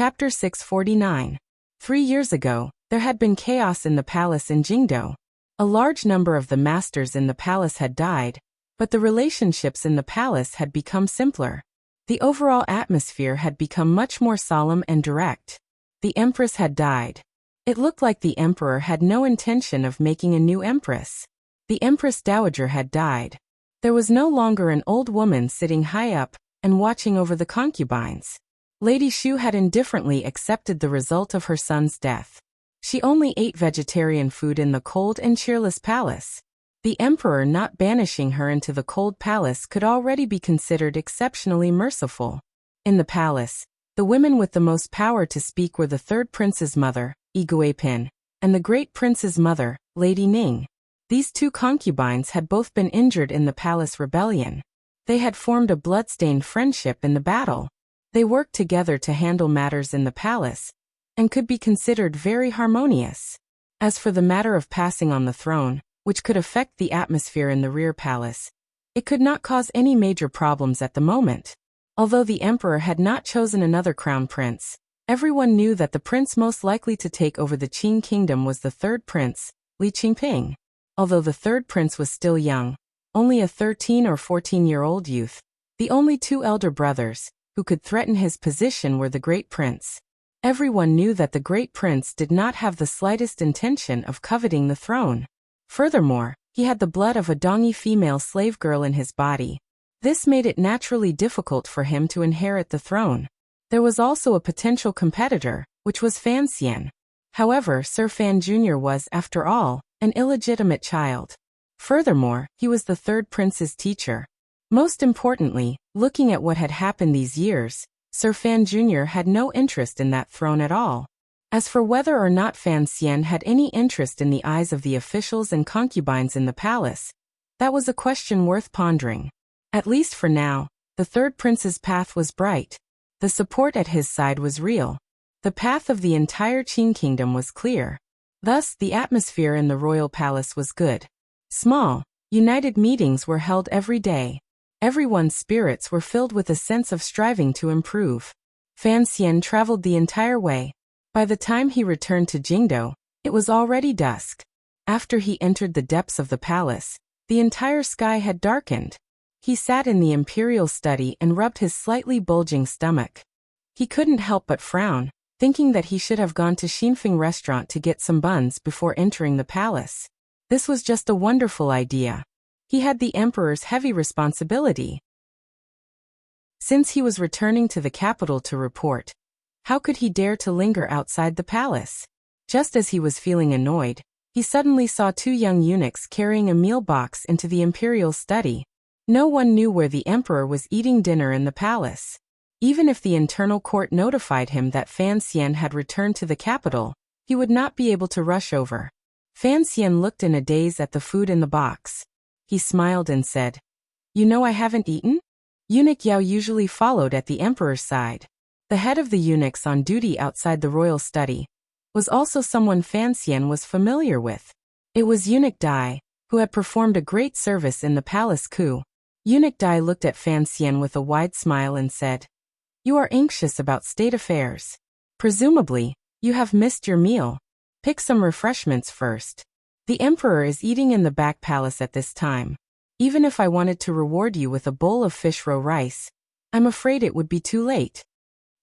Chapter 649. 3 years ago, there had been chaos in the palace in Jingdo. A large number of the masters in the palace had died, but the relationships in the palace had become simpler. The overall atmosphere had become much more solemn and direct. The empress had died. It looked like the emperor had no intention of making a new empress. The empress dowager had died. There was no longer an old woman sitting high up and watching over the concubines. Lady Shu had indifferently accepted the result of her son's death. She only ate vegetarian food in the cold and cheerless palace. The emperor not banishing her into the cold palace could already be considered exceptionally merciful. In the palace, the women with the most power to speak were the third prince's mother, Iguipin, and the great prince's mother, Lady Ning. These two concubines had both been injured in the palace rebellion. They had formed a blood-stained friendship in the battle. They worked together to handle matters in the palace, and could be considered very harmonious. As for the matter of passing on the throne, which could affect the atmosphere in the rear palace, it could not cause any major problems at the moment. Although the emperor had not chosen another crown prince, everyone knew that the prince most likely to take over the Qing kingdom was the third prince, Li Qingping. Although the third prince was still young, only a 13 or 14-year-old youth, the only two elder brothers who could threaten his position were the great prince. Everyone knew that the great prince did not have the slightest intention of coveting the throne. Furthermore, he had the blood of a Dongi female slave girl in his body. This made it naturally difficult for him to inherit the throne. There was also a potential competitor, which was Fan Xian. However, Sir Fan Jr. was, after all, an illegitimate child. Furthermore, he was the third prince's teacher. Most importantly, looking at what had happened these years, Sir Fan Jr. had no interest in that throne at all. As for whether or not Fan Xian had any interest in the eyes of the officials and concubines in the palace, that was a question worth pondering. At least for now, the third prince's path was bright. The support at his side was real. The path of the entire Qing kingdom was clear. Thus, the atmosphere in the royal palace was good. Small, united meetings were held every day. Everyone's spirits were filled with a sense of striving to improve. Fan Xian traveled the entire way. By the time he returned to Jingdo, it was already dusk. After he entered the depths of the palace, the entire sky had darkened. He sat in the imperial study and rubbed his slightly bulging stomach. He couldn't help but frown, thinking that he should have gone to Xinfeng restaurant to get some buns before entering the palace. This was just a wonderful idea. He had the emperor's heavy responsibility. Since he was returning to the capital to report, how could he dare to linger outside the palace? Just as he was feeling annoyed, he suddenly saw two young eunuchs carrying a meal box into the imperial study. No one knew where the emperor was eating dinner in the palace. Even if the internal court notified him that Fan Xian had returned to the capital, he would not be able to rush over. Fan Xian looked in a daze at the food in the box. He smiled and said, "You know I haven't eaten?" Eunuch Yao usually followed at the emperor's side. The head of the eunuchs on duty outside the royal study was also someone Fan Xian was familiar with. It was Eunuch Dai, who had performed a great service in the palace coup. Eunuch Dai looked at Fan Xian with a wide smile and said, "You are anxious about state affairs. Presumably, you have missed your meal. Pick some refreshments first. The emperor is eating in the back palace at this time. Even if I wanted to reward you with a bowl of fish roe rice, I'm afraid it would be too late."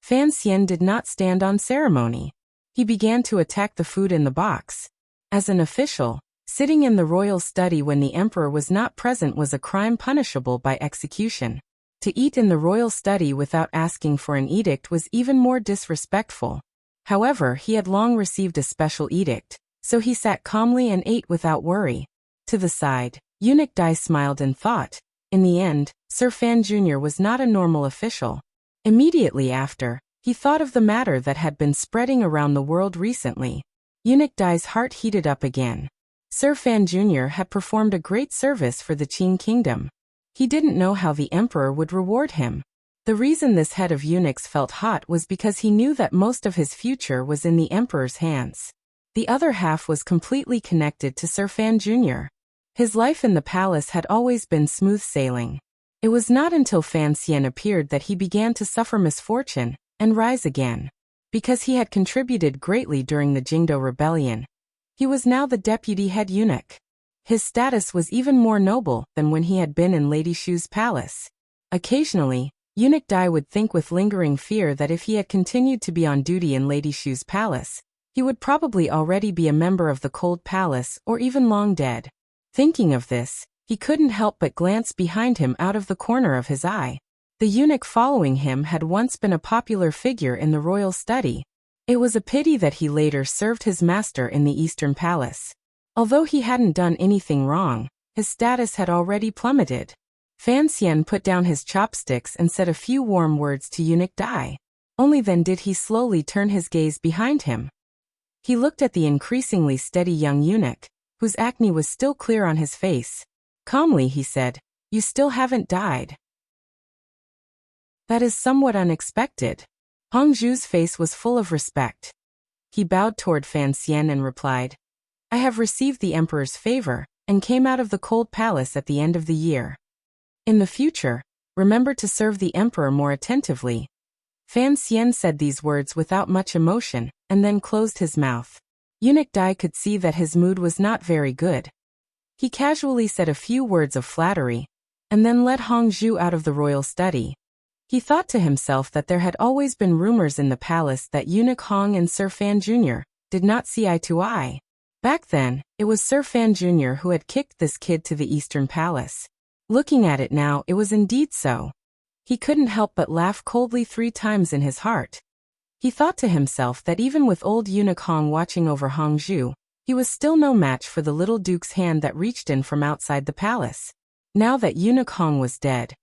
Fan Xian did not stand on ceremony. He began to attack the food in the box. As an official, sitting in the royal study when the emperor was not present was a crime punishable by execution. To eat in the royal study without asking for an edict was even more disrespectful. However, he had long received a special edict, so he sat calmly and ate without worry. To the side, Eunuch Dai smiled and thought, in the end, Sir Fan Jr. was not a normal official. Immediately after, he thought of the matter that had been spreading around the world recently. Eunuch Dai's heart heated up again. Sir Fan Jr. had performed a great service for the Qing kingdom. He didn't know how the emperor would reward him. The reason this head of eunuchs felt hot was because he knew that most of his future was in the emperor's hands. The other half was completely connected to Sir Fan Jr. His life in the palace had always been smooth sailing. It was not until Fan Xian appeared that he began to suffer misfortune and rise again. Because he had contributed greatly during the Jingdo rebellion, he was now the deputy head eunuch. His status was even more noble than when he had been in Lady Shu's palace. Occasionally, Eunuch Dai would think with lingering fear that if he had continued to be on duty in Lady Shu's palace, he would probably already be a member of the Cold Palace or even long dead. Thinking of this, he couldn't help but glance behind him out of the corner of his eye. The eunuch following him had once been a popular figure in the royal study. It was a pity that he later served his master in the Eastern Palace. Although he hadn't done anything wrong, his status had already plummeted. Fan Xian put down his chopsticks and said a few warm words to Eunuch Dai. Only then did he slowly turn his gaze behind him. He looked at the increasingly steady young eunuch, whose acne was still clear on his face. Calmly he said, "You still haven't died." "That is somewhat unexpected." Hongzhu's face was full of respect. He bowed toward Fan Xian and replied, "I have received the emperor's favor, and came out of the Cold Palace at the end of the year. In the future, remember to serve the emperor more attentively." Fan Xian said these words without much emotion, and then closed his mouth. Eunuch Dai could see that his mood was not very good. He casually said a few words of flattery, and then led Hongzhu out of the royal study. He thought to himself that there had always been rumors in the palace that Eunuch Hong and Sir Fan Jr. did not see eye to eye. Back then, it was Sir Fan Jr. who had kicked this kid to the Eastern Palace. Looking at it now, it was indeed so. He couldn't help but laugh coldly 3 times in his heart. He thought to himself that even with old Eunuch Hong watching over Hongzhu, he was still no match for the little duke's hand that reached in from outside the palace. Now that Eunuch Hong was dead,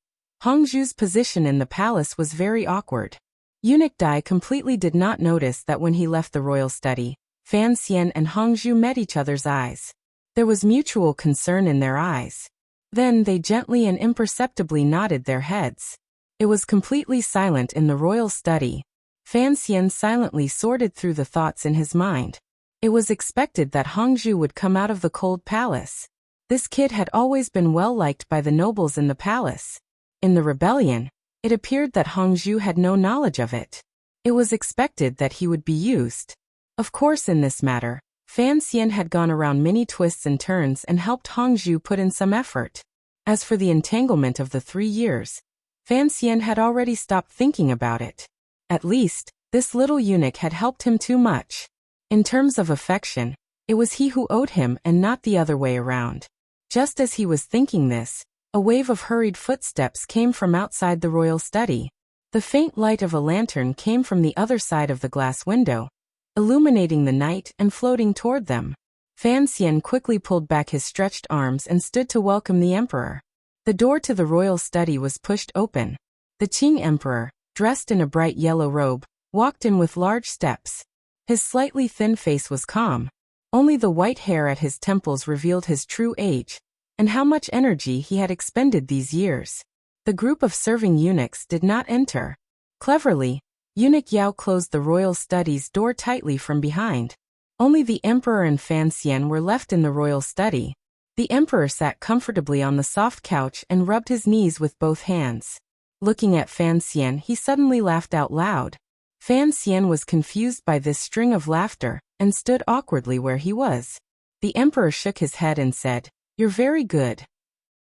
Hongzhu's position in the palace was very awkward. Eunuch Dai completely did not notice that when he left the royal study, Fan Xian and Hongzhu met each other's eyes. There was mutual concern in their eyes. Then they gently and imperceptibly nodded their heads. It was completely silent in the royal study. Fan Xian silently sorted through the thoughts in his mind. It was expected that Hongzhu would come out of the Cold Palace. This kid had always been well liked by the nobles in the palace. In the rebellion, it appeared that Hongzhu had no knowledge of it. It was expected that he would be used. Of course, in this matter, Fan Xian had gone around many twists and turns and helped Hongzhu put in some effort. As for the entanglement of the 3 years, Fan Xian had already stopped thinking about it. At least, this little eunuch had helped him too much. In terms of affection, it was he who owed him and not the other way around. Just as he was thinking this, a wave of hurried footsteps came from outside the royal study. The faint light of a lantern came from the other side of the glass window, illuminating the night and floating toward them. Fan Xian quickly pulled back his stretched arms and stood to welcome the emperor. The door to the royal study was pushed open. The Qing emperor, dressed in a bright yellow robe, walked in with large steps. His slightly thin face was calm. Only the white hair at his temples revealed his true age, and how much energy he had expended these years. The group of serving eunuchs did not enter. Cleverly, Eunuch Yao closed the royal study's door tightly from behind. Only the emperor and Fan Xian were left in the royal study. The emperor sat comfortably on the soft couch and rubbed his knees with both hands. Looking at Fan Xian, he suddenly laughed out loud. Fan Xian was confused by this string of laughter and stood awkwardly where he was. The emperor shook his head and said, "You're very good."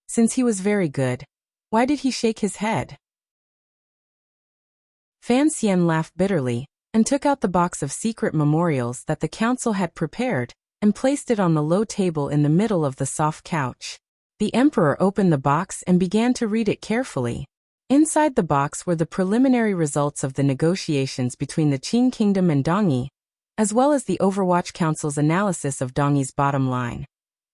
Since he was very good, why did he shake his head? Fan Xian laughed bitterly, and took out the box of secret memorials that the council had prepared, and placed it on the low table in the middle of the soft couch. The emperor opened the box and began to read it carefully. Inside the box were the preliminary results of the negotiations between the Qing Kingdom and Dongyi, as well as the Overwatch Council's analysis of Dongyi's bottom line,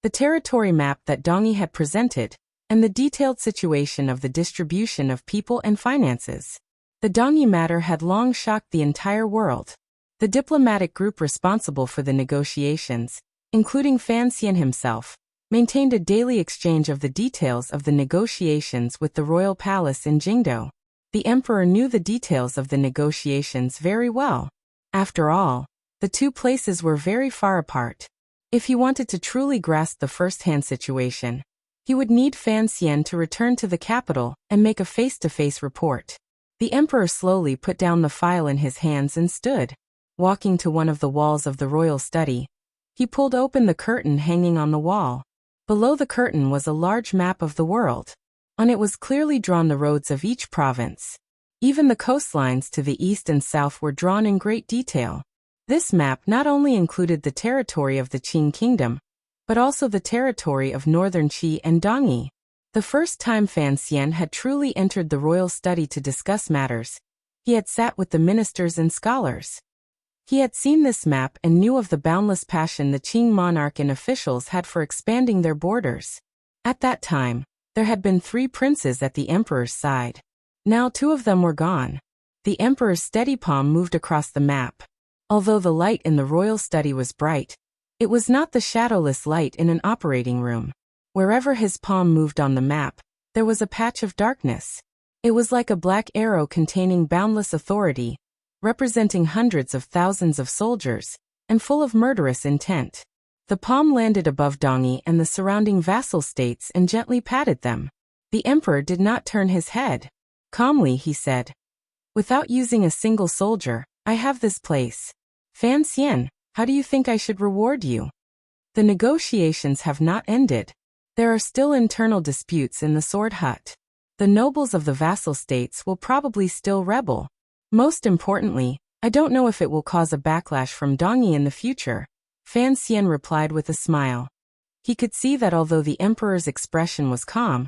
the territory map that Dongyi had presented, and the detailed situation of the distribution of people and finances. The Dongyi matter had long shocked the entire world. The diplomatic group responsible for the negotiations, including Fan Xian himself, maintained a daily exchange of the details of the negotiations with the royal palace in Jingdo. The emperor knew the details of the negotiations very well. After all, the 2 places were very far apart. If he wanted to truly grasp the first-hand situation, he would need Fan Xian to return to the capital and make a face-to-face report. The emperor slowly put down the file in his hands and stood, walking to one of the walls of the royal study. He pulled open the curtain hanging on the wall. Below the curtain was a large map of the world. On it was clearly drawn the roads of each province. Even the coastlines to the east and south were drawn in great detail. This map not only included the territory of the Qing kingdom, but also the territory of northern Qi and Dongyi. The first time Fan Xian had truly entered the royal study to discuss matters, he had sat with the ministers and scholars. He had seen this map and knew of the boundless passion the Qing monarch and officials had for expanding their borders. At that time, there had been 3 princes at the emperor's side. Now 2 of them were gone. The emperor's steady palm moved across the map. Although the light in the royal study was bright, it was not the shadowless light in an operating room. Wherever his palm moved on the map, there was a patch of darkness. It was like a black arrow containing boundless authority, representing hundreds of thousands of soldiers, and full of murderous intent. The palm landed above Dongyi and the surrounding vassal states and gently patted them. The emperor did not turn his head. Calmly he said, "Without using a single soldier, I have this place. Fan Xian, how do you think I should reward you?" The negotiations have not ended. There are still internal disputes in the Sword Hut. The nobles of the vassal states will probably still rebel. Most importantly, I don't know if it will cause a backlash from Dongyi in the future. Fan Xian replied with a smile. He could see that although the emperor's expression was calm,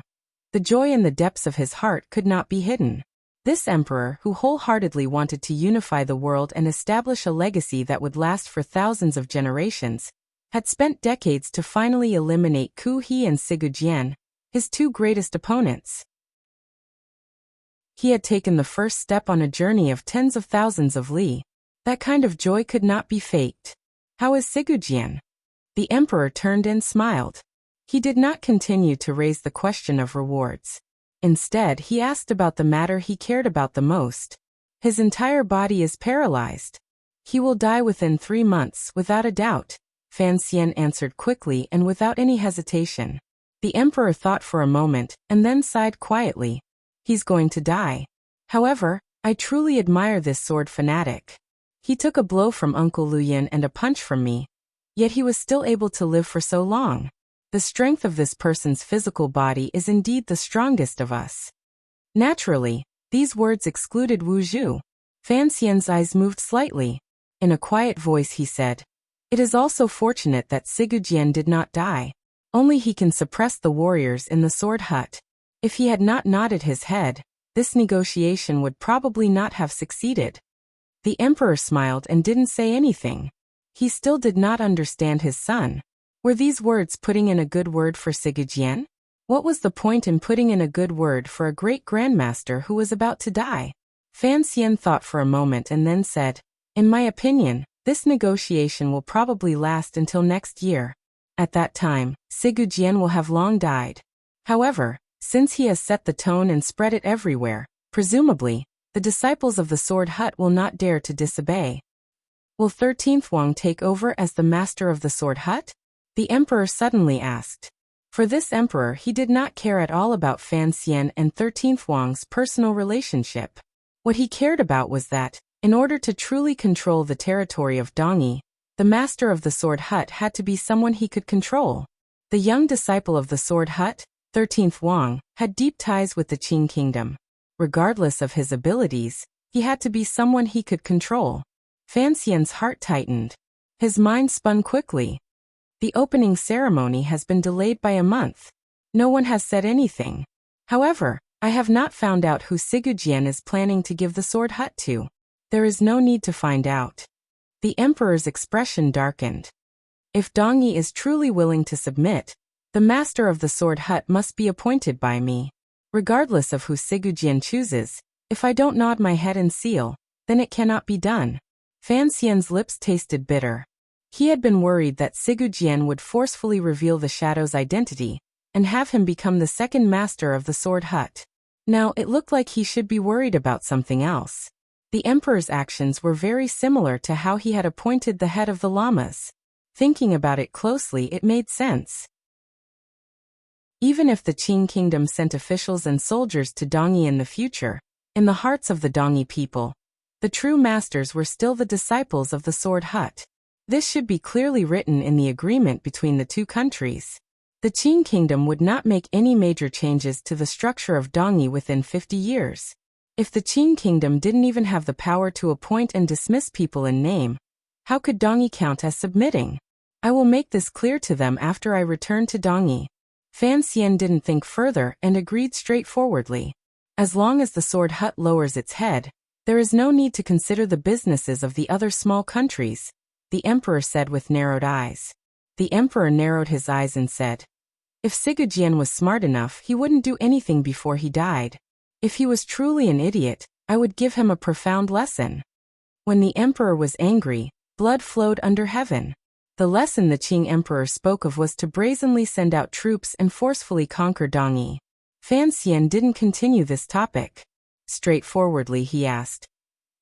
the joy in the depths of his heart could not be hidden. This emperor, who wholeheartedly wanted to unify the world and establish a legacy that would last for thousands of generations, had spent decades to finally eliminate Ku He and Sigu Jian, his 2 greatest opponents. He had taken the first step on a journey of tens of thousands of li. That kind of joy could not be faked. "How is Sigu Jian?" The emperor turned and smiled. He did not continue to raise the question of rewards. Instead, he asked about the matter he cared about the most. "His entire body is paralyzed. He will die within 3 months, without a doubt," Fan Xian answered quickly and without any hesitation. The emperor thought for a moment, and then sighed quietly. "He's going to die. However, I truly admire this sword fanatic. He took a blow from Uncle Luyan and a punch from me. Yet he was still able to live for so long. The strength of this person's physical body is indeed the strongest of us." Naturally, these words excluded Wu Zhu. Fan Xian's eyes moved slightly. In a quiet voice he said, "It is also fortunate that Sigu Jian did not die. Only he can suppress the warriors in the Sword Hut. If he had not nodded his head, this negotiation would probably not have succeeded." The emperor smiled and didn't say anything. He still did not understand his son. Were these words putting in a good word for Sigu Jian? What was the point in putting in a good word for a great grandmaster who was about to die? Fan Xian thought for a moment and then said, "In my opinion, this negotiation will probably last until next year. At that time, Sigu Jian will have long died. However, since he has set the tone and spread it everywhere, presumably, the disciples of the Sword Hut will not dare to disobey." "Will 13th Wang take over as the master of the Sword Hut?" the emperor suddenly asked. For this emperor, he did not care at all about Fan Xian and 13th Wang's personal relationship. What he cared about was that, in order to truly control the territory of Dongyi, the master of the Sword Hut had to be someone he could control. The young disciple of the Sword Hut, 13th Wang, had deep ties with the Qing kingdom. Regardless of his abilities, he had to be someone he could control. Fan Xian's heart tightened. His mind spun quickly. The opening ceremony has been delayed by a month. No one has said anything. However, I have not found out who Sigu Jian is planning to give the Sword Hut to. There is no need to find out. The emperor's expression darkened. If Dongyi is truly willing to submit, the master of the Sword Hut must be appointed by me. Regardless of who Sigu Jian chooses, if I don't nod my head and seal, then it cannot be done. Fan Xian's lips tasted bitter. He had been worried that Sigu Jian would forcefully reveal the Shadow's identity, and have him become the second master of the Sword Hut. Now it looked like he should be worried about something else. The emperor's actions were very similar to how he had appointed the head of the Lamas. Thinking about it closely, it made sense. Even if the Qing kingdom sent officials and soldiers to Dongyi in the future, In the hearts of the Dongi people, the true masters were still the disciples of the Sword Hut. This should be clearly written in the agreement between the two countries. The Qing kingdom would not make any major changes to the structure of Dongi within 50 years. If the Qing kingdom didn't even have the power to appoint and dismiss people in name, how could Dongi count as submitting? I will make this clear to them after I return to Dongi. Fan Xian didn't think further and agreed straightforwardly. As long as the Sword Hut lowers its head, there is no need to consider the businesses of the other small countries, the emperor said with narrowed eyes. The emperor narrowed his eyes and said, if Sigujian was smart enough, he wouldn't do anything before he died. If he was truly an idiot, I would give him a profound lesson. When the emperor was angry, blood flowed under heaven. The lesson the Qing emperor spoke of was to brazenly send out troops and forcefully conquer Dongi. Fan Xian didn't continue this topic. Straightforwardly he asked,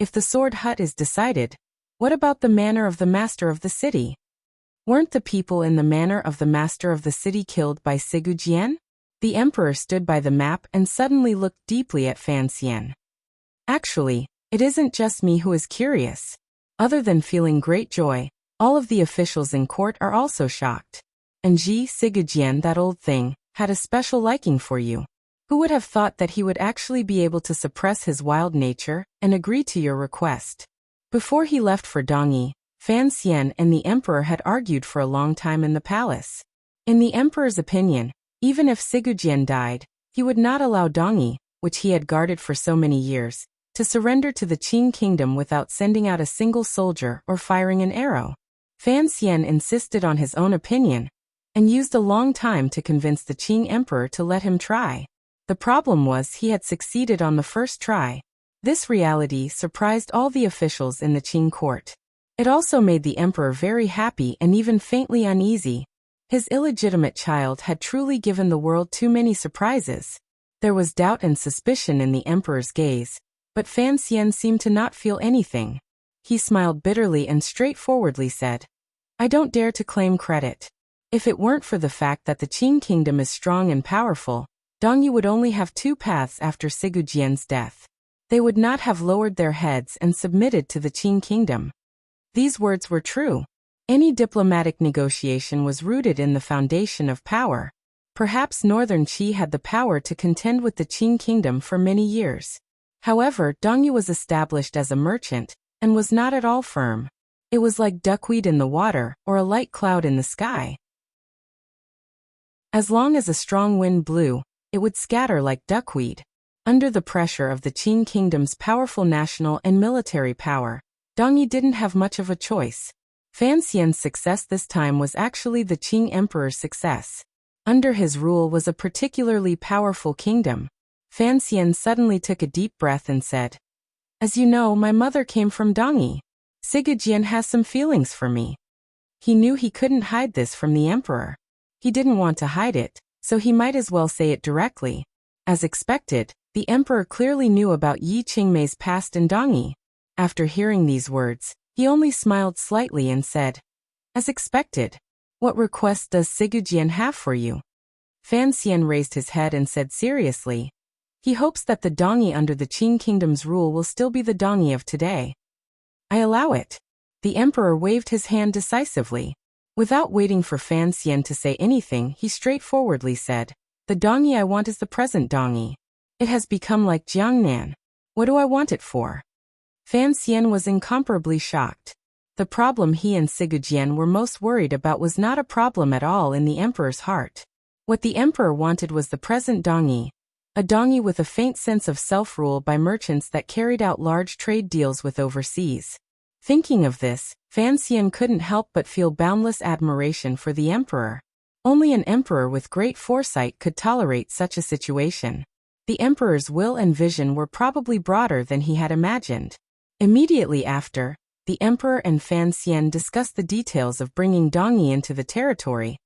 if the Sword Hut is decided, what about the manor of the master of the city? Weren't the people in the manor of the master of the city killed by Sigujian? The emperor stood by the map and suddenly looked deeply at Fan Xian. Actually, it isn't just me who is curious. Other than feeling great joy, all of the officials in court are also shocked. And Sigujian, that old thing, had a special liking for you. Who would have thought that he would actually be able to suppress his wild nature and agree to your request? Before he left for Dongi, Fan Xian and the emperor had argued for a long time in the palace. In the emperor's opinion, even if Sigujian died, he would not allow Dongi, which he had guarded for so many years, to surrender to the Qing kingdom without sending out a single soldier or firing an arrow. Fan Xian insisted on his own opinion, and used a long time to convince the Qing emperor to let him try. The problem was he had succeeded on the first try. This reality surprised all the officials in the Qing court. It also made the emperor very happy and even faintly uneasy. His illegitimate child had truly given the world too many surprises. There was doubt and suspicion in the emperor's gaze, but Fan Xian seemed to not feel anything. He smiled bitterly and straightforwardly said, I don't dare to claim credit. If it weren't for the fact that the Qing kingdom is strong and powerful, Dongyu would only have two paths after Sigujian's death. They would not have lowered their heads and submitted to the Qing kingdom. These words were true. Any diplomatic negotiation was rooted in the foundation of power. Perhaps Northern Qi had the power to contend with the Qing kingdom for many years. However, Dongyu was established as a merchant, and was not at all firm. It was like duckweed in the water, or a light cloud in the sky. As long as a strong wind blew, it would scatter like duckweed. Under the pressure of the Qing kingdom's powerful national and military power, Dongyi didn't have much of a choice. Fan Xian's success this time was actually the Qing emperor's success. Under his rule was a particularly powerful kingdom. Fan Xian suddenly took a deep breath and said, as you know, my mother came from Dongyi. Sigujian has some feelings for me. He knew he couldn't hide this from the emperor. He didn't want to hide it, so he might as well say it directly. As expected, the emperor clearly knew about Yi Qingmei's past in Dongyi. After hearing these words, he only smiled slightly and said, as expected. What request does Sigujian have for you? Fan Xian raised his head and said seriously, he hopes that the Dongyi under the Qing kingdom's rule will still be the Dongyi of today. I allow it. The emperor waved his hand decisively. Without waiting for Fan Xian to say anything, he straightforwardly said, the Dongyi I want is the present Dongyi. It has become like Jiangnan. What do I want it for? Fan Xian was incomparably shocked. The problem he and Sigujian were most worried about was not a problem at all in the emperor's heart. What the emperor wanted was the present Dongyi, a Dongyi with a faint sense of self-rule by merchants that carried out large trade deals with overseas. Thinking of this, Fan Xian couldn't help but feel boundless admiration for the emperor. Only an emperor with great foresight could tolerate such a situation. The emperor's will and vision were probably broader than he had imagined. Immediately after, the emperor and Fan Xian discussed the details of bringing Dongyi into the territory,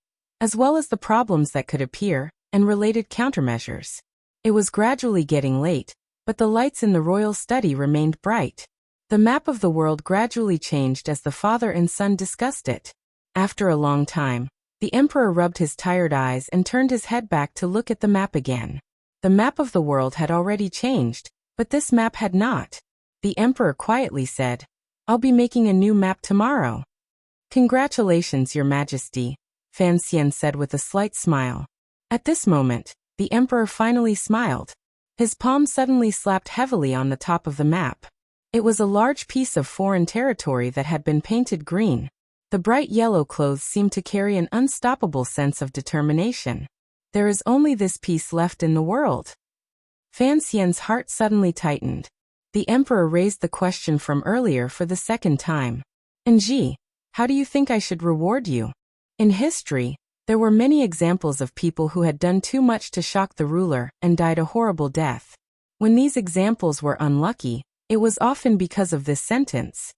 as well as the problems that could appear, and related countermeasures. It was gradually getting late, but the lights in the royal study remained bright. The map of the world gradually changed as the father and son discussed it. After a long time, the emperor rubbed his tired eyes and turned his head back to look at the map again. The map of the world had already changed, But this map had not. The emperor quietly said, "I'll be making a new map tomorrow." "Congratulations, Your Majesty," Fan Xian said with a slight smile. At this moment, the emperor finally smiled. His palm suddenly slapped heavily on the top of the map. It was a large piece of foreign territory that had been painted green. The bright yellow clothes seemed to carry an unstoppable sense of determination. There is only this piece left in the world. Fan Xian's heart suddenly tightened. The emperor raised the question from earlier for the second time. "Nji, how do you think I should reward you?" In history, there were many examples of people who had done too much to shock the ruler and died a horrible death. When these examples were unlucky, it was often because of this sentence.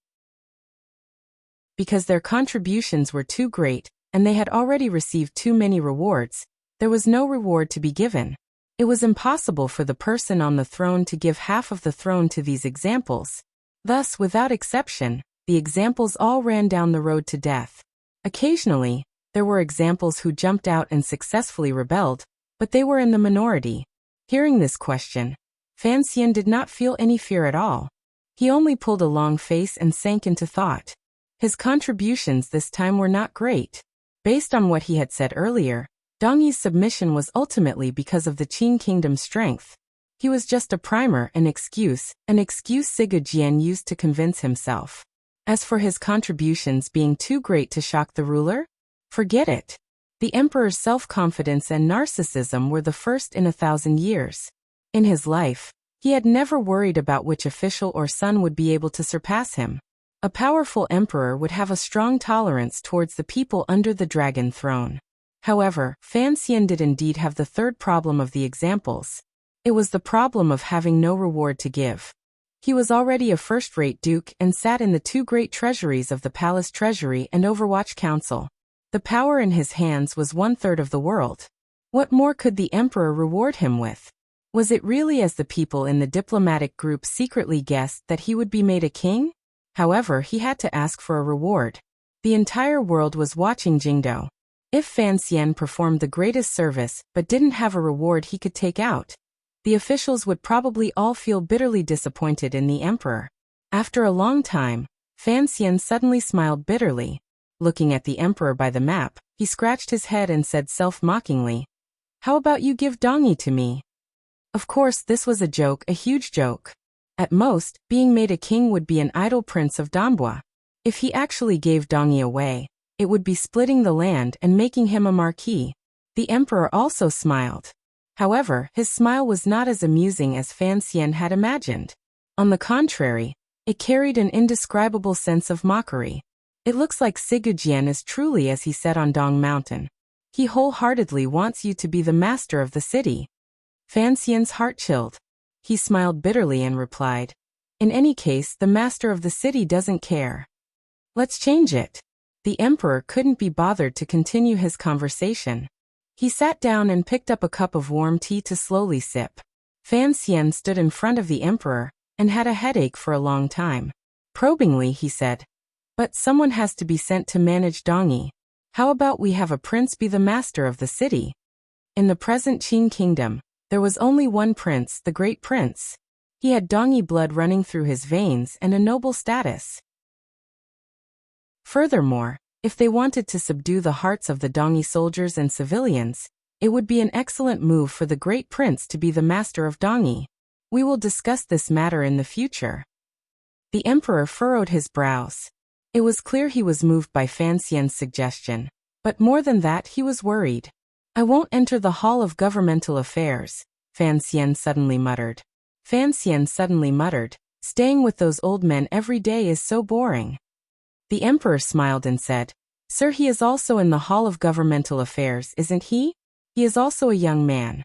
Because their contributions were too great, and they had already received too many rewards, there was no reward to be given. It was impossible for the person on the throne to give half of the throne to these examples. Thus, without exception, the examples all ran down the road to death. Occasionally, there were examples who jumped out and successfully rebelled, but they were in the minority. Hearing this question, Fan Xian did not feel any fear at all. He only pulled a long face and sank into thought. His contributions this time were not great. Based on what he had said earlier, Dongyi's submission was ultimately because of the Qin kingdom's strength. He was just a primer, an excuse Sigu Jian used to convince himself. As for his contributions being too great to shock the ruler, forget it. The emperor's self-confidence and narcissism were the first in 1,000 years. In his life, he had never worried about which official or son would be able to surpass him. A powerful emperor would have a strong tolerance towards the people under the dragon throne. However, Fan Xian did indeed have the third problem of the examples. It was the problem of having no reward to give. He was already a first-rate duke and sat in the two great treasuries of the palace treasury and Overwatch Council. The power in his hands was 1/3 of the world. What more could the emperor reward him with? Was it really as the people in the diplomatic group secretly guessed that he would be made a king? However, he had to ask for a reward. The entire world was watching Jingdo. If Fan Xian performed the greatest service but didn't have a reward he could take out, the officials would probably all feel bitterly disappointed in the emperor. After a long time, Fan Xian suddenly smiled bitterly. Looking at the emperor by the map, he scratched his head and said self-mockingly, "How about you give Dongyi to me?" Of course, this was a joke, a huge joke. At most, being made a king would be an idle prince of Danbua. If he actually gave Dongyi away, it would be splitting the land and making him a marquis. The emperor also smiled. However, his smile was not as amusing as Fan Xian had imagined. On the contrary, it carried an indescribable sense of mockery. It looks like Sigu Jian is truly as he said on Dong Mountain. He wholeheartedly wants you to be the master of the city. Fan Xian's heart chilled. He smiled bitterly and replied, "In any case, the master of the city doesn't care. Let's change it." The emperor couldn't be bothered to continue his conversation. He sat down and picked up a cup of warm tea to slowly sip. Fan Xian stood in front of the emperor and had a headache for a long time. Probingly, he said, "But someone has to be sent to manage Dongyi. How about we have a prince be the master of the city?" In the present Qin kingdom, there was only one prince, the great prince. He had Dongyi blood running through his veins and a noble status. Furthermore, if they wanted to subdue the hearts of the Dongyi soldiers and civilians, it would be an excellent move for the great prince to be the master of Dongyi. We will discuss this matter in the future. The emperor furrowed his brows. It was clear he was moved by Fan Xian's suggestion, but more than that he was worried. "I won't enter the Hall of Governmental Affairs," Fan Xian suddenly muttered. "Staying with those old men every day is so boring." The emperor smiled and said, "Sir, he is also in the Hall of Governmental Affairs, isn't he? He is also a young man."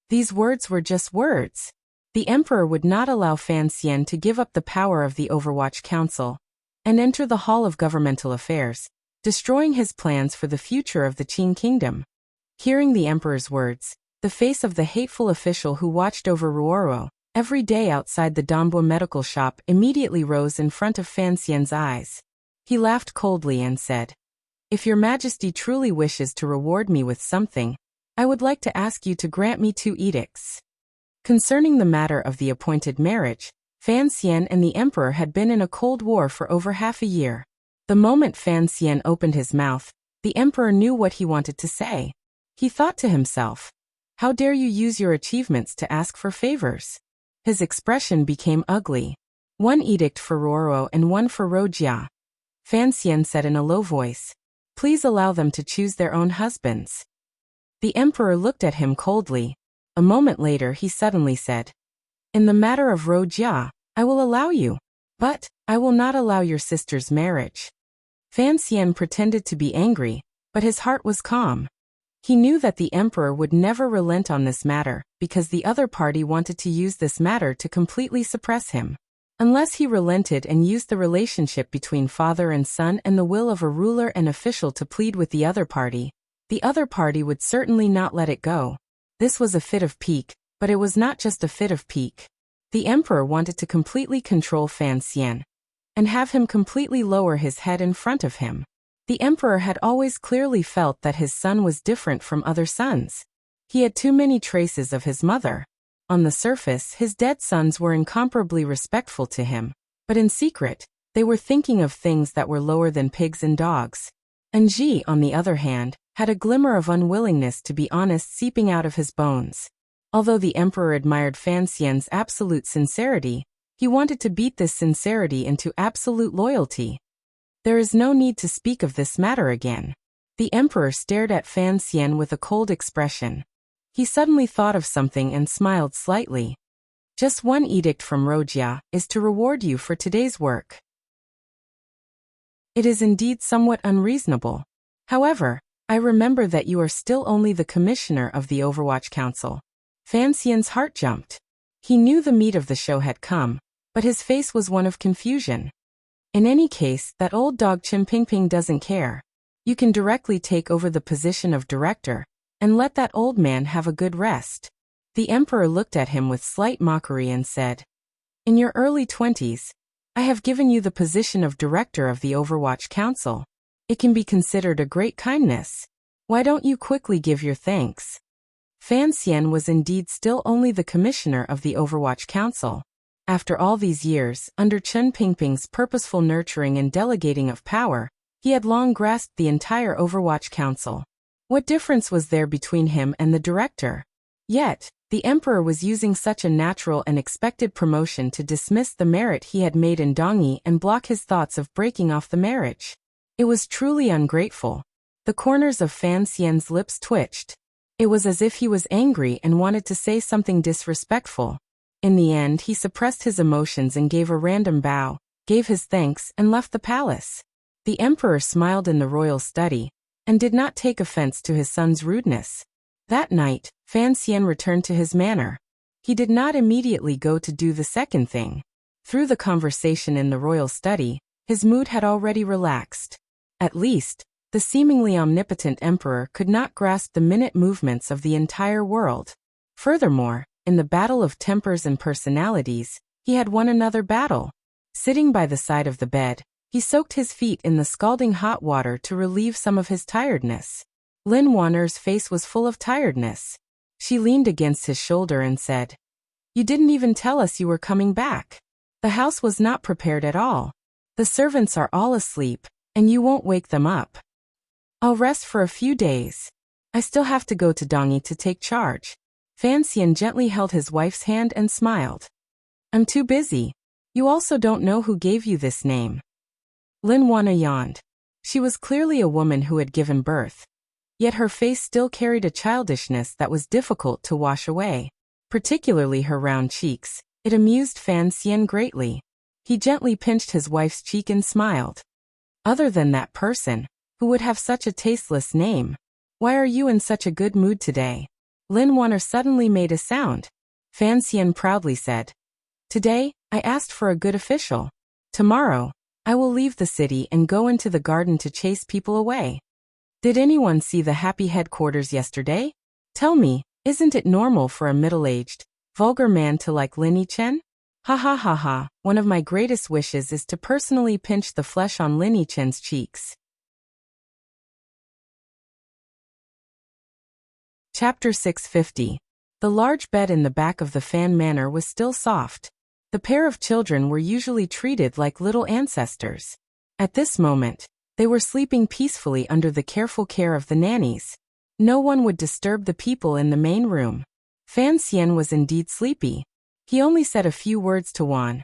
These words were just words. The emperor would not allow Fan Xian to give up the power of the Overwatch Council and enter the Hall of Governmental Affairs, destroying his plans for the future of the Qin kingdom. Hearing the emperor's words, the face of the hateful official who watched over Ruoro every day outside the Danbo medical shop immediately rose in front of Fan Xian's eyes. He laughed coldly and said, "If your majesty truly wishes to reward me with something, I would like to ask you to grant me 2 edicts." Concerning the matter of the appointed marriage, Fan Xian and the emperor had been in a cold war for over half a year. The moment Fan Xian opened his mouth, the emperor knew what he wanted to say. He thought to himself, "How dare you use your achievements to ask for favors?" His expression became ugly. "One edict for Roro and one for Wuxia," Fan Xian said in a low voice. "Please allow them to choose their own husbands." The emperor looked at him coldly. A moment later he suddenly said, "In the matter of Wuxia, I will allow you, but I will not allow your sister's marriage." Fan Xian pretended to be angry, but his heart was calm. He knew that the emperor would never relent on this matter, because the other party wanted to use this matter to completely suppress him. Unless he relented and used the relationship between father and son and the will of a ruler and official to plead with the other party would certainly not let it go. This was a fit of pique, but it was not just a fit of pique. The emperor wanted to completely control Fan Xian and have him completely lower his head in front of him. The emperor had always clearly felt that his son was different from other sons. He had too many traces of his mother. On the surface, his dead sons were incomparably respectful to him, but in secret, they were thinking of things that were lower than pigs and dogs. And Ji, on the other hand, had a glimmer of unwillingness to be honest seeping out of his bones. Although the emperor admired Fan Xian's absolute sincerity, he wanted to beat this sincerity into absolute loyalty. "There is no need to speak of this matter again." The emperor stared at Fan Xian with a cold expression. He suddenly thought of something and smiled slightly. "Just one edict from Wuxia is to reward you for today's work. It is indeed somewhat unreasonable. However, I remember that you are still only the commissioner of the Overwatch Council." Fan Xian's heart jumped. He knew the meat of the show had come, but his face was one of confusion. "In any case, that old dog Qin Pingping doesn't care. You can directly take over the position of director, and let that old man have a good rest." The emperor looked at him with slight mockery and said, "In your early 20s, I have given you the position of director of the Overwatch Council. It can be considered a great kindness. Why don't you quickly give your thanks?" Fan Xian was indeed still only the commissioner of the Overwatch Council. After all these years, under Chen Pingping's purposeful nurturing and delegating of power, he had long grasped the entire Overwatch Council. What difference was there between him and the director? Yet, the emperor was using such a natural and expected promotion to dismiss the merit he had made in Dongyi and block his thoughts of breaking off the marriage. It was truly ungrateful. The corners of Fan Xian's lips twitched. It was as if he was angry and wanted to say something disrespectful. In the end, he suppressed his emotions and gave a random bow, gave his thanks, and left the palace. The emperor smiled in the royal study, and did not take offense to his son's rudeness. That night, Fan Xian returned to his manor. He did not immediately go to do the second thing. Through the conversation in the royal study, his mood had already relaxed. At least, the seemingly omnipotent emperor could not grasp the minute movements of the entire world. Furthermore, in the battle of tempers and personalities, he had won another battle. Sitting by the side of the bed, he soaked his feet in the scalding hot water to relieve some of his tiredness. Lin Wanner's face was full of tiredness. She leaned against his shoulder and said, "You didn't even tell us you were coming back. The house was not prepared at all. The servants are all asleep, and you won't wake them up. I'll rest for a few days. I still have to go to Dongyi to take charge." Fan Xian gently held his wife's hand and smiled. "I'm too busy. You also don't know who gave you this name." Lin Wanna yawned. She was clearly a woman who had given birth. Yet her face still carried a childishness that was difficult to wash away. Particularly her round cheeks. It amused Fan Xian greatly. He gently pinched his wife's cheek and smiled. "Other than that person, who would have such a tasteless name? Why are you in such a good mood today?" Lin Wanner suddenly made a sound. Fan Xian proudly said, "Today, I asked for a good official. Tomorrow, I will leave the city and go into the garden to chase people away. Did anyone see the happy headquarters yesterday? Tell me, isn't it normal for a middle-aged, vulgar man to like Lin Yichen? Ha ha ha ha, one of my greatest wishes is to personally pinch the flesh on Lin Yichen's cheeks." Chapter 650. The large bed in the back of the Fan Manor was still soft. The pair of children were usually treated like little ancestors. At this moment, they were sleeping peacefully under the careful care of the nannies. No one would disturb the people in the main room. Fan Xian was indeed sleepy. He only said a few words to Wan,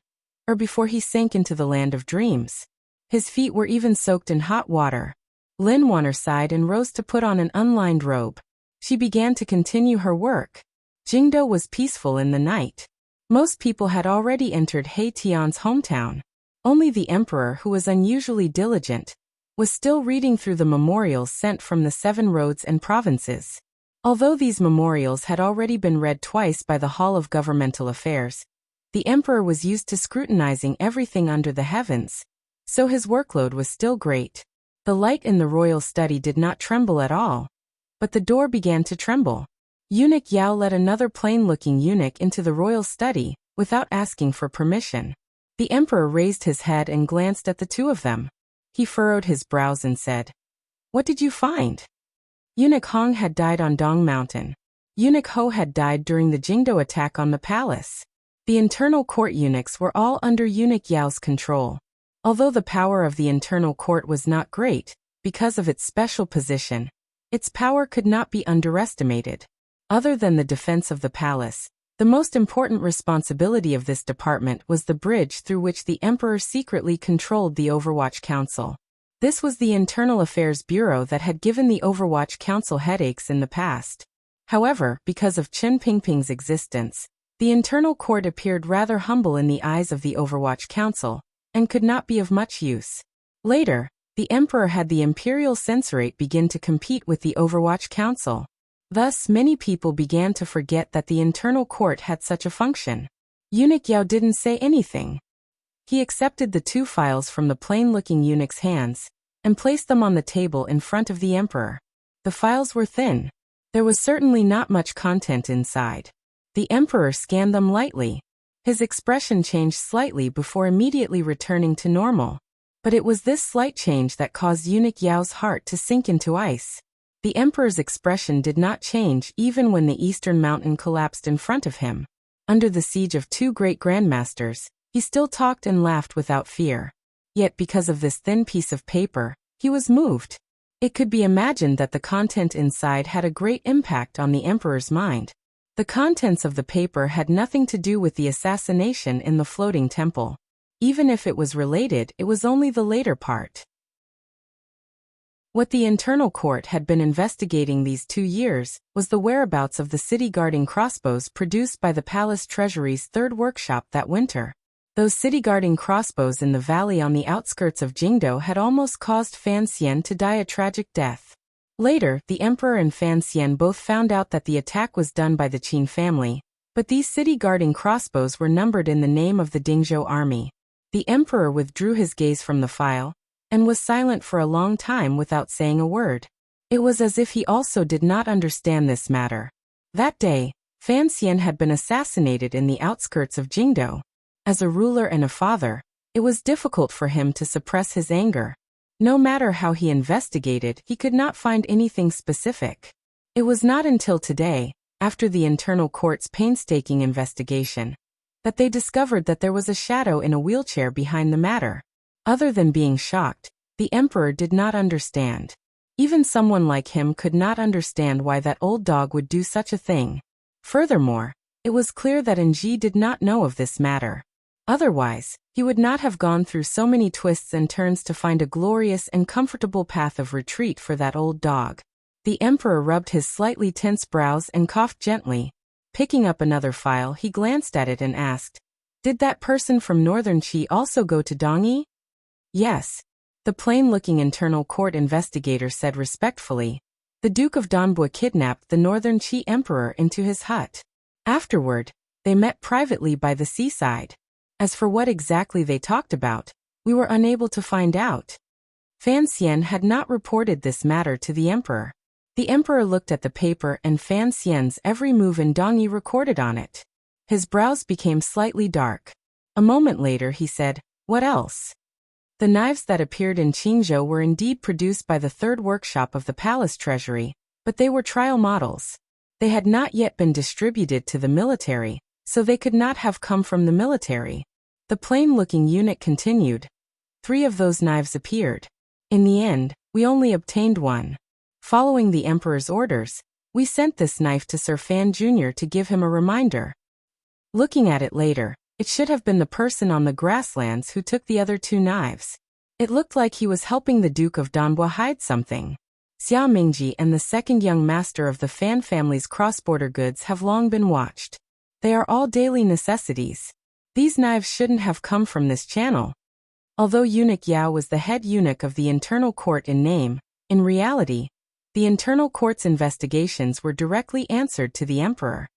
before he sank into the land of dreams. His feet were even soaked in hot water. Lin Wanner sighed and rose to put on an unlined robe. She began to continue her work. Jingdo was peaceful in the night. Most people had already entered He Tian's hometown. Only the emperor, who was unusually diligent, was still reading through the memorials sent from the 7 roads and provinces. Although these memorials had already been read twice by the Hall of Governmental Affairs, the emperor was used to scrutinizing everything under the heavens, so his workload was still great. The light in the royal study did not tremble at all, but the door began to tremble. Eunuch Yao let another plain-looking eunuch into the royal study, without asking for permission. The emperor raised his head and glanced at the two of them. He furrowed his brows and said, "What did you find?" Eunuch Hong had died on Dong Mountain. Eunuch Ho had died during the Jingdo attack on the palace. The internal court eunuchs were all under Eunuch Yao's control. Although the power of the internal court was not great, because of its special position, its power could not be underestimated. Other than the defense of the palace, the most important responsibility of this department was the bridge through which the emperor secretly controlled the Overwatch Council. This was the Internal Affairs Bureau that had given the Overwatch Council headaches in the past. However, because of Chen Pingping's existence, the internal court appeared rather humble in the eyes of the Overwatch Council, and could not be of much use. Later, the emperor had the Imperial Censorate begin to compete with the Overwatch Council. Thus, many people began to forget that the internal court had such a function. Eunuch Yao didn't say anything. He accepted the 2 files from the plain-looking eunuch's hands, and placed them on the table in front of the emperor. The files were thin. There was certainly not much content inside. The emperor scanned them lightly. His expression changed slightly before immediately returning to normal. But it was this slight change that caused Eunuch Yao's heart to sink into ice. The emperor's expression did not change even when the eastern mountain collapsed in front of him. Under the siege of 2 great grandmasters, he still talked and laughed without fear. Yet because of this thin piece of paper, he was moved. It could be imagined that the content inside had a great impact on the emperor's mind. The contents of the paper had nothing to do with the assassination in the floating temple. Even if it was related, it was only the later part. What the internal court had been investigating these 2 years was the whereabouts of the city-guarding crossbows produced by the palace treasury's 3rd workshop that winter. Those city-guarding crossbows in the valley on the outskirts of Jingdo had almost caused Fan Xian to die a tragic death. Later, the emperor and Fan Xian both found out that the attack was done by the Qin family, but these city-guarding crossbows were numbered in the name of the Dingzhou army. The emperor withdrew his gaze from the file, and was silent for a long time without saying a word. It was as if he also did not understand this matter. That day, Fan Xian had been assassinated in the outskirts of Jingdo. As a ruler and a father, it was difficult for him to suppress his anger. No matter how he investigated, he could not find anything specific. It was not until today, after the internal court's painstaking investigation, that they discovered that there was a shadow in a wheelchair behind the matter. Other than being shocked, the emperor did not understand. Even someone like him could not understand why that old dog would do such a thing. Furthermore, it was clear that Nji did not know of this matter. Otherwise, he would not have gone through so many twists and turns to find a glorious and comfortable path of retreat for that old dog. The emperor rubbed his slightly tense brows and coughed gently. Picking up another file, he glanced at it and asked, "Did that person from Northern Qi also go to Dongyi?" "Yes," the plain-looking internal court investigator said respectfully. "The Duke of Danbua kidnapped the Northern Qi emperor into his hut. Afterward, they met privately by the seaside. As for what exactly they talked about, we were unable to find out." Fan Xian had not reported this matter to the emperor. The emperor looked at the paper and Fan Xian's every move in Dongyi recorded on it. His brows became slightly dark. A moment later he said, "What else?" The knives that appeared in Qingzhou were indeed produced by the 3rd workshop of the palace treasury, but they were trial models. They had not yet been distributed to the military, so they could not have come from the military. The plain-looking eunuch continued. 3 of those knives appeared. In the end, we only obtained 1. Following the emperor's orders, we sent this knife to Sir Fan Jr. to give him a reminder. Looking at it later, it should have been the person on the grasslands who took the other 2 knives. It looked like he was helping the Duke of Danbo hide something. Xia Mingji and the second young master of the Fan family's cross-border goods have long been watched. They are all daily necessities. These knives shouldn't have come from this channel. Although Eunuch Yao was the head eunuch of the internal court in name, in reality, the internal court's investigations were directly answered to the emperor.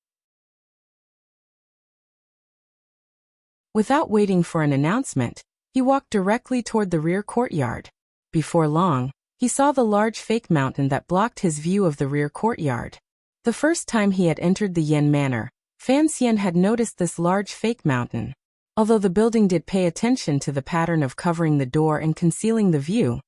Without waiting for an announcement, he walked directly toward the rear courtyard. Before long, he saw the large fake mountain that blocked his view of the rear courtyard. The first time he had entered the Yen Manor, Fan Xian had noticed this large fake mountain. Although the building did pay attention to the pattern of covering the door and concealing the view,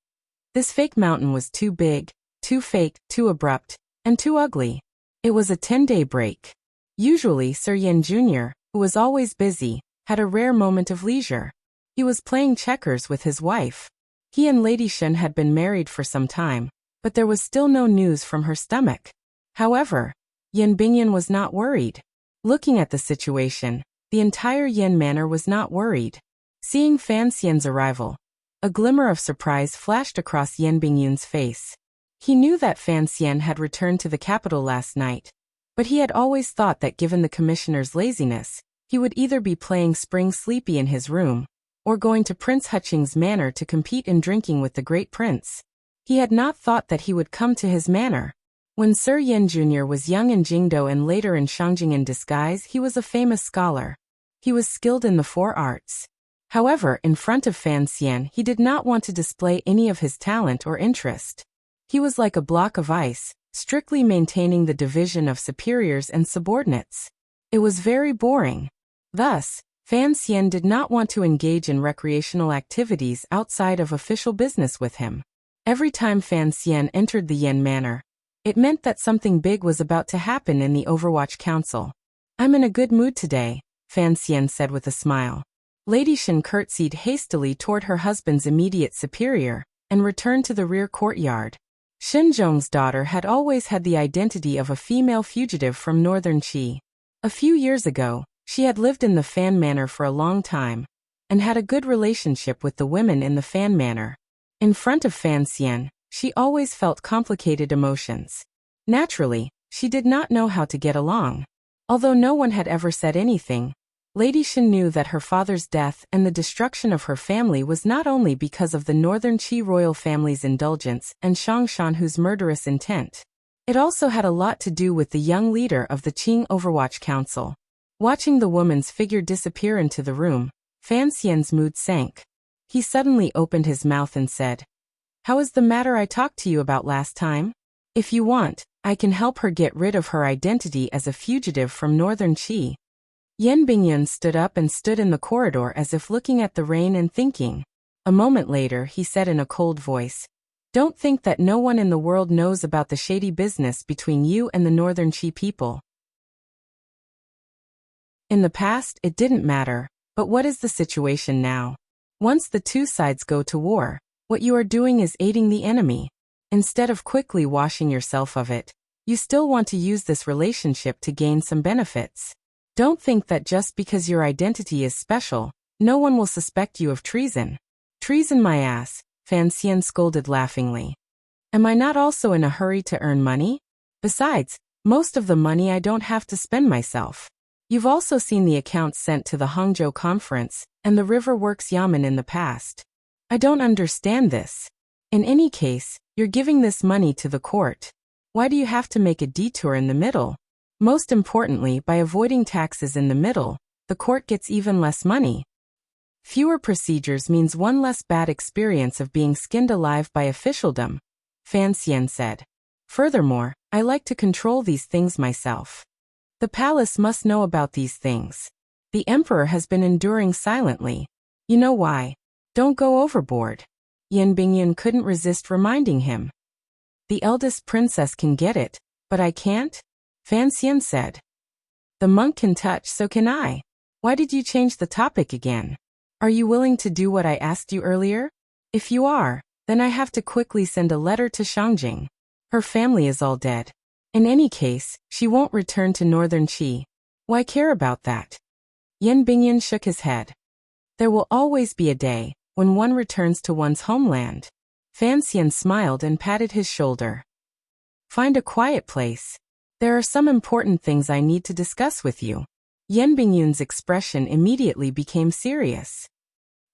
this fake mountain was too big, too fake, too abrupt, and too ugly. It was a 10-day break. Usually Sir Yen Jr., who was always busy, had a rare moment of leisure. He was playing checkers with his wife. He and Lady Shen had been married for some time, but there was still no news from her stomach. However, Yen Bingyan was not worried. Looking at the situation, the entire Yen Manor was not worried. Seeing Fan Xian's arrival, a glimmer of surprise flashed across Yen Bingyan's face. He knew that Fan Xian had returned to the capital last night, but he had always thought that given the commissioner's laziness, he would either be playing Spring Sleepy in his room, or going to Prince Huching's manor to compete in drinking with the great prince. He had not thought that he would come to his manor. When Sir Yen Jr. was young in Jingdo and later in Shangjing in disguise, he was a famous scholar. He was skilled in the 4 arts. However, in front of Fan Xian, he did not want to display any of his talent or interest. He was like a block of ice, strictly maintaining the division of superiors and subordinates. It was very boring. Thus, Fan Xian did not want to engage in recreational activities outside of official business with him. Every time Fan Xian entered the Yen Manor, it meant that something big was about to happen in the Overwatch Council. "I'm in a good mood today," Fan Xian said with a smile. Lady Shen curtsied hastily toward her husband's immediate superior, and returned to the rear courtyard. Shen Zhong's daughter had always had the identity of a female fugitive from northern Qi. A few years ago, she had lived in the Fan Manor for a long time, and had a good relationship with the women in the Fan Manor. In front of Fan Xian, she always felt complicated emotions. Naturally, she did not know how to get along. Although no one had ever said anything, Lady Shen knew that her father's death and the destruction of her family was not only because of the northern Qi royal family's indulgence and Shang Shanhu's murderous intent. It also had a lot to do with the young leader of the Qing Overwatch Council. Watching the woman's figure disappear into the room, Fan Xian's mood sank. He suddenly opened his mouth and said, "How is the matter I talked to you about last time? If you want, I can help her get rid of her identity as a fugitive from northern Qi." Yen Bingyan stood up and stood in the corridor as if looking at the rain and thinking. A moment later he said in a cold voice, "Don't think that no one in the world knows about the shady business between you and the northern Qi people. In the past it didn't matter, but what is the situation now? Once the 2 sides go to war, what you are doing is aiding the enemy. Instead of quickly washing yourself of it, you still want to use this relationship to gain some benefits. Don't think that just because your identity is special, no one will suspect you of treason." "Treason my ass," Fan Xian scolded laughingly. "Am I not also in a hurry to earn money? Besides, most of the money I don't have to spend myself. You've also seen the accounts sent to the Hangzhou conference and the River Works Yamen in the past. I don't understand this. In any case, you're giving this money to the court. Why do you have to make a detour in the middle? Most importantly, by avoiding taxes in the middle, the court gets even less money. Fewer procedures means one less bad experience of being skinned alive by officialdom," Fan Xian said. "Furthermore, I like to control these things myself. The palace must know about these things. The emperor has been enduring silently. You know why. Don't go overboard." Yen Bingyan couldn't resist reminding him. "The eldest princess can get it, but I can't? Fan Xian said. The monk can touch, so can I. Why did you change the topic again? Are you willing to do what I asked you earlier? If you are, then I have to quickly send a letter to Shangjing. Her family is all dead. In any case, she won't return to northern Qi. Why care about that? Yan Bingyan shook his head. There will always be a day when one returns to one's homeland. Fan Xian smiled and patted his shoulder. Find a quiet place. There are some important things I need to discuss with you. Yan Bingyun's expression immediately became serious.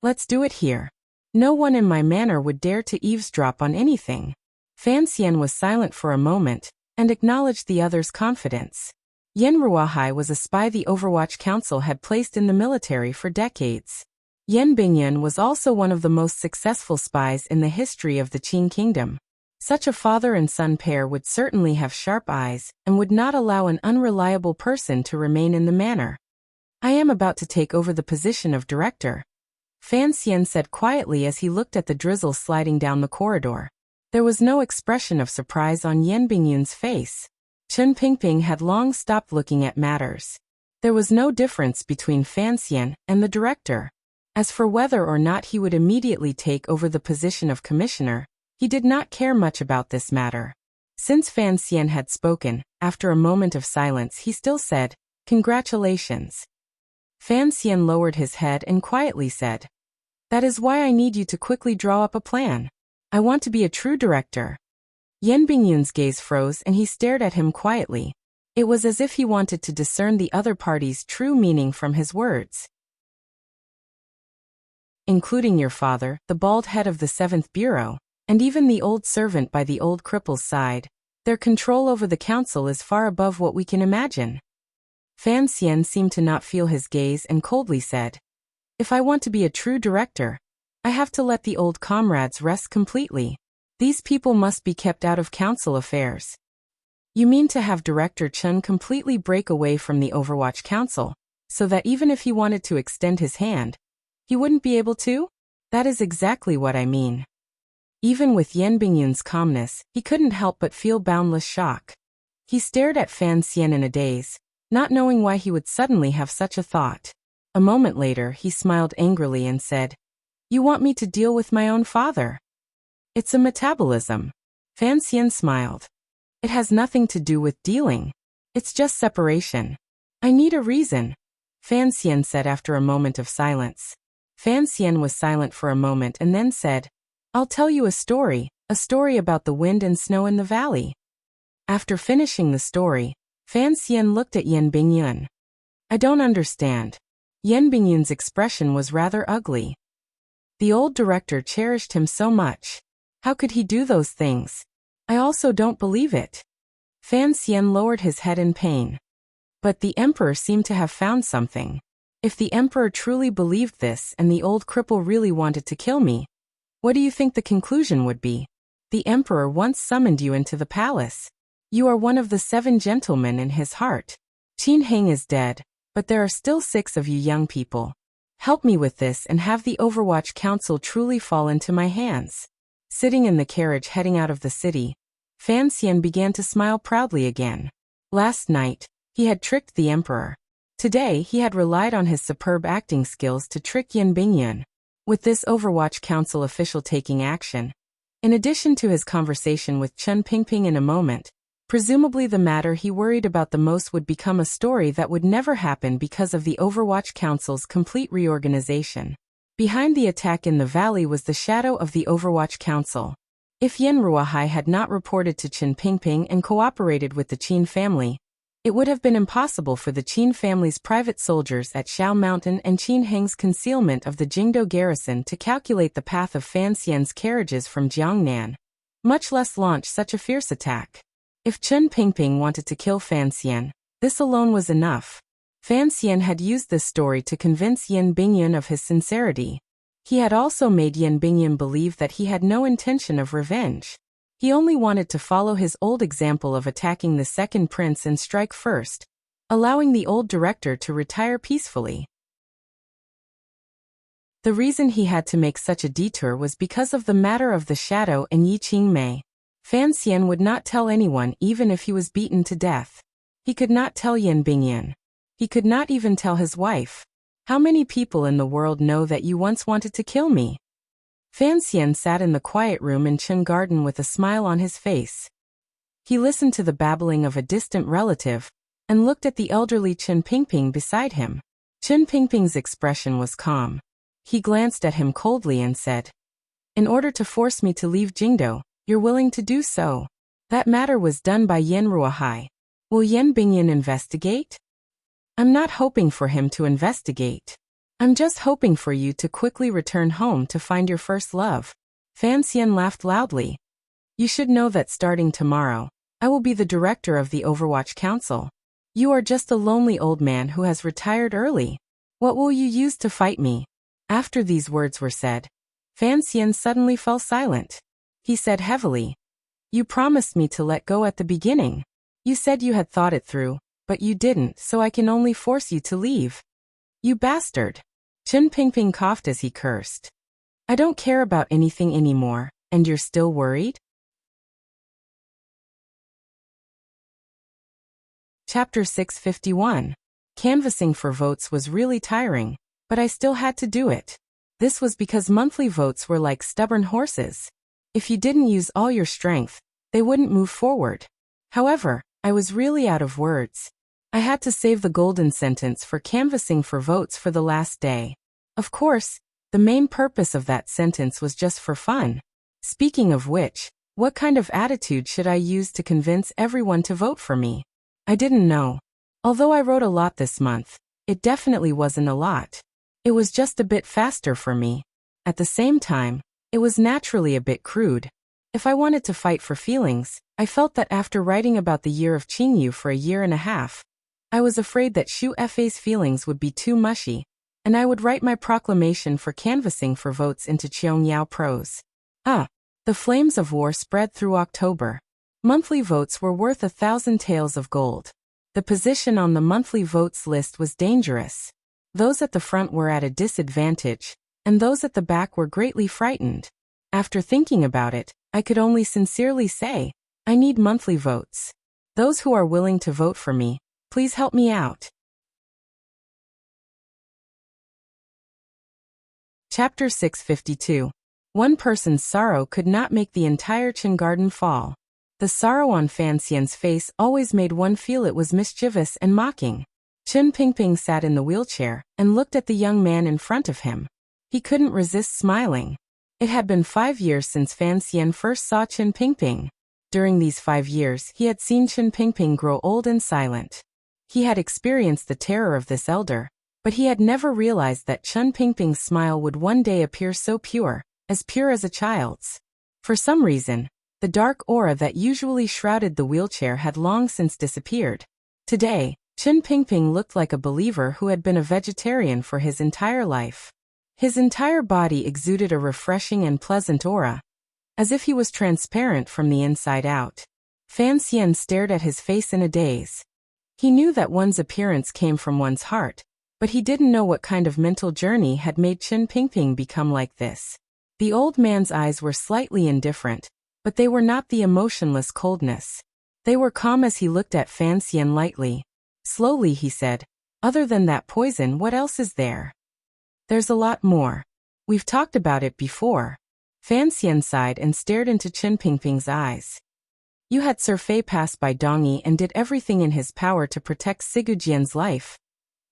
Let's do it here. No one in my manor would dare to eavesdrop on anything. Fan Xian was silent for a moment and acknowledged the other's confidence. Yan Ruahai was a spy the Overwatch Council had placed in the military for decades. Yan Bingyan was also one of the most successful spies in the history of the Qin Kingdom. Such a father and son pair would certainly have sharp eyes and would not allow an unreliable person to remain in the manor. I am about to take over the position of director, Fan Xian said quietly as he looked at the drizzle sliding down the corridor. There was no expression of surprise on Yan Bingyun's face. Chen Pingping had long stopped looking at matters. There was no difference between Fan Xian and the director. As for whether or not he would immediately take over the position of commissioner, he did not care much about this matter. Since Fan Xian had spoken, after a moment of silence he still said, "Congratulations." Fan Xian lowered his head and quietly said, "That is why I need you to quickly draw up a plan. I want to be a true director." Yan Bingyun's gaze froze and he stared at him quietly. It was as if he wanted to discern the other party's true meaning from his words. Including your father, the bald head of the 7th Bureau, and even the old servant by the old cripple's side, their control over the council is far above what we can imagine. Fan Xian seemed to not feel his gaze and coldly said, "If I want to be a true director, I have to let the old comrades rest completely. These people must be kept out of council affairs." You mean to have Director Chen completely break away from the Overwatch Council, so that even if he wanted to extend his hand, he wouldn't be able to? That is exactly what I mean. Even with Yan Bingyun's calmness, he couldn't help but feel boundless shock. He stared at Fan Xian in a daze, not knowing why he would suddenly have such a thought. A moment later he smiled angrily and said, "You want me to deal with my own father? It's a metabolism." Fan Xian smiled. "It has nothing to do with dealing. It's just separation. I need a reason," Fan Xian said after a moment of silence. Fan Xian was silent for a moment and then said, "I'll tell you a story about the wind and snow in the valley." After finishing the story, Fan Xian looked at Yan Bingyun. "I don't understand." Yan Bingyun's expression was rather ugly. The old director cherished him so much. How could he do those things? I also don't believe it. Fan Xian lowered his head in pain. But the emperor seemed to have found something. If the emperor truly believed this and the old cripple really wanted to kill me, what do you think the conclusion would be? The emperor once summoned you into the palace. You are one of the 7 gentlemen in his heart. Qin Heng is dead, but there are still 6 of you young people. Help me with this and have the Overwatch Council truly fall into my hands." Sitting in the carriage heading out of the city, Fan Xian began to smile proudly again. Last night, he had tricked the emperor. Today he had relied on his superb acting skills to trick Yan Bingyun. With this Overwatch Council official taking action, in addition to his conversation with Chen Pingping in a moment, presumably the matter he worried about the most would become a story that would never happen because of the Overwatch Council's complete reorganization. Behind the attack in the valley was the shadow of the Overwatch Council. If Yan Ruahai had not reported to Chen Pingping and cooperated with the Qin family, it would have been impossible for the Qin family's private soldiers at Shao Mountain and Qin Heng's concealment of the Jingdo garrison to calculate the path of Fan Xian's carriages from Jiangnan, much less launch such a fierce attack. If Chen Pingping wanted to kill Fan Xian, this alone was enough. Fan Xian had used this story to convince Yan Bingyun of his sincerity. He had also made Yan Bingyun believe that he had no intention of revenge. He only wanted to follow his old example of attacking the second prince and strike first, allowing the old director to retire peacefully. The reason he had to make such a detour was because of the matter of the shadow and Yi Qingmei. Fan Xian would not tell anyone even if he was beaten to death. He could not tell Yan Bingyan. He could not even tell his wife. How many people in the world know that you once wanted to kill me? Fan Xian sat in the quiet room in Chen Garden with a smile on his face. He listened to the babbling of a distant relative and looked at the elderly Chen Pingping beside him. Chen Pingping's expression was calm. He glanced at him coldly and said, "In order to force me to leave Jingdo, you're willing to do so. That matter was done by Yan Ruohai. Will Yan Bingyan investigate?" "I'm not hoping for him to investigate. I'm just hoping for you to quickly return home to find your first love." Fan Xian laughed loudly. "You should know that starting tomorrow, I will be the director of the Overwatch Council. You are just a lonely old man who has retired early. What will you use to fight me?" After these words were said, Fan Xian suddenly fell silent. He said heavily, "You promised me to let go at the beginning. You said you had thought it through, but you didn't, so I can only force you to leave. You bastard." Chen Pingping coughed as he cursed. "I don't care about anything anymore, and you're still worried?" Chapter 651. Canvassing for votes was really tiring, but I still had to do it. This was because monthly votes were like stubborn horses. If you didn't use all your strength, they wouldn't move forward. However, I was really out of words. I had to save the golden sentence for canvassing for votes for the last day. Of course, the main purpose of that sentence was just for fun. Speaking of which, what kind of attitude should I use to convince everyone to vote for me? I didn't know. Although I wrote a lot this month, it definitely wasn't a lot. It was just a bit faster for me. At the same time, it was naturally a bit crude. If I wanted to fight for feelings, I felt that after writing about the year of Qingyu for a year and a half, I was afraid that Xu Fei's feelings would be too mushy, and I would write my proclamation for canvassing for votes into Qiangyao prose. The flames of war spread through October. Monthly votes were worth 1,000 taels of gold. The position on the monthly votes list was dangerous. Those at the front were at a disadvantage, and those at the back were greatly frightened. After thinking about it, I could only sincerely say, I need monthly votes. Those who are willing to vote for me, please help me out. Chapter 652. One person's sorrow could not make the entire Chen Garden fall. The sorrow on Fan Xian's face always made one feel it was mischievous and mocking. Chen Pingping sat in the wheelchair and looked at the young man in front of him. He couldn't resist smiling. It had been 5 years since Fan Xian first saw Chen Pingping. During these 5 years, he had seen Chen Pingping grow old and silent. He had experienced the terror of this elder, but he had never realized that Chen Pingping's smile would one day appear so pure as a child's. For some reason, the dark aura that usually shrouded the wheelchair had long since disappeared. Today, Chen Pingping looked like a believer who had been a vegetarian for his entire life. His entire body exuded a refreshing and pleasant aura, as if he was transparent from the inside out. Fan Xian stared at his face in a daze. He knew that one's appearance came from one's heart, but he didn't know what kind of mental journey had made Chen Pingping become like this. The old man's eyes were slightly indifferent, but they were not the emotionless coldness. They were calm as he looked at Fan Xian lightly. Slowly he said, "Other than that poison, what else is there?" "There's a lot more. We've talked about it before." Fan Xian sighed and stared into Chen Pingping's eyes. "You had Sir Fei pass by Dongyi and did everything in his power to protect Sigujian's life."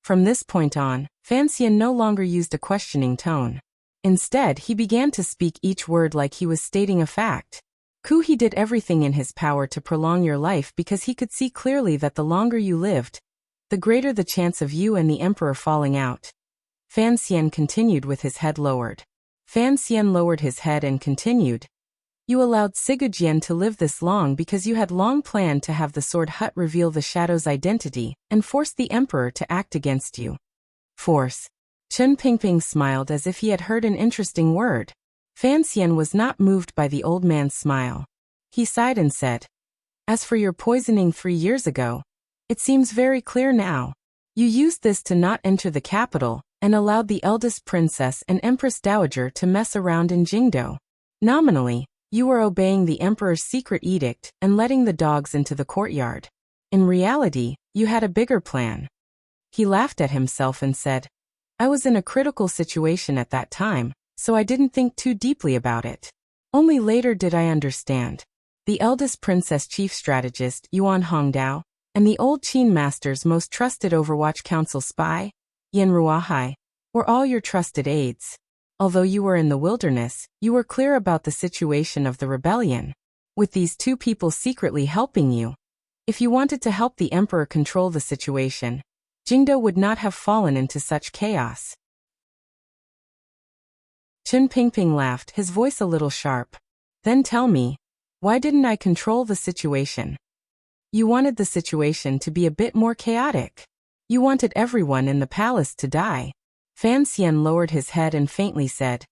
From this point on, Fan Xian no longer used a questioning tone. Instead, he began to speak each word like he was stating a fact. He did everything in his power to prolong your life because he could see clearly that the longer you lived, the greater the chance of you and the emperor falling out. Fan Xian continued with his head lowered. Fan Xian lowered his head and continued. "You allowed Sigujian to live this long because you had long planned to have the Sword Hut reveal the Shadow's identity and force the emperor to act against you." Force. Chen Pingping smiled as if he had heard an interesting word. Fan Xian was not moved by the old man's smile. He sighed and said, "As for your poisoning 3 years ago, it seems very clear now. You used this to not enter the capital and allowed the eldest princess and Empress Dowager to mess around in Jingdo. Nominally, you were obeying the emperor's secret edict and letting the dogs into the courtyard. In reality, You had a bigger plan. He laughed at himself and said, I was in a critical situation at that time, so I didn't think too deeply about it. Only later did I understand. The eldest princess chief strategist, Yuan Hongdao, and the old Qin master's most trusted Overwatch Council spy, Yin Ruahai, were all your trusted aides. Although you were in the wilderness, you were clear about the situation of the rebellion, with these two people secretly helping you. If you wanted to help the emperor control the situation, Jingdo would not have fallen into such chaos. Qin Pingping laughed, his voice a little sharp. Then tell me, why didn't I control the situation? You wanted the situation to be a bit more chaotic. You wanted everyone in the palace to die. Fan Xian lowered his head and faintly said,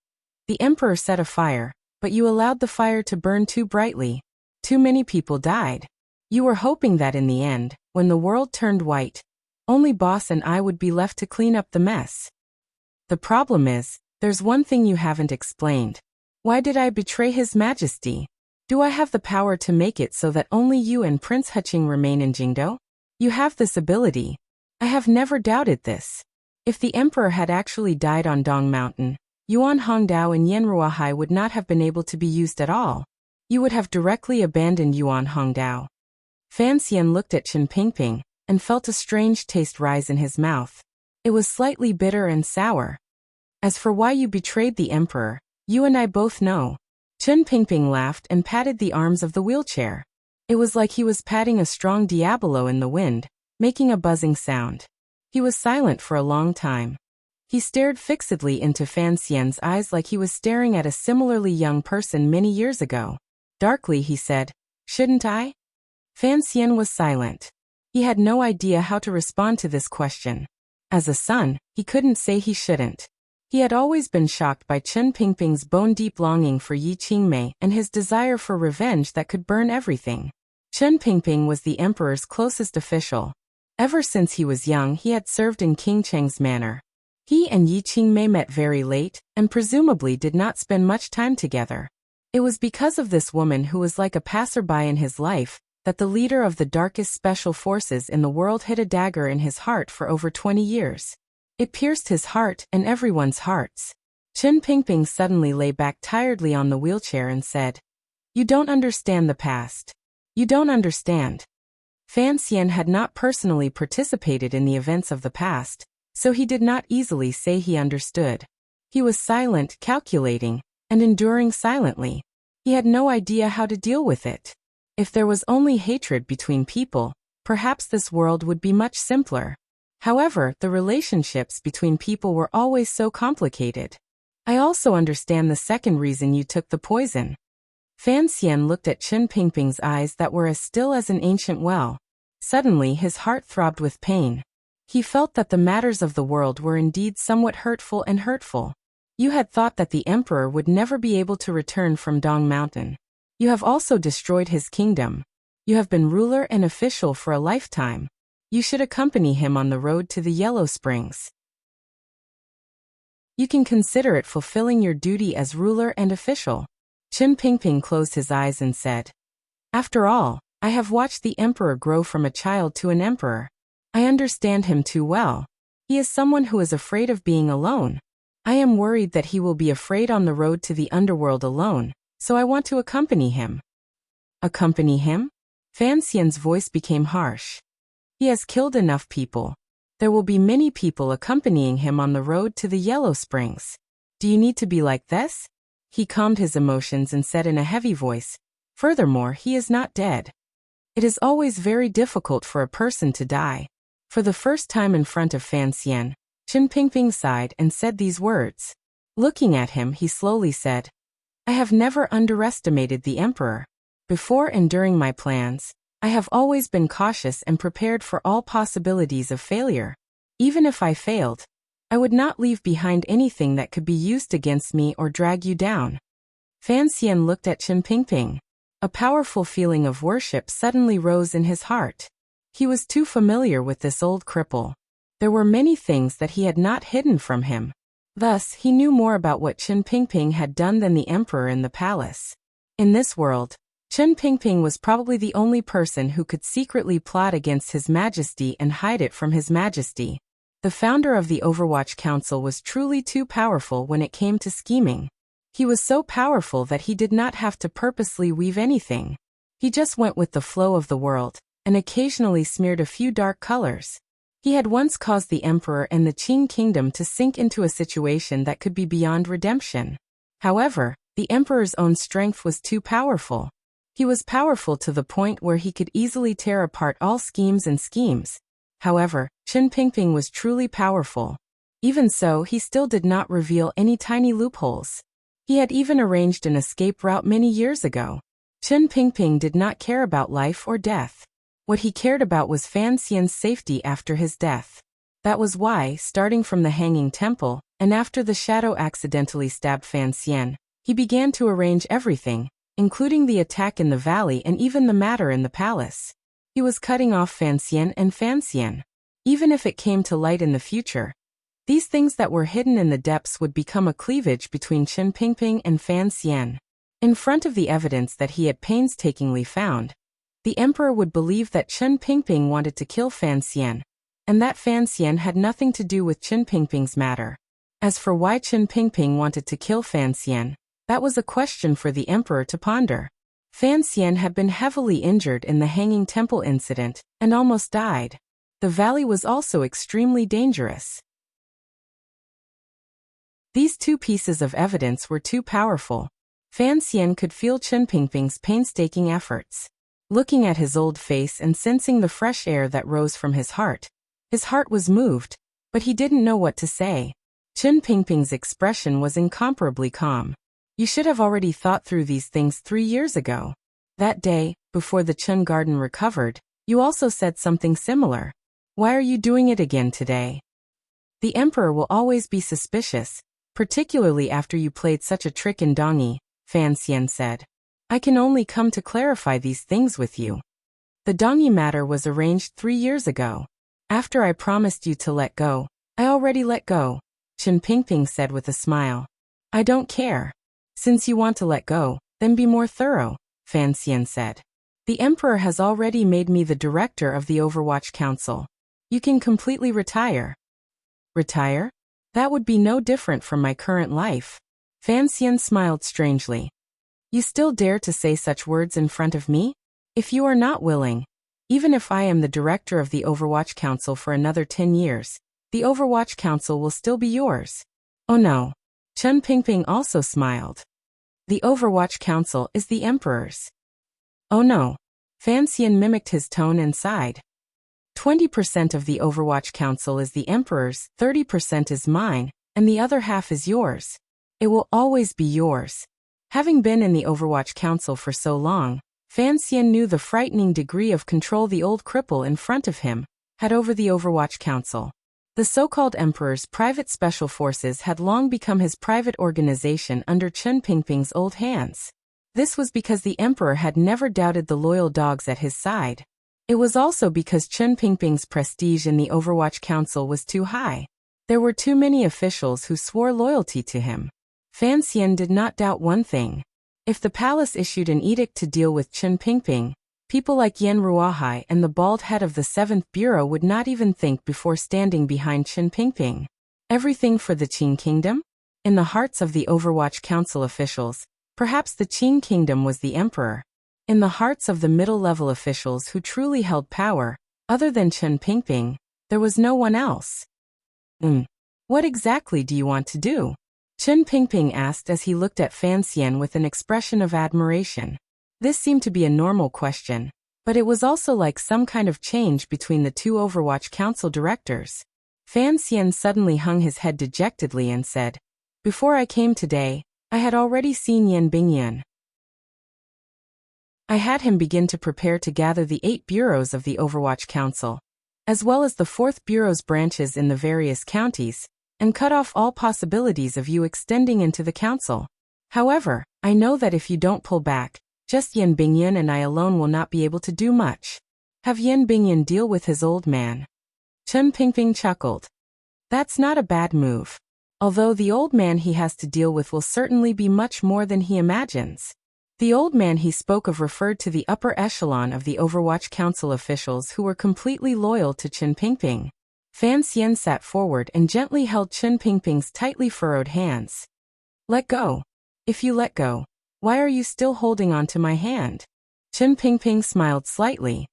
the emperor set a fire, but you allowed the fire to burn too brightly. Too many people died. You were hoping that in the end, when the world turned white, only boss and I would be left to clean up the mess. The problem is, there's one thing you haven't explained. Why did I betray His Majesty? Do I have the power to make it so that only you and Prince Huqing remain in Jingdo? You have this ability. I have never doubted this. If the emperor had actually died on Dong Mountain, Yuan Hongdao and Yen Ruahai would not have been able to be used at all. You would have directly abandoned Yuan Hongdao. Fan Xian looked at Qin Pingping and felt a strange taste rise in his mouth. It was slightly bitter and sour. As for why you betrayed the emperor, you and I both know. Qin Pingping laughed and patted the arms of the wheelchair. It was like he was patting a strong diabolo in the wind, making a buzzing sound. He was silent for a long time. He stared fixedly into Fan Xian's eyes like he was staring at a similarly young person many years ago. Darkly he said, shouldn't I? Fan Xian was silent. He had no idea how to respond to this question. As a son, he couldn't say he shouldn't. He had always been shocked by Qin Pingping's bone-deep longing for Yi Qingmei and his desire for revenge that could burn everything. Qin Pingping was the emperor's closest official. Ever since he was young, he had served in King Cheng's manor. He and Yi Qingmei met very late, and presumably did not spend much time together. It was because of this woman who was like a passerby in his life, that the leader of the darkest special forces in the world hid a dagger in his heart for over 20 years. It pierced his heart and everyone's hearts. Qin Pingping suddenly lay back tiredly on the wheelchair and said, you don't understand the past. You don't understand. Fan Xian had not personally participated in the events of the past, so he did not easily say he understood. He was silent, calculating, and enduring silently. He had no idea how to deal with it. If there was only hatred between people, perhaps this world would be much simpler. However, the relationships between people were always so complicated. I also understand the second reason you took the poison. Fan Xian looked at Qin Pingping's eyes that were as still as an ancient well. Suddenly his heart throbbed with pain. He felt that the matters of the world were indeed somewhat hurtful and hurtful. You had thought that the emperor would never be able to return from Dong Mountain. You have also destroyed his kingdom. You have been ruler and official for a lifetime. You should accompany him on the road to the Yellow Springs. You can consider it fulfilling your duty as ruler and official. Qin Pingping closed his eyes and said, after all, I have watched the emperor grow from a child to an emperor. I understand him too well. He is someone who is afraid of being alone. I am worried that he will be afraid on the road to the underworld alone, so I want to accompany him. Accompany him? Fan Xian's voice became harsh. He has killed enough people. There will be many people accompanying him on the road to the Yellow Springs. Do you need to be like this? He calmed his emotions and said in a heavy voice, furthermore, he is not dead. It is always very difficult for a person to die. For the first time in front of Fan Xian, Qin Pingping sighed and said these words. Looking at him, he slowly said, I have never underestimated the emperor. Before and during my plans, I have always been cautious and prepared for all possibilities of failure. Even if I failed, I would not leave behind anything that could be used against me or drag you down. Fan Xian looked at Qin Pingping. A powerful feeling of worship suddenly rose in his heart. He was too familiar with this old cripple. There were many things that he had not hidden from him. Thus, he knew more about what Qin Pingping had done than the emperor in the palace. In this world, Chen Pingping was probably the only person who could secretly plot against His Majesty and hide it from His Majesty. The founder of the Overwatch Council was truly too powerful when it came to scheming. He was so powerful that he did not have to purposely weave anything. He just went with the flow of the world, and occasionally smeared a few dark colors. He had once caused the emperor and the Qing kingdom to sink into a situation that could be beyond redemption. However, the emperor's own strength was too powerful. He was powerful to the point where he could easily tear apart all schemes and schemes. However, Chen Pingping was truly powerful. Even so, he still did not reveal any tiny loopholes. He had even arranged an escape route many years ago. Chen Pingping did not care about life or death. What he cared about was Fan Xian's safety after his death. That was why, starting from the Hanging Temple, and after the shadow accidentally stabbed Fan Xian, he began to arrange everything, including the attack in the valley and even the matter in the palace. He was cutting off Fan Xian and Fan Xian. Even if it came to light in the future, these things that were hidden in the depths would become a cleavage between Chen Pingping and Fan Xian. In front of the evidence that he had painstakingly found, the emperor would believe that Chen Pingping wanted to kill Fan Xian, and that Fan Xian had nothing to do with Chen Pingping's matter. As for why Chen Pingping wanted to kill Fan Xian, that was a question for the emperor to ponder. Fan Xian had been heavily injured in the Hanging Temple incident, and almost died. The valley was also extremely dangerous. These two pieces of evidence were too powerful. Fan Xian could feel Chen Pingping's painstaking efforts. Looking at his old face and sensing the fresh air that rose from his heart was moved, but he didn't know what to say. Chen Pingping's expression was incomparably calm. You should have already thought through these things 3 years ago. That day, before the Chen garden recovered, you also said something similar. Why are you doing it again today? The emperor will always be suspicious, particularly after you played such a trick in Dongyi, Fan Xian said. I can only come to clarify these things with you. The Dongyi matter was arranged 3 years ago. After I promised you to let go, I already let go, Chen Pingping said with a smile. I don't care. Since you want to let go, then be more thorough, Fan Xian said. The emperor has already made me the director of the Overwatch Council. You can completely retire. Retire? That would be no different from my current life. Fan Xian smiled strangely. You still dare to say such words in front of me? If you are not willing, even if I am the director of the Overwatch Council for another 10 years, the Overwatch Council will still be yours. Oh no. Chen Pingping also smiled. The Overwatch Council is the emperor's. Oh no. Fan Xian mimicked his tone and sighed. 20% of the Overwatch Council is the emperor's, 30% is mine, and the other half is yours. It will always be yours. Having been in the Overwatch Council for so long, Fan Xian knew the frightening degree of control the old cripple in front of him had over the Overwatch Council. The so-called emperor's private special forces had long become his private organization under Chen Pingping's old hands. This was because the emperor had never doubted the loyal dogs at his side. It was also because Chen Pingping's prestige in the Overwatch Council was too high. There were too many officials who swore loyalty to him. Fan Xian did not doubt one thing. If the palace issued an edict to deal with Chen Pingping, people like Yan Ruohai and the bald head of the 7th Bureau would not even think before standing behind Chen Pingping. Everything for the Qing Kingdom? In the hearts of the Overwatch Council officials, perhaps the Qing Kingdom was the emperor. In the hearts of the middle-level officials who truly held power, other than Chen Pingping, there was no one else. What exactly do you want to do? Chen Pingping asked as he looked at Fan Xian with an expression of admiration. This seemed to be a normal question, but it was also like some kind of change between the two Overwatch Council directors. Fan Xian suddenly hung his head dejectedly and said, Before I came today, I had already seen Yan Bingyan. I had him begin to prepare to gather the 8 bureaus of the Overwatch Council, as well as the 4th Bureau's branches in the various counties, and cut off all possibilities of you extending into the council. However, I know that if you don't pull back, just Yan Bingyan and I alone will not be able to do much. Have Yan Bingyan deal with his old man. Chen Pingping chuckled. That's not a bad move. Although the old man he has to deal with will certainly be much more than he imagines. The old man he spoke of referred to the upper echelon of the Overwatch Council officials who were completely loyal to Qin Pingping. Fan Xian sat forward and gently held Qin Pingping's tightly furrowed hands. Let go. If you let go, why are you still holding on to my hand? Qin Pingping smiled slightly.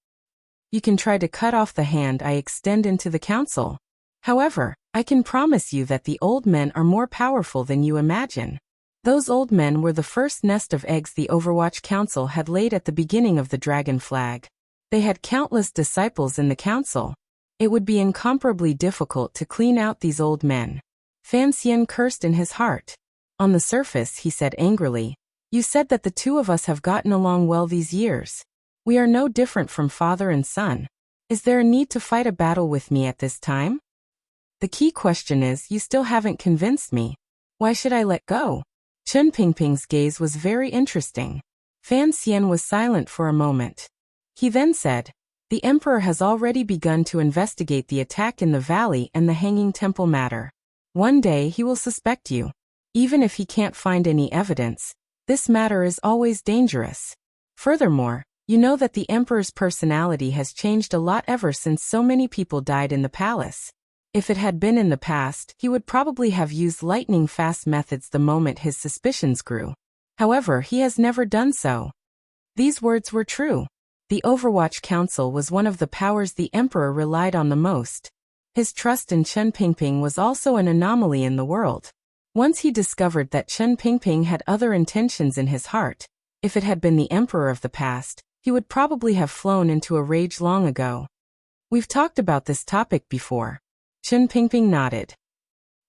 You can try to cut off the hand I extend into the council. However, I can promise you that the old men are more powerful than you imagine. Those old men were the first nest of eggs the Overwatch Council had laid at the beginning of the Dragon Flag. They had countless disciples in the council. It would be incomparably difficult to clean out these old men. Fan Xian cursed in his heart. On the surface, he said angrily, "You said that the two of us have gotten along well these years. We are no different from father and son. Is there a need to fight a battle with me at this time? The key question is, you still haven't convinced me. Why should I let go?" Qin Pingping's gaze was very interesting. Fan Xian was silent for a moment. He then said, "The Emperor has already begun to investigate the attack in the valley and the Hanging Temple matter. One day he will suspect you. Even if he can't find any evidence, this matter is always dangerous. Furthermore, you know that the Emperor's personality has changed a lot ever since so many people died in the palace. If it had been in the past, he would probably have used lightning-fast methods the moment his suspicions grew. However, he has never done so." These words were true. The Overwatch Council was one of the powers the Emperor relied on the most. His trust in Qin Pingping was also an anomaly in the world. Once he discovered that Qin Pingping had other intentions in his heart, if it had been the Emperor of the past, he would probably have flown into a rage long ago. "We've talked about this topic before." Qin Pingping nodded.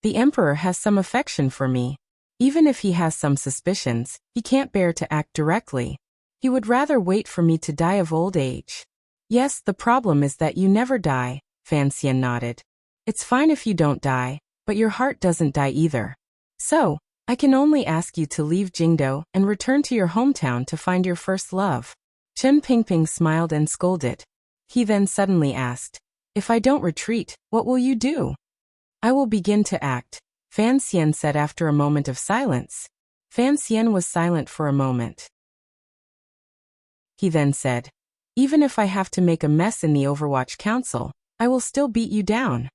"The Emperor has some affection for me. Even if he has some suspicions, he can't bear to act directly. He would rather wait for me to die of old age." "Yes, the problem is that you never die," Fan Xian nodded. "It's fine if you don't die, but your heart doesn't die either. So, I can only ask you to leave Jingdo and return to your hometown to find your first love." Qin Pingping smiled and scolded. He then suddenly asked, "If I don't retreat, what will you do?" "I will begin to act," Fan Xian said after a moment of silence. Fan Xian was silent for a moment. He then said, "Even if I have to make a mess in the Overwatch Council, I will still beat you down."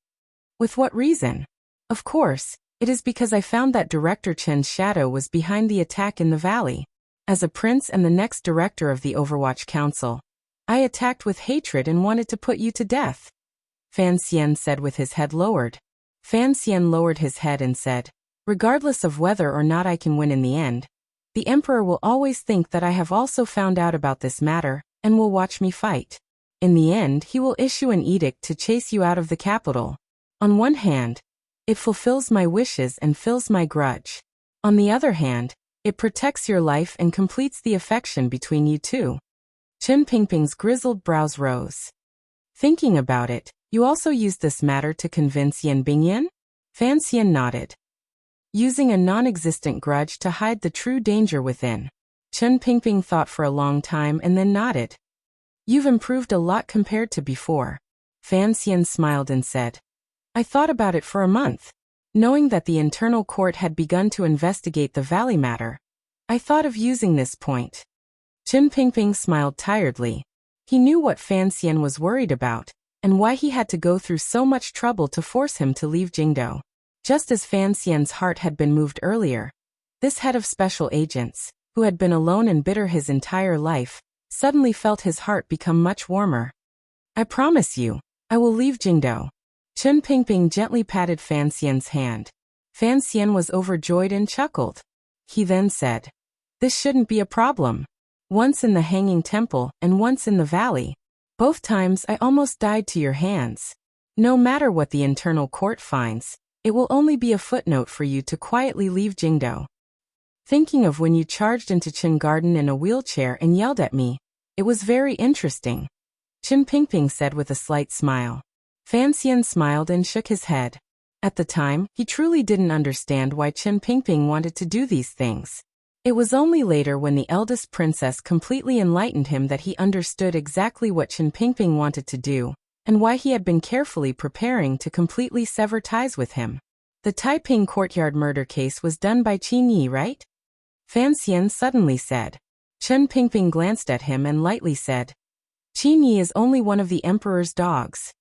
"With what reason?" "Of course, it is because I found that Director Chen's shadow was behind the attack in the valley. As a prince and the next director of the Overwatch Council, I attacked with hatred and wanted to put you to death," Fan Xian said with his head lowered. Fan Xian lowered his head and said, "Regardless of whether or not I can win in the end, the Emperor will always think that I have also found out about this matter, and will watch me fight. In the end, he will issue an edict to chase you out of the capital. On one hand, it fulfills my wishes and fills my grudge. On the other hand, it protects your life and completes the affection between you two." Qin Pingping's grizzled brows rose. "Thinking about it, you also used this matter to convince Yan Bingyan?" Fan Xian nodded. "Using a non-existent grudge to hide the true danger within." Qin Pingping thought for a long time and then nodded. "You've improved a lot compared to before." Fan Xian smiled and said, "I thought about it for a month. Knowing that the internal court had begun to investigate the valley matter, I thought of using this point." Qin Pingping smiled tiredly. He knew what Fan Xian was worried about, and why he had to go through so much trouble to force him to leave Jingdo. Just as Fan Xian's heart had been moved earlier, this head of special agents, who had been alone and bitter his entire life, suddenly felt his heart become much warmer. "I promise you, I will leave Jingdo." Qin Pingping gently patted Fan Xian's hand. Fan Xian was overjoyed and chuckled. He then said, "This shouldn't be a problem. Once in the Hanging Temple and once in the valley. Both times I almost died to your hands. No matter what the internal court finds, it will only be a footnote for you to quietly leave Jingdo. Thinking of when you charged into Qin Garden in a wheelchair and yelled at me, it was very interesting," Qin Pingping said with a slight smile. Fan Xian smiled and shook his head. At the time, he truly didn't understand why Qin Pingping wanted to do these things. It was only later when the eldest princess completely enlightened him that he understood exactly what Qin Pingping wanted to do, and why he had been carefully preparing to completely sever ties with him. "The Taiping courtyard murder case was done by Qin Yi, right?" Fan Xian suddenly said. Chen Pingping glanced at him and lightly said, Qin Yi is only one of the emperor's dogs.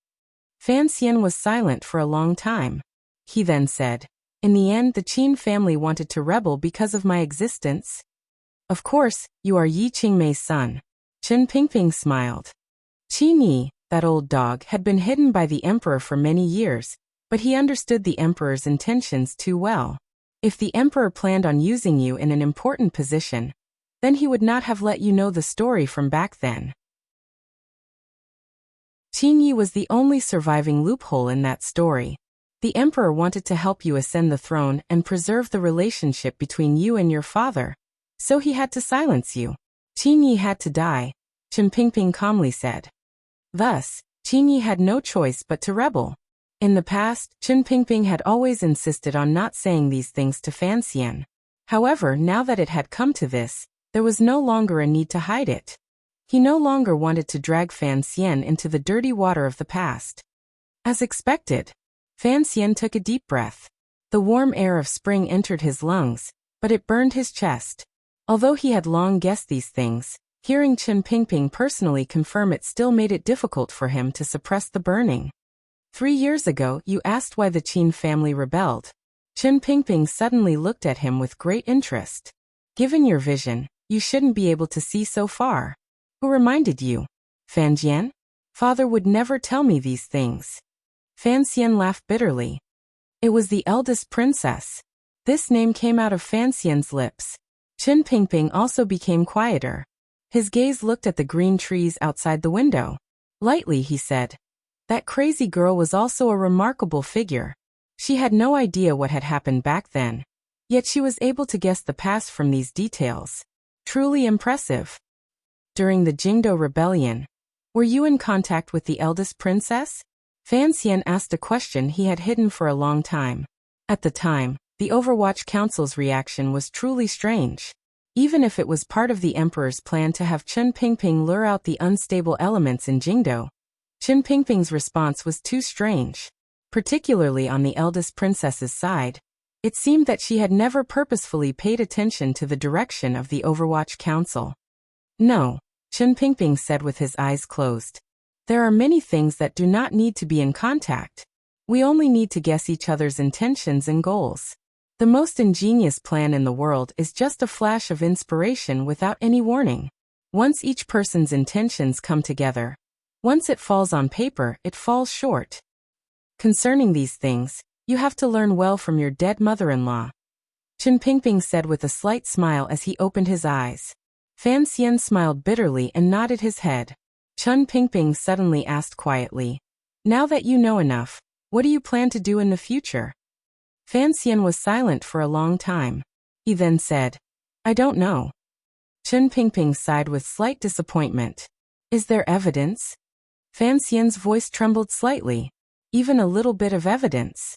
Fan Xian was silent for a long time. He then said, in the end the Qin family wanted to rebel because of my existence. Of course, you are Yi Qingmei's son. Chen Pingping smiled. Qin Yi, that old dog, had been hidden by the emperor for many years, but he understood the emperor's intentions too well. If the emperor planned on using you in an important position, then he would not have let you know the story from back then. Qin Yi was the only surviving loophole in that story. The emperor wanted to help you ascend the throne and preserve the relationship between you and your father, so he had to silence you. Qin Yi had to die, Chen Pingping calmly said. Thus, Qin Yi had no choice but to rebel. In the past, Chen Pingping had always insisted on not saying these things to Fan Xian. However, now that it had come to this, there was no longer a need to hide it. He no longer wanted to drag Fan Xian into the dirty water of the past. As expected, Fan Xian took a deep breath. The warm air of spring entered his lungs, but it burned his chest. Although he had long guessed these things, hearing Chen Pingping personally confirm it still made it difficult for him to suppress the burning. 3 years ago, you asked why the Qin family rebelled. Chen Pingping suddenly looked at him with great interest. Given your vision, you shouldn't be able to see so far. Who reminded you? Fan Jian? Father would never tell me these things. Fan Xian laughed bitterly. It was the eldest princess. This name came out of Fan Xian's lips. Chen Pingping also became quieter. His gaze looked at the green trees outside the window. Lightly he said, that crazy girl was also a remarkable figure. She had no idea what had happened back then. Yet she was able to guess the past from these details. Truly impressive. During the Jingdo rebellion, were you in contact with the eldest princess? Fan Xian asked a question he had hidden for a long time. At the time, the Overwatch Council's reaction was truly strange. Even if it was part of the emperor's plan to have Chen Pingping lure out the unstable elements in Jingdo, Chen Pingping's response was too strange. Particularly on the eldest princess's side, it seemed that she had never purposefully paid attention to the direction of the Overwatch Council. No, Chen Pingping said with his eyes closed. There are many things that do not need to be in contact. We only need to guess each other's intentions and goals. The most ingenious plan in the world is just a flash of inspiration without any warning. Once each person's intentions come together, once it falls on paper, it falls short. Concerning these things, you have to learn well from your dead mother-in-law. Chen Pingping said with a slight smile as he opened his eyes. Fan Xian smiled bitterly and nodded his head. Chen Pingping suddenly asked quietly, now that you know enough, what do you plan to do in the future? Fan Xian was silent for a long time. He then said, I don't know. Chen Pingping sighed with slight disappointment. Is there evidence? Fan Xian's voice trembled slightly. Even a little bit of evidence.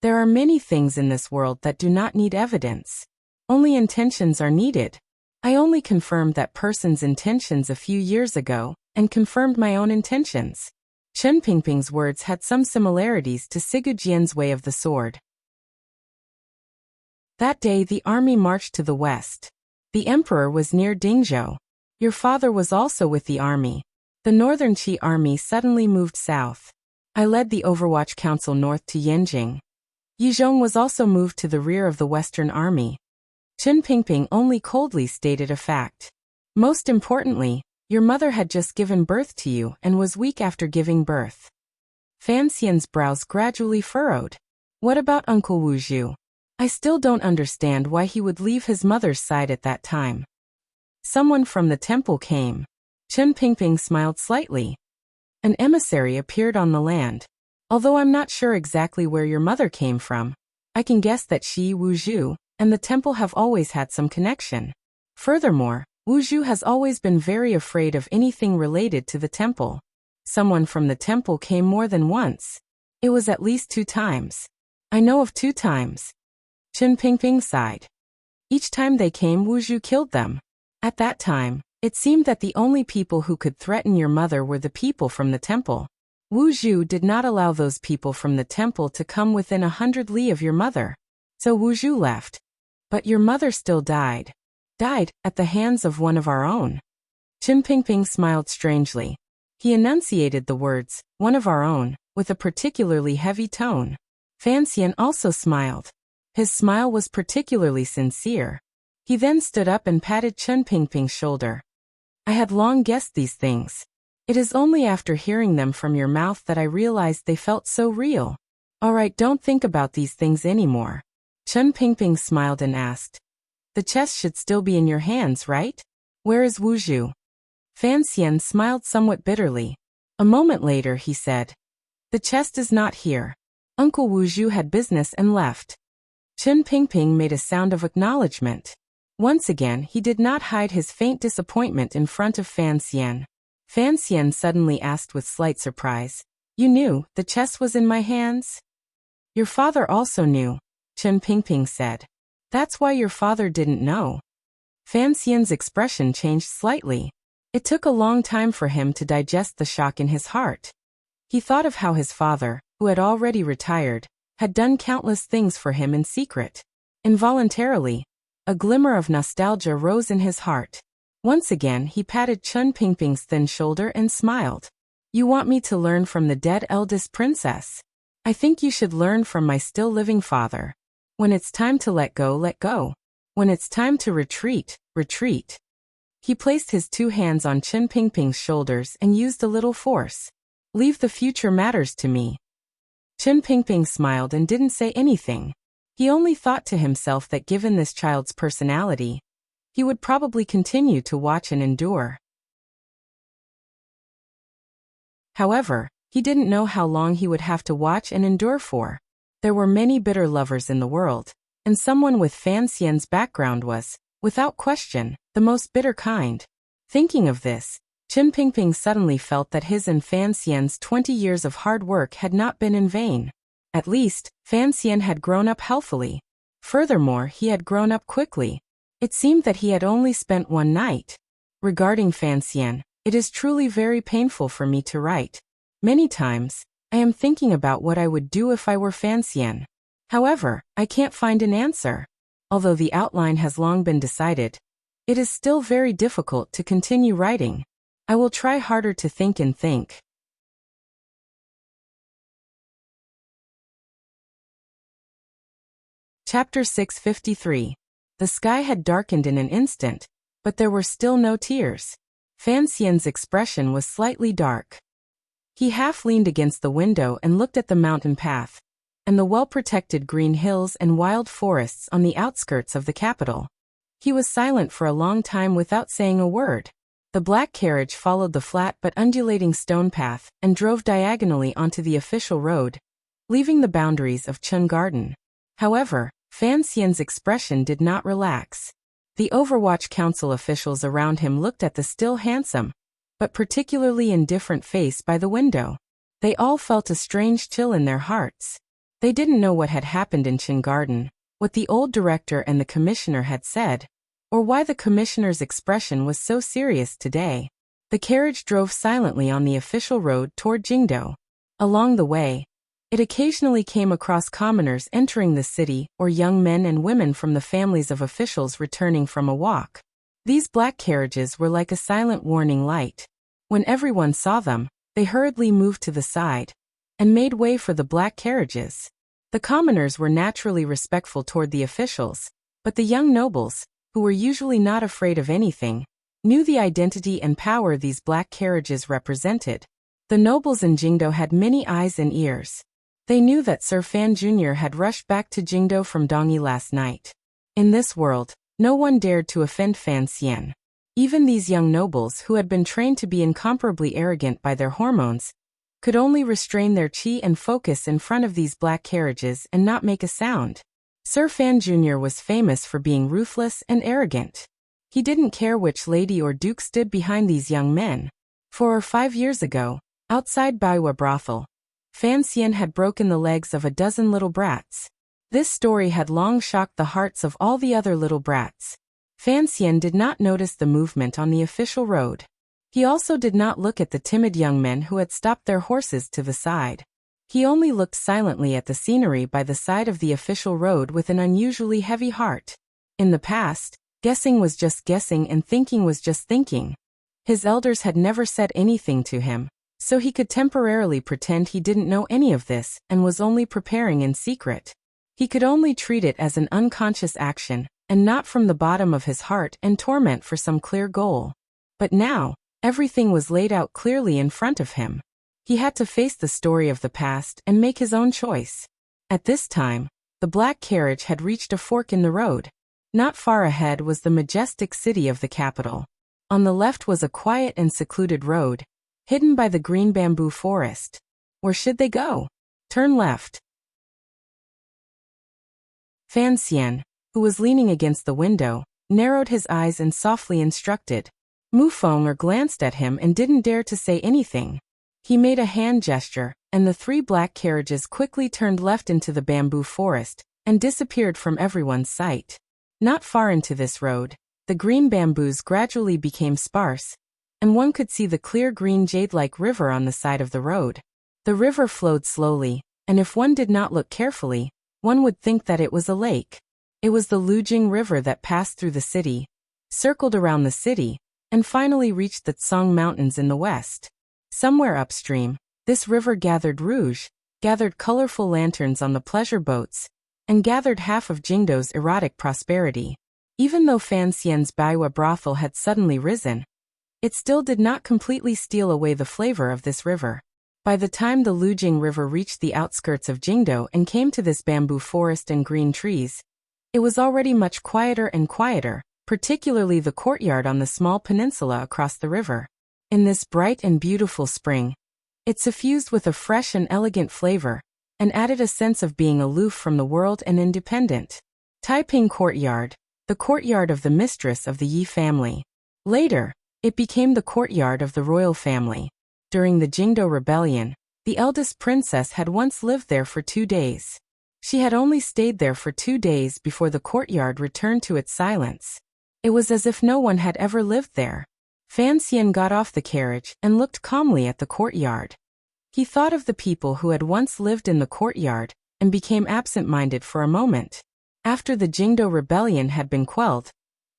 There are many things in this world that do not need evidence. Only intentions are needed. I only confirmed that person's intentions a few years ago, and confirmed my own intentions. Chen Pingping's words had some similarities to Sigu Jian's way of the sword. That day the army marched to the west. The emperor was near Dingzhou. Your father was also with the army. The northern Qi army suddenly moved south. I led the Overwatch Council north to Yanjing. Yizhong was also moved to the rear of the western army. Chen Pingping only coldly stated a fact. Most importantly, your mother had just given birth to you and was weak after giving birth. Fan Xian's brows gradually furrowed. What about Uncle Wu Zhu? I still don't understand why he would leave his mother's side at that time. Someone from the temple came. Chen Pingping smiled slightly. An emissary appeared on the land. Although I'm not sure exactly where your mother came from, I can guess that she, Wu Zhu, and the temple have always had some connection. Furthermore, Wu Zhu has always been very afraid of anything related to the temple. Someone from the temple came more than once. It was at least 2 times. I know of 2 times. Chen Pingping sighed. Each time they came, Wu Zhu killed them. At that time, it seemed that the only people who could threaten your mother were the people from the temple. Wu Zhu did not allow those people from the temple to come within 100 li of your mother. So Wu Zhu left. But your mother still died. Died at the hands of one of our own. Chen Pingping smiled strangely. He enunciated the words, one of our own, with a particularly heavy tone. Fan Xian also smiled. His smile was particularly sincere. He then stood up and patted Chen Pingping's shoulder. I had long guessed these things. It is only after hearing them from your mouth that I realized they felt so real. All right, don't think about these things anymore. Chen Pingping smiled and asked. The chest should still be in your hands, right? Where is Wuxia? Fan Xian smiled somewhat bitterly. A moment later he said. The chest is not here. Uncle Wuxia had business and left. Chen Pingping made a sound of acknowledgement. Once again he did not hide his faint disappointment in front of Fan Xian. Fan Xian suddenly asked with slight surprise. You knew the chest was in my hands? Your father also knew, Chen Pingping said. That's why your father didn't know. Fan Xian's expression changed slightly. It took a long time for him to digest the shock in his heart. He thought of how his father, who had already retired, had done countless things for him in secret. Involuntarily, a glimmer of nostalgia rose in his heart. Once again he patted Chen Pingping's thin shoulder and smiled. You want me to learn from the dead eldest princess? I think you should learn from my still living father. When it's time to let go, let go. When it's time to retreat, retreat. He placed his two hands on Chen Pingping's shoulders and used a little force. Leave the future matters to me. Chen Pingping smiled and didn't say anything. He only thought to himself that given this child's personality, he would probably continue to watch and endure. However, he didn't know how long he would have to watch and endure for. There were many bitter lovers in the world, and someone with Fan Xian's background was, without question, the most bitter kind. Thinking of this, Chen Pingping suddenly felt that his and Fan Xian's 20 years of hard work had not been in vain. At least, Fan Xian had grown up healthily. Furthermore, he had grown up quickly. It seemed that he had only spent one night. Regarding Fan Xian, it is truly very painful for me to write. Many times, I am thinking about what I would do if I were Fan Xian. However, I can't find an answer. Although the outline has long been decided, it is still very difficult to continue writing. I will try harder to think and think. Chapter 653. The sky had darkened in an instant, but there were still no tears. Fan Xian's expression was slightly dark. He half leaned against the window and looked at the mountain path, and the well-protected green hills and wild forests on the outskirts of the capital. He was silent for a long time without saying a word. The black carriage followed the flat but undulating stone path and drove diagonally onto the official road, leaving the boundaries of Chun Garden. However, Fan Xian's expression did not relax. The Overwatch Council officials around him looked at the still handsome, but particularly indifferent face by the window. They all felt a strange chill in their hearts. They didn't know what had happened in Chun Garden, what the old director and the commissioner had said, or why the commissioner's expression was so serious today. The carriage drove silently on the official road toward Jingdo. Along the way, it occasionally came across commoners entering the city or young men and women from the families of officials returning from a walk. These black carriages were like a silent warning light. When everyone saw them, they hurriedly moved to the side and made way for the black carriages. The commoners were naturally respectful toward the officials, but the young nobles, who were usually not afraid of anything, knew the identity and power these black carriages represented. The nobles in Jingdo had many eyes and ears. They knew that Sir Fan Jr. had rushed back to Jingdo from Dongyi last night. In this world, no one dared to offend Fan Xian. Even these young nobles who had been trained to be incomparably arrogant by their hormones, could only restrain their chi and focus in front of these black carriages and not make a sound. Sir Fan Jr. was famous for being ruthless and arrogant. He didn't care which lady or duke stood behind these young men. 4 or 5 years ago, outside Baiwa brothel, Fan Xian had broken the legs of a dozen little brats. This story had long shocked the hearts of all the other little brats. Fan Xian did not notice the movement on the official road. He also did not look at the timid young men who had stopped their horses to the side. He only looked silently at the scenery by the side of the official road with an unusually heavy heart. In the past, Guessing was just guessing and thinking was just thinking. His elders had never said anything to him, so he could temporarily pretend he didn't know any of this and was only preparing in secret. He could only treat it as an unconscious action, and not from the bottom of his heart and torment for some clear goal. But now, everything was laid out clearly in front of him. He had to face the story of the past and make his own choice. At this time, the black carriage had reached a fork in the road. Not far ahead was the majestic city of the capital. On the left was a quiet and secluded road, hidden by the green bamboo forest. Where should they go? Turn left. Fan Xian, who was leaning against the window, narrowed his eyes and softly instructed. Mu Feng glanced at him and didn't dare to say anything. He made a hand gesture, and the 3 black carriages quickly turned left into the bamboo forest and disappeared from everyone's sight. Not far into this road, the green bamboos gradually became sparse, and one could see the clear green jade-like river on the side of the road. The river flowed slowly, and if one did not look carefully, one would think that it was a lake. It was the Lujing River that passed through the city, circled around the city, and finally reached the Tsang Mountains in the west. Somewhere upstream, this river gathered rouge, gathered colorful lanterns on the pleasure boats, and gathered half of Jingdo's erotic prosperity. Even though Fan Xian's Baiwa brothel had suddenly risen, it still did not completely steal away the flavor of this river. By the time the Lujing River reached the outskirts of Jingdo and came to this bamboo forest and green trees, it was already much quieter and quieter, particularly the courtyard on the small peninsula across the river. In this bright and beautiful spring, it suffused with a fresh and elegant flavor, and added a sense of being aloof from the world and independent. Taiping Courtyard, the courtyard of the mistress of the Yi family. Later, it became the courtyard of the royal family. During the Jingdo Rebellion, the eldest princess had once lived there for 2 days. She had only stayed there for 2 days before the courtyard returned to its silence. It was as if no one had ever lived there. Fan Xian got off the carriage and looked calmly at the courtyard. He thought of the people who had once lived in the courtyard and became absent-minded for a moment. After the Jingdo Rebellion had been quelled,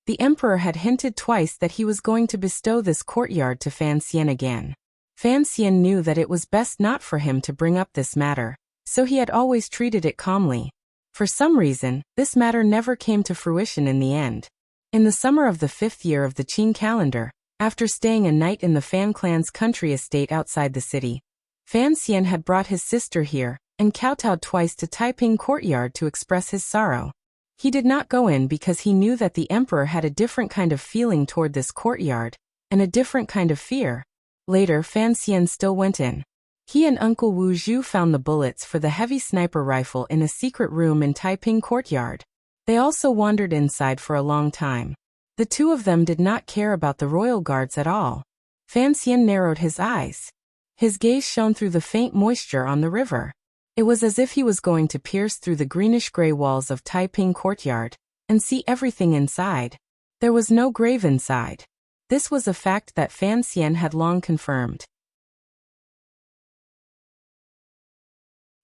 the emperor had hinted twice that he was going to bestow this courtyard to Fan Xian again. Fan Xian knew that it was best not for him to bring up this matter, so he had always treated it calmly. For some reason, this matter never came to fruition in the end. In the summer of the 5th year of the Qing calendar, after staying a night in the Fan clan's country estate outside the city, Fan Xian had brought his sister here and kowtowed twice to Taiping Courtyard to express his sorrow. He did not go in because he knew that the emperor had a different kind of feeling toward this courtyard, and a different kind of fear. Later, Fan Xian still went in. He and Uncle Wu Zhu found the bullets for the heavy sniper rifle in a secret room in Taiping Courtyard. They also wandered inside for a long time. The 2 of them did not care about the royal guards at all. Fan Xian narrowed his eyes. His gaze shone through the faint moisture on the river. It was as if he was going to pierce through the greenish-gray walls of Taiping Courtyard and see everything inside. There was no grave inside. This was a fact that Fan Xian had long confirmed.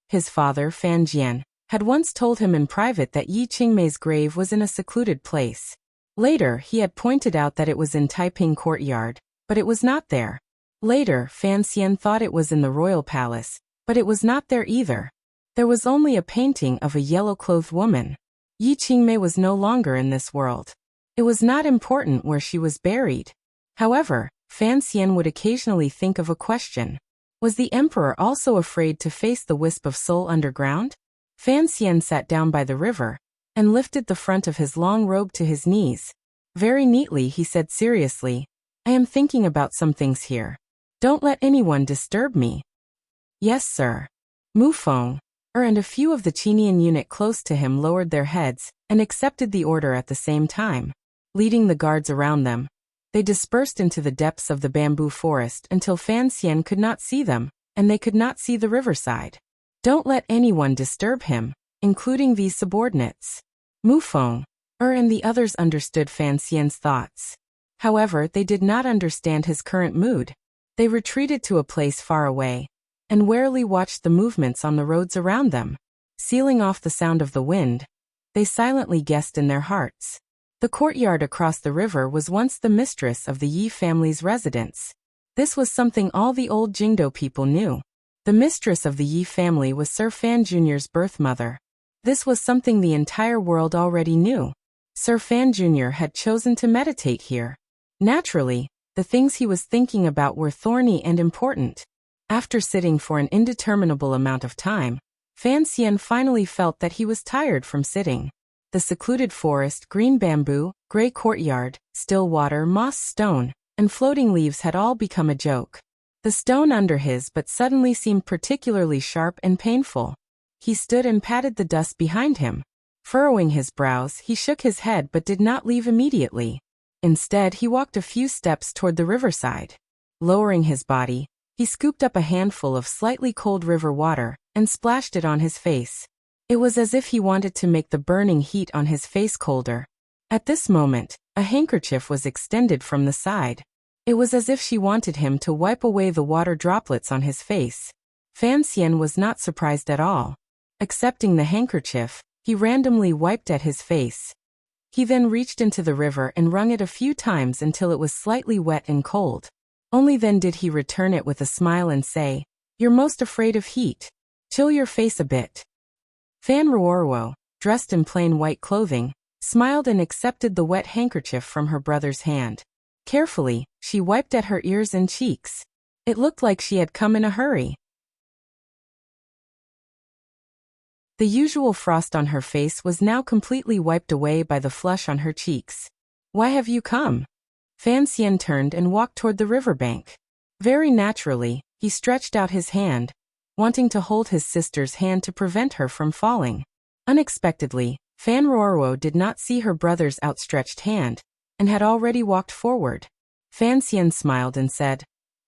His father, Fan Jian, had once told him in private that Yi Qingmei's grave was in a secluded place. Later, he had pointed out that it was in Taiping Courtyard, but it was not there. Later, Fan Xian thought it was in the royal palace, but it was not there either. There was only a painting of a yellow-clothed woman. Yi Qingmei was no longer in this world. It was not important where she was buried. However, Fan Xian would occasionally think of a question. Was the emperor also afraid to face the wisp of soul underground? Fan Xian sat down by the river and lifted the front of his long robe to his knees. Very neatly he said seriously, "I am thinking about some things here. Don't let anyone disturb me." "Yes, sir." Mu Feng, and a few of the Qinian unit close to him lowered their heads and accepted the order at the same time. Leading the guards around them, they dispersed into the depths of the bamboo forest until Fan Xian could not see them, and they could not see the riverside. Don't let anyone disturb him, including these subordinates. Mu Feng, and the others understood Fan Xian's thoughts. However, they did not understand his current mood. They retreated to a place far away, and warily watched the movements on the roads around them. Sealing off the sound of the wind, they silently guessed in their hearts. The courtyard across the river was once the mistress of the Yi family's residence. This was something all the old Jingdo people knew. The mistress of the Yi family was Sir Fan Jr.'s birth mother. This was something the entire world already knew. Sir Fan Jr. had chosen to meditate here. Naturally, the things he was thinking about were thorny and important. After sitting for an indeterminable amount of time, Fan Xian finally felt that he was tired from sitting. The secluded forest, green bamboo, gray courtyard, still water, moss stone, and floating leaves had all become a joke. The stone under his butt suddenly seemed particularly sharp and painful. He stood and patted the dust behind him. Furrowing his brows, he shook his head but did not leave immediately. Instead, he walked a few steps toward the riverside. Lowering his body, he scooped up a handful of slightly cold river water and splashed it on his face. It was as if he wanted to make the burning heat on his face colder. At this moment, a handkerchief was extended from the side. It was as if she wanted him to wipe away the water droplets on his face. Fan Xian was not surprised at all. Accepting the handkerchief, he randomly wiped at his face. He then reached into the river and wrung it a few times until it was slightly wet and cold. Only then did he return it with a smile and say, "You're most afraid of heat. Chill your face a bit." Fan Ruoruo, dressed in plain white clothing, smiled and accepted the wet handkerchief from her brother's hand. Carefully, she wiped at her ears and cheeks. It looked like she had come in a hurry. The usual frost on her face was now completely wiped away by the flush on her cheeks. "Why have you come?" Fan Xian turned and walked toward the riverbank. Very naturally, he stretched out his hand, wanting to hold his sister's hand to prevent her from falling. Unexpectedly, Fan Ruoruo did not see her brother's outstretched hand, and had already walked forward. Fan Xian smiled and said,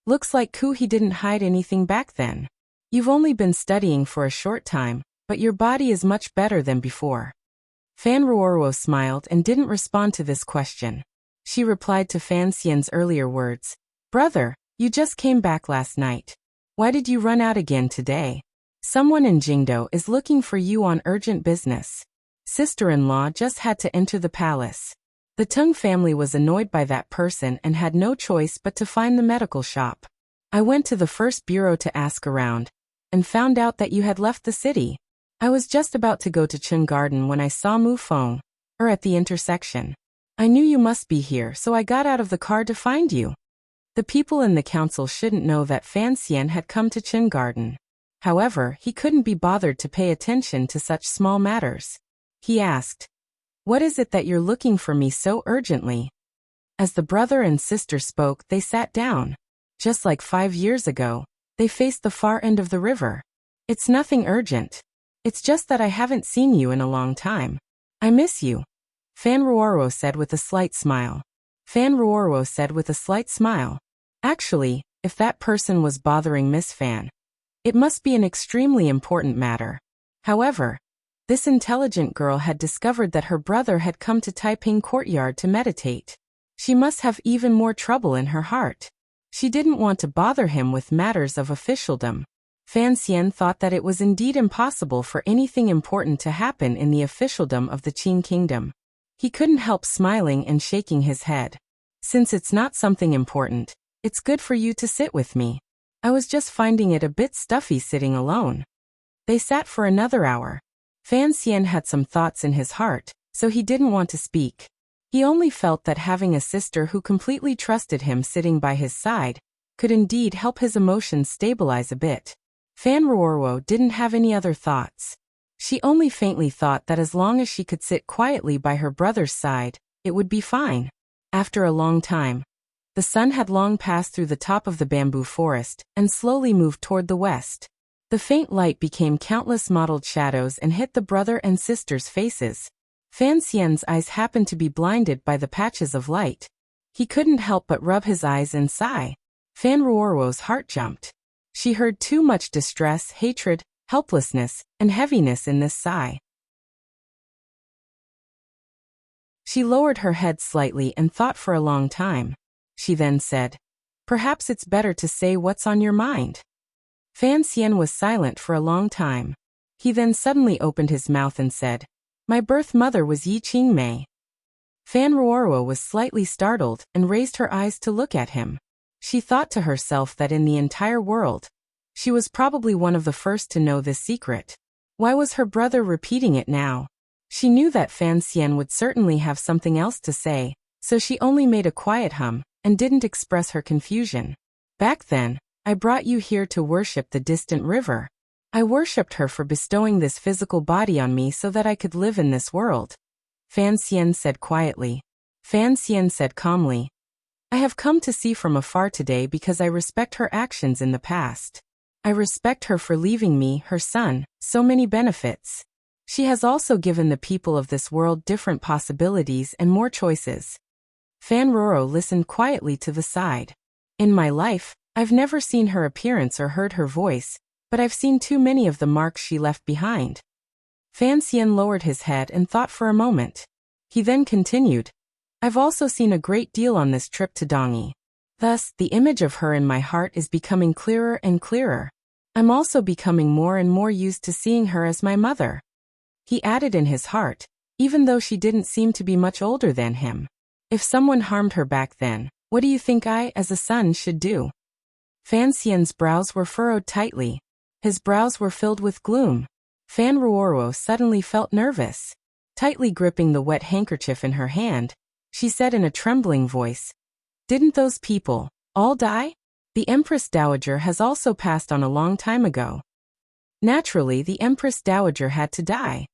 "Looks like he didn't hide anything back then. You've only been studying for a short time, but your body is much better than before." Fan Ruoruo smiled and didn't respond to this question. She replied to Fan Xian's earlier words, "Brother, you just came back last night. Why did you run out again today? Someone in Jingdo is looking for you on urgent business. Sister-in-law just had to enter the palace." The Tung family was annoyed by that person and had no choice but to find the medical shop. "I went to the first bureau to ask around, and found out that you had left the city. I was just about to go to Chun Garden when I saw Mu Feng, at the intersection. I knew you must be here, so I got out of the car to find you." The people in the council shouldn't know that Fan Xian had come to Chun Garden. However, he couldn't be bothered to pay attention to such small matters. He asked, "What is it that you're looking for me so urgently?" As the brother and sister spoke, they sat down. Just like 5 years ago, they faced the far end of the river. "It's nothing urgent. It's just that I haven't seen you in a long time. I miss you," Fan Ruoruo said with a slight smile. Fan Ruoruo said with a slight smile. Actually, if that person was bothering Miss Fan, it must be an extremely important matter. However, this intelligent girl had discovered that her brother had come to Taiping Courtyard to meditate. She must have even more trouble in her heart. She didn't want to bother him with matters of officialdom. Fan Xian thought that it was indeed impossible for anything important to happen in the officialdom of the Qin kingdom. He couldn't help smiling and shaking his head. "Since it's not something important, it's good for you to sit with me. I was just finding it a bit stuffy sitting alone." They sat for another hour. Fan Xian had some thoughts in his heart, so he didn't want to speak. He only felt that having a sister who completely trusted him sitting by his side could indeed help his emotions stabilize a bit. Fan Ruoruo didn't have any other thoughts. She only faintly thought that as long as she could sit quietly by her brother's side, it would be fine. After a long time, the sun had long passed through the top of the bamboo forest and slowly moved toward the west. The faint light became countless mottled shadows and hit the brother and sister's faces. Fan Xian's eyes happened to be blinded by the patches of light. He couldn't help but rub his eyes and sigh. Fan Ruoruo's heart jumped. She heard too much distress, hatred, helplessness, and heaviness in this sigh. She lowered her head slightly and thought for a long time. She then said, "Perhaps it's better to say what's on your mind." Fan Xian was silent for a long time. He then suddenly opened his mouth and said, "My birth mother was Yi Qingmei." Fan Ruorua was slightly startled and raised her eyes to look at him. She thought to herself that in the entire world, she was probably one of the first to know this secret. Why was her brother repeating it now? She knew that Fan Xian would certainly have something else to say, so she only made a quiet hum and didn't express her confusion. Back then, I brought you here to worship the distant river. I worshipped her for bestowing this physical body on me so that I could live in this world. Fan Xian said quietly. Fan Xian said calmly, I have come to see from afar today because I respect her actions in the past. I respect her for leaving me, her son, so many benefits. She has also given the people of this world different possibilities and more choices. Fan Roro listened quietly to the side. In my life, I've never seen her appearance or heard her voice, but I've seen too many of the marks she left behind. Fan Xian lowered his head and thought for a moment. He then continued, I've also seen a great deal on this trip to Dongi. Thus, the image of her in my heart is becoming clearer and clearer. I'm also becoming more and more used to seeing her as my mother. He added in his heart, even though she didn't seem to be much older than him. If someone harmed her back then, what do you think I, as a son, should do? Fan Xian's brows were furrowed tightly. His brows were filled with gloom. Fan Ruoruo suddenly felt nervous. Tightly gripping the wet handkerchief in her hand, she said in a trembling voice, Didn't those people all die? The Empress Dowager has also passed on a long time ago. Naturally, the Empress Dowager had to die.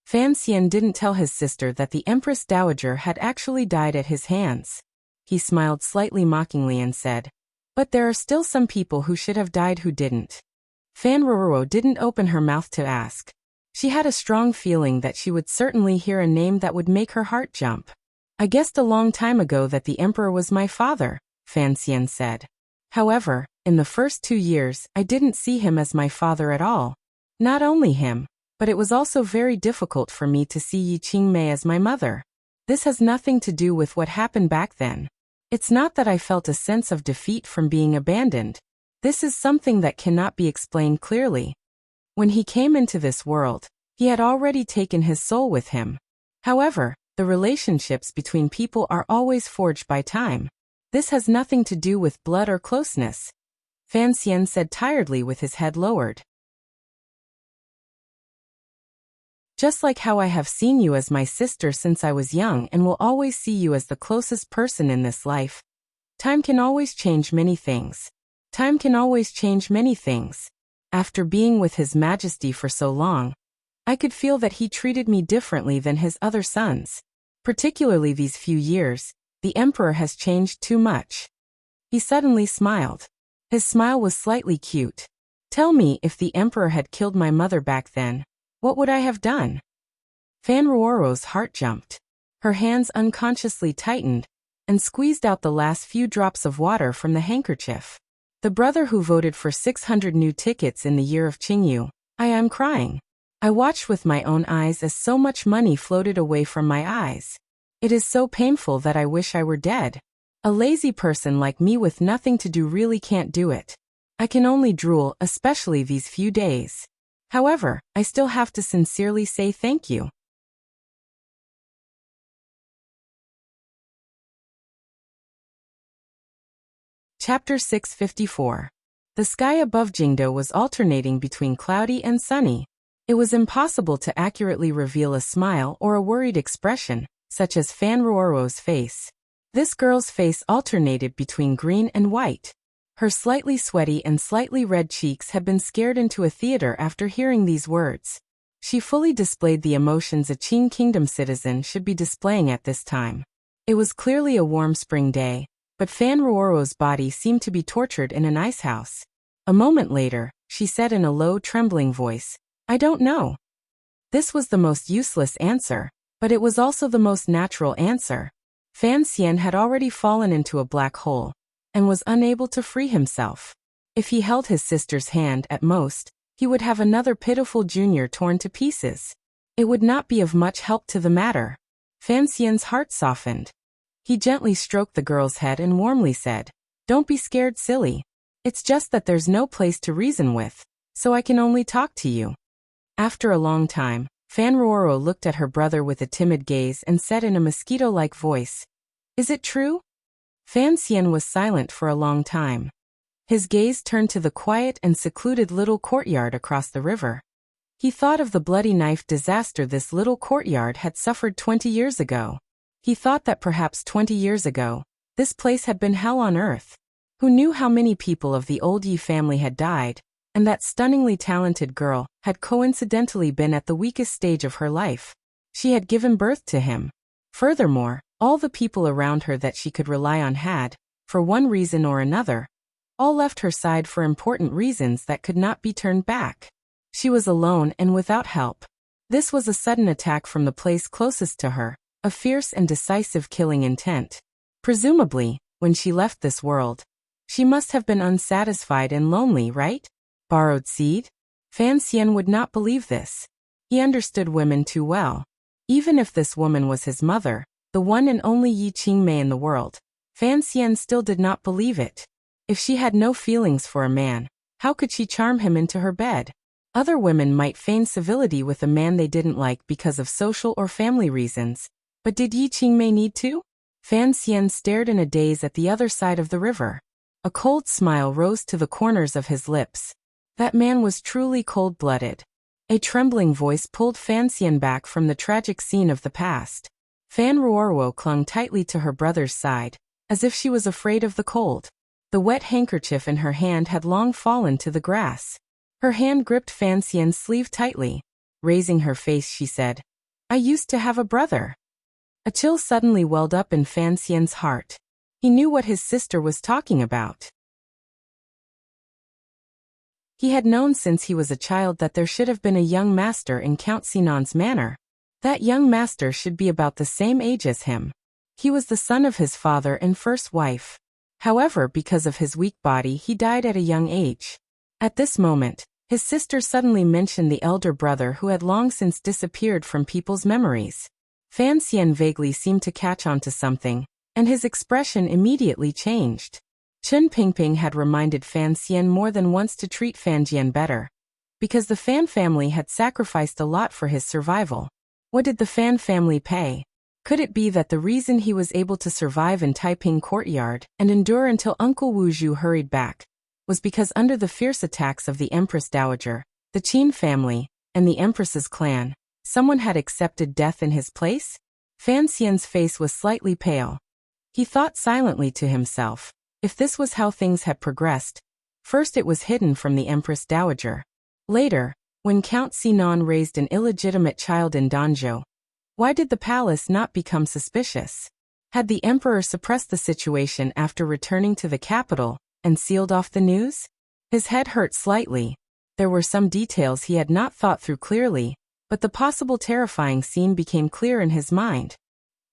Fan Xian didn't tell his sister that the Empress Dowager had actually died at his hands. He smiled slightly mockingly and said, But there are still some people who should have died who didn't. Fan Ruoruo didn't open her mouth to ask. She had a strong feeling that she would certainly hear a name that would make her heart jump. I guessed a long time ago that the Emperor was my father, Fan Xian said. However, in the first 2 years, I didn't see him as my father at all. Not only him, but it was also very difficult for me to see Yi Qingmei as my mother. This has nothing to do with what happened back then. It's not that I felt a sense of defeat from being abandoned. This is something that cannot be explained clearly. When he came into this world, he had already taken his soul with him. However, the relationships between people are always forged by time. This has nothing to do with blood or closeness. Fan Xian said tiredly with his head lowered. Just like how I have seen you as my sister since I was young and will always see you as the closest person in this life. Time can always change many things. Time can always change many things. After being with His Majesty for so long, I could feel that he treated me differently than his other sons. Particularly these few years, the Emperor has changed too much. He suddenly smiled. His smile was slightly cute. Tell me, if the Emperor had killed my mother back then, what would I have done? Fan Ruoro's heart jumped. Her hands unconsciously tightened and squeezed out the last few drops of water from the handkerchief. The brother who voted for 600 new tickets in the year of Qingyu. I am crying. I watched with my own eyes as so much money floated away from my eyes. It is so painful that I wish I were dead. A lazy person like me with nothing to do really can't do it. I can only drool, especially these few days. However, I still have to sincerely say thank you. Chapter 654. The sky above Jingdo was alternating between cloudy and sunny. It was impossible to accurately reveal a smile or a worried expression, such as Fan Ruoro's face. This girl's face alternated between green and white. Her slightly sweaty and slightly red cheeks had been scared into a theater after hearing these words. She fully displayed the emotions a Qing Kingdom citizen should be displaying at this time. It was clearly a warm spring day, but Fan Ruoro's body seemed to be tortured in an ice house. A moment later, she said in a low, trembling voice, I don't know. This was the most useless answer, but it was also the most natural answer. Fan Xian had already fallen into a black hole and was unable to free himself. If he held his sister's hand at most, he would have another pitiful junior torn to pieces. It would not be of much help to the matter. Fan Xian's heart softened. He gently stroked the girl's head and warmly said, Don't be scared, silly. It's just that there's no place to reason with, so I can only talk to you. After a long time, Fan Ruoro looked at her brother with a timid gaze and said in a mosquito-like voice, "Is it true?" Fan Xian was silent for a long time. His gaze turned to the quiet and secluded little courtyard across the river. He thought of the bloody knife disaster this little courtyard had suffered 20 years ago. He thought that perhaps 20 years ago, this place had been hell on earth. Who knew how many people of the old Yi family had died, and that stunningly talented girl had coincidentally been at the weakest stage of her life. She had given birth to him. Furthermore, all the people around her that she could rely on had, for one reason or another, all left her side for important reasons that could not be turned back. She was alone and without help. This was a sudden attack from the place closest to her, a fierce and decisive killing intent. Presumably, when she left this world, she must have been unsatisfied and lonely, right? Borrowed seed? Fan Xian would not believe this. He understood women too well. Even if this woman was his mother, the one and only Yi Qingmei in the world, Fan Xian still did not believe it. If she had no feelings for a man, how could she charm him into her bed? Other women might feign civility with a man they didn't like because of social or family reasons, but did Yi Qingmei need to? Fan Xian stared in a daze at the other side of the river. A cold smile rose to the corners of his lips. That man was truly cold-blooded. A trembling voice pulled Fan Xian back from the tragic scene of the past. Fan Ruoro clung tightly to her brother's side, as if she was afraid of the cold. The wet handkerchief in her hand had long fallen to the grass. Her hand gripped Fan Xian's sleeve tightly. Raising her face, she said, "I used to have a brother." A chill suddenly welled up in Fan Xian's heart. He knew what his sister was talking about. He had known since he was a child that there should have been a young master in Count Sinan's manor. That young master should be about the same age as him. He was the son of his father and first wife. However, because of his weak body, he died at a young age. At this moment, his sister suddenly mentioned the elder brother who had long since disappeared from people's memories. Fan Xian vaguely seemed to catch on to something, and his expression immediately changed. Chen Pingping had reminded Fan Xian more than once to treat Fan Jian better, because the Fan family had sacrificed a lot for his survival. What did the Fan family pay? Could it be that the reason he was able to survive in Taiping Courtyard and endure until Uncle Wu Zhu hurried back was because under the fierce attacks of the Empress Dowager, the Qin family, and the Empress's clan, someone had accepted death in his place? Fan Xian's face was slightly pale. He thought silently to himself, if this was how things had progressed, first it was hidden from the Empress Dowager. Later, when Count Sinan raised an illegitimate child in Danzhou, why did the palace not become suspicious? Had the emperor suppressed the situation after returning to the capital and sealed off the news? His head hurt slightly. There were some details he had not thought through clearly, but the possible terrifying scene became clear in his mind.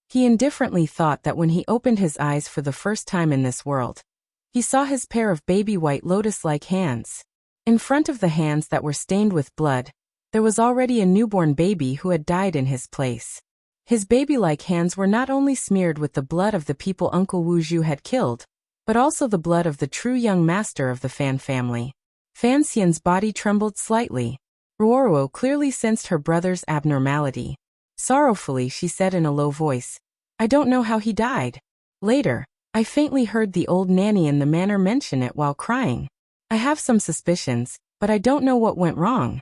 He indifferently thought that when he opened his eyes for the first time in this world, he saw his pair of baby white lotus-like hands. In front of the hands that were stained with blood, there was already a newborn baby who had died in his place. His baby-like hands were not only smeared with the blood of the people Uncle Wu Zhu had killed, but also the blood of the true young master of the Fan family. Fan Xian's body trembled slightly. Ruoro clearly sensed her brother's abnormality. Sorrowfully, she said in a low voice, "I don't know how he died." Later, I faintly heard the old nanny in the manor mention it while crying. I have some suspicions, but I don't know what went wrong.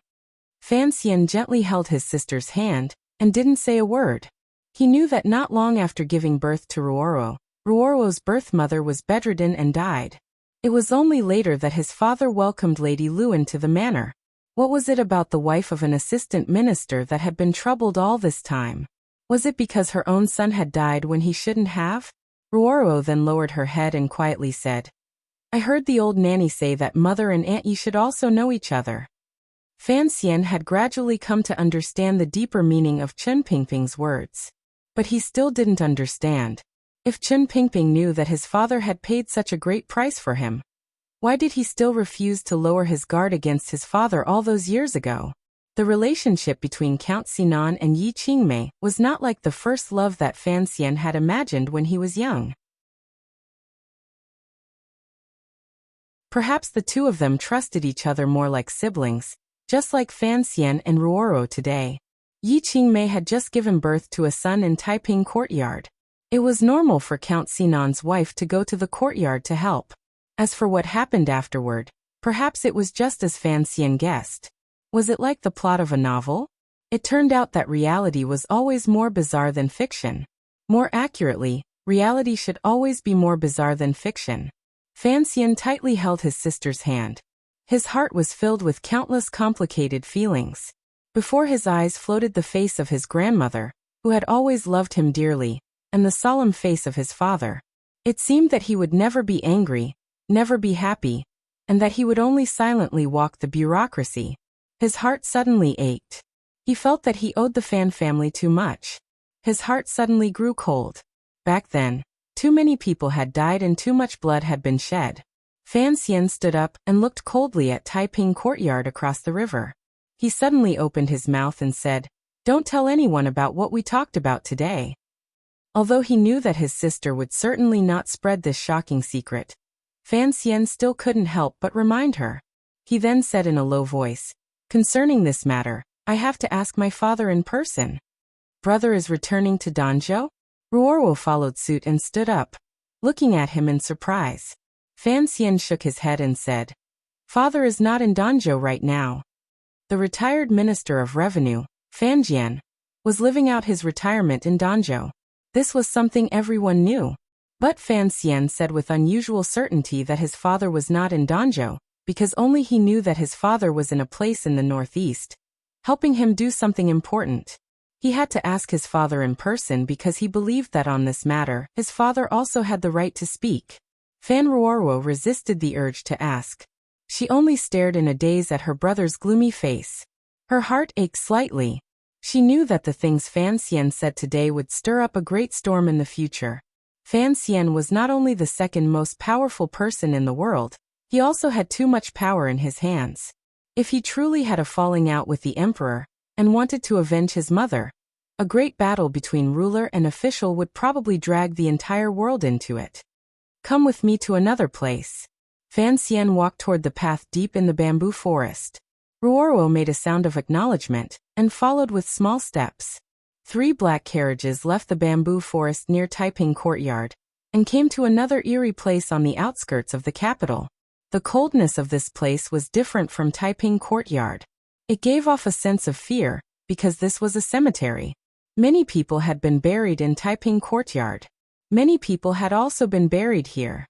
Fan Xian gently held his sister's hand and didn't say a word. He knew that not long after giving birth to Ruoro, Ruoro's birth mother was bedridden and died. It was only later that his father welcomed Lady Lu into the manor. What was it about the wife of an assistant minister that had been troubled all this time? Was it because her own son had died when he shouldn't have? Ruoro then lowered her head and quietly said, "I heard the old nanny say that mother and Aunt Yi should also know each other." Fan Xian had gradually come to understand the deeper meaning of Chen Pingping's words. But he still didn't understand. If Chen Pingping knew that his father had paid such a great price for him, why did he still refuse to lower his guard against his father all those years ago? The relationship between Count Sinan and Yi Qingmei was not like the first love that Fan Xian had imagined when he was young. Perhaps the two of them trusted each other more like siblings, just like Fan Xian and Ruoro today. Yi Qingmei had just given birth to a son in Taiping courtyard. It was normal for Count Sinan's wife to go to the courtyard to help. As for what happened afterward, perhaps it was just as Fan Xian guessed. Was it like the plot of a novel? It turned out that reality was always more bizarre than fiction. More accurately, reality should always be more bizarre than fiction. Fan Xian tightly held his sister's hand. His heart was filled with countless complicated feelings. Before his eyes floated the face of his grandmother, who had always loved him dearly, and the solemn face of his father. It seemed that he would never be angry, never be happy, and that he would only silently walk the bureaucracy. His heart suddenly ached. He felt that he owed the Fan family too much. His heart suddenly grew cold. Back then, too many people had died and too much blood had been shed. Fan Xian stood up and looked coldly at Taiping courtyard across the river. He suddenly opened his mouth and said, "Don't tell anyone about what we talked about today." Although he knew that his sister would certainly not spread this shocking secret, Fan Xian still couldn't help but remind her. He then said in a low voice, "Concerning this matter, I have to ask my father in person." "Brother is returning to Danzhou?" Ruorwo followed suit and stood up, looking at him in surprise. Fan Xian shook his head and said, "Father is not in Danzhou right now." The retired Minister of Revenue, Fan Jian, was living out his retirement in Danzhou. This was something everyone knew. But Fan Xian said with unusual certainty that his father was not in Danzhou, because only he knew that his father was in a place in the northeast, helping him do something important. He had to ask his father in person because he believed that on this matter, his father also had the right to speak. Fan Ruorwo resisted the urge to ask. She only stared in a daze at her brother's gloomy face. Her heart ached slightly. She knew that the things Fan Xian said today would stir up a great storm in the future. Fan Xian was not only the second most powerful person in the world, he also had too much power in his hands. If he truly had a falling out with the emperor, and wanted to avenge his mother, a great battle between ruler and official would probably drag the entire world into it. "Come with me to another place." Fan Xian walked toward the path deep in the bamboo forest. Ruorwo made a sound of acknowledgement, and followed with small steps. 3 black carriages left the bamboo forest near Taiping courtyard, and came to another eerie place on the outskirts of the capital. The coldness of this place was different from Taiping courtyard. It gave off a sense of fear, because this was a cemetery. Many people had been buried in Taiping courtyard. Many people had also been buried here.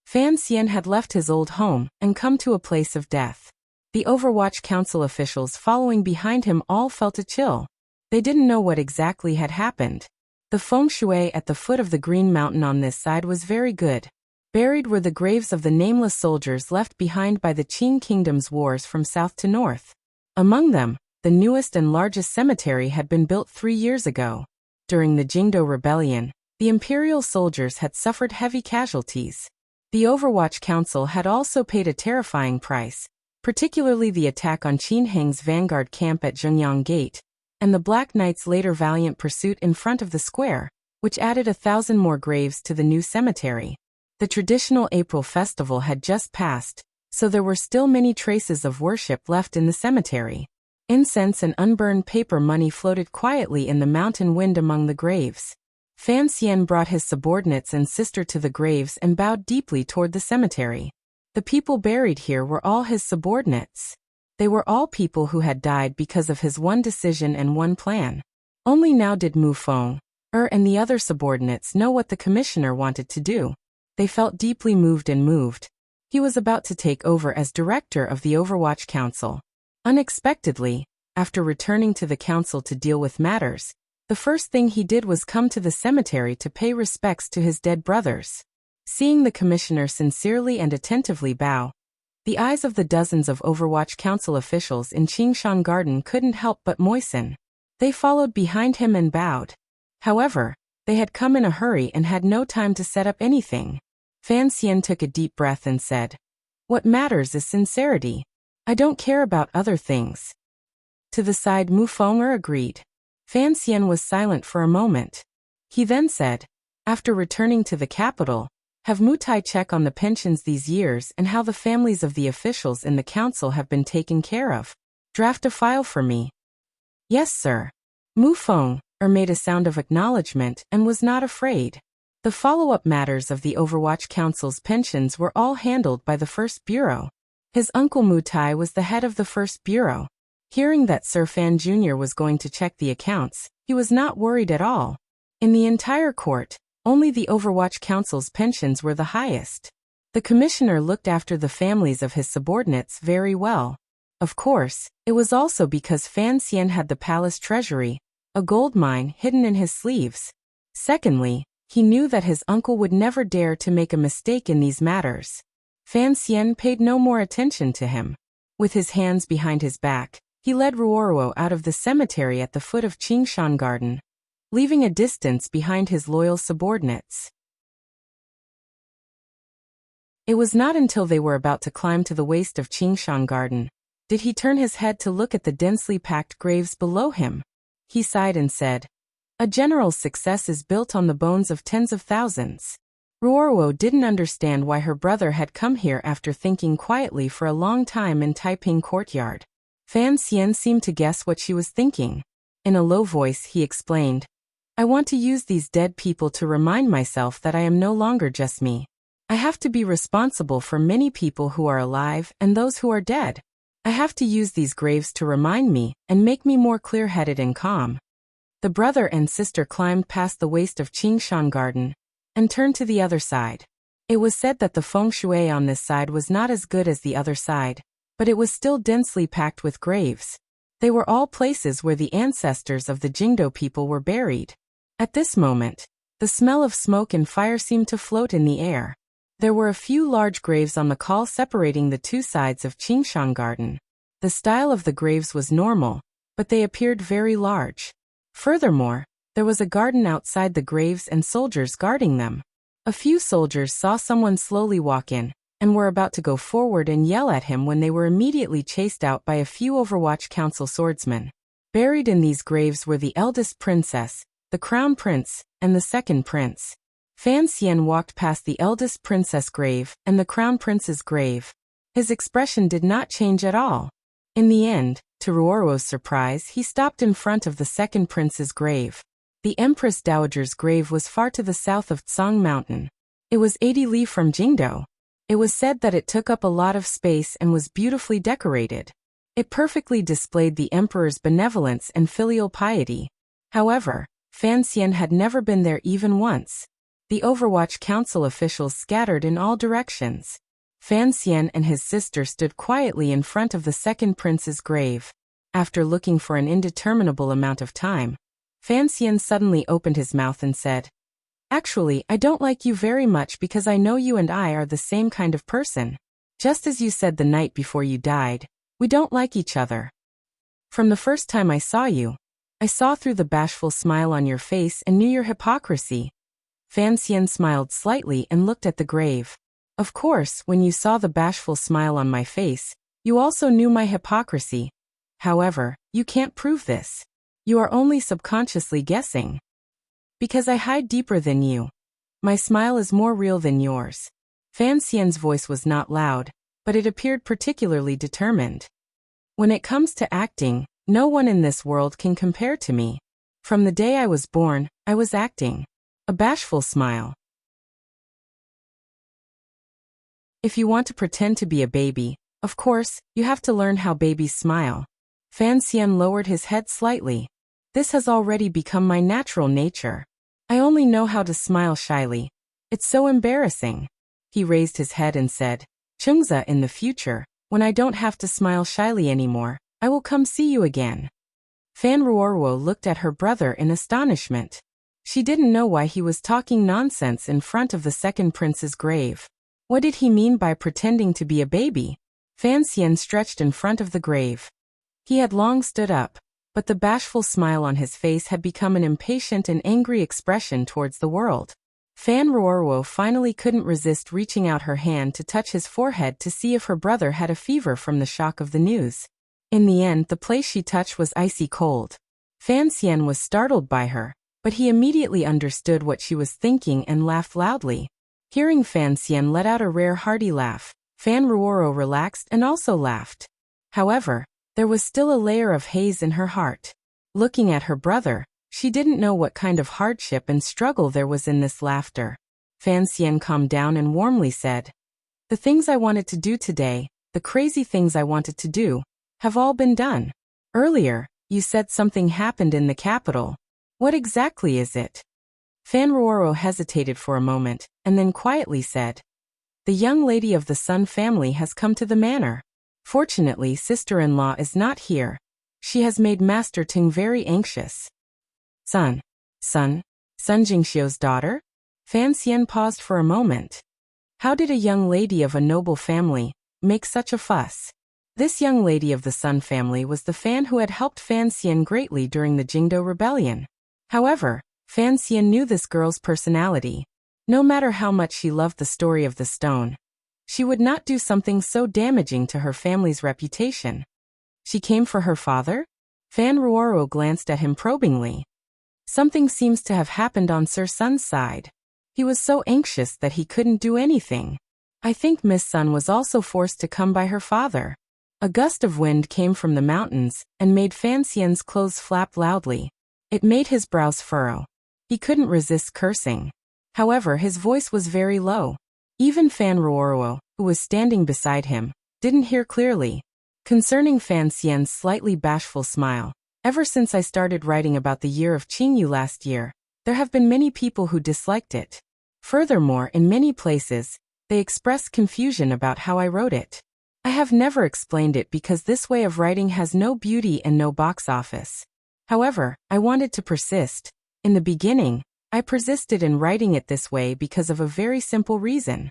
Fan Xian had left his old home and come to a place of death. The Overwatch Council officials following behind him all felt a chill. They didn't know what exactly had happened. The feng shui at the foot of the Green Mountain on this side was very good. Buried were the graves of the nameless soldiers left behind by the Qing Kingdom's wars from south to north. Among them, the newest and largest cemetery had been built 3 years ago. During the Jingdo Rebellion, the imperial soldiers had suffered heavy casualties. The Overwatch Council had also paid a terrifying price, particularly the attack on Qin Heng's vanguard camp at Zhengyang Gate, and the Black Knight's later valiant pursuit in front of the square, which added 1,000 more graves to the new cemetery. The traditional April festival had just passed, so there were still many traces of worship left in the cemetery. Incense and unburned paper money floated quietly in the mountain wind among the graves. Fan Xian brought his subordinates and sister to the graves and bowed deeply toward the cemetery. The people buried here were all his subordinates. They were all people who had died because of his one decision and one plan. Only now did Mu Feng, and the other subordinates know what the commissioner wanted to do. They felt deeply moved and moved. He was about to take over as director of the Overwatch Council. Unexpectedly, after returning to the council to deal with matters, the first thing he did was come to the cemetery to pay respects to his dead brothers. Seeing the commissioner sincerely and attentively bow, the eyes of the dozens of Overwatch Council officials in Qingshan Garden couldn't help but moisten. They followed behind him and bowed. However, they had come in a hurry and had no time to set up anything. Fan Xian took a deep breath and said, "What matters is sincerity. I don't care about other things." To the side Mu Feng'er agreed. Fan Xian was silent for a moment. He then said, "After returning to the capital, have Mu Tai check on the pensions these years and how the families of the officials in the council have been taken care of." Draft a file for me. Yes, sir. Mu Feng made a sound of acknowledgement and was not afraid. The follow-up matters of the Overwatch Council's pensions were all handled by the First Bureau. His uncle Mu Tai was the head of the First Bureau. Hearing that Sir Fan Jr. was going to check the accounts, he was not worried at all. In the entire court, only the Overwatch Council's pensions were the highest. The commissioner looked after the families of his subordinates very well. Of course, it was also because Fan Xian had the palace treasury, a gold mine hidden in his sleeves. Secondly, he knew that his uncle would never dare to make a mistake in these matters. Fan Xian paid no more attention to him. With his hands behind his back, he led Ruoruo out of the cemetery at the foot of Qingshan Garden, leaving a distance behind his loyal subordinates. It was not until they were about to climb to the waist of Qingshan Garden did he turn his head to look at the densely packed graves below him. He sighed and said, "A general's success is built on the bones of tens of thousands." Ruoruo didn't understand why her brother had come here after thinking quietly for a long time in Taiping Courtyard. Fan Xian seemed to guess what she was thinking. In a low voice he explained, "I want to use these dead people to remind myself that I am no longer just me. I have to be responsible for many people who are alive and those who are dead. I have to use these graves to remind me and make me more clear-headed and calm." The brother and sister climbed past the waist of Qingshan Garden and turned to the other side. It was said that the feng shui on this side was not as good as the other side, but it was still densely packed with graves. They were all places where the ancestors of the Jingdo people were buried. At this moment, the smell of smoke and fire seemed to float in the air. There were a few large graves on the col separating the two sides of Qingshan Garden. The style of the graves was normal, but they appeared very large. Furthermore, there was a garden outside the graves and soldiers guarding them. A few soldiers saw someone slowly walk in, and were about to go forward and yell at him when they were immediately chased out by a few Overwatch Council swordsmen. Buried in these graves were the eldest princess, the crown prince, and the second prince. Fan Xian walked past the eldest princess' grave and the crown prince's grave. His expression did not change at all. In the end, to Ruoruo's surprise, he stopped in front of the second prince's grave. The Empress Dowager's grave was far to the south of Tsang Mountain. It was 80 li from Jingdo. It was said that it took up a lot of space and was beautifully decorated. It perfectly displayed the emperor's benevolence and filial piety. However, Fan Xian had never been there even once. The Overwatch Council officials scattered in all directions. Fan Xian and his sister stood quietly in front of the second prince's grave. After looking for an indeterminable amount of time, Fan Xian suddenly opened his mouth and said, "Actually, I don't like you very much because I know you and I are the same kind of person. Just as you said the night before you died, we don't like each other. From the first time I saw you, I saw through the bashful smile on your face and knew your hypocrisy." Fan Xian smiled slightly and looked at the grave. "Of course, when you saw the bashful smile on my face, you also knew my hypocrisy. However, you can't prove this. You are only subconsciously guessing. Because I hide deeper than you. My smile is more real than yours." Fan Xian's voice was not loud, but it appeared particularly determined. "When it comes to acting, no one in this world can compare to me. From the day I was born, I was acting." A bashful smile. "If you want to pretend to be a baby, of course, you have to learn how babies smile." Fan Xian lowered his head slightly. "This has already become my natural nature. I only know how to smile shyly. It's so embarrassing." He raised his head and said, "Chungza, in the future, when I don't have to smile shyly anymore, I will come see you again." Fan Ruoruo looked at her brother in astonishment. She didn't know why he was talking nonsense in front of the second prince's grave. What did he mean by pretending to be a baby? Fan Xian stretched in front of the grave. He had long stood up, but the bashful smile on his face had become an impatient and angry expression towards the world. Fan Ruoruo finally couldn't resist reaching out her hand to touch his forehead to see if her brother had a fever from the shock of the news. In the end, the place she touched was icy cold. Fan Xian was startled by her, but he immediately understood what she was thinking and laughed loudly. Hearing Fan Xian let out a rare hearty laugh, Fan Ruoruo relaxed and also laughed. However, There was still a layer of haze in her heart. Looking at her brother, she didn't know what kind of hardship and struggle there was in this laughter. Fan Xian calmed down and warmly said, "The things I wanted to do today, the crazy things I wanted to do, have all been done. Earlier, you said something happened in the capital. What exactly is it?" Fan Ruoro hesitated for a moment, and then quietly said, "The young lady of the Sun family has come to the manor. Fortunately, sister-in-law is not here. She has made Master Ting very anxious." Sun Jingxiu's daughter? Fan Xian paused for a moment. How did a young lady of a noble family make such a fuss? This young lady of the Sun family was the Fan who had helped Fan Xian greatly during the Jingdo rebellion. However, Fan Xian knew this girl's personality. No matter how much she loved the story of the stone, she would not do something so damaging to her family's reputation. She came for her father? Fan Ruoro glanced at him probingly. Something seems to have happened on Sir Sun's side. He was so anxious that he couldn't do anything. I think Miss Sun was also forced to come by her father. A gust of wind came from the mountains and made Fan Xian's clothes flap loudly. It made his brows furrow. He couldn't resist cursing. However, his voice was very low. Even Fan Ruoro, who was standing beside him, didn't hear clearly. Concerning Fan Xian's slightly bashful smile, ever since I started writing about the year of Qingyu last year, there have been many people who disliked it. Furthermore, in many places, they expressed confusion about how I wrote it. I have never explained it because this way of writing has no beauty and no box office. However, I wanted to persist. In the beginning, I persisted in writing it this way because of a very simple reason.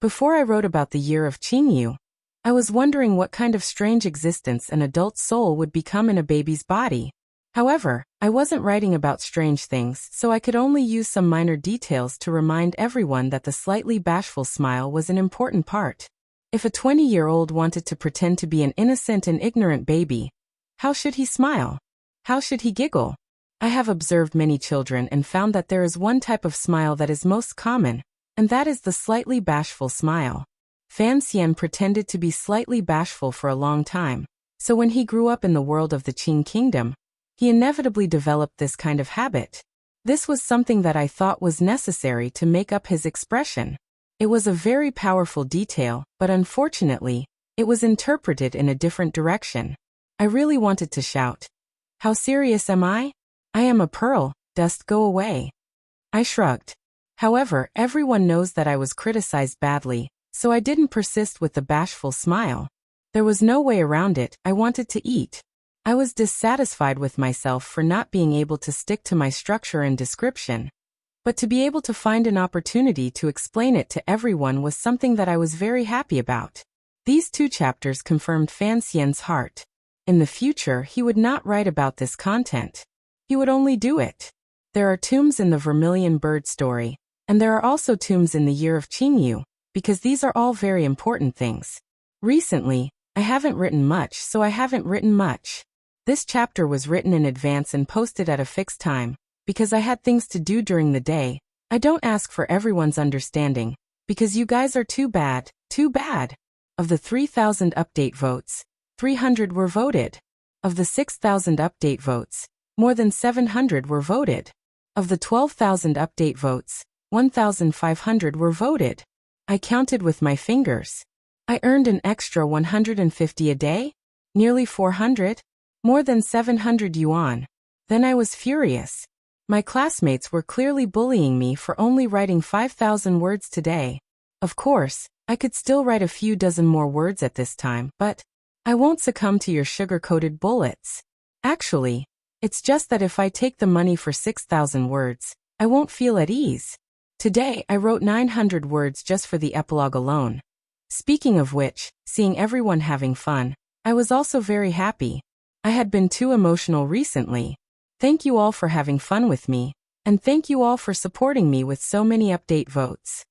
Before I wrote about the year of Qingyu, I was wondering what kind of strange existence an adult soul would become in a baby's body. However, I wasn't writing about strange things, so I could only use some minor details to remind everyone that the slightly bashful smile was an important part. If a 20-year-old wanted to pretend to be an innocent and ignorant baby, how should he smile? How should he giggle? I have observed many children and found that there is one type of smile that is most common, and that is the slightly bashful smile. Fan Xian pretended to be slightly bashful for a long time, so when he grew up in the world of the Qing kingdom, he inevitably developed this kind of habit. This was something that I thought was necessary to make up his expression. It was a very powerful detail, but unfortunately, it was interpreted in a different direction. I really wanted to shout, "How serious am I? I am a pearl, dust go away." I shrugged. However, everyone knows that I was criticized badly, so I didn't persist with the bashful smile. There was no way around it. I wanted to eat. I was dissatisfied with myself for not being able to stick to my structure and description. But to be able to find an opportunity to explain it to everyone was something that I was very happy about. These 2 chapters confirmed Fan Xian's heart. In the future, he would not write about this content. He would only do it. There are tombs in the Vermilion Bird story, and there are also tombs in the year of Qingyu, because these are all very important things. Recently, I haven't written much, so I haven't written much. This chapter was written in advance and posted at a fixed time, because I had things to do during the day. I don't ask for everyone's understanding, because you guys are too bad, too bad. Of the 3,000 update votes, 300 were voted. Of the 6,000 update votes, more than 700 were voted. Of the 12,000 update votes, 1,500 were voted. I counted with my fingers. I earned an extra 150 a day? Nearly 400? More than 700 yuan. Then I was furious. My classmates were clearly bullying me for only writing 5,000 words today. Of course, I could still write a few dozen more words at this time, but I won't succumb to your sugar-coated bullets. Actually, it's just that if I take the money for 6,000 words, I won't feel at ease. Today, I wrote 900 words just for the epilogue alone. Speaking of which, seeing everyone having fun, I was also very happy. I had been too emotional recently. Thank you all for having fun with me, and thank you all for supporting me with so many update votes.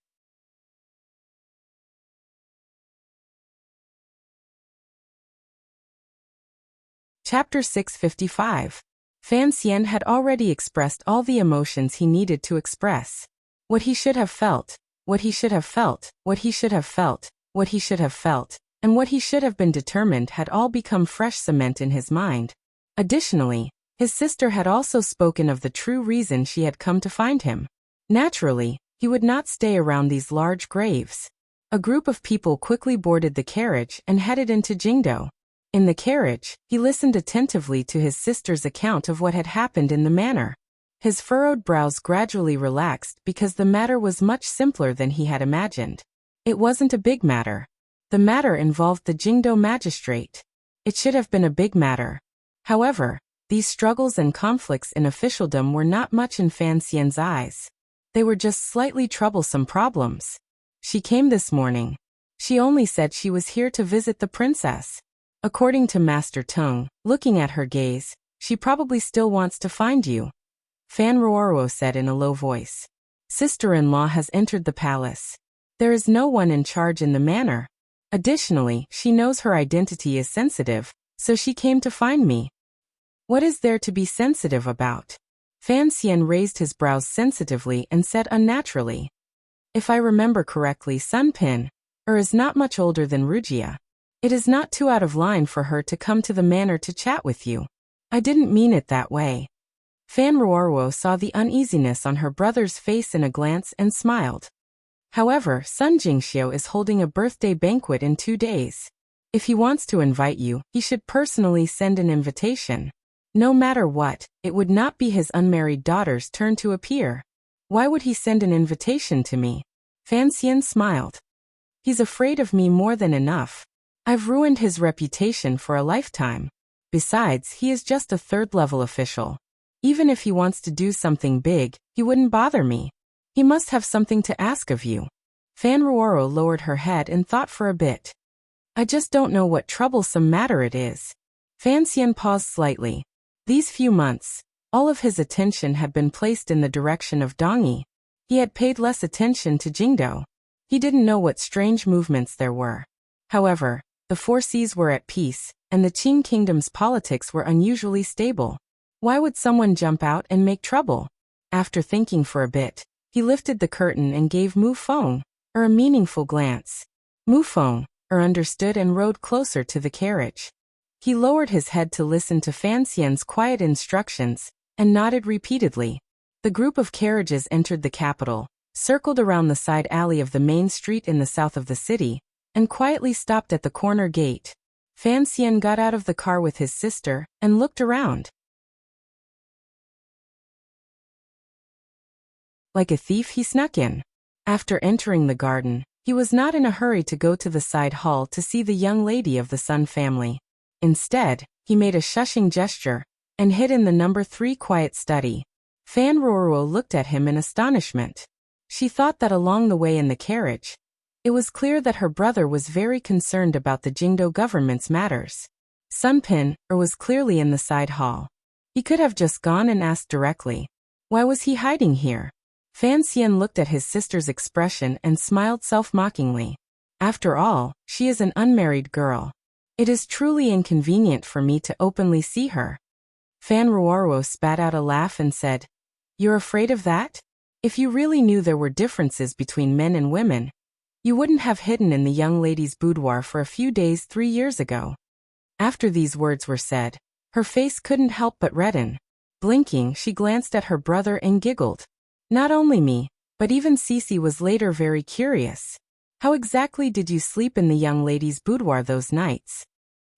Chapter 655. Fan Xian had already expressed all the emotions he needed to express. What he should have felt, what he should have felt, what he should have felt, what he should have felt, and what he should have been determined had all become fresh cement in his mind. Additionally, his sister had also spoken of the true reason she had come to find him. Naturally, he would not stay around these large graves. A group of people quickly boarded the carriage and headed into Jingdo. In the carriage, he listened attentively to his sister's account of what had happened in the manor. His furrowed brows gradually relaxed because the matter was much simpler than he had imagined. It wasn't a big matter. The matter involved the Jingdo magistrate. It should have been a big matter. However, these struggles and conflicts in officialdom were not much in Fan Xian's eyes. They were just slightly troublesome problems. She came this morning. She only said she was here to visit the princess. According to Master Tung, looking at her gaze, she probably still wants to find you. Fan Ruoruo said in a low voice. Sister-in-law has entered the palace. There is no one in charge in the manor. Additionally, she knows her identity is sensitive, so she came to find me. What is there to be sensitive about? Fan Xian raised his brows sensitively and said unnaturally. If I remember correctly, Sun Pin is not much older than Wuxia. It is not too out of line for her to come to the manor to chat with you. I didn't mean it that way. Fan Ruoruo saw the uneasiness on her brother's face in a glance and smiled. However, Sun Jingxiu is holding a birthday banquet in 2 days. If he wants to invite you, he should personally send an invitation. No matter what, it would not be his unmarried daughter's turn to appear. Why would he send an invitation to me? Fan Xian smiled. He's afraid of me more than enough. I've ruined his reputation for a lifetime. Besides, he is just a third-level official. Even if he wants to do something big, he wouldn't bother me. He must have something to ask of you. Fan Ruoro lowered her head and thought for a bit. I just don't know what troublesome matter it is. Fan Xian paused slightly. These few months, all of his attention had been placed in the direction of Dongyi. He had paid less attention to Jingdo. He didn't know what strange movements there were. However, the Four Seas were at peace, and the Qing Kingdom's politics were unusually stable. Why would someone jump out and make trouble? After thinking for a bit, he lifted the curtain and gave Mu Feng a meaningful glance. Mu Feng understood and rode closer to the carriage. He lowered his head to listen to Fan Xian's quiet instructions, and nodded repeatedly. The group of carriages entered the capital, circled around the side alley of the main street in the south of the city, and quietly stopped at the corner gate. Fan Xian got out of the car with his sister, and looked around. Like a thief, he snuck in. After entering the garden, he was not in a hurry to go to the side hall to see the young lady of the Sun family. Instead, he made a shushing gesture, and hid in the number 3 quiet study. Fan Ruoruo looked at him in astonishment. She thought that along the way in the carriage, it was clear that her brother was very concerned about the Jingdo government's matters. Sun Pin was clearly in the side hall. He could have just gone and asked directly. Why was he hiding here? Fan Xian looked at his sister's expression and smiled self-mockingly. After all, she is an unmarried girl. It is truly inconvenient for me to openly see her. Fan Ruoruo spat out a laugh and said, You're afraid of that? If you really knew there were differences between men and women, you wouldn't have hidden in the young lady's boudoir for a few days 3 years ago. After these words were said, her face couldn't help but redden. Blinking, she glanced at her brother and giggled. Not only me, but even Cece was later very curious. How exactly did you sleep in the young lady's boudoir those nights?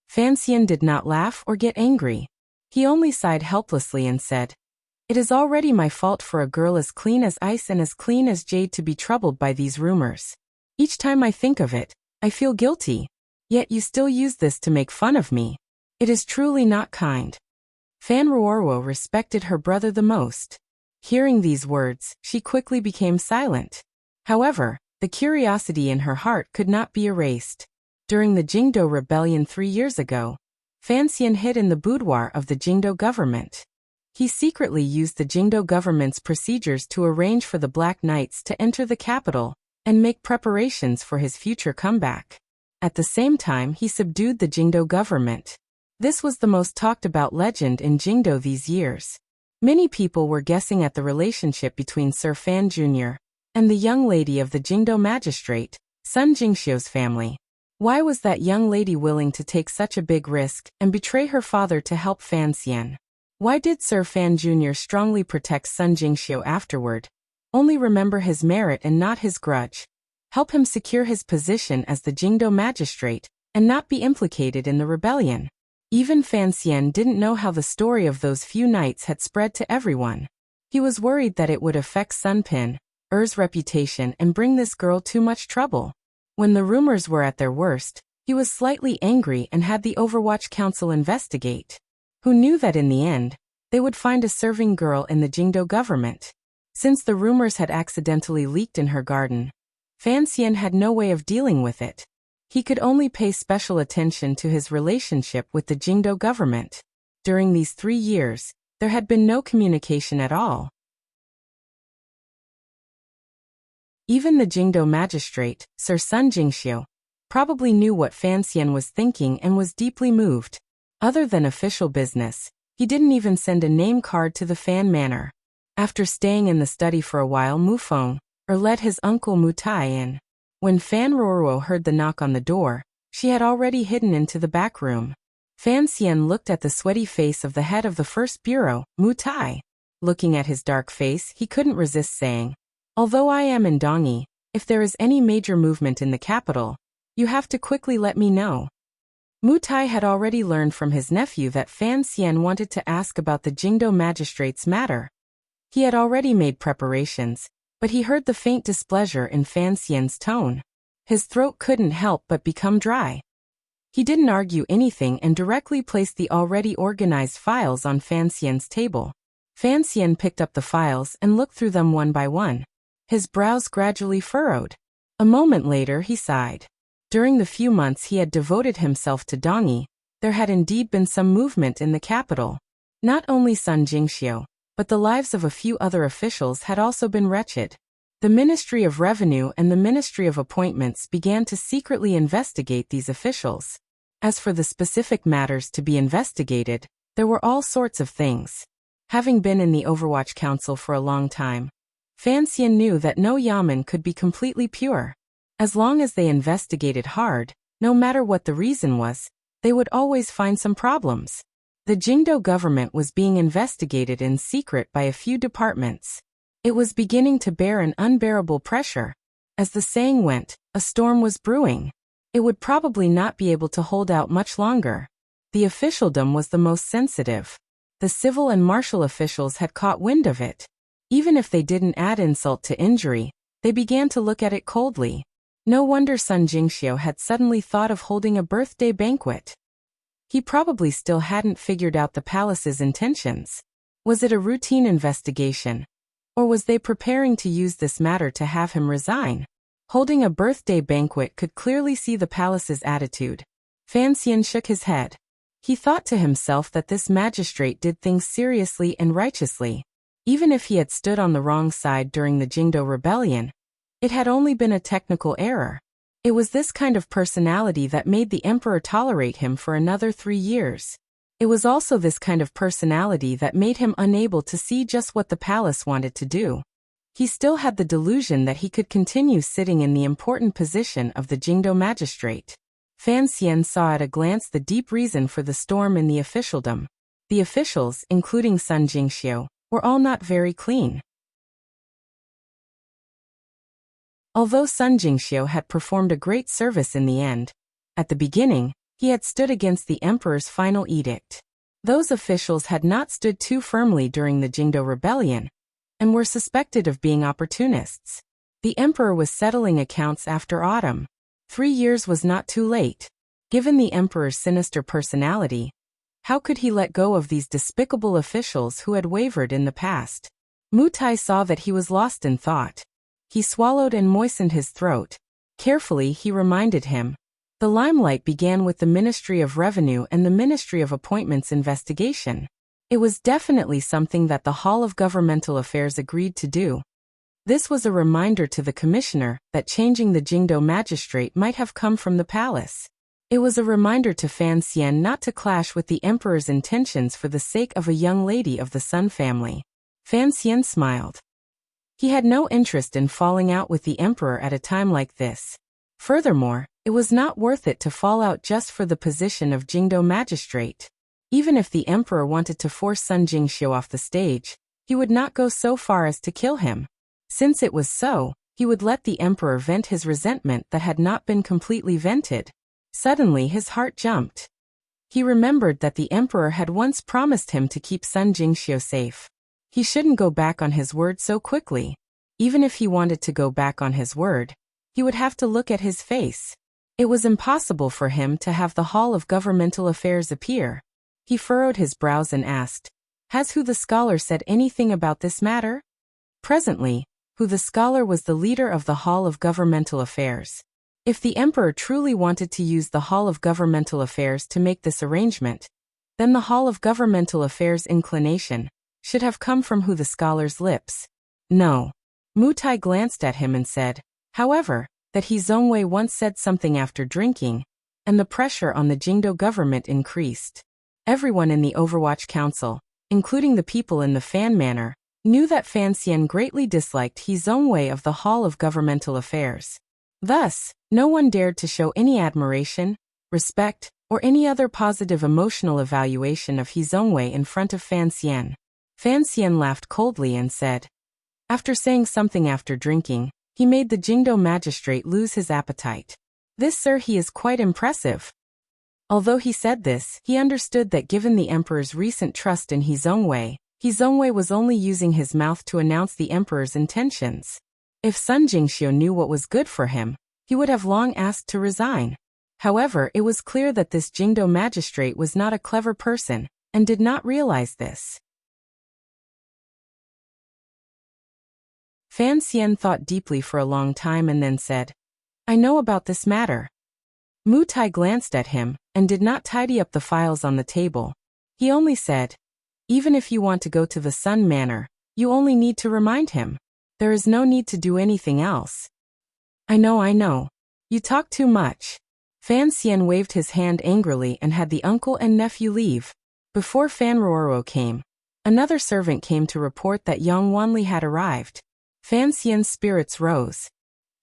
Fan Xian did not laugh or get angry. He only sighed helplessly and said, It is already my fault for a girl as clean as ice and as clean as jade to be troubled by these rumors. Each time I think of it, I feel guilty. Yet you still use this to make fun of me. It is truly not kind. Fan Ruoruo respected her brother the most. Hearing these words, she quickly became silent. However, the curiosity in her heart could not be erased. During the Jingdo rebellion 3 years ago, Fan Xian hid in the boudoir of the Jingdo government. He secretly used the Jingdo government's procedures to arrange for the Black Knights to enter the capital and make preparations for his future comeback. At the same time, he subdued the Jingdo government. This was the most talked about legend in Jingdo these years. Many people were guessing at the relationship between Sir Fan Jr. and the young lady of the Jingdo magistrate, Sun Jingxiu's family. Why was that young lady willing to take such a big risk and betray her father to help Fan Xian? Why did Sir Fan Jr. strongly protect Sun Jingxiu afterward? Only remember his merit and not his grudge. Help him secure his position as the Jingdo magistrate and not be implicated in the rebellion. Even Fan Xian didn't know how the story of those few nights had spread to everyone. He was worried that it would affect Sun Pin, Er's reputation and bring this girl too much trouble. When the rumors were at their worst, he was slightly angry and had the Overwatch Council investigate. Who knew that in the end, they would find a serving girl in the Jingdo government? Since the rumors had accidentally leaked in her garden, Fan Xian had no way of dealing with it. He could only pay special attention to his relationship with the Jingdo government. During these 3 years, there had been no communication at all. Even the Jingdo magistrate, Sir Sun Jingxiu, probably knew what Fan Xian was thinking and was deeply moved. Other than official business, he didn't even send a name card to the Fan Manor. After staying in the study for a while, Mu Feng, led his uncle Mu Tai in. When Fan Ruoruo heard the knock on the door, she had already hidden into the back room. Fan Xian looked at the sweaty face of the head of the first bureau, Mu Tai. Looking at his dark face, he couldn't resist saying, "Although I am in Dongyi, if there is any major movement in the capital, you have to quickly let me know." Mu Tai had already learned from his nephew that Fan Xian wanted to ask about the Jingdo magistrate's matter. He had already made preparations, but he heard the faint displeasure in Fan Xian's tone. His throat couldn't help but become dry. He didn't argue anything and directly placed the already organized files on Fan Xian's table. Fan Xian picked up the files and looked through them one by one. His brows gradually furrowed. A moment later he sighed. During the few months he had devoted himself to Dongyi, there had indeed been some movement in the capital. Not only Sun Jingxiu, but the lives of a few other officials had also been wretched. The Ministry of Revenue and the Ministry of Appointments began to secretly investigate these officials. As for the specific matters to be investigated, there were all sorts of things. Having been in the Overwatch Council for a long time, Fan Xian knew that no yamen could be completely pure. As long as they investigated hard, no matter what the reason was, they would always find some problems. The Jingdo government was being investigated in secret by a few departments. It was beginning to bear an unbearable pressure. As the saying went, a storm was brewing. It would probably not be able to hold out much longer. The officialdom was the most sensitive. The civil and martial officials had caught wind of it. Even if they didn't add insult to injury, they began to look at it coldly. No wonder Sun Jingxiu had suddenly thought of holding a birthday banquet. He probably still hadn't figured out the palace's intentions. Was it a routine investigation? Or was they preparing to use this matter to have him resign? Holding a birthday banquet could clearly see the palace's attitude. Fan Xian shook his head. He thought to himself that this magistrate did things seriously and righteously. Even if he had stood on the wrong side during the Jingdo rebellion, it had only been a technical error. It was this kind of personality that made the emperor tolerate him for another 3 years. It was also this kind of personality that made him unable to see just what the palace wanted to do. He still had the delusion that he could continue sitting in the important position of the Jingdo magistrate. Fan Xian saw at a glance the deep reason for the storm in the officialdom. The officials, including Sun Jingxiu, were all not very clean. Although Sun Jingxiu had performed a great service in the end, at the beginning, he had stood against the emperor's final edict. Those officials had not stood too firmly during the Jingdo rebellion, and were suspected of being opportunists. The emperor was settling accounts after autumn. 3 years was not too late. Given the emperor's sinister personality, how could he let go of these despicable officials who had wavered in the past? Mu Tai saw that he was lost in thought. He swallowed and moistened his throat. Carefully he reminded him. The limelight began with the Ministry of Revenue and the Ministry of Appointments investigation. It was definitely something that the Hall of Governmental Affairs agreed to do. This was a reminder to the commissioner that changing the Jingdo magistrate might have come from the palace. It was a reminder to Fan Xian not to clash with the emperor's intentions for the sake of a young lady of the Sun family. Fan Xian smiled. He had no interest in falling out with the emperor at a time like this. Furthermore, it was not worth it to fall out just for the position of Jingdo magistrate. Even if the emperor wanted to force Sun Jingxiu off the stage, he would not go so far as to kill him. Since it was so, he would let the emperor vent his resentment that had not been completely vented. Suddenly his heart jumped. He remembered that the emperor had once promised him to keep Sun Jingxiu safe. He shouldn't go back on his word so quickly. Even if he wanted to go back on his word, he would have to look at his face. It was impossible for him to have the Hall of Governmental Affairs appear. He furrowed his brows and asked, "Has Hu the scholar said anything about this matter?" Presently, Hu the scholar was the leader of the Hall of Governmental Affairs. If the emperor truly wanted to use the Hall of Governmental Affairs to make this arrangement, then the Hall of Governmental Affairs inclination should have come from Hu the scholar's lips. No. Mu Tai glanced at him and said, however, that He Zongwei once said something after drinking, and the pressure on the Jingdo government increased. Everyone in the Overwatch Council, including the people in the Fan Manor, knew that Fan Xian greatly disliked He Zongwei of the Hall of Governmental Affairs. Thus, no one dared to show any admiration, respect, or any other positive emotional evaluation of He Zongwei in front of Fan Xian. Fan Xian laughed coldly and said, after saying something after drinking, he made the Jingdo magistrate lose his appetite. This, sir, he is quite impressive. Although he said this, he understood that given the emperor's recent trust in He Zongwei was only using his mouth to announce the emperor's intentions. If Sun Jingxiu knew what was good for him, he would have long asked to resign. However, it was clear that this Jingdo magistrate was not a clever person, and did not realize this. Fan Xian thought deeply for a long time and then said, I know about this matter. Mu Tai glanced at him, and did not tidy up the files on the table. He only said, even if you want to go to the Sun Manor, you only need to remind him. There is no need to do anything else. I know. You talk too much. Fan Xian waved his hand angrily and had the uncle and nephew leave. Before Fan Ruoro came, another servant came to report that Yang Wanli had arrived. Fan Xian's spirits rose.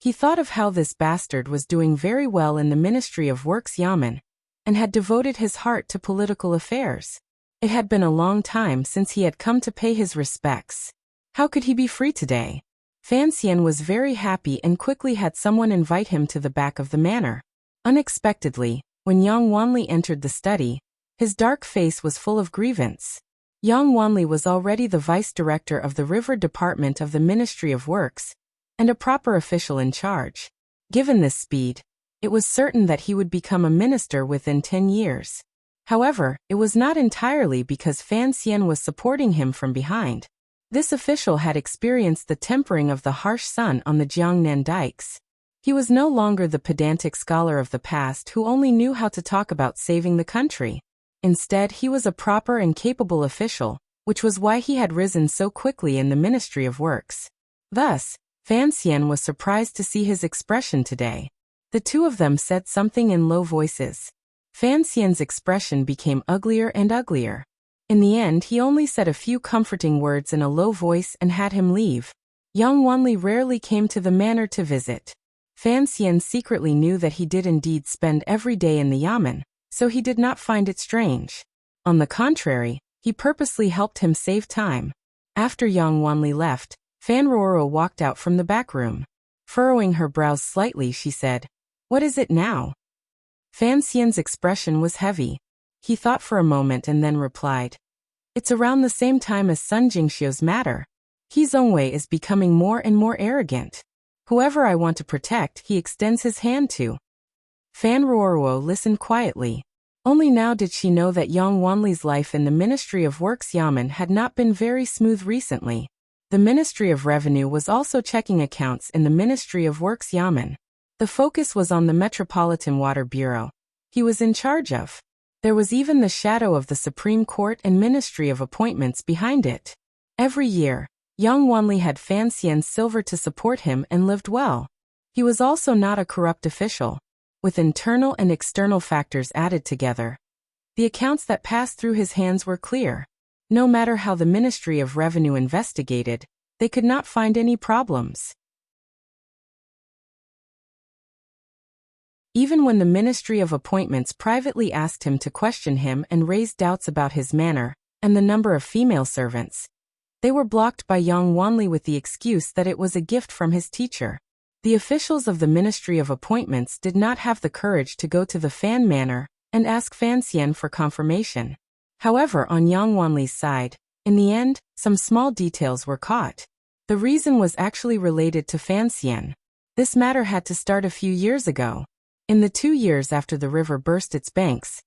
He thought of how this bastard was doing very well in the Ministry of Works Yamen, and had devoted his heart to political affairs. It had been a long time since he had come to pay his respects. How could he be free today? Fan Xian was very happy and quickly had someone invite him to the back of the manor. Unexpectedly, when Yang Wanli entered the study, his dark face was full of grievance. Yang Wanli was already the vice director of the River Department of the Ministry of Works, and a proper official in charge. Given this speed, it was certain that he would become a minister within 10 years. However, it was not entirely because Fan Xian was supporting him from behind. This official had experienced the tempering of the harsh sun on the Jiangnan dikes. He was no longer the pedantic scholar of the past who only knew how to talk about saving the country. Instead, he was a proper and capable official, which was why he had risen so quickly in the Ministry of Works. Thus, Fan Xian was surprised to see his expression today. The two of them said something in low voices. Fan Xian's expression became uglier and uglier. In the end, he only said a few comforting words in a low voice and had him leave. Yang Wanli rarely came to the manor to visit. Fan Xian secretly knew that he did indeed spend every day in the yamen, so he did not find it strange. On the contrary, he purposely helped him save time. After Yang Wanli left, Fan Ruoro walked out from the back room. Furrowing her brows slightly, she said, "What is it now?" Fan Xian's expression was heavy. He thought for a moment and then replied, "It's around the same time as Sun Jingxiu's matter. He Zongwei is becoming more and more arrogant. Whoever I want to protect, he extends his hand to." Fan Ruoro listened quietly. Only now did she know that Yang Wanli's life in the Ministry of Works Yamen had not been very smooth recently. The Ministry of Revenue was also checking accounts in the Ministry of Works Yamen. The focus was on the Metropolitan Water Bureau he was in charge of. There was even the shadow of the Supreme Court and Ministry of Appointments behind it. Every year, Yang Wanli had Fan Xian's silver to support him and lived well. He was also not a corrupt official. With internal and external factors added together, the accounts that passed through his hands were clear. No matter how the Ministry of Revenue investigated, they could not find any problems. Even when the Ministry of Appointments privately asked him to question him and raised doubts about his manner and the number of female servants, they were blocked by Yang Wanli with the excuse that it was a gift from his teacher. The officials of the Ministry of Appointments did not have the courage to go to the Fan Manor and ask Fan Xian for confirmation. However, on Yang Wanli's side, in the end, some small details were caught. The reason was actually related to Fan Xian. This matter had to start a few years ago. In the 2 years after the river burst its banks,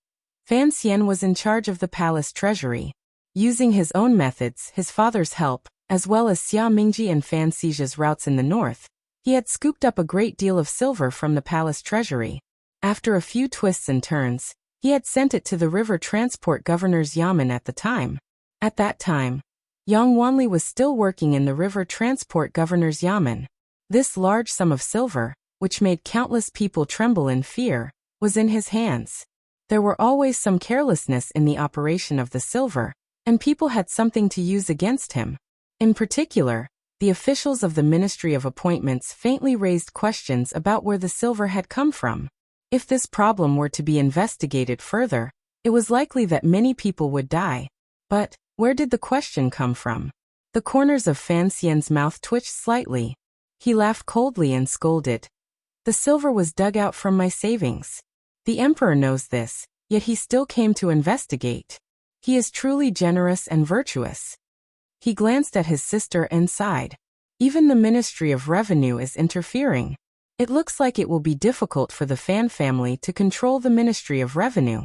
Fan Xian was in charge of the palace treasury. Using his own methods, his father's help, as well as Xia Mingji and Fan Xi's routes in the north, he had scooped up a great deal of silver from the palace treasury. After a few twists and turns, he had sent it to the river transport governor's yamen at the time. At that time, Yang Wanli was still working in the river transport governor's yamen. This large sum of silver, which made countless people tremble in fear, was in his hands. There were always some carelessness in the operation of the silver, and people had something to use against him. In particular, the officials of the Ministry of Appointments faintly raised questions about where the silver had come from. If this problem were to be investigated further, it was likely that many people would die. But where did the question come from? The corners of Fan Xian's mouth twitched slightly. He laughed coldly and scolded. The silver was dug out from my savings. The emperor knows this, yet he still came to investigate. He is truly generous and virtuous. He glanced at his sister and sighed. Even the Ministry of Revenue is interfering. It looks like it will be difficult for the Fan family to control the Ministry of Revenue.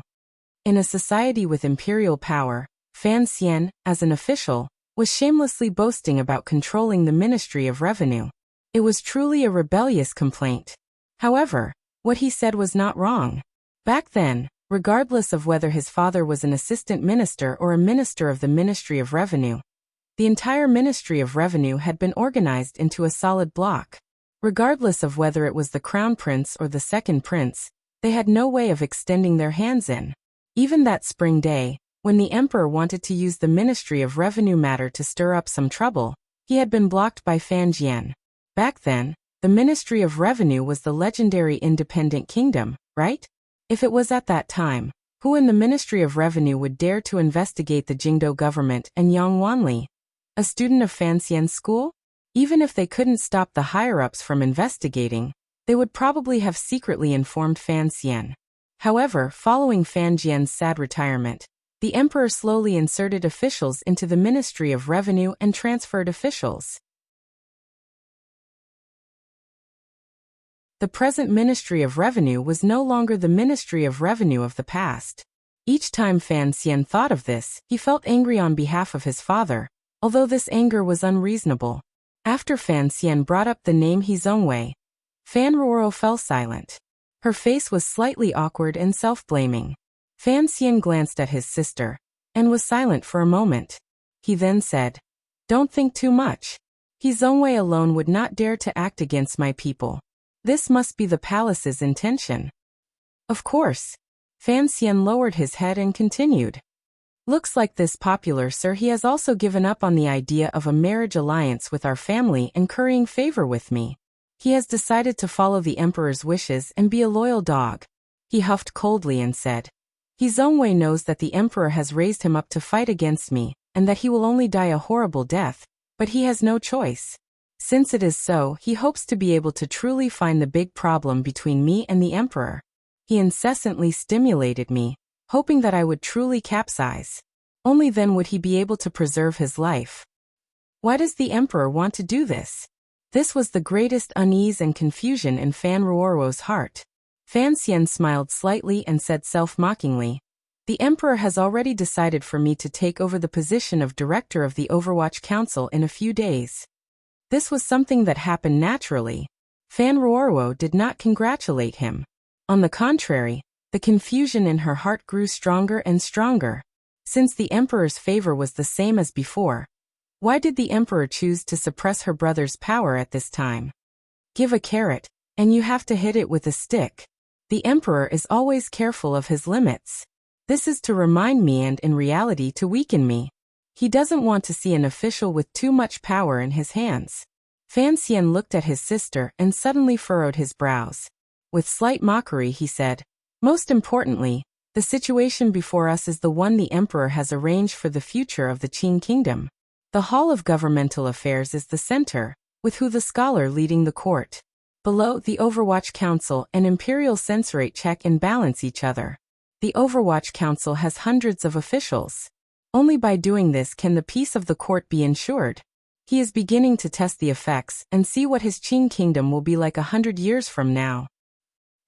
In a society with imperial power, Fan Xian, as an official, was shamelessly boasting about controlling the Ministry of Revenue. It was truly a rebellious complaint. However, what he said was not wrong. Back then, regardless of whether his father was an assistant minister or a minister of the Ministry of Revenue, the entire Ministry of Revenue had been organized into a solid block. Regardless of whether it was the crown prince or the second prince, they had no way of extending their hands in. Even that spring day, when the emperor wanted to use the Ministry of Revenue matter to stir up some trouble, he had been blocked by Fan Jian. Back then, the Ministry of Revenue was the legendary independent kingdom, right? If it was at that time, who in the Ministry of Revenue would dare to investigate the Jingdo government and Yang Wanli, a student of Fan Xian's school? Even if they couldn't stop the higher-ups from investigating, they would probably have secretly informed Fan Xian. However, following Fan Jian's sad retirement, the emperor slowly inserted officials into the Ministry of Revenue and transferred officials. The present Ministry of Revenue was no longer the Ministry of Revenue of the past. Each time Fan Xian thought of this, he felt angry on behalf of his father, although this anger was unreasonable. After Fan Xian brought up the name He Zhongwei, Fan Ruoro fell silent. Her face was slightly awkward and self-blaming. Fan Xian glanced at his sister, and was silent for a moment. He then said, "Don't think too much. He Zhongwei alone would not dare to act against my people. This must be the palace's intention." Of course. Fan Xian lowered his head and continued. "Looks like this popular sir he has also given up on the idea of a marriage alliance with our family and currying favor with me. He has decided to follow the emperor's wishes and be a loyal dog." He huffed coldly and said, "He Zhongwei knows that the emperor has raised him up to fight against me, and that he will only die a horrible death, but he has no choice. Since it is so, he hopes to be able to truly find the big problem between me and the emperor. He incessantly stimulated me, hoping that I would truly capsize. Only then would he be able to preserve his life. Why does the emperor want to do this?" This was the greatest unease and confusion in Fan Ruoro's heart. Fan Xian smiled slightly and said self-mockingly, "The emperor has already decided for me to take over the position of director of the Overwatch Council in a few days." This was something that happened naturally. Fan Ruoro did not congratulate him. On the contrary, the confusion in her heart grew stronger and stronger. Since the emperor's favor was the same as before, why did the emperor choose to suppress her brother's power at this time? Give a carrot, and you have to hit it with a stick. The emperor is always careful of his limits. This is to remind me and in reality to weaken me. He doesn't want to see an official with too much power in his hands. Fan Xian looked at his sister and suddenly furrowed his brows. With slight mockery he said, "Most importantly, the situation before us is the one the emperor has arranged for the future of the Qing kingdom. The Hall of Governmental Affairs is the center, with Hu the scholar leading the court. Below, the Overwatch Council and Imperial Censorate check and balance each other. The Overwatch Council has hundreds of officials. Only by doing this can the peace of the court be ensured. He is beginning to test the effects and see what his Qing kingdom will be like 100 years from now."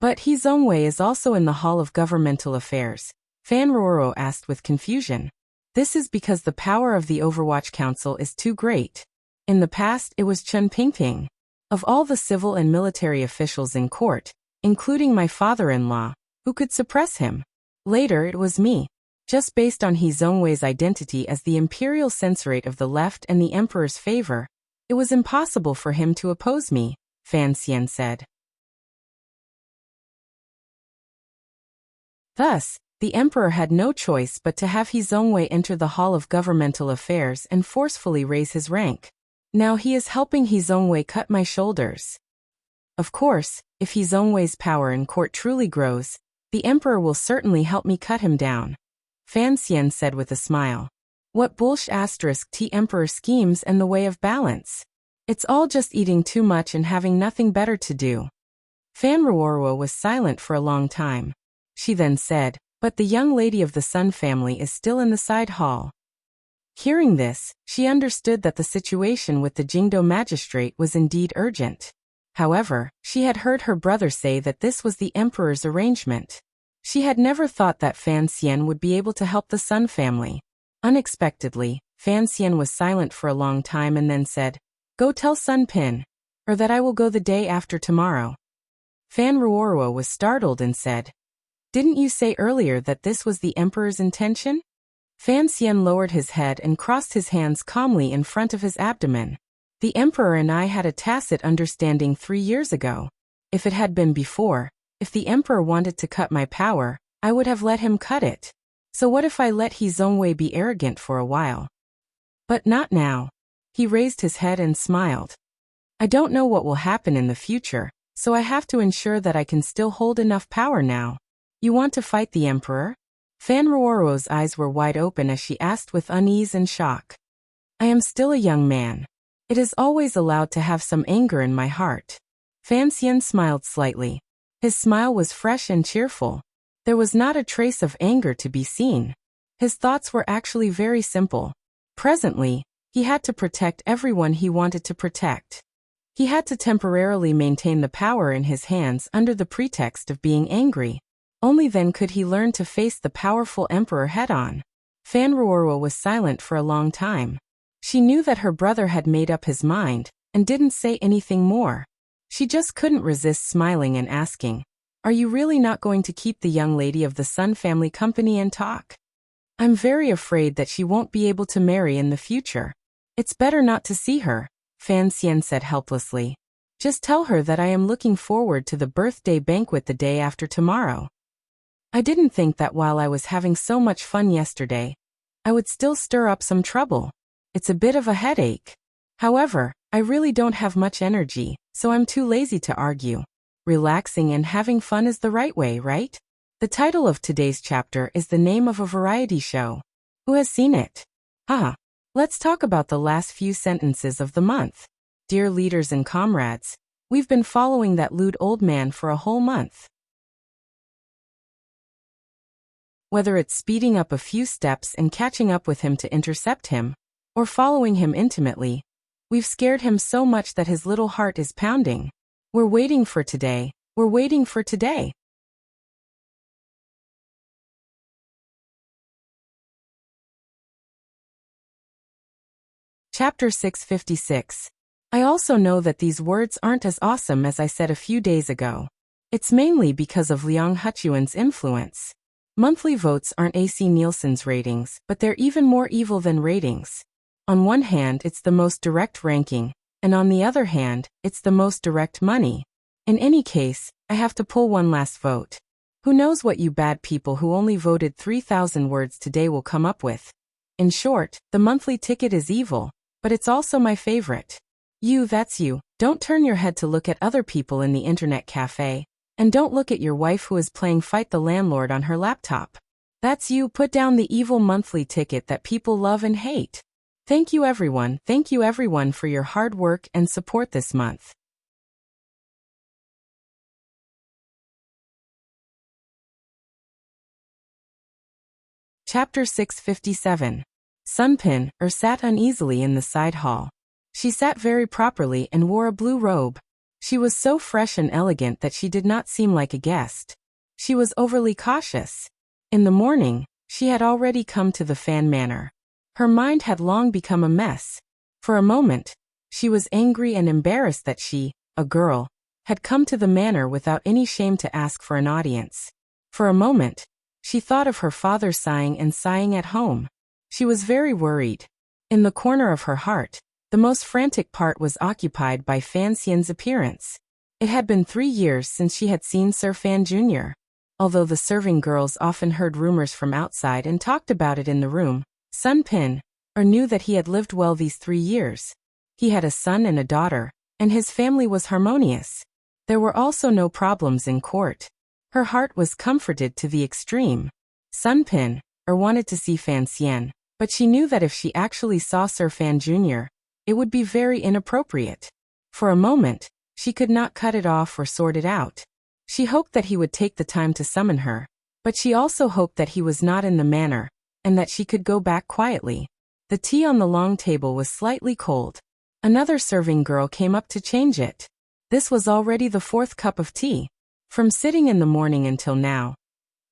"But He Zongwei is also in the Hall of Governmental Affairs," Fan Roro asked with confusion. "This is because the power of the Overwatch Council is too great. In the past it was Chen Pingping. Of all the civil and military officials in court, including my father-in-law, who could suppress him? Later it was me. Just based on He Zongwei's identity as the imperial censorate of the left and the emperor's favor, it was impossible for him to oppose me," Fan Xian said. Thus, the emperor had no choice but to have He Zongwei enter the Hall of Governmental Affairs and forcefully raise his rank. Now he is helping He Zongwei cut my shoulders. Of course, if He Zongwei's power in court truly grows, the emperor will certainly help me cut him down, Fan Xian said with a smile. What **t emperor schemes and the way of balance? It's all just eating too much and having nothing better to do. Fan Ruorua was silent for a long time. She then said, "But the young lady of the Sun family is still in the side hall." Hearing this, she understood that the situation with the Jingdo magistrate was indeed urgent. However, she had heard her brother say that this was the emperor's arrangement. She had never thought that Fan Xian would be able to help the Sun family. Unexpectedly, Fan Xian was silent for a long time and then said, "Go tell Sun Pin, or that I will go the day after tomorrow." Fan Ruorua was startled and said, "Didn't you say earlier that this was the emperor's intention?" Fan Xian lowered his head and crossed his hands calmly in front of his abdomen. "The emperor and I had a tacit understanding 3 years ago. If it had been before, if the emperor wanted to cut my power, I would have let him cut it. So what if I let He Zongwei be arrogant for a while? But not now." He raised his head and smiled. "I don't know what will happen in the future, so I have to ensure that I can still hold enough power now. You want to fight the emperor?" Fan Ruoruo's eyes were wide open as she asked with unease and shock. "I am still a young man. It is always allowed to have some anger in my heart." Fan Xian smiled slightly. His smile was fresh and cheerful. There was not a trace of anger to be seen. His thoughts were actually very simple. Presently, he had to protect everyone he wanted to protect. He had to temporarily maintain the power in his hands under the pretext of being angry. Only then could he learn to face the powerful emperor head-on. Fan Ruorua was silent for a long time. She knew that her brother had made up his mind, and didn't say anything more. She just couldn't resist smiling and asking, "Are you really not going to keep the young lady of the Sun family company and talk? I'm very afraid that she won't be able to marry in the future. It's better not to see her," Fan Xian said helplessly. "Just tell her that I am looking forward to the birthday banquet the day after tomorrow. I didn't think that while I was having so much fun yesterday, I would still stir up some trouble. It's a bit of a headache. However, I really don't have much energy, so I'm too lazy to argue. Relaxing and having fun is the right way, right?" The title of today's chapter is the name of a variety show. Who has seen it? Let's talk about the last few sentences of the month. Dear leaders and comrades, we've been following that lewd old man for a whole month. Whether it's speeding up a few steps and catching up with him to intercept him, or following him intimately, we've scared him so much that his little heart is pounding. We're waiting for today. We're waiting for today. Chapter 656. I also know that these words aren't as awesome as I said a few days ago. It's mainly because of Liang Huchuan's influence. Monthly votes aren't AC Nielsen's ratings, but they're even more evil than ratings. On one hand, it's the most direct ranking, and on the other hand, it's the most direct money. In any case, I have to pull one last vote. Who knows what you bad people who only voted 3,000 words today will come up with. In short, the monthly ticket is evil, but it's also my favorite. You, that's you, don't turn your head to look at other people in the internet cafe. And don't look at your wife who is playing Fight the Landlord on her laptop. That's you. Put down the evil monthly ticket that people love and hate. Thank you everyone for your hard work and support this month. Chapter 657. Sunpin sat uneasily in the side hall. She sat very properly and wore a blue robe. She was so fresh and elegant that she did not seem like a guest. She was overly cautious. In the morning, she had already come to the Fan Manor. Her mind had long become a mess. For a moment, she was angry and embarrassed that she, a girl, had come to the manor without any shame to ask for an audience. For a moment, she thought of her father sighing at home. She was very worried. In the corner of her heart, the most frantic part was occupied by Fan Xian's appearance. It had been 3 years since she had seen Sir Fan Jr. Although the serving girls often heard rumors from outside and talked about it in the room, Sunpin knew that he had lived well these 3 years. He had a son and a daughter, and his family was harmonious. There were also no problems in court. Her heart was comforted to the extreme. Sunpin wanted to see Fan Xian, but she knew that if she actually saw Sir Fan Jr., it would be very inappropriate. For a moment, she could not cut it off or sort it out. She hoped that he would take the time to summon her, but she also hoped that he was not in the manor, and that she could go back quietly. The tea on the long table was slightly cold. Another serving girl came up to change it. This was already the 4th cup of tea. From sitting in the morning until now,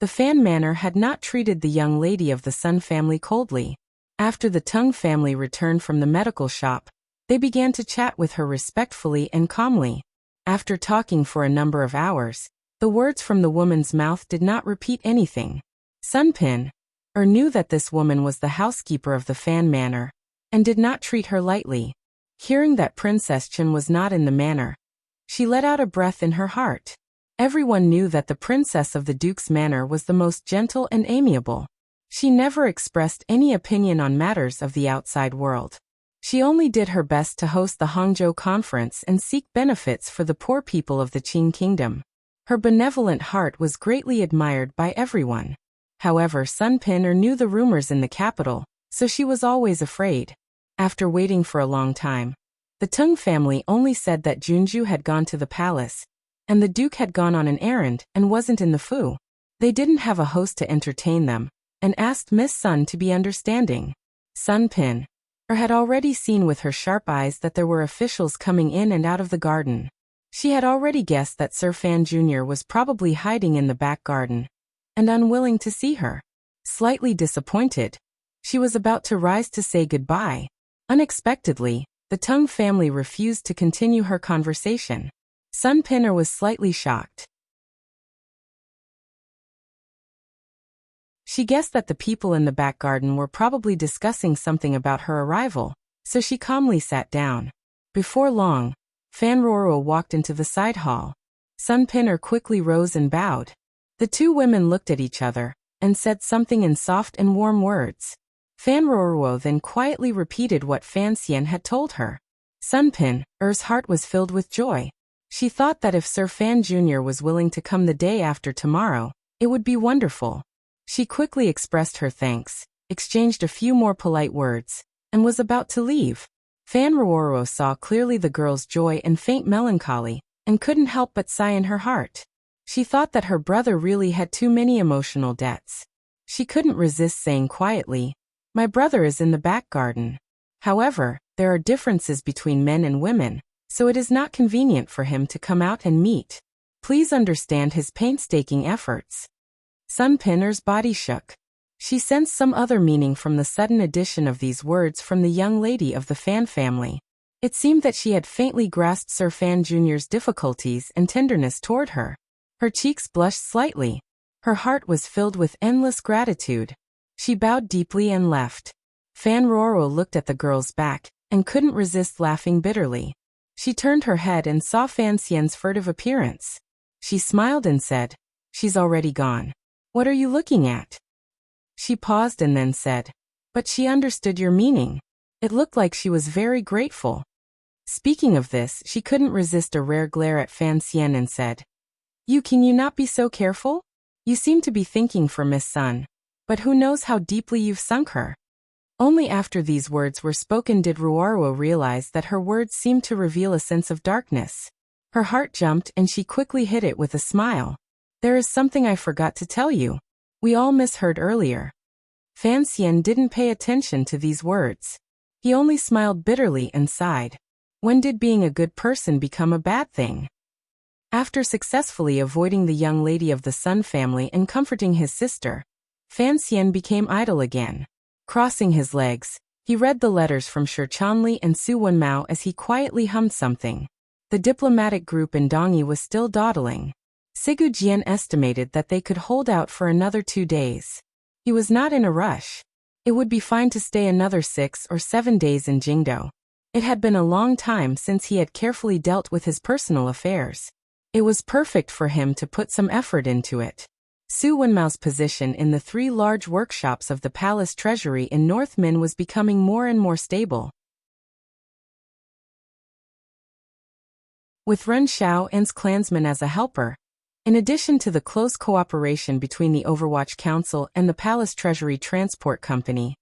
the Fan Manor had not treated the young lady of the Sun family coldly. After the Tung family returned from the medical shop, they began to chat with her respectfully and calmly. After talking for a number of hours, the words from the woman's mouth did not repeat anything. Sunpin knew that this woman was the housekeeper of the Fan Manor, and did not treat her lightly. Hearing that Princess Chen was not in the manor, she let out a breath in her heart. Everyone knew that the princess of the Duke's manor was the most gentle and amiable. She never expressed any opinion on matters of the outside world. She only did her best to host the Hangzhou conference and seek benefits for the poor people of the Qing kingdom. Her benevolent heart was greatly admired by everyone. However, Sunpin knew the rumors in the capital, so she was always afraid. After waiting for a long time, the Tung family only said that Junju had gone to the palace, and the Duke had gone on an errand and wasn't in the fu. They didn't have a host to entertain them, and asked Miss Sun to be understanding. Sunpin had already seen with her sharp eyes that there were officials coming in and out of the garden. She had already guessed that Sir Fan Jr. was probably hiding in the back garden, and unwilling to see her. Slightly disappointed, she was about to rise to say goodbye. Unexpectedly, the Tung family refused to continue her conversation. Sunpin was slightly shocked. She guessed that the people in the back garden were probably discussing something about her arrival, so she calmly sat down. Before long, Fan Roro walked into the side hall. Sunpin quickly rose and bowed. The two women looked at each other, and said something in soft and warm words. Fan Roro then quietly repeated what Fan Xian had told her. Sunpin's heart was filled with joy. She thought that if Sir Fan Jr. was willing to come the day after tomorrow, it would be wonderful. She quickly expressed her thanks, exchanged a few more polite words, and was about to leave. Fan Roro saw clearly the girl's joy and faint melancholy, and couldn't help but sigh in her heart. She thought that her brother really had too many emotional debts. She couldn't resist saying quietly, "My brother is in the back garden. However, there are differences between men and women, so it is not convenient for him to come out and meet. Please understand his painstaking efforts." Sunpin's body shook. She sensed some other meaning from the sudden addition of these words from the young lady of the Fan family. It seemed that she had faintly grasped Sir Fan Jr.'s difficulties and tenderness toward her. Her cheeks blushed slightly. Her heart was filled with endless gratitude. She bowed deeply and left. Fan Roro looked at the girl's back, and couldn't resist laughing bitterly. She turned her head and saw Fan Xian's furtive appearance. She smiled and said, "She's already gone. What are you looking at?" She paused and then said, "But she understood your meaning." It looked like she was very grateful. Speaking of this, she couldn't resist a rare glare at Fan Xian and said, Can you not be so careful? You seem to be thinking for Miss Sun. But who knows how deeply you've sunk her? Only after these words were spoken did Ruarua realize that her words seemed to reveal a sense of darkness. Her heart jumped and she quickly hid it with a smile. There is something I forgot to tell you. We all misheard earlier. Fan Xian didn't pay attention to these words. He only smiled bitterly and sighed. When did being a good person become a bad thing? After successfully avoiding the young lady of the Sun family and comforting his sister, Fan Xian became idle again. Crossing his legs, he read the letters from Shi Chanli and Su Wenmao as he quietly hummed something. The diplomatic group in Dongyi was still dawdling. Sigu Jian estimated that they could hold out for another 2 days. He was not in a rush. It would be fine to stay another 6 or 7 days in Jingdo. It had been a long time since he had carefully dealt with his personal affairs. It was perfect for him to put some effort into it. Su Wenmao's position in the 3 large workshops of the palace treasury in North Min was becoming more and more stable. With Ren Xiao's clansman as a helper, in addition to the close cooperation between the Overwatch Council and the Palace Treasury Transport Company,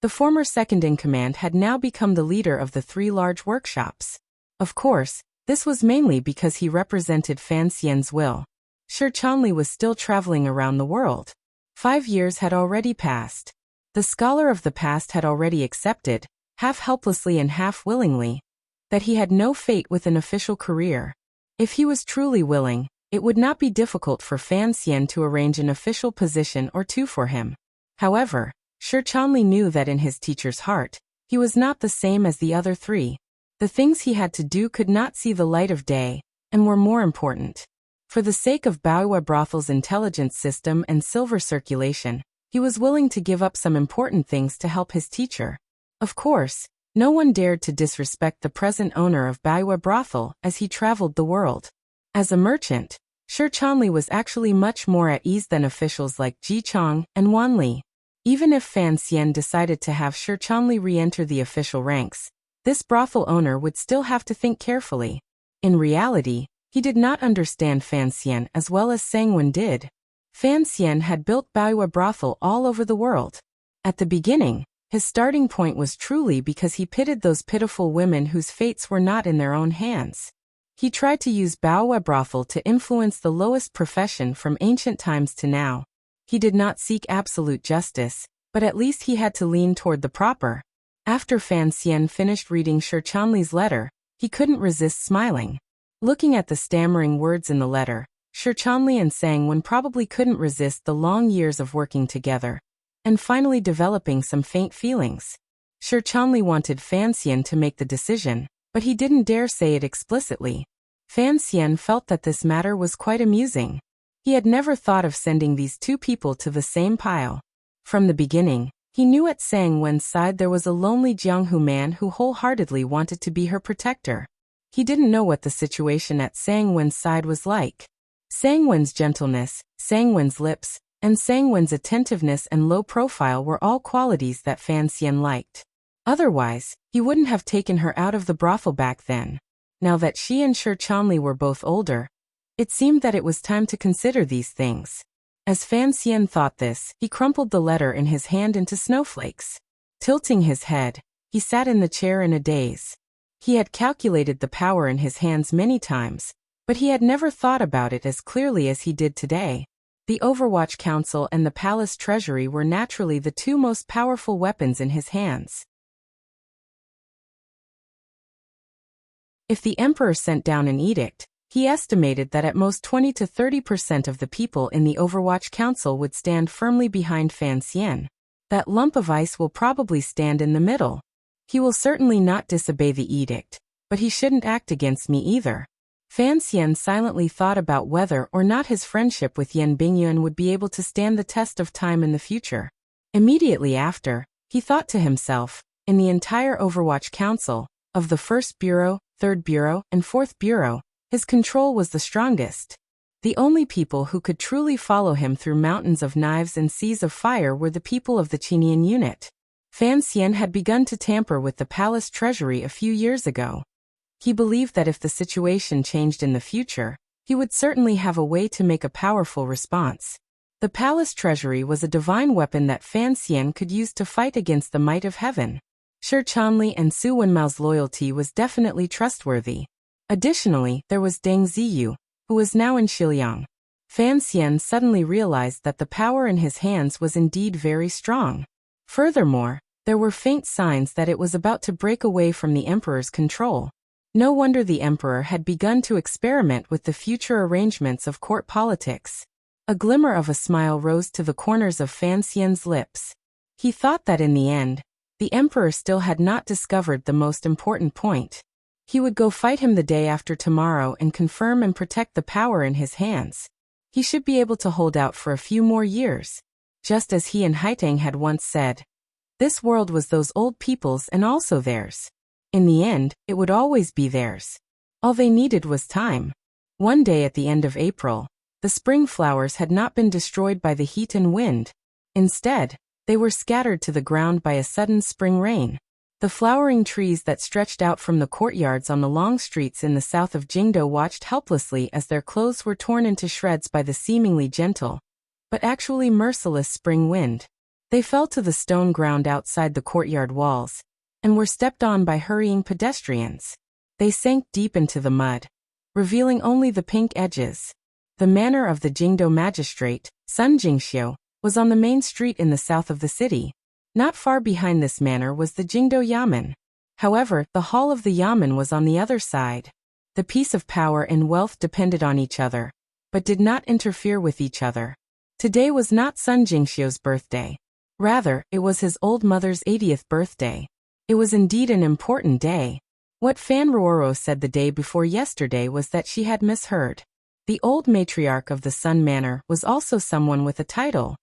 the former second-in-command had now become the leader of the 3 large workshops. Of course, this was mainly because he represented Fan Xian's will. Shi Chanli was still traveling around the world. 5 years had already passed. The scholar of the past had already accepted, half helplessly and half willingly, that he had no fate with an official career. If he was truly willing, it would not be difficult for Fan Xian to arrange an official position or 2 for him. However, Shi Chanli knew that in his teacher's heart, he was not the same as the other 3. The things he had to do could not see the light of day, and were more important. For the sake of Baoyue Brothel's intelligence system and silver circulation, he was willing to give up some important things to help his teacher. Of course, no one dared to disrespect the present owner of Baoyue Brothel as he traveled the world. As a merchant, Shi Chanli was actually much more at ease than officials like Ji Chong and Wan Li. Even if Fan Xian decided to have Shi Chanli re-enter the official ranks, this brothel owner would still have to think carefully. In reality, he did not understand Fan Xian as well as Sangwen did. Fan Xian had built Baoyue Brothel all over the world. At the beginning, his starting point was truly because he pitied those pitiful women whose fates were not in their own hands. He tried to use Baoyue Brothel to influence the lowest profession from ancient times to now. He did not seek absolute justice, but at least he had to lean toward the proper. After Fan Xian finished reading Shi Chanli's letter, he couldn't resist smiling. Looking at the stammering words in the letter, Shi Chanli and Sangwen probably couldn't resist the long years of working together, and finally developing some faint feelings. Shi Chanli wanted Fan Xian to make the decision, but he didn't dare say it explicitly. Fan Xian felt that this matter was quite amusing. He had never thought of sending these 2 people to the same pile. From the beginning, he knew at Sangwen's side there was a lonely Jianghu man who wholeheartedly wanted to be her protector. He didn't know what the situation at Sangwen's side was like. Sangwen's gentleness, Sangwen's lips, and Sangwen's attentiveness and low profile were all qualities that Fan Xian liked. Otherwise, he wouldn't have taken her out of the brothel back then. Now that she and Shi Chanli were both older, it seemed that it was time to consider these things. As Fan Xian thought this, he crumpled the letter in his hand into snowflakes. Tilting his head, he sat in the chair in a daze. He had calculated the power in his hands many times, but he had never thought about it as clearly as he did today. The Overwatch Council and the Palace Treasury were naturally the 2 most powerful weapons in his hands. If the emperor sent down an edict, he estimated that at most 20 to 30% of the people in the Overwatch Council would stand firmly behind Fan Xian. That lump of ice will probably stand in the middle. He will certainly not disobey the edict, but he shouldn't act against me either. Fan Xian silently thought about whether or not his friendship with Yan Bingyuan would be able to stand the test of time in the future. Immediately after, he thought to himself, in the entire Overwatch Council, of the 1st Bureau, 3rd Bureau, and 4th Bureau, his control was the strongest. The only people who could truly follow him through mountains of knives and seas of fire were the people of the Qinian unit. Fan Xian had begun to tamper with the palace treasury a few years ago. He believed that if the situation changed in the future, he would certainly have a way to make a powerful response. The palace treasury was a divine weapon that Fan Xian could use to fight against the might of heaven. Shi Chanli and Su Wenmao's loyalty was definitely trustworthy. Additionally, there was Deng Ziyu, who was now in Xiliang. Fan Xian suddenly realized that the power in his hands was indeed very strong. Furthermore, there were faint signs that it was about to break away from the emperor's control. No wonder the emperor had begun to experiment with the future arrangements of court politics. A glimmer of a smile rose to the corners of Fan Xian's lips. He thought that in the end, the emperor still had not discovered the most important point. He would go fight him the day after tomorrow and confirm and protect the power in his hands. He should be able to hold out for a few more years. Just as he and Haitang had once said, this world was those old people's and also theirs. In the end, it would always be theirs. All they needed was time. One day at the end of April, the spring flowers had not been destroyed by the heat and wind. Instead, they were scattered to the ground by a sudden spring rain. The flowering trees that stretched out from the courtyards on the long streets in the south of Jingdo watched helplessly as their clothes were torn into shreds by the seemingly gentle, but actually merciless spring wind. They fell to the stone ground outside the courtyard walls, and were stepped on by hurrying pedestrians. They sank deep into the mud, revealing only the pink edges. The manor of the Jingdo magistrate, Sun Jingxiu, was on the main street in the south of the city. Not far behind this manor was the Jingdo Yamen. However, the hall of the Yamen was on the other side. The peace of power and wealth depended on each other, but did not interfere with each other. Today was not Sun Jingxiu's birthday. Rather, it was his old mother's 80th birthday. It was indeed an important day. What Fan Ruoro said the day before yesterday was that she had misheard. The old matriarch of the Sun Manor was also someone with a title.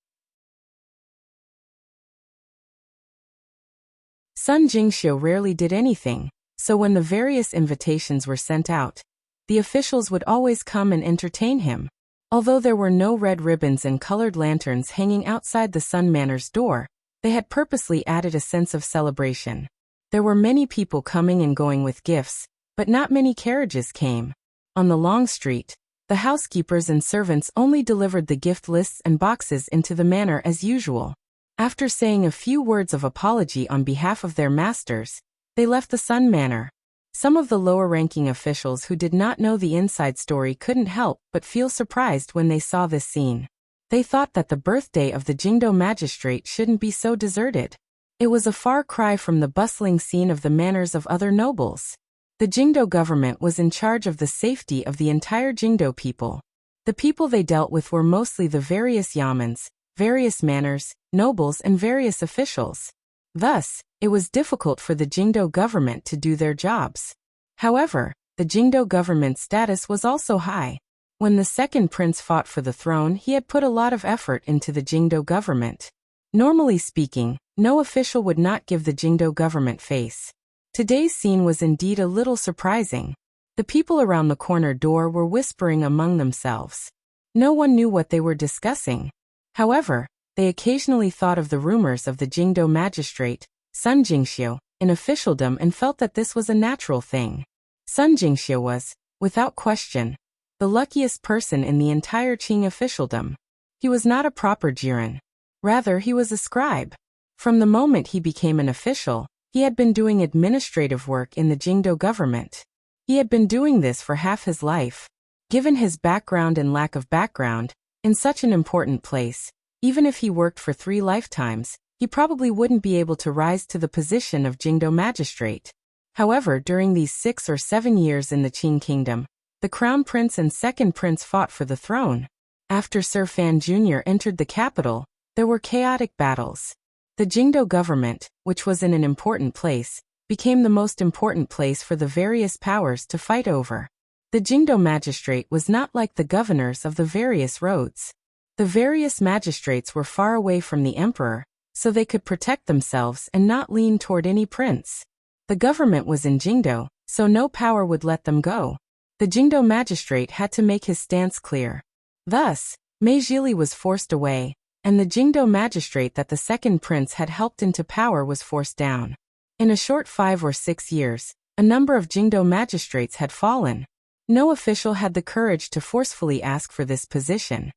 Sun Jingxiu rarely did anything, so when the various invitations were sent out, the officials would always come and entertain him. Although there were no red ribbons and colored lanterns hanging outside the Sun Manor's door, they had purposely added a sense of celebration. There were many people coming and going with gifts, but not many carriages came. On the long street, the housekeepers and servants only delivered the gift lists and boxes into the manor as usual. After saying a few words of apology on behalf of their masters, they left the Sun Manor. Some of the lower-ranking officials who did not know the inside story couldn't help but feel surprised when they saw this scene. They thought that the birthday of the Jingdo magistrate shouldn't be so deserted. It was a far cry from the bustling scene of the manors of other nobles. The Jingdo government was in charge of the safety of the entire Jingdo people. The people they dealt with were mostly the various yamens, various manors, nobles and various officials. Thus, it was difficult for the Jingdo government to do their jobs. However, the Jingdo government's status was also high. When the second prince fought for the throne, he had put a lot of effort into the Jingdo government. Normally speaking, no official would not give the Jingdo government face. Today's scene was indeed a little surprising. The people around the corner door were whispering among themselves. No one knew what they were discussing. However, they occasionally thought of the rumors of the Jingdo magistrate, Sun Jingxiu, in officialdom and felt that this was a natural thing. Sun Jingxiu was, without question, the luckiest person in the entire Qing officialdom. He was not a proper jiren. Rather, he was a scribe. From the moment he became an official, he had been doing administrative work in the Jingdo government. He had been doing this for half his life. Given his background and lack of background, in such an important place, even if he worked for 3 lifetimes, he probably wouldn't be able to rise to the position of Jingdo magistrate. However, during these 6 or 7 years in the Qing kingdom, the crown prince and second prince fought for the throne. After Sir Fan Jr. entered the capital, there were chaotic battles. The Jingdo government, which was in an important place, became the most important place for the various powers to fight over. The Jingdo magistrate was not like the governors of the various roads. The various magistrates were far away from the emperor, so they could protect themselves and not lean toward any prince. The government was in Jingdo, so no power would let them go. The Jingdo magistrate had to make his stance clear. Thus, Mei Zhili was forced away, and the Jingdo magistrate that the second prince had helped into power was forced down. In a short 5 or 6 years, a number of Jingdo magistrates had fallen. No official had the courage to forcefully ask for this position.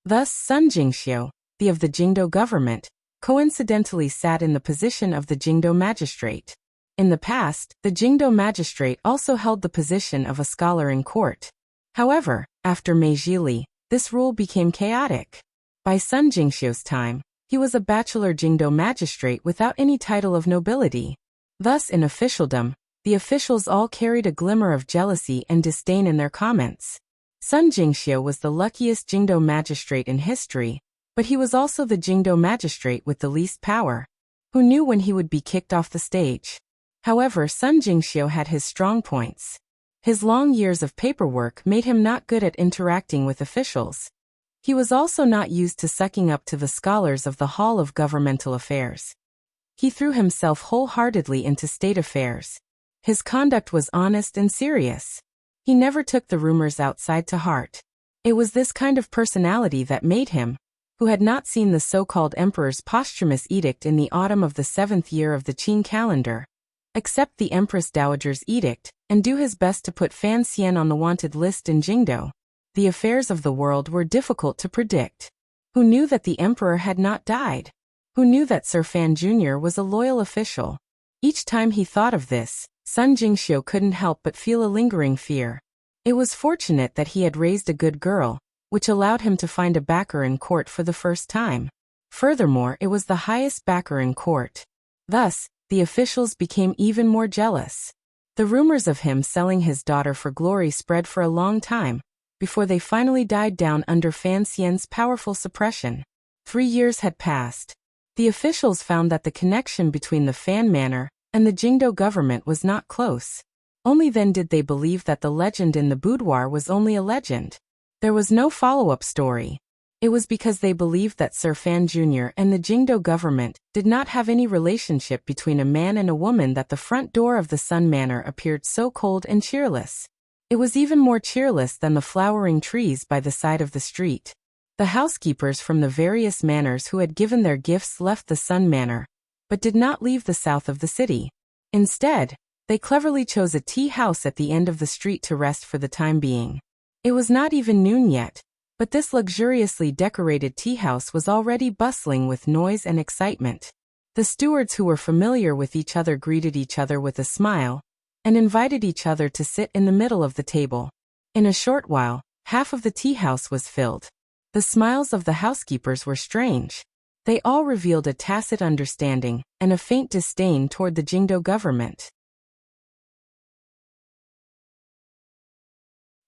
Thus, Sun Jingxiu, the of the Jingdo government, coincidentally sat in the position of the Jingdo magistrate. In the past, the Jingdo magistrate also held the position of a scholar in court. However, after Meiji Li, this rule became chaotic. By Sun Jingxiu's time, he was a bachelor Jingdo magistrate without any title of nobility. Thus, in officialdom, the officials all carried a glimmer of jealousy and disdain in their comments. Sun Jingxiu was the luckiest Jingdo magistrate in history, but he was also the Jingdo magistrate with the least power. Who knew when he would be kicked off the stage? However, Sun Jingxiu had his strong points. His long years of paperwork made him not good at interacting with officials. He was also not used to sucking up to the scholars of the Hall of Governmental Affairs. He threw himself wholeheartedly into state affairs. His conduct was honest and serious. He never took the rumors outside to heart. It was this kind of personality that made him, who had not seen the so-called emperor's posthumous edict in the autumn of the 7th year of the Qin calendar, accept the Empress Dowager's edict, and do his best to put Fan Xian on the wanted list in Jingdo. The affairs of the world were difficult to predict. Who knew that the emperor had not died? Who knew that Sir Fan Jr. was a loyal official? Each time he thought of this, Sun Jingxiu couldn't help but feel a lingering fear. It was fortunate that he had raised a good girl, which allowed him to find a backer in court for the first time. Furthermore, it was the highest backer in court. Thus, the officials became even more jealous. The rumors of him selling his daughter for glory spread for a long time, before they finally died down under Fan Xian's powerful suppression. 3 years had passed. The officials found that the connection between the Fan Manor and the Jingdo government was not close. Only then did they believe that the legend in the boudoir was only a legend. There was no follow-up story. It was because they believed that Sir Fan Jr. and the Jingdo government did not have any relationship between a man and a woman that the front door of the Sun Manor appeared so cold and cheerless. It was even more cheerless than the flowering trees by the side of the street. The housekeepers from the various manors who had given their gifts left the Sun Manor, but did not leave the south of the city. Instead, they cleverly chose a tea house at the end of the street to rest for the time being. It was not even noon yet, but this luxuriously decorated tea house was already bustling with noise and excitement. The stewards who were familiar with each other greeted each other with a smile, and invited each other to sit in the middle of the table. In a short while, half of the tea house was filled. The smiles of the housekeepers were strange. They all revealed a tacit understanding and a faint disdain toward the Jingdo government.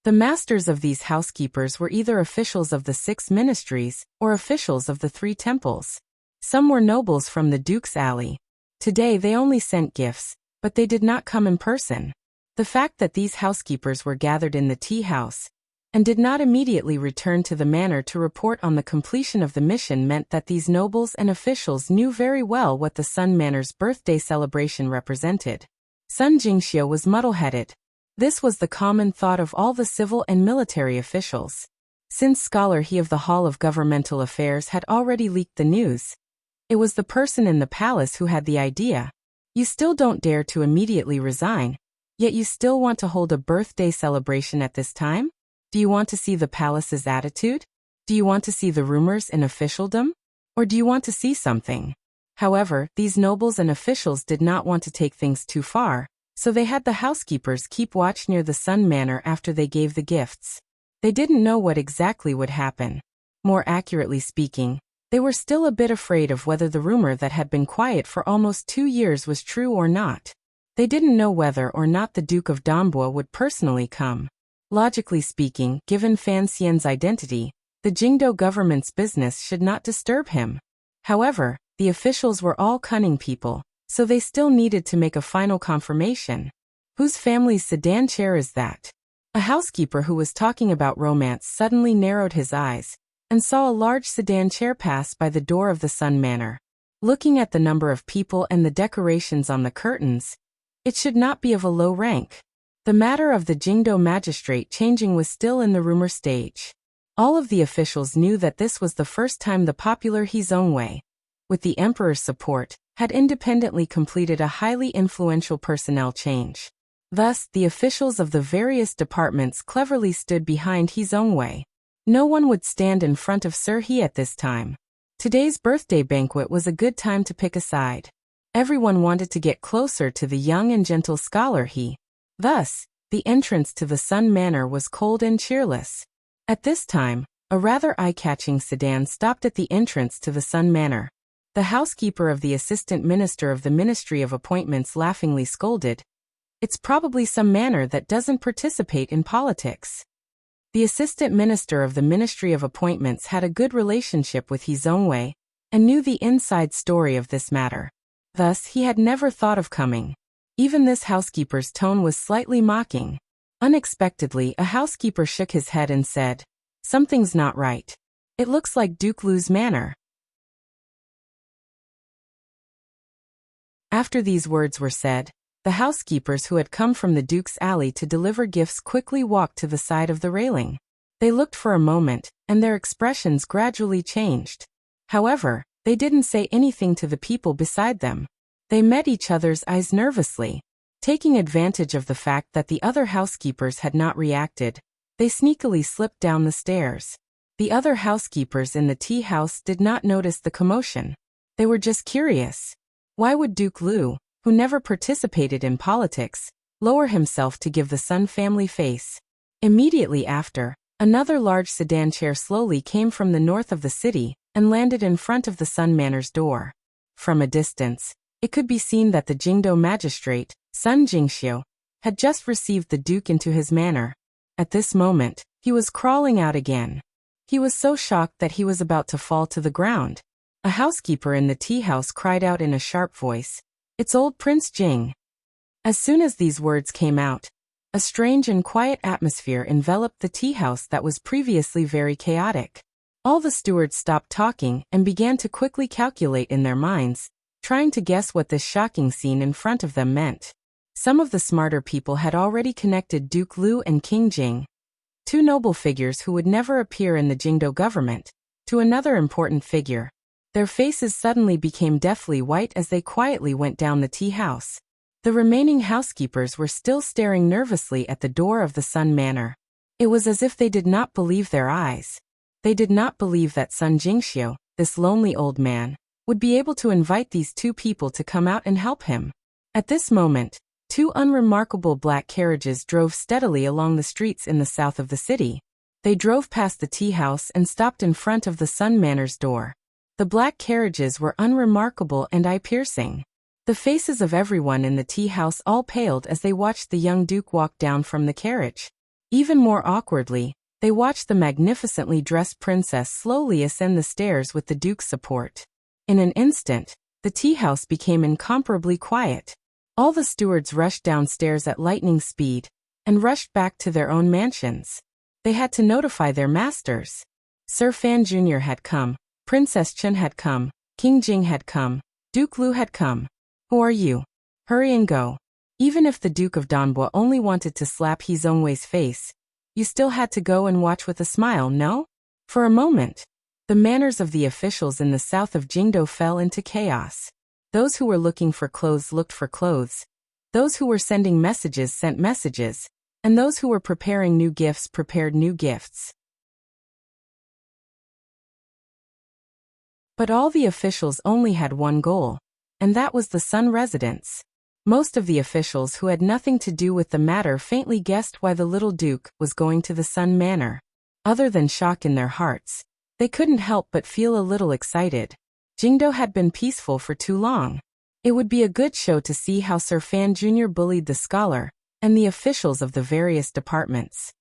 The masters of these housekeepers were either officials of the 6 ministries or officials of the 3 temples. Some were nobles from the Duke's Alley. Today they only sent gifts, but they did not come in person. The fact that these housekeepers were gathered in the tea house and did not immediately return to the manor to report on the completion of the mission meant that these nobles and officials knew very well what the Sun Manor's birthday celebration represented. Sun Jingxiu was muddle-headed. This was the common thought of all the civil and military officials. Since Scholar He of the Hall of Governmental Affairs had already leaked the news, it was the person in the palace who had the idea. You still don't dare to immediately resign, yet you still want to hold a birthday celebration at this time? Do you want to see the palace's attitude? Do you want to see the rumors in officialdom? Or do you want to see something? However, these nobles and officials did not want to take things too far, so they had the housekeepers keep watch near the Sun Manor after they gave the gifts. They didn't know what exactly would happen. More accurately speaking, they were still a bit afraid of whether the rumor that had been quiet for almost 2 years was true or not. They didn't know whether or not the Duke of Danbo would personally come. Logically speaking, given Fan Xian's identity, the Jingdo government's business should not disturb him. However, the officials were all cunning people, so they still needed to make a final confirmation. Whose family's sedan chair is that? A housekeeper who was talking about romance suddenly narrowed his eyes and saw a large sedan chair pass by the door of the Sun Manor. Looking at the number of people and the decorations on the curtains, it should not be of a low rank. The matter of the Jingdo magistrate changing was still in the rumor stage. All of the officials knew that this was the first time the popular He Zongwei, with the emperor's support, had independently completed a highly influential personnel change. Thus, the officials of the various departments cleverly stood behind He Zhongwei. No one would stand in front of Sir He at this time. Today's birthday banquet was a good time to pick a side. Everyone wanted to get closer to the young and gentle scholar He. Thus, the entrance to the Sun Manor was cold and cheerless. At this time, a rather eye-catching sedan stopped at the entrance to the Sun Manor. The housekeeper of the assistant minister of the Ministry of Appointments laughingly scolded, "It's probably some manor that doesn't participate in politics." The assistant minister of the Ministry of Appointments had a good relationship with He Zhongwei and knew the inside story of this matter. Thus, he had never thought of coming. Even this housekeeper's tone was slightly mocking. Unexpectedly, a housekeeper shook his head and said, "Something's not right. It looks like Duke Lu's manor." After these words were said, the housekeepers who had come from the Duke's alley to deliver gifts quickly walked to the side of the railing. They looked for a moment, and their expressions gradually changed. However, they didn't say anything to the people beside them. They met each other's eyes nervously. Taking advantage of the fact that the other housekeepers had not reacted, they sneakily slipped down the stairs. The other housekeepers in the tea house did not notice the commotion. They were just curious. Why would Duke Lu, who never participated in politics, lower himself to give the Sun family face? Immediately after, another large sedan chair slowly came from the north of the city and landed in front of the Sun Manor's door. From a distance, it could be seen that the Jingdo magistrate, Sun Jingxiu, had just received the Duke into his manor. At this moment, he was crawling out again. He was so shocked that he was about to fall to the ground. A housekeeper in the tea house cried out in a sharp voice, "It's old Prince Jing." As soon as these words came out, a strange and quiet atmosphere enveloped the tea house that was previously very chaotic. All the stewards stopped talking and began to quickly calculate in their minds, trying to guess what this shocking scene in front of them meant. Some of the smarter people had already connected Duke Lu and King Jing, two noble figures who would never appear in the Jingdo government, to another important figure. Their faces suddenly became deathly white as they quietly went down the tea house. The remaining housekeepers were still staring nervously at the door of the Sun Manor. It was as if they did not believe their eyes. They did not believe that Sun Jingxiu, this lonely old man, would be able to invite these two people to come out and help him. At this moment, two unremarkable black carriages drove steadily along the streets in the south of the city. They drove past the tea house and stopped in front of the Sun Manor's door. The black carriages were unremarkable and eye-piercing. The faces of everyone in the tea house all paled as they watched the young Duke walk down from the carriage. Even more awkwardly, they watched the magnificently dressed princess slowly ascend the stairs with the Duke's support. In an instant, the tea house became incomparably quiet. All the stewards rushed downstairs at lightning speed and rushed back to their own mansions. They had to notify their masters. Sir Fan Jr. had come. Princess Chen had come, King Jing had come, Duke Lu had come. Who are you? Hurry and go. Even if the Duke of Danbo only wanted to slap He Zhongwei's face, you still had to go and watch with a smile, no? For a moment, the manners of the officials in the south of Jingdo fell into chaos. Those who were looking for clothes looked for clothes, those who were sending messages sent messages, and those who were preparing new gifts prepared new gifts. But all the officials only had one goal, and that was the Sun residence. Most of the officials who had nothing to do with the matter faintly guessed why the little Duke was going to the Sun Manor. Other than shock in their hearts, they couldn't help but feel a little excited. Jingdo had been peaceful for too long. It would be a good show to see how Sir Fan Jr. bullied the scholar and the officials of the various departments.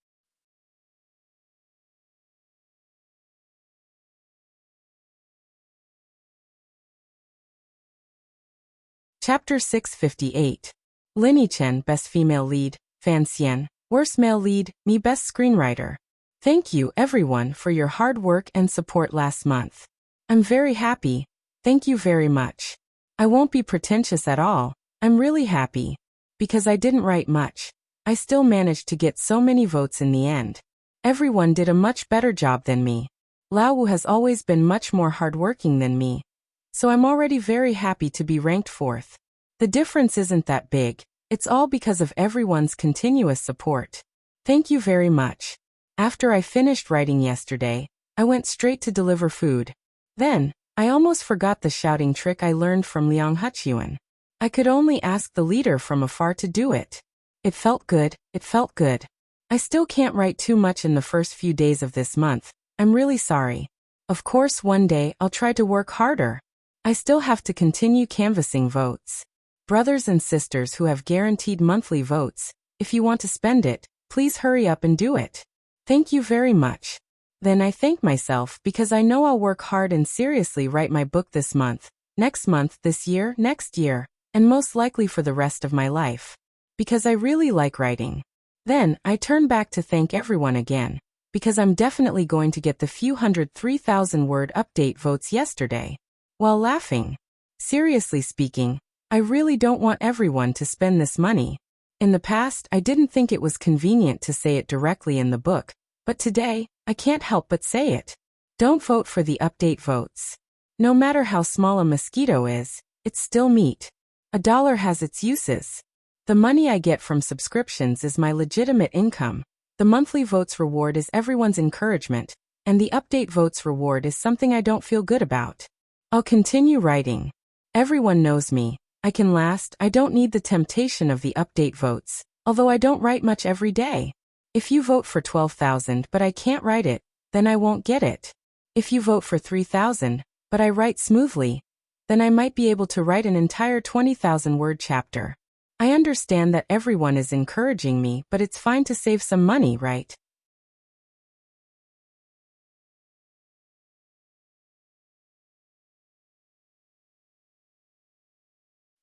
Chapter 658. Lin Yichen, Best Female Lead, Fan Xian, Worst Male Lead, me Best Screenwriter. Thank you, everyone, for your hard work and support last month. I'm very happy. Thank you very much. I won't be pretentious at all. I'm really happy. Because I didn't write much, I still managed to get so many votes in the end. Everyone did a much better job than me. Lao Wu has always been much more hardworking than me. So I'm already very happy to be ranked 4th. The difference isn't that big, it's all because of everyone's continuous support. Thank you very much. After I finished writing yesterday, I went straight to deliver food. Then, I almost forgot the shouting trick I learned from Liang Hutyuan. I could only ask the leader from afar to do it. It felt good, it felt good. I still can't write too much in the first few days of this month. I'm really sorry. Of course one day I'll try to work harder. I still have to continue canvassing votes. Brothers and sisters who have guaranteed monthly votes, if you want to spend it, please hurry up and do it. Thank you very much. Then I thank myself because I know I'll work hard and seriously write my book this month, next month, this year, next year, and most likely for the rest of my life. Because I really like writing. Then, I turn back to thank everyone again, because I'm definitely going to get the few 103,000 word update votes yesterday. While laughing. Seriously speaking, I really don't want everyone to spend this money. In the past, I didn't think it was convenient to say it directly in the book, but today, I can't help but say it. Don't vote for the update votes. No matter how small a mosquito is, it's still meat. $1 has its uses. The money I get from subscriptions is my legitimate income. The monthly votes reward is everyone's encouragement, and the update votes reward is something I don't feel good about. I'll continue writing. Everyone knows me. I can last. I don't need the temptation of the update votes, although I don't write much every day. If you vote for 12,000 but I can't write it, then I won't get it. If you vote for 3,000, but I write smoothly, then I might be able to write an entire 20,000 word chapter. I understand that everyone is encouraging me, but it's fine to save some money, right?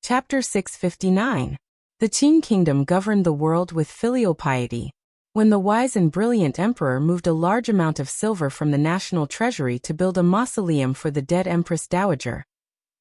Chapter 659. The Qing Kingdom governed the world with filial piety. When the wise and brilliant emperor moved a large amount of silver from the national treasury to build a mausoleum for the dead Empress Dowager,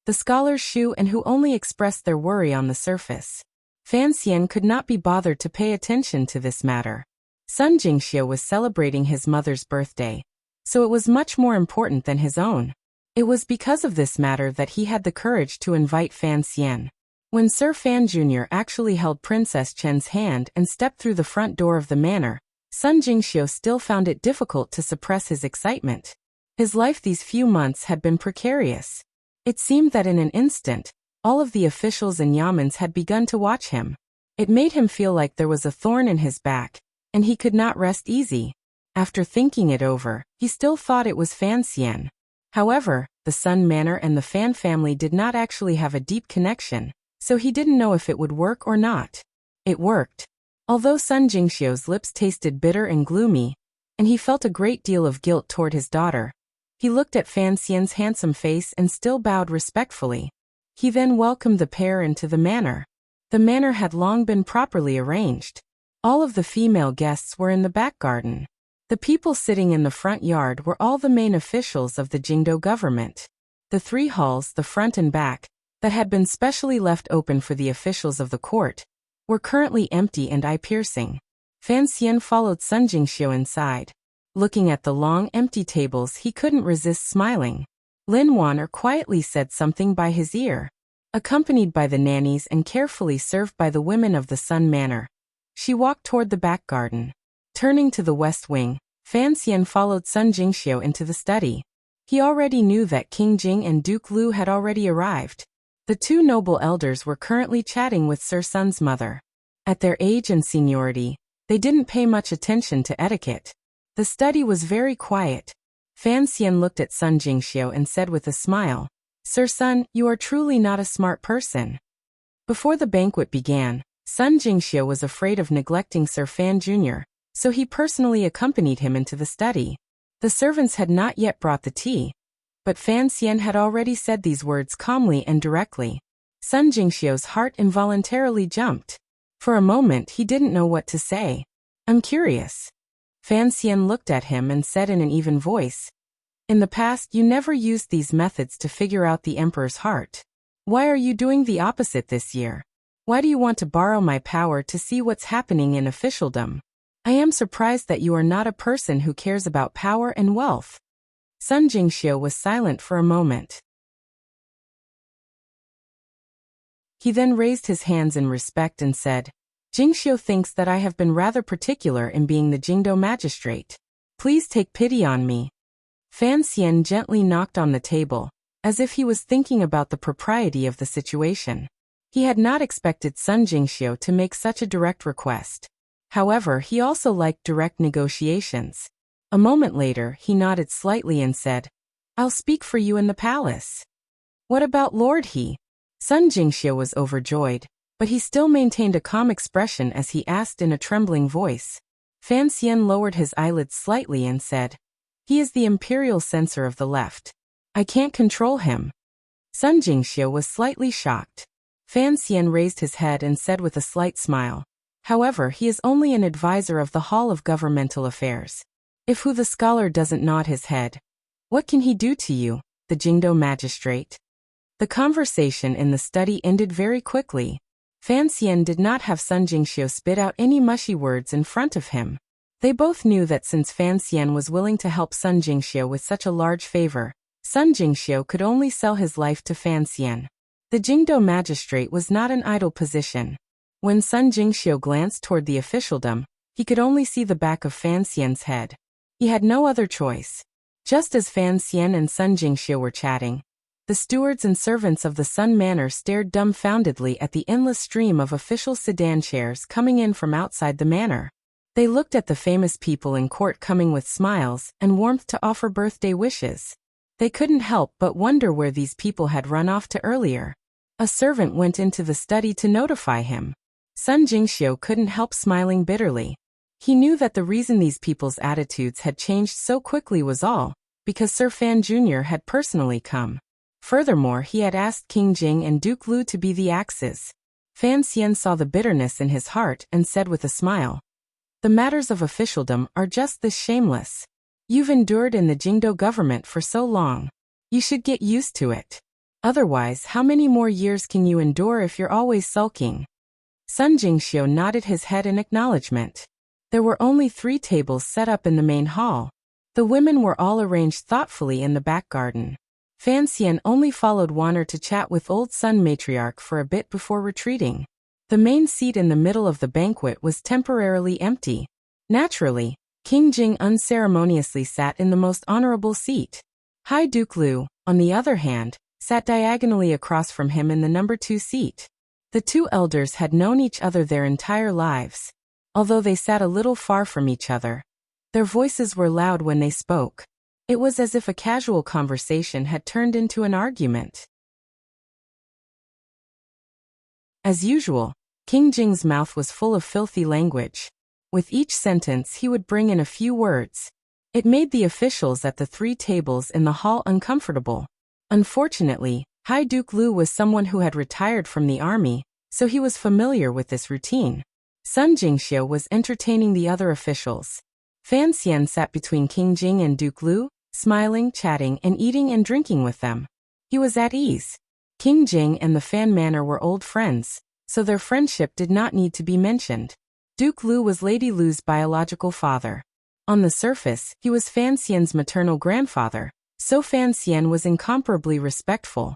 the scholars Xu and Hu only expressed their worry on the surface. Fan Xian could not be bothered to pay attention to this matter. Sun Jingxiu was celebrating his mother's birthday, so it was much more important than his own. It was because of this matter that he had the courage to invite Fan Xian. When Sir Fan Jr. actually held Princess Chen's hand and stepped through the front door of the manor, Sun Jingxiu still found it difficult to suppress his excitement. His life these few months had been precarious. It seemed that in an instant, all of the officials and yamens had begun to watch him. It made him feel like there was a thorn in his back, and he could not rest easy. After thinking it over, he still thought it was Fan Xian. However, the Sun Manor and the Fan family did not actually have a deep connection, so he didn't know if it would work or not. It worked. Although Sun Jingxiu's lips tasted bitter and gloomy, and he felt a great deal of guilt toward his daughter, he looked at Fan Xian's handsome face and still bowed respectfully. He then welcomed the pair into the manor. The manor had long been properly arranged. All of the female guests were in the back garden. The people sitting in the front yard were all the main officials of the Jingdo government. The 3 halls, the front and back, that had been specially left open for the officials of the court, were currently empty and eye-piercing. Fan Xian followed Sun Jingxiu inside. Looking at the long, empty tables, he couldn't resist smiling. Lin Wan'er quietly said something by his ear. Accompanied by the nannies and carefully served by the women of the Sun Manor, she walked toward the back garden. Turning to the west wing, Fan Xian followed Sun Jingxiu into the study. He already knew that King Jing and Duke Lu had already arrived. The 2 noble elders were currently chatting with Sir Sun's mother. At their age and seniority, they didn't pay much attention to etiquette. The study was very quiet. Fan Xian looked at Sun Jingxiu and said with a smile, "Sir Sun, you are truly not a smart person." Before the banquet began, Sun Jingxiu was afraid of neglecting Sir Fan Jr., so he personally accompanied him into the study. The servants had not yet brought the tea, but Fan Xian had already said these words calmly and directly. Sun Jingxiu's heart involuntarily jumped. For a moment he didn't know what to say. "I'm curious." Fan Xian looked at him and said in an even voice, "In the past you never used these methods to figure out the emperor's heart. Why are you doing the opposite this year? Why do you want to borrow my power to see what's happening in officialdom? I am surprised that you are not a person who cares about power and wealth." Sun Jingxiu was silent for a moment. He then raised his hands in respect and said, Jingxiu thinks that I have been rather particular in being the Jingdo magistrate. Please take pity on me. Fan Xian gently knocked on the table, as if he was thinking about the propriety of the situation. He had not expected Sun Jingxiu to make such a direct request. However, he also liked direct negotiations. A moment later, he nodded slightly and said, I'll speak for you in the palace. What about Lord He? Sun Jingxiu was overjoyed, but he still maintained a calm expression as he asked in a trembling voice. Fan Xian lowered his eyelids slightly and said, He is the imperial censor of the left. I can't control him. Sun Jingxiu was slightly shocked. Fan Xian raised his head and said with a slight smile, However, he is only an advisor of the Hall of Governmental Affairs. If Hu the scholar doesn't nod his head, what can he do to you, the Jingdo magistrate? The conversation in the study ended very quickly. Fan Xian did not have Sun Jingxiu spit out any mushy words in front of him. They both knew that since Fan Xian was willing to help Sun Jingxiu with such a large favor, Sun Jingxiu could only sell his life to Fan Xian. The Jingdo magistrate was not an idle position. When Sun Jingxiu glanced toward the officialdom, he could only see the back of Fan Xian's head. He had no other choice. Just as Fan Xian and Sun Jingxiu were chatting, the stewards and servants of the Sun Manor stared dumbfoundedly at the endless stream of official sedan chairs coming in from outside the manor. They looked at the famous people in court coming with smiles and warmth to offer birthday wishes. They couldn't help but wonder where these people had run off to earlier. A servant went into the study to notify him. Sun Jingxiu couldn't help smiling bitterly. He knew that the reason these people's attitudes had changed so quickly was all because Sir Fan Jr. had personally come. Furthermore, he had asked King Jing and Duke Lu to be the axes. Fan Xian saw the bitterness in his heart and said with a smile, The matters of officialdom are just this shameless. You've endured in the Jingdo government for so long. You should get used to it. Otherwise, how many more years can you endure if you're always sulking? Sun Jingxiu nodded his head in acknowledgement. There were only 3 tables set up in the main hall. The women were all arranged thoughtfully in the back garden. Fan Xian only followed Wanner to chat with old Sun Matriarch for a bit before retreating. The main seat in the middle of the banquet was temporarily empty. Naturally, King Jing unceremoniously sat in the most honorable seat. High Duke Lu, on the other hand, sat diagonally across from him in the number 2 seat. The 2 elders had known each other their entire lives. Although they sat a little far from each other, their voices were loud when they spoke. It was as if a casual conversation had turned into an argument. As usual, King Jing's mouth was full of filthy language. With each sentence he would bring in a few words. It made the officials at the 3 tables in the hall uncomfortable. Unfortunately, High Duke Lu was someone who had retired from the army, so he was familiar with this routine. Sun Jingxiu was entertaining the other officials. Fan Xian sat between King Jing and Duke Lu, smiling, chatting, and eating and drinking with them. He was at ease. King Jing and the Fan Manor were old friends, so their friendship did not need to be mentioned. Duke Lu was Lady Lu's biological father. On the surface, he was Fan Xian's maternal grandfather, so Fan Xian was incomparably respectful.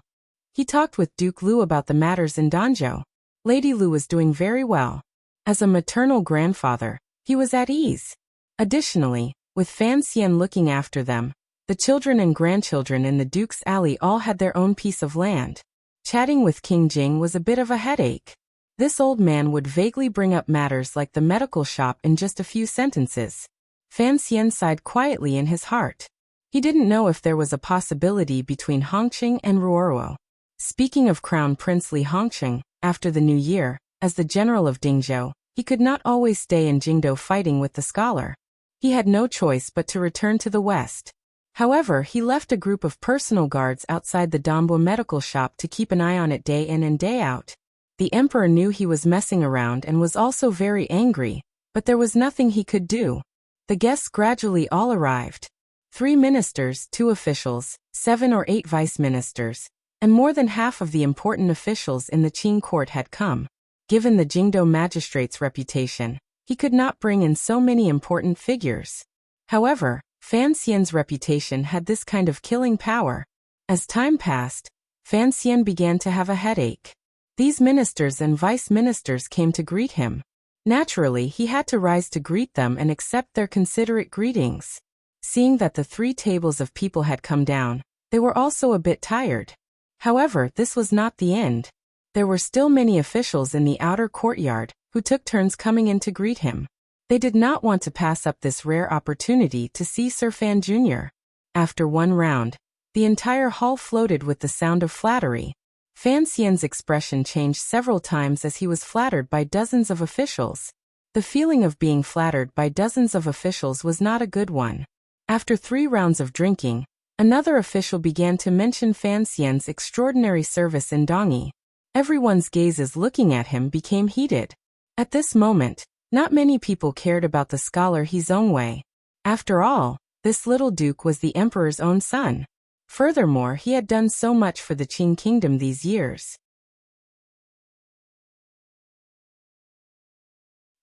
He talked with Duke Lu about the matters in Danzhou. Lady Lu was doing very well. As a maternal grandfather, he was at ease. Additionally, with Fan Xian looking after them, the children and grandchildren in the Duke's Alley all had their own piece of land. Chatting with King Jing was a bit of a headache. This old man would vaguely bring up matters like the medical shop in just a few sentences. Fan Xian sighed quietly in his heart. He didn't know if there was a possibility between Hongqing and Ruoruo. Speaking of Crown Prince Li Hongqing, after the new year, as the general of Dingzhou, he could not always stay in Jingdo fighting with the scholar. He had no choice but to return to the west. However, he left a group of personal guards outside the Dambo medical shop to keep an eye on it day in and day out. The emperor knew he was messing around and was also very angry, but there was nothing he could do. The guests gradually all arrived. 3 ministers, 2 officials, 7 or 8 vice-ministers, and more than half of the important officials in the Qing court had come. Given the Jingdo magistrate's reputation, he could not bring in so many important figures. However, Fan Xian's reputation had this kind of killing power. As time passed, Fan Xian began to have a headache. These ministers and vice-ministers came to greet him. Naturally, he had to rise to greet them and accept their considerate greetings. Seeing that the 3 tables of people had come down, they were also a bit tired. However, this was not the end. There were still many officials in the outer courtyard, who took turns coming in to greet him. They did not want to pass up this rare opportunity to see Sir Fan Jr. After one round, the entire hall floated with the sound of flattery. Fan Xian's expression changed several times as he was flattered by dozens of officials. The feeling of being flattered by dozens of officials was not a good one. After 3 rounds of drinking, another official began to mention Fan Xian's extraordinary service in Dongyi. Everyone's gazes looking at him became heated. At this moment, not many people cared about the scholar He Zhongwei. After all, this little duke was the emperor's own son. Furthermore, he had done so much for the Qing kingdom these years.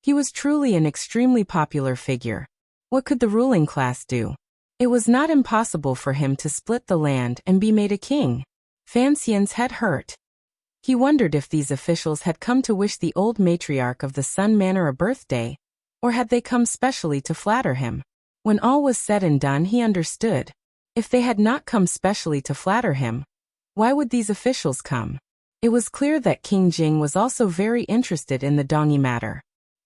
He was truly an extremely popular figure. What could the ruling class do? It was not impossible for him to split the land and be made a king. Fan Xian's head hurt. He wondered if these officials had come to wish the old matriarch of the Sun Manor a birthday, or had they come specially to flatter him. When all was said and done, he understood. If they had not come specially to flatter him, why would these officials come? It was clear that King Jing was also very interested in the Dongyi matter.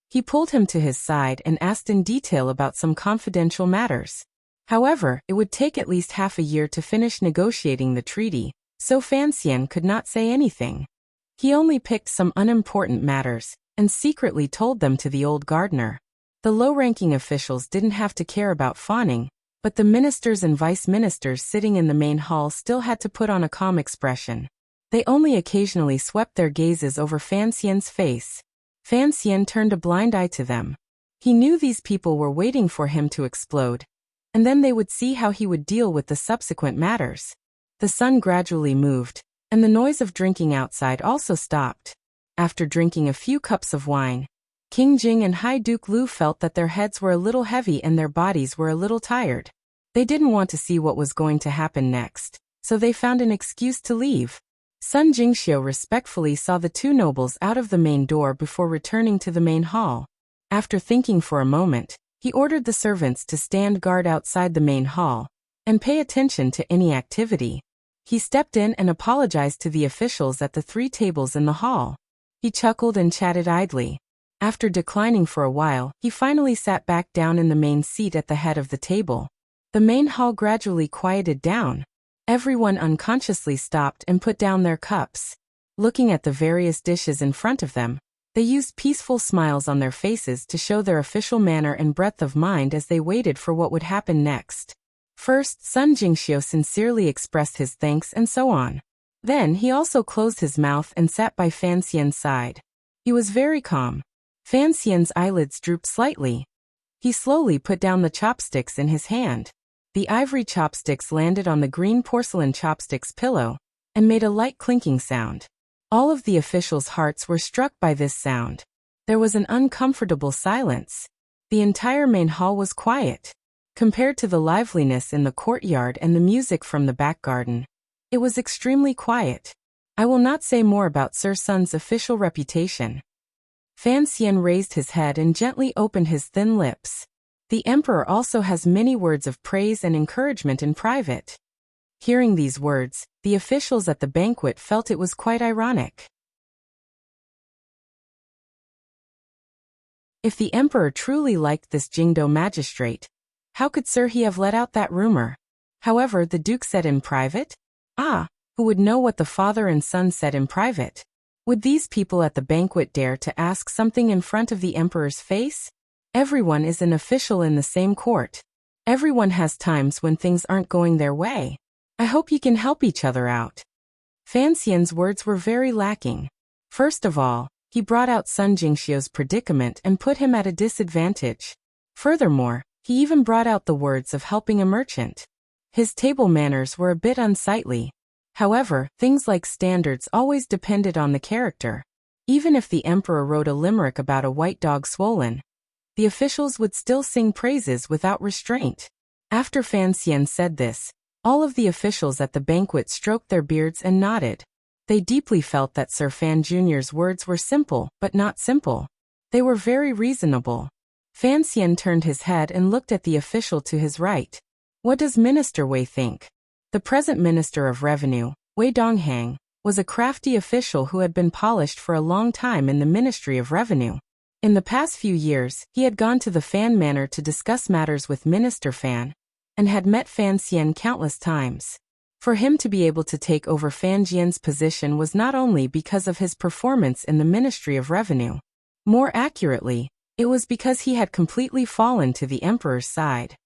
He pulled him to his side and asked in detail about some confidential matters. However, it would take at least half a year to finish negotiating the treaty, so Fan Xian could not say anything. He only picked some unimportant matters, and secretly told them to the old gardener. The low-ranking officials didn't have to care about fawning, but the ministers and vice-ministers sitting in the main hall still had to put on a calm expression. They only occasionally swept their gazes over Fan Xian's face. Fan Xian turned a blind eye to them. He knew these people were waiting for him to explode, and then they would see how he would deal with the subsequent matters. The sun gradually moved, and the noise of drinking outside also stopped. After drinking a few cups of wine, King Jing and High Duke Lu felt that their heads were a little heavy and their bodies were a little tired. They didn't want to see what was going to happen next, so they found an excuse to leave. Sun Jingxiu respectfully saw the 2 nobles out of the main door before returning to the main hall. After thinking for a moment, he ordered the servants to stand guard outside the main hall and pay attention to any activity. He stepped in and apologized to the officials at the 3 tables in the hall. He chuckled and chatted idly. After declining for a while, he finally sat back down in the main seat at the head of the table. The main hall gradually quieted down. Everyone unconsciously stopped and put down their cups. Looking at the various dishes in front of them, they used peaceful smiles on their faces to show their official manner and breadth of mind as they waited for what would happen next. First, Sun Jingxiu sincerely expressed his thanks and so on. Then he also closed his mouth and sat by Fan Xian's side. He was very calm. Fan Xian's eyelids drooped slightly. He slowly put down the chopsticks in his hand. The ivory chopsticks landed on the green porcelain chopsticks pillow and made a light clinking sound. All of the officials' hearts were struck by this sound. There was an uncomfortable silence. The entire main hall was quiet. Compared to the liveliness in the courtyard and the music from the back garden, it was extremely quiet. I will not say more about Sir Sun's official reputation. Fan Xian raised his head and gently opened his thin lips. The emperor also has many words of praise and encouragement in private. Hearing these words, the officials at the banquet felt it was quite ironic. If the emperor truly liked this Jingdo magistrate, how could Sir He have let out that rumor? However, the duke said in private? Who would know what the father and son said in private? Would these people at the banquet dare to ask something in front of the emperor's face? Everyone is an official in the same court. Everyone has times when things aren't going their way. I hope you can help each other out. Fan Xian's words were very lacking. First of all, he brought out Sun Jingxiu's predicament and put him at a disadvantage. Furthermore, he even brought out the words of helping a merchant. His table manners were a bit unsightly. However, things like standards always depended on the character. Even if the emperor wrote a limerick about a white dog swollen, the officials would still sing praises without restraint. After Fan Xian said this, all of the officials at the banquet stroked their beards and nodded. They deeply felt that Sir Fan Jr.'s words were simple, but not simple. They were very reasonable. Fan Xian turned his head and looked at the official to his right. What does Minister Wei think? The present Minister of Revenue, Wei Donghang, was a crafty official who had been polished for a long time in the Ministry of Revenue. In the past few years, he had gone to the Fan Manor to discuss matters with Minister Fan, and had met Fan Xian countless times. For him to be able to take over Fan Jian's position was not only because of his performance in the Ministry of Revenue. More accurately, it was because he had completely fallen to the Emperor's side.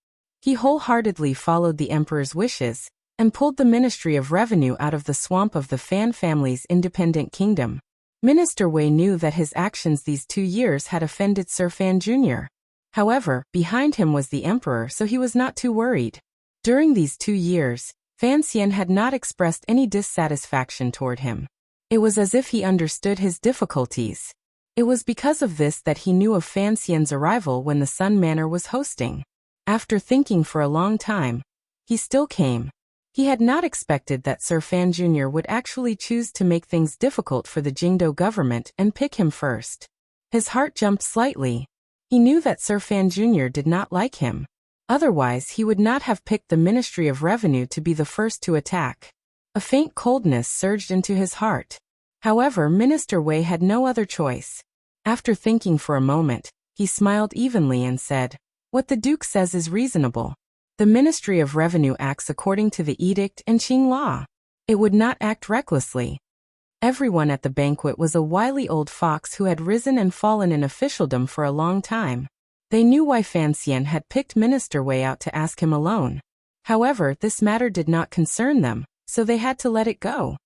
He wholeheartedly followed the Emperor's wishes, and pulled the Ministry of Revenue out of the swamp of the Fan family's independent kingdom. Minister Wei knew that his actions these 2 years had offended Sir Fan Jr. However, behind him was the Emperor, so he was not too worried. During these 2 years, Fan Xian had not expressed any dissatisfaction toward him. It was as if he understood his difficulties. It was because of this that he knew of Fan Xian's arrival when the Sun Manor was hosting. After thinking for a long time, he still came. He had not expected that Sir Fan Jr. would actually choose to make things difficult for the Jingdo government and pick him first. His heart jumped slightly. He knew that Sir Fan Jr. did not like him. Otherwise, he would not have picked the Ministry of Revenue to be the first to attack. A faint coldness surged into his heart. However, Minister Wei had no other choice. After thinking for a moment, he smiled evenly and said, "What the Duke says is reasonable. The Ministry of Revenue acts according to the edict and Qing law. It would not act recklessly." Everyone at the banquet was a wily old fox who had risen and fallen in officialdom for a long time. They knew why Fan Xian had picked Minister Wei out to ask him alone. However, this matter did not concern them, so they had to let it go.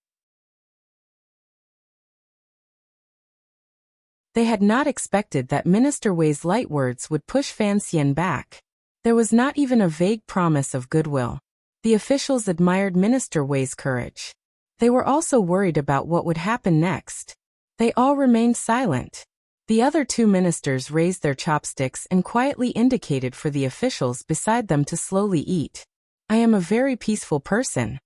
They had not expected that Minister Wei's light words would push Fan Xian back. There was not even a vague promise of goodwill. The officials admired Minister Wei's courage. They were also worried about what would happen next. They all remained silent. The other 2 ministers raised their chopsticks and quietly indicated for the officials beside them to slowly eat. "I am a very peaceful person."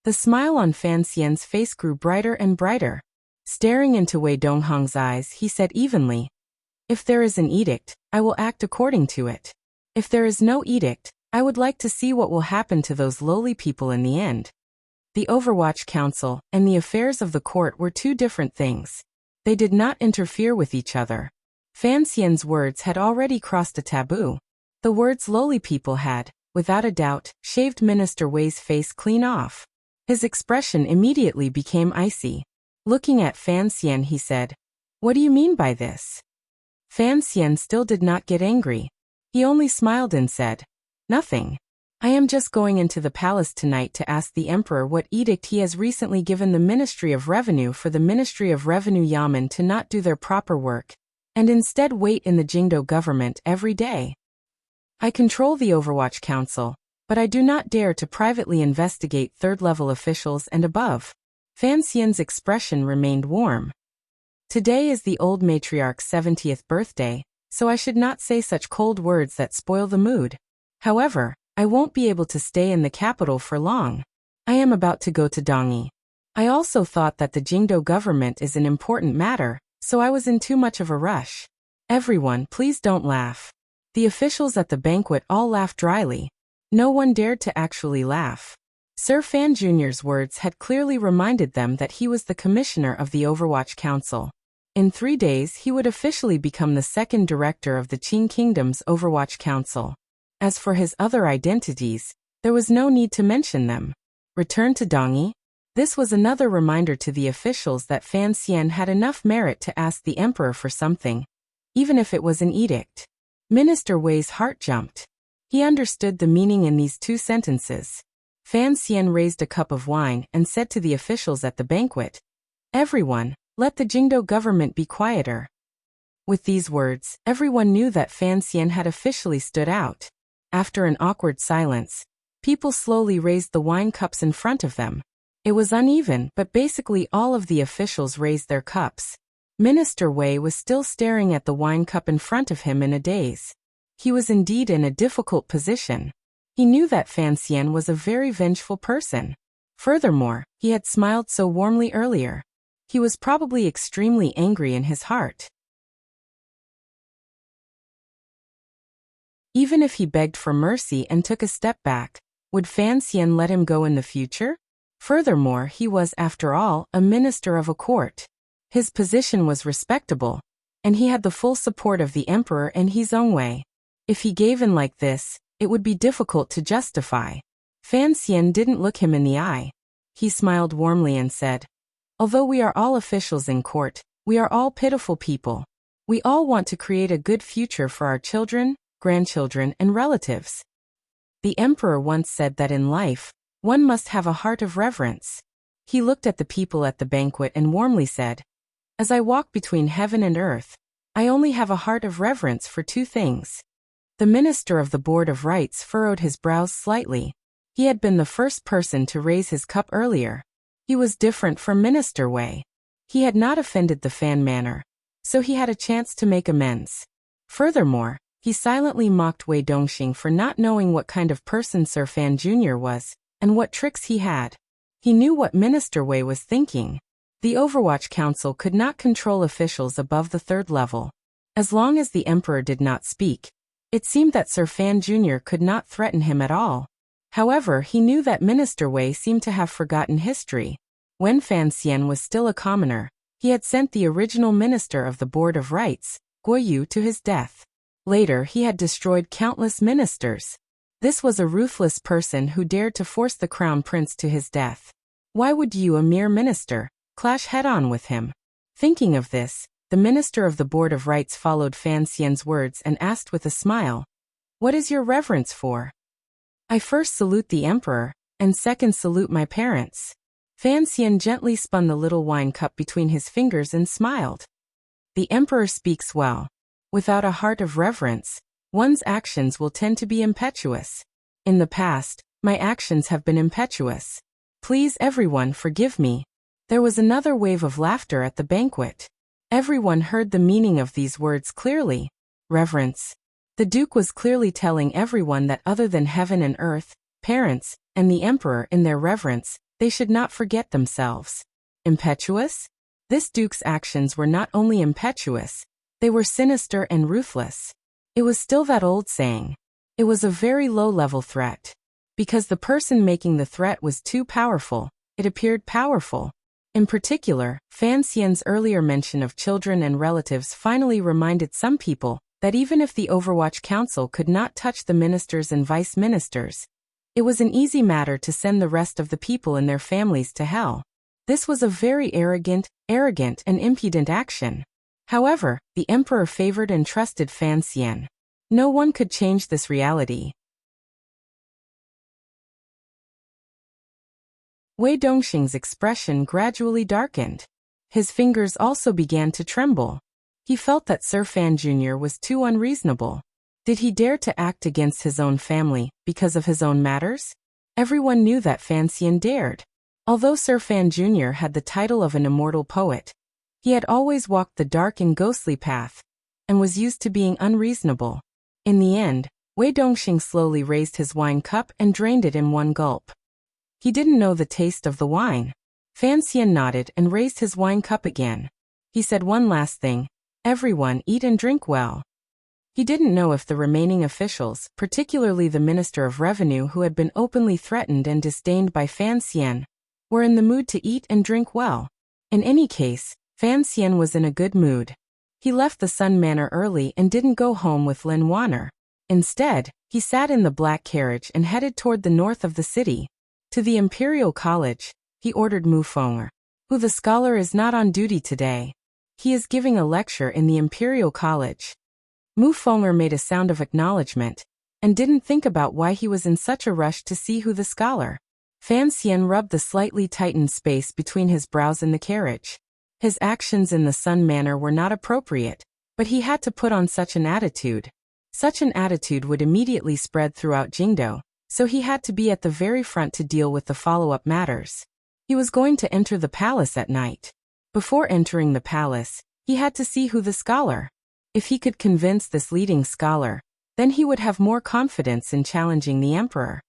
The smile on Fan Xian's face grew brighter and brighter. Staring into Wei Donghang's eyes, he said evenly, "If there is an edict, I will act according to it. If there is no edict, I would like to see what will happen to those lowly people in the end." The Overwatch Council and the affairs of the court were 2 different things. They did not interfere with each other. Fan Xian's words had already crossed a taboo. The words lowly people had, without a doubt, shaved Minister Wei's face clean off. His expression immediately became icy. Looking at Fan Xian, he said, "What do you mean by this?" Fan Xian still did not get angry. He only smiled and said, "Nothing. I am just going into the palace tonight to ask the Emperor what edict he has recently given the Ministry of Revenue for the Ministry of Revenue Yamen to not do their proper work, and instead wait in the Jingdo government every day. I control the Overwatch Council, but I do not dare to privately investigate 3rd-level officials and above." Fan Xian's expression remained warm. "Today is the old matriarch's 70th birthday, so I should not say such cold words that spoil the mood. However, I won't be able to stay in the capital for long. I am about to go to Dongyi. I also thought that the Jingdo government is an important matter, so I was in too much of a rush." "Everyone, please don't laugh." The officials at the banquet all laughed dryly. No one dared to actually laugh. Sir Fan Jr.'s words had clearly reminded them that he was the commissioner of the Overwatch Council. In 3 days he would officially become the 2nd director of the Qing Kingdom's Overwatch Council. As for his other identities, there was no need to mention them. Return to Dongyi? This was another reminder to the officials that Fan Xian had enough merit to ask the Emperor for something, even if it was an edict. Minister Wei's heart jumped. He understood the meaning in these 2 sentences. Fan Xian raised a cup of wine and said to the officials at the banquet, "Everyone, let the Jingdo government be quieter." With these words, everyone knew that Fan Xian had officially stood out. After an awkward silence, people slowly raised the wine cups in front of them. It was uneven, but basically all of the officials raised their cups. Minister Wei was still staring at the wine cup in front of him in a daze. He was indeed in a difficult position. He knew that Fan Xian was a very vengeful person. Furthermore, he had smiled so warmly earlier. He was probably extremely angry in his heart. Even if he begged for mercy and took a step back, would Fan Xian let him go in the future? Furthermore, he was, after all, a minister of a court. His position was respectable, and he had the full support of the emperor in his own way. If he gave in like this, it would be difficult to justify. Fan Xian didn't look him in the eye. He smiled warmly and said, "Although we are all officials in court, we are all pitiful people. We all want to create a good future for our children, grandchildren, and relatives." The emperor once said that in life, one must have a heart of reverence. He looked at the people at the banquet and warmly said, "As I walk between heaven and earth, I only have a heart of reverence for two things." The minister of the Board of Rites furrowed his brows slightly. He had been the first person to raise his cup earlier. He was different from Minister Wei. He had not offended the Fan manor, so he had a chance to make amends. Furthermore, he silently mocked Wei Dongxing for not knowing what kind of person Sir Fan Jr. was, and what tricks he had. He knew what Minister Wei was thinking. The Overwatch Council could not control officials above the 3rd level. As long as the Emperor did not speak, it seemed that Sir Fan Jr. could not threaten him at all. However, he knew that Minister Wei seemed to have forgotten history. When Fan Xian was still a commoner, he had sent the original minister of the Board of Rites, Guo Yu, to his death. Later, he had destroyed countless ministers. This was a ruthless person who dared to force the crown prince to his death. Why would you, a mere minister, clash head-on with him? Thinking of this, the minister of the Board of Rites followed Fan Xian's words and asked with a smile, "What is your reverence for?" "I first salute the emperor, and second salute my parents." Fan Xian gently spun the little wine cup between his fingers and smiled. "The emperor speaks well. Without a heart of reverence, one's actions will tend to be impetuous. In the past, my actions have been impetuous. Please everyone forgive me." There was another wave of laughter at the banquet. Everyone heard the meaning of these words clearly. Reverence. The Duke was clearly telling everyone that other than heaven and earth, parents, and the emperor in their reverence, they should not forget themselves. Impetuous? This Duke's actions were not only impetuous, they were sinister and ruthless. It was still that old saying. It was a very low-level threat. Because the person making the threat was too powerful, it appeared powerful. In particular, Fan Xian's earlier mention of children and relatives finally reminded some people that even if the Overwatch Council could not touch the ministers and vice ministers, it was an easy matter to send the rest of the people and their families to hell. This was a very arrogant, and impudent action. However, the emperor favored and trusted Fan Xian. No one could change this reality. Wei Dongxing's expression gradually darkened. His fingers also began to tremble. He felt that Sir Fan Jr. was too unreasonable. Did he dare to act against his own family because of his own matters? Everyone knew that Fan Xian dared. Although Sir Fan Jr. had the title of an immortal poet, he had always walked the dark and ghostly path, and was used to being unreasonable. In the end, Wei Dongxing slowly raised his wine cup and drained it in one gulp. He didn't know the taste of the wine. Fan Xian nodded and raised his wine cup again. He said one last thing, "Everyone eat and drink well." He didn't know if the remaining officials, particularly the Minister of Revenue who had been openly threatened and disdained by Fan Xian, were in the mood to eat and drink well. In any case, Fan Xian was in a good mood. He left the Sun Manor early and didn't go home with Lin Wanner. Instead, he sat in the black carriage and headed toward the north of the city. To the Imperial College, he ordered Mu Feng'er, who the scholar is not on duty today. He is giving a lecture in the Imperial College. Mu Feng'er made a sound of acknowledgement, and didn't think about why he was in such a rush to see who the scholar. Fan Xian rubbed the slightly tightened space between his brows in the carriage. His actions in the Sun Manor were not appropriate, but he had to put on such an attitude. Such an attitude would immediately spread throughout Jingdo, so he had to be at the very front to deal with the follow-up matters. He was going to enter the palace at night. Before entering the palace, he had to see who the scholar. If he could convince this leading scholar, then he would have more confidence in challenging the emperor.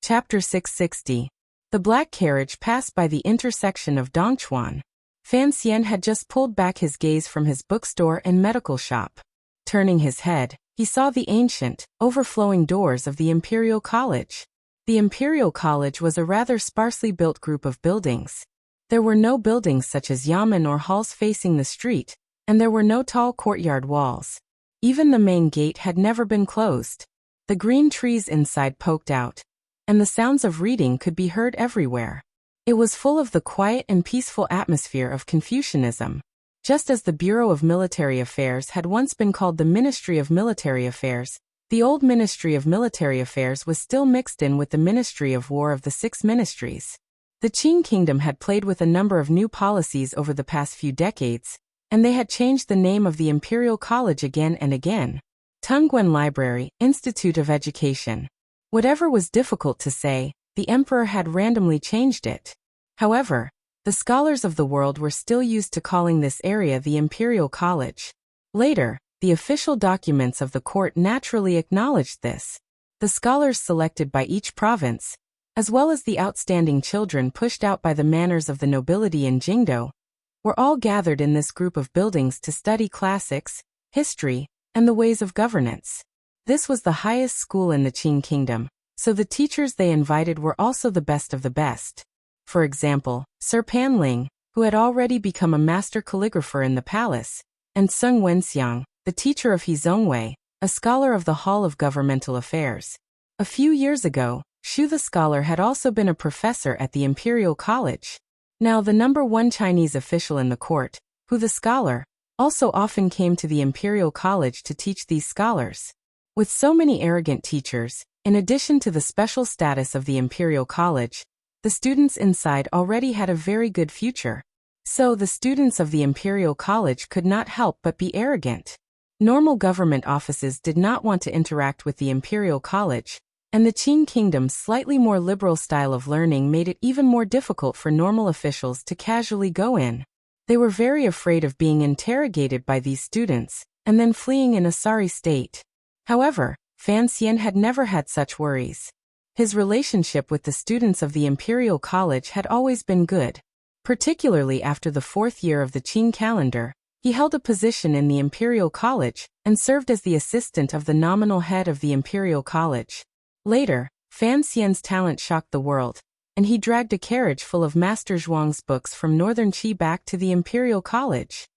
Chapter 660. The black carriage passed by the intersection of Dongchuan. Fan Xian had just pulled back his gaze from his bookstore and medical shop. Turning his head, he saw the ancient, overflowing doors of the Imperial College. The Imperial College was a rather sparsely built group of buildings. There were no buildings such as yamen or halls facing the street, and there were no tall courtyard walls. Even the main gate had never been closed. The green trees inside poked out, and the sounds of reading could be heard everywhere. It was full of the quiet and peaceful atmosphere of Confucianism. Just as the Bureau of Military Affairs had once been called the Ministry of Military Affairs, the old Ministry of Military Affairs was still mixed in with the Ministry of War of the Six Ministries. The Qing Kingdom had played with a number of new policies over the past few decades, and they had changed the name of the Imperial College again and again. Tungguan Library, Institute of Education. Whatever was difficult to say, the emperor had randomly changed it. However, the scholars of the world were still used to calling this area the Imperial College. Later, the official documents of the court naturally acknowledged this. The scholars selected by each province, as well as the outstanding children pushed out by the manners of the nobility in Jingdo, were all gathered in this group of buildings to study classics, history, and the ways of governance. This was the highest school in the Qing Kingdom, so the teachers they invited were also the best of the best. For example, Sir Pan Ling, who had already become a master calligrapher in the palace, and Sung Wenxiang, the teacher of He Zongwei, a scholar of the Hall of Governmental Affairs. A few years ago, Xu the scholar had also been a professor at the Imperial College. Now the #1 Chinese official in the court, Hu the scholar, also often came to the Imperial College to teach these scholars. With so many arrogant teachers, in addition to the special status of the Imperial College, the students inside already had a very good future. So the students of the Imperial College could not help but be arrogant. Normal government offices did not want to interact with the Imperial College, and the Qing Kingdom's slightly more liberal style of learning made it even more difficult for normal officials to casually go in. They were very afraid of being interrogated by these students, and then fleeing in a sorry state. However, Fan Xian had never had such worries. His relationship with the students of the Imperial College had always been good. Particularly after the 4th year of the Qing calendar, he held a position in the Imperial College and served as the assistant of the nominal head of the Imperial College. Later, Fan Xian's talent shocked the world, and he dragged a carriage full of Master Zhuang's books from northern Qi back to the Imperial College.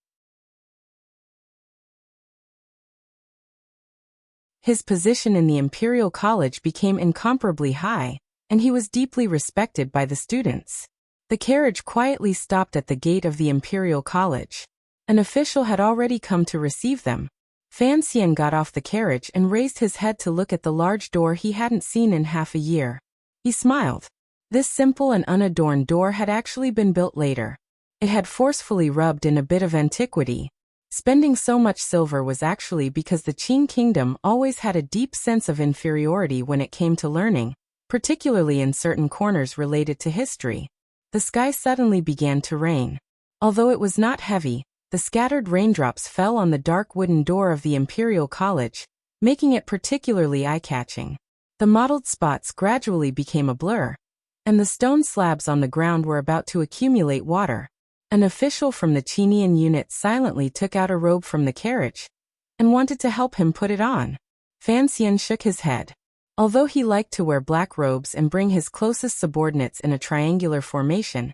His position in the Imperial College became incomparably high, and he was deeply respected by the students. The carriage quietly stopped at the gate of the Imperial College. An official had already come to receive them. Fan Xian got off the carriage and raised his head to look at the large door he hadn't seen in half a year. He smiled. This simple and unadorned door had actually been built later. It had forcefully rubbed in a bit of antiquity. Spending so much silver was actually because the Qing Kingdom always had a deep sense of inferiority when it came to learning, particularly in certain corners related to history. The sky suddenly began to rain. Although it was not heavy, the scattered raindrops fell on the dark wooden door of the Imperial College, making it particularly eye-catching. The mottled spots gradually became a blur, and the stone slabs on the ground were about to accumulate water. An official from the Qinian unit silently took out a robe from the carriage and wanted to help him put it on. Fan Xian shook his head. Although he liked to wear black robes and bring his closest subordinates in a triangular formation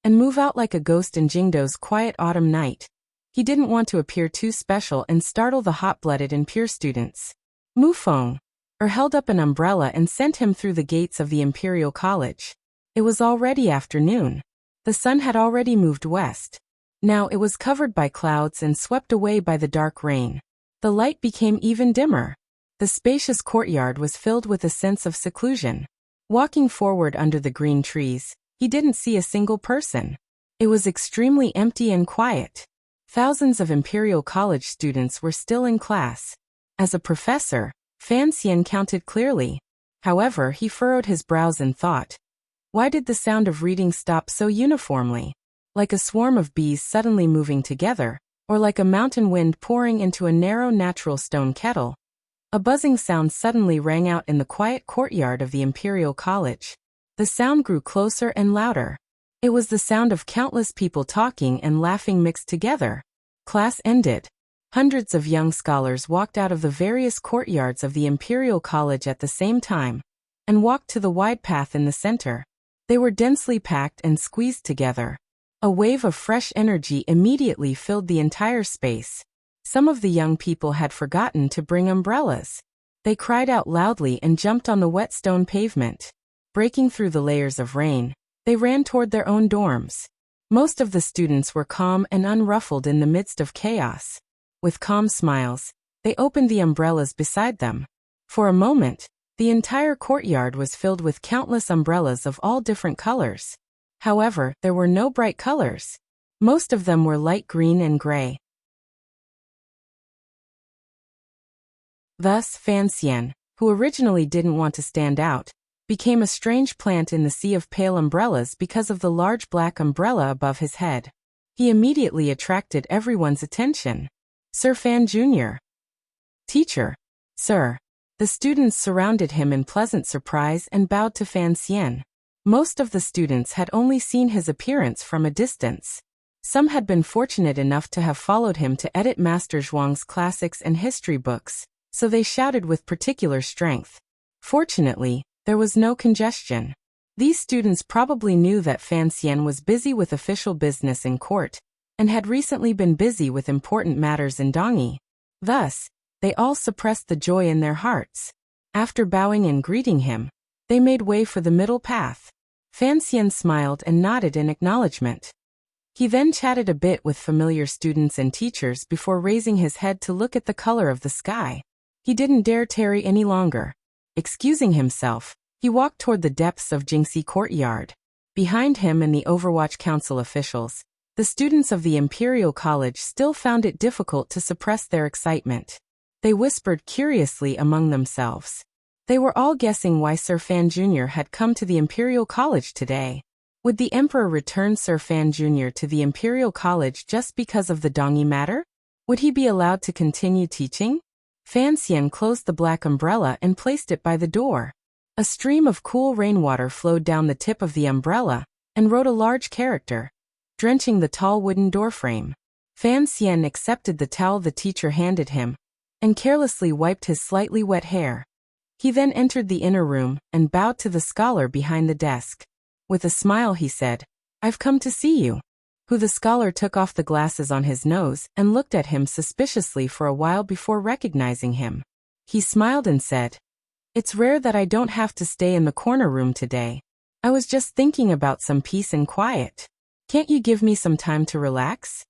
and move out like a ghost in Jingdo's quiet autumn night, he didn't want to appear too special and startle the hot-blooded and pure students. Mu Feng held up an umbrella and sent him through the gates of the Imperial College. It was already afternoon. The sun had already moved west. Now it was covered by clouds and swept away by the dark rain. The light became even dimmer. The spacious courtyard was filled with a sense of seclusion. Walking forward under the green trees, he didn't see a single person. It was extremely empty and quiet. Thousands of Imperial College students were still in class. As a professor, Fan Xian counted clearly. However, he furrowed his brows and thought, why did the sound of reading stop so uniformly? Like a swarm of bees suddenly moving together, or like a mountain wind pouring into a narrow natural stone kettle? A buzzing sound suddenly rang out in the quiet courtyard of the Imperial College. The sound grew closer and louder. It was the sound of countless people talking and laughing mixed together. Class ended. Hundreds of young scholars walked out of the various courtyards of the Imperial College at the same time, and walked to the wide path in the center. They were densely packed and squeezed together. A wave of fresh energy immediately filled the entire space. Some of the young people had forgotten to bring umbrellas. They cried out loudly and jumped on the wet stone pavement. Breaking through the layers of rain, they ran toward their own dorms. Most of the students were calm and unruffled in the midst of chaos. With calm smiles, they opened the umbrellas beside them. For a moment, the entire courtyard was filled with countless umbrellas of all different colors. However, there were no bright colors. Most of them were light green and gray. Thus, Fan Xian, who originally didn't want to stand out, became a strange plant in the sea of pale umbrellas because of the large black umbrella above his head. He immediately attracted everyone's attention. Sir Fan Jr. Teacher. Sir. The students surrounded him in pleasant surprise and bowed to Fan Xian. Most of the students had only seen his appearance from a distance. Some had been fortunate enough to have followed him to edit Master Zhuang's classics and history books, so they shouted with particular strength. Fortunately, there was no congestion. These students probably knew that Fan Xian was busy with official business in court, and had recently been busy with important matters in Dongyi. Thus, they all suppressed the joy in their hearts. After bowing and greeting him, they made way for the middle path. Fan Xian smiled and nodded in acknowledgement. He then chatted a bit with familiar students and teachers before raising his head to look at the color of the sky. He didn't dare tarry any longer. Excusing himself, he walked toward the depths of Jingxi Courtyard. Behind him and the Overwatch Council officials, the students of the Imperial College still found it difficult to suppress their excitement. They whispered curiously among themselves. They were all guessing why Sir Fan Jr. had come to the Imperial College today. Would the Emperor return Sir Fan Jr. to the Imperial College just because of the Dongyi matter? Would he be allowed to continue teaching? Fan Xian closed the black umbrella and placed it by the door. A stream of cool rainwater flowed down the tip of the umbrella and wrote a large character, drenching the tall wooden doorframe. Fan Xian accepted the towel the teacher handed him and carelessly wiped his slightly wet hair. He then entered the inner room and bowed to the scholar behind the desk. With a smile he said, "I've come to see you." The scholar took off the glasses on his nose and looked at him suspiciously for a while before recognizing him. He smiled and said, "It's rare that I don't have to stay in the corner room today. I was just thinking about some peace and quiet. Can't you give me some time to relax?"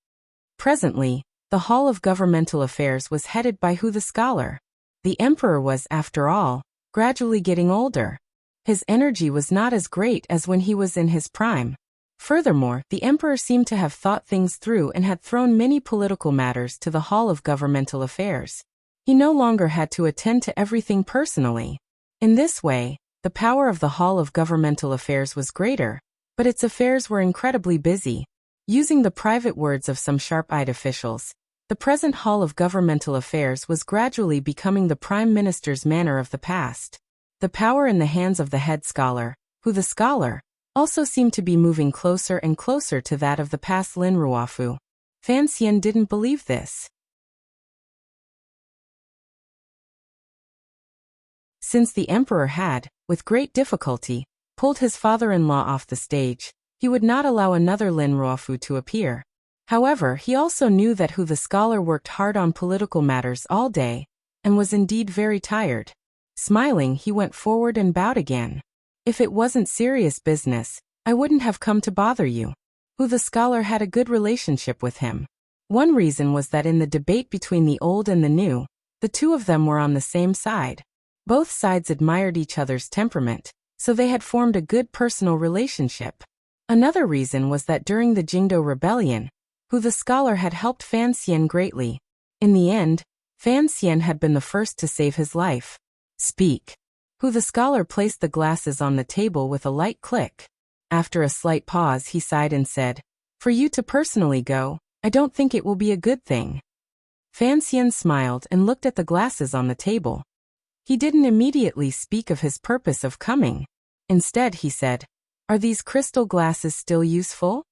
Presently, the Hall of Governmental Affairs was headed by the scholar. The emperor was, after all, gradually getting older. His energy was not as great as when he was in his prime. Furthermore, the emperor seemed to have thought things through and had thrown many political matters to the Hall of Governmental Affairs. He no longer had to attend to everything personally. In this way, the power of the Hall of Governmental Affairs was greater, but its affairs were incredibly busy. Using the private words of some sharp-eyed officials, the present Hall of Governmental Affairs was gradually becoming the Prime Minister's manner of the past. The power in the hands of the head scholar, the scholar, also seemed to be moving closer and closer to that of the past Lin Ruofu. Fan Xian didn't believe this. Since the emperor had, with great difficulty, pulled his father-in-law off the stage, he would not allow another Lin Ruofu to appear. However, he also knew that the scholar worked hard on political matters all day, and was indeed very tired. Smiling, he went forward and bowed again. "If it wasn't serious business, I wouldn't have come to bother you." The scholar had a good relationship with him. One reason was that in the debate between the old and the new, the two of them were on the same side. Both sides admired each other's temperament, so they had formed a good personal relationship. Another reason was that during the Jingdo Rebellion, the scholar had helped Fan Xian greatly. In the end, Fan Xian had been the first to save his life. "Speak." The scholar placed the glasses on the table with a light click. After a slight pause he sighed and said, "For you to personally go, I don't think it will be a good thing." Fan Xian smiled and looked at the glasses on the table. He didn't immediately speak of his purpose of coming. Instead, he said, "Are these crystal glasses still useful?"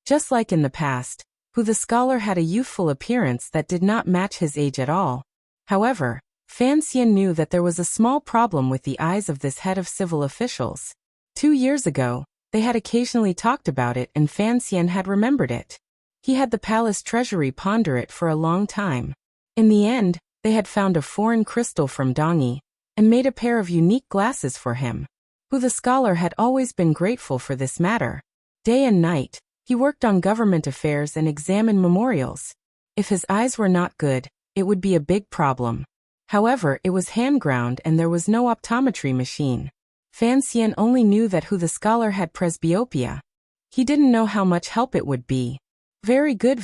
Just like in the past, the scholar had a youthful appearance that did not match his age at all. However, Fan Xian knew that there was a small problem with the eyes of this head of civil officials. 2 years ago, they had occasionally talked about it and Fan Xian had remembered it. He had the palace treasury ponder it for a long time. In the end, they had found a foreign crystal from Dongyi and made a pair of unique glasses for him. The scholar had always been grateful for this matter. Day and night, he worked on government affairs and examined memorials. If his eyes were not good, it would be a big problem. However, it was hand-ground and there was no optometry machine. Fan Xian only knew that the scholar had presbyopia. He didn't know how much help it would be. Very good,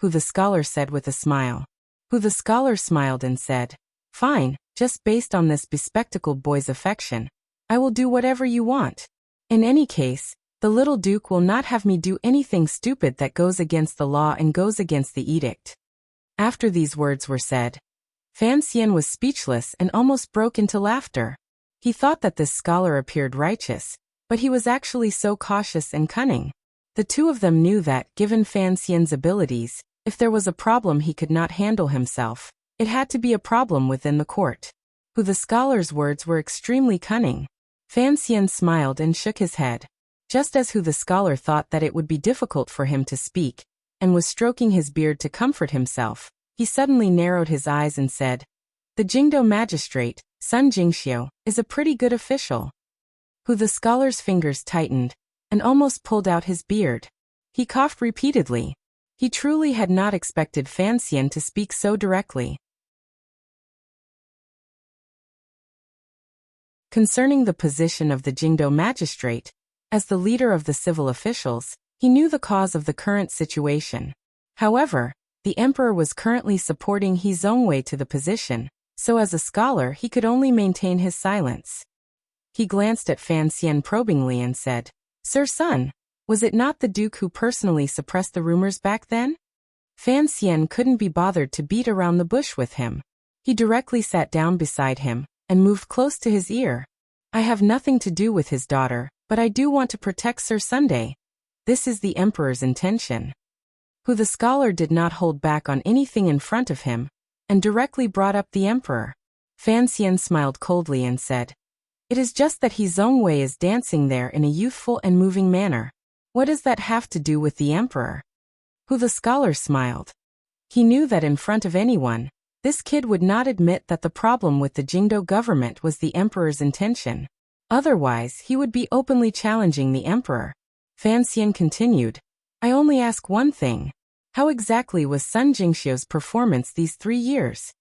the scholar said with a smile. The scholar smiled and said, "Fine, just based on this bespectacled boy's affection, I will do whatever you want. In any case, the little duke will not have me do anything stupid that goes against the law and goes against the edict." After these words were said, Fan Xian was speechless and almost broke into laughter. He thought that this scholar appeared righteous, but he was actually so cautious and cunning. The two of them knew that, given Fan Xian's abilities, if there was a problem he could not handle himself, it had to be a problem within the court. The scholar's words were extremely cunning. Fan Xian smiled and shook his head. Just as the scholar thought that it would be difficult for him to speak, and was stroking his beard to comfort himself, he suddenly narrowed his eyes and said, "The Jingdo magistrate, Sun Jingxiu, is a pretty good official." The scholar's fingers tightened, and almost pulled out his beard. He coughed repeatedly. He truly had not expected Fan Xian to speak so directly. Concerning the position of the Jingdo magistrate, as the leader of the civil officials, he knew the cause of the current situation. However, the emperor was currently supporting He Zongwei to the position, so as a scholar he could only maintain his silence. He glanced at Fan Xian probingly and said, "Sir Sun, was it not the duke who personally suppressed the rumors back then?" Fan Xian couldn't be bothered to beat around the bush with him. He directly sat down beside him and moved close to his ear. "I have nothing to do with his daughter, but I do want to protect Sir Sunday. This is the emperor's intention." The scholar did not hold back on anything in front of him, and directly brought up the emperor. Fan Xian smiled coldly and said, "It is just that He Zongwei is dancing there in a youthful and moving manner. What does that have to do with the emperor?" The scholar smiled. He knew that in front of anyone, this kid would not admit that the problem with the Jingdo government was the emperor's intention. Otherwise, he would be openly challenging the emperor. Fan Xian continued, "I only ask one thing. How exactly was Sun Jingxiu's performance these 3 years?"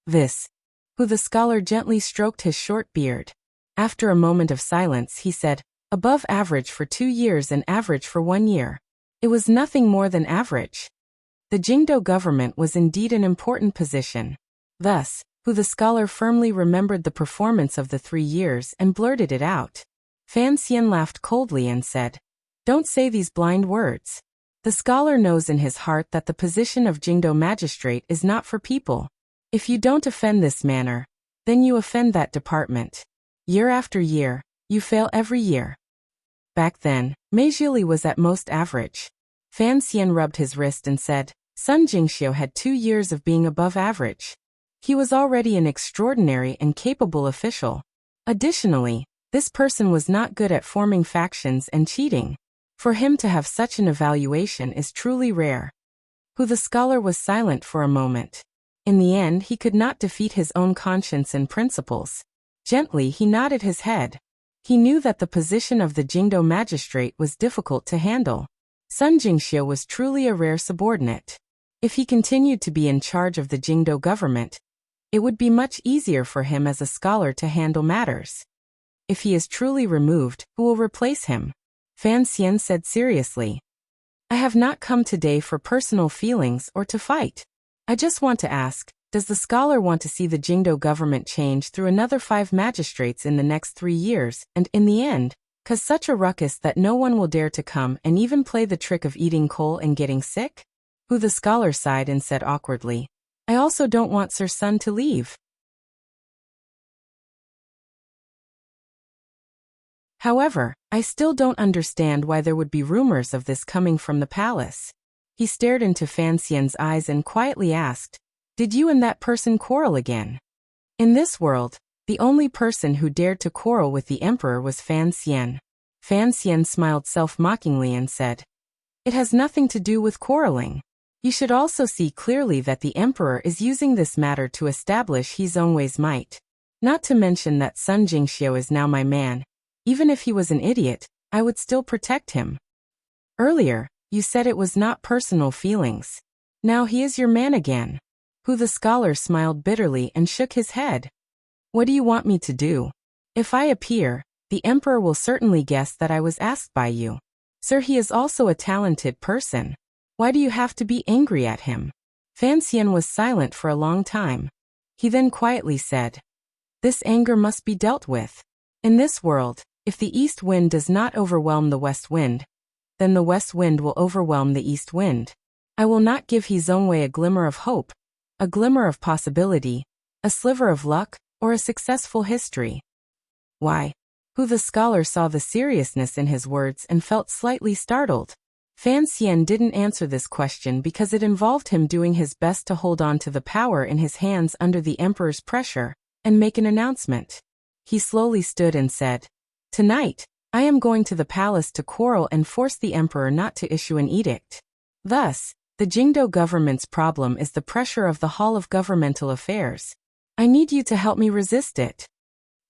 "This." The scholar gently stroked his short beard. After a moment of silence, he said, "Above average for 2 years and average for 1 year. It was nothing more than average." The Jingdo government was indeed an important position. Thus, the scholar firmly remembered the performance of the 3 years and blurted it out. Fan Xian laughed coldly and said, "Don't say these blind words. The scholar knows in his heart that the position of Jingdo magistrate is not for people. If you don't offend this manner, then you offend that department. Year after year, you fail every year." Back then, Meijili was at most average. Fan Xian rubbed his wrist and said, "Sun Jingxiu had 2 years of being above average. He was already an extraordinary and capable official. Additionally, this person was not good at forming factions and cheating. For him to have such an evaluation is truly rare." The scholar was silent for a moment. In the end, he could not defeat his own conscience and principles. Gently, he nodded his head. He knew that the position of the Jingdo magistrate was difficult to handle. Sun Jingxiu was truly a rare subordinate. If he continued to be in charge of the Jingdo government, it would be much easier for him as a scholar to handle matters. If he is truly removed, who will replace him? Fan Xian said seriously. "I have not come today for personal feelings or to fight. I just want to ask, does the scholar want to see the Jingdo government change through another 5 magistrates in the next 3 years, and in the end, cause such a ruckus that no one will dare to come and even play the trick of eating coal and getting sick?" The scholar sighed and said awkwardly, "I also don't want Sir Sun to leave." However, I still don't understand why there would be rumors of this coming from the palace. He stared into Fan Xian's eyes and quietly asked, "Did you and that person quarrel again?" In this world, the only person who dared to quarrel with the emperor was Fan Xian. Fan Xian smiled self-mockingly and said, "It has nothing to do with quarreling. You should also see clearly that the emperor is using this matter to establish his own way's might. Not to mention that Sun Jingxiu is now my man. Even if he was an idiot, I would still protect him. Earlier, you said it was not personal feelings. Now he is your man again." Hu the scholar smiled bitterly and shook his head. "What do you want me to do? If I appear, the emperor will certainly guess that I was asked by you. Sir, he is also a talented person. Why do you have to be angry at him?" Fan Xian was silent for a long time. He then quietly said, "This anger must be dealt with. In this world, if the east wind does not overwhelm the west wind, then the west wind will overwhelm the east wind. I will not give his own way a glimmer of hope, a glimmer of possibility, a sliver of luck, or a successful history." "Why?" Hu the scholar saw the seriousness in his words and felt slightly startled. Fan Xian didn't answer this question because it involved him doing his best to hold on to the power in his hands under the emperor's pressure and make an announcement. He slowly stood and said, "Tonight, I am going to the palace to quarrel and force the emperor not to issue an edict. Thus, the Jingdo government's problem is the pressure of the Hall of Governmental Affairs. I need you to help me resist it."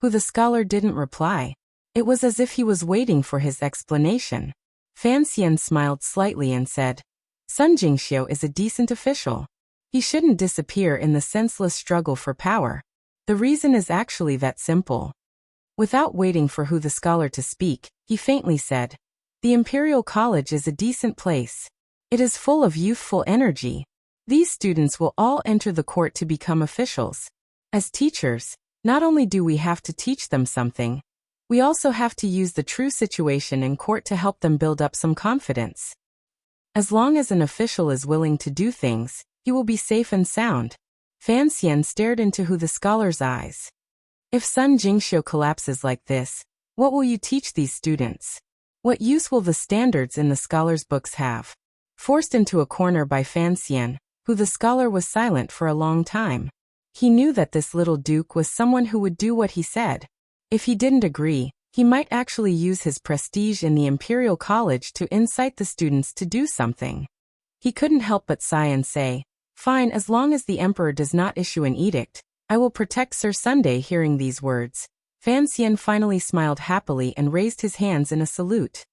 Hu the scholar didn't reply. It was as if he was waiting for his explanation. Fan Xian smiled slightly and said, "Sun Jingxiu is a decent official. He shouldn't disappear in the senseless struggle for power. The reason is actually that simple." Without waiting for Hu the scholar to speak, he faintly said, "The Imperial College is a decent place. It is full of youthful energy. These students will all enter the court to become officials. As teachers, not only do we have to teach them something, we also have to use the true situation in court to help them build up some confidence. As long as an official is willing to do things, he will be safe and sound." Fan Xian stared into Hu the scholar's eyes. "If Sun Jingxiu collapses like this, what will you teach these students? What use will the standards in the scholar's books have?" Forced into a corner by Fan Xian, Hu the scholar was silent for a long time. He knew that this little duke was someone who would do what he said. If he didn't agree, he might actually use his prestige in the Imperial College to incite the students to do something. He couldn't help but sigh and say, "Fine, as long as the emperor does not issue an edict, I will protect Sir Sunday." Hearing these words, Fan Xian finally smiled happily and raised his hands in a salute.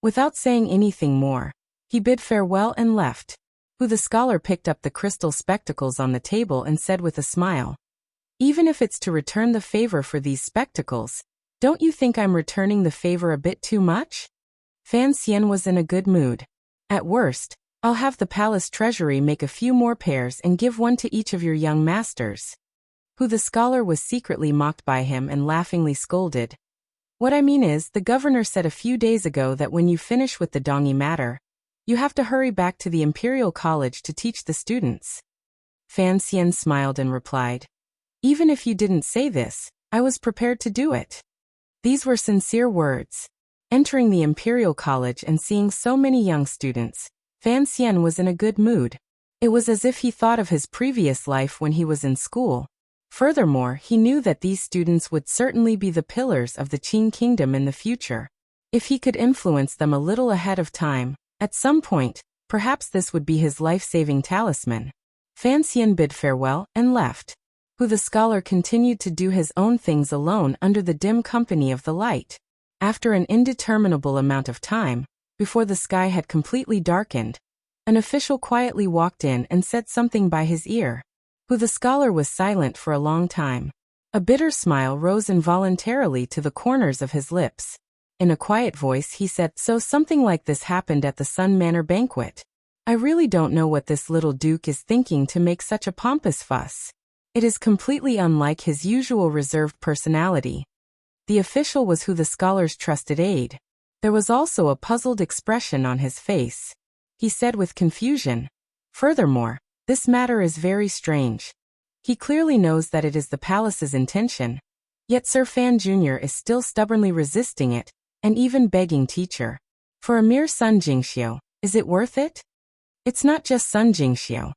Without saying anything more, he bid farewell and left. Hu the scholar picked up the crystal spectacles on the table and said with a smile, "Even if it's to return the favor for these spectacles, don't you think I'm returning the favor a bit too much?" Fan Xian was in a good mood. "At worst, I'll have the palace treasury make a few more pairs and give one to each of your young masters." Hu the scholar was secretly mocked by him and laughingly scolded, "What I mean is, the governor said a few days ago that when you finish with the Dongi matter, you have to hurry back to the Imperial College to teach the students." Fan Xian smiled and replied, "Even if you didn't say this, I was prepared to do it." These were sincere words. Entering the Imperial College and seeing so many young students, Fan Xian was in a good mood. It was as if he thought of his previous life when he was in school. Furthermore, he knew that these students would certainly be the pillars of the Qin kingdom in the future. If he could influence them a little ahead of time, at some point, perhaps this would be his life-saving talisman. Fan Xian bid farewell and left. Hu the scholar continued to do his own things alone under the dim company of the light. After an indeterminable amount of time, before the sky had completely darkened, an official quietly walked in and said something by his ear. Hu the scholar was silent for a long time. A bitter smile rose involuntarily to the corners of his lips. In a quiet voice he said, "So something like this happened at the Sun Manor banquet. I really don't know what this little duke is thinking to make such a pompous fuss. It is completely unlike his usual reserved personality." The official was Hu the scholar's trusted aide. There was also a puzzled expression on his face. He said with confusion, "Furthermore, this matter is very strange. He clearly knows that it is the palace's intention. Yet Sir Fan Jr. is still stubbornly resisting it, and even begging teacher. For a mere Sun Jingxiu, is it worth it? It's not just Sun Jingxiu.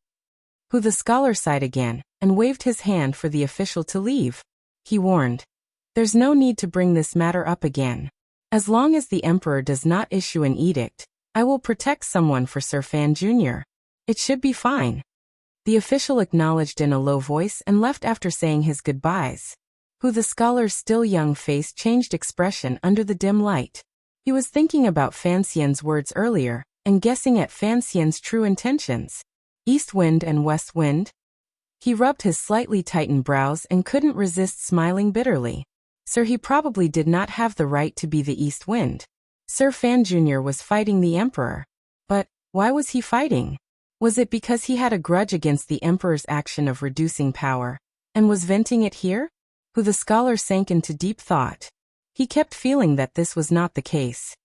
Who the scholar sighed again, and waved his hand for the official to leave. He warned. There's no need to bring this matter up again. As long as the emperor does not issue an edict, I will protect someone for Sir Fan Jr. It should be fine. The official acknowledged in a low voice and left after saying his goodbyes. Who the scholar's still young face changed expression under the dim light. He was thinking about Fan Xian's words earlier, and guessing at Fan Xian's true intentions. East wind and west wind? He rubbed his slightly tightened brows and couldn't resist smiling bitterly. Sir, he probably did not have the right to be the east wind. Sir Fan Jr. was fighting the emperor. But, why was he fighting? Was it because he had a grudge against the emperor's action of reducing power, and was venting it here? Who the scholar sank into deep thought. He kept feeling that this was not the case.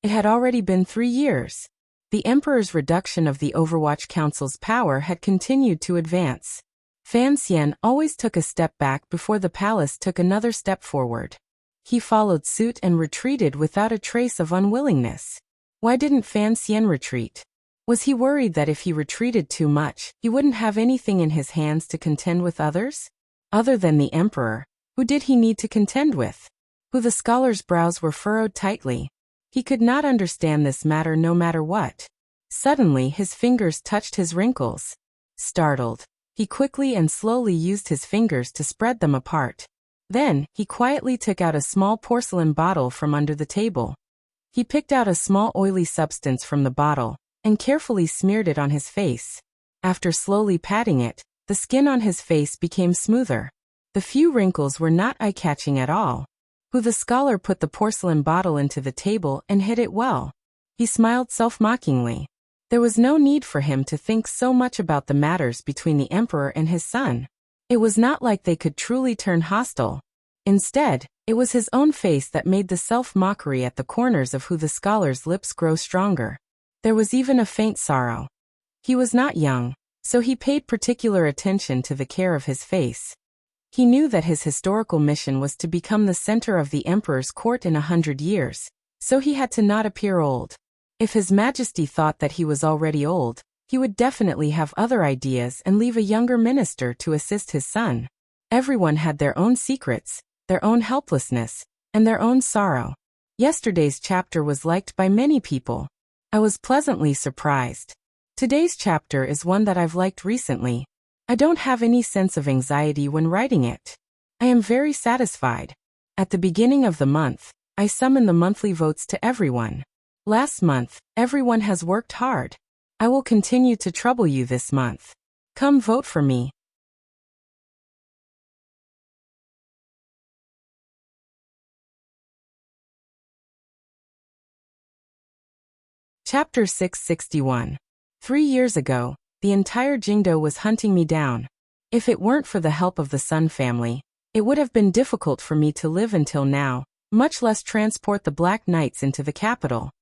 It had already been 3 years. The emperor's reduction of the Overwatch Council's power had continued to advance. Fan Xian always took a step back before the palace took another step forward. He followed suit and retreated without a trace of unwillingness. Why didn't Fan Xian retreat? Was he worried that if he retreated too much, he wouldn't have anything in his hands to contend with others? Other than the emperor, who did he need to contend with? Who the scholar's brows were furrowed tightly. He could not understand this matter no matter what. Suddenly his fingers touched his wrinkles. Startled, he quickly and slowly used his fingers to spread them apart. Then, he quietly took out a small porcelain bottle from under the table. He picked out a small oily substance from the bottle, and carefully smeared it on his face. After slowly patting it, the skin on his face became smoother. The few wrinkles were not eye-catching at all. Who the scholar put the porcelain bottle into the table and hid it well. He smiled self-mockingly. There was no need for him to think so much about the matters between the emperor and his son. It was not like they could truly turn hostile. Instead, it was his own face that made the self-mockery at the corners of who the scholar's lips grow stronger. There was even a faint sorrow. He was not young, so he paid particular attention to the care of his face. He knew that his historical mission was to become the center of the emperor's court in 100 years, so he had to not appear old. If His Majesty thought that he was already old, he would definitely have other ideas and leave a younger minister to assist his son. Everyone had their own secrets, their own helplessness, and their own sorrow. Yesterday's chapter was liked by many people. I was pleasantly surprised. Today's chapter is one that I've liked recently. I don't have any sense of anxiety when writing it. I am very satisfied. At the beginning of the month, I summon the monthly votes to everyone. Last month, everyone has worked hard. I will continue to trouble you this month. Come vote for me. Chapter 661. 3 years ago, the entire Jingdo was hunting me down. If it weren't for the help of the Sun family, it would have been difficult for me to live until now, much less transport the Black Knights into the capital.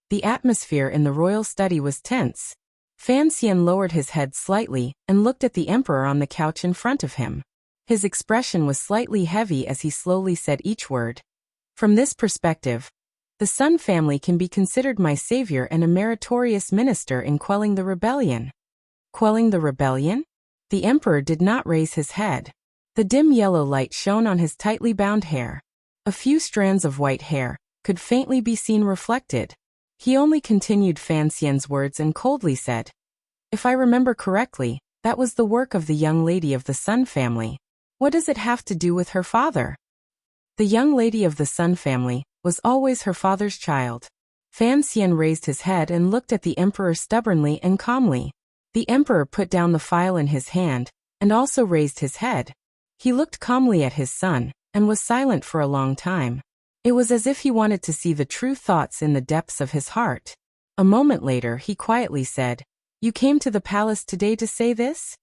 The atmosphere in the royal study was tense. Fan Xian lowered his head slightly and looked at the emperor on the couch in front of him. His expression was slightly heavy as he slowly said each word. From this perspective, the Sun family can be considered my savior and a meritorious minister in quelling the rebellion. Quelling the rebellion? The emperor did not raise his head. The dim yellow light shone on his tightly bound hair. A few strands of white hair could faintly be seen reflected. He only continued Fan Xian's words and coldly said, "If I remember correctly, that was the work of the young lady of the Sun family. What does it have to do with her father?" The young lady of the Sun family was always her father's child. Fan Xian raised his head and looked at the emperor stubbornly and calmly. The emperor put down the file in his hand, and also raised his head. He looked calmly at his son, and was silent for a long time. It was as if he wanted to see the true thoughts in the depths of his heart. A moment later he quietly said, "You came to the palace today to say this?"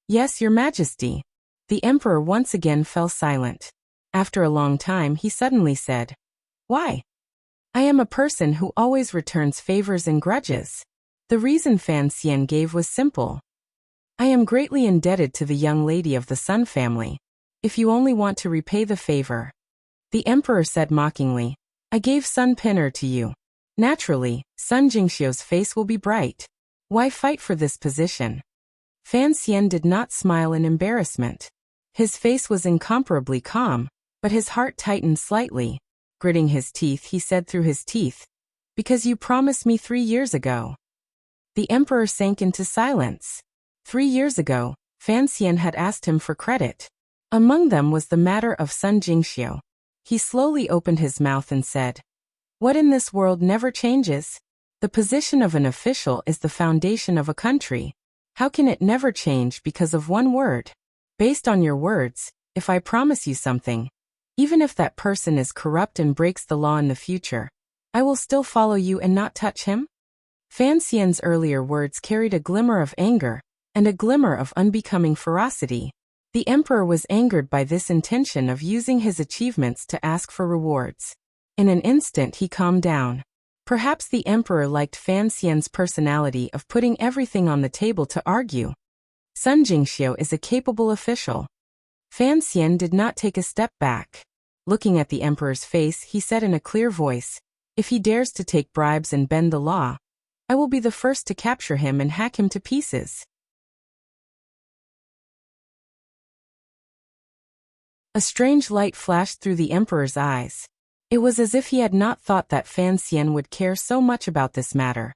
"Yes, Your Majesty." The emperor once again fell silent. After a long time he suddenly said, "Why?" "I am a person who always returns favors and grudges." The reason Fan Xian gave was simple. I am greatly indebted to the young lady of the Sun family. If you only want to repay the favor. The emperor said mockingly, I gave Sun Pinner to you. Naturally, Sun Jingxiu's face will be bright. Why fight for this position? Fan Xian did not smile in embarrassment. His face was incomparably calm, but his heart tightened slightly. Gritting his teeth, he said through his teeth, because you promised me 3 years ago. The emperor sank into silence. 3 years ago, Fan Xian had asked him for credit. Among them was the matter of Sun Jingxiu. He slowly opened his mouth and said, what in this world never changes? The position of an official is the foundation of a country. How can it never change because of one word? Based on your words, if I promise you something, even if that person is corrupt and breaks the law in the future, I will still follow you and not touch him? Fan Xian's earlier words carried a glimmer of anger and a glimmer of unbecoming ferocity. The emperor was angered by this intention of using his achievements to ask for rewards. In an instant he calmed down. Perhaps the emperor liked Fan Xian's personality of putting everything on the table to argue. Sun Jingxiu is a capable official. Fan Xian did not take a step back. Looking at the emperor's face, he said in a clear voice, if he dares to take bribes and bend the law, I will be the first to capture him and hack him to pieces. A strange light flashed through the emperor's eyes. It was as if he had not thought that Fan Xian would care so much about this matter.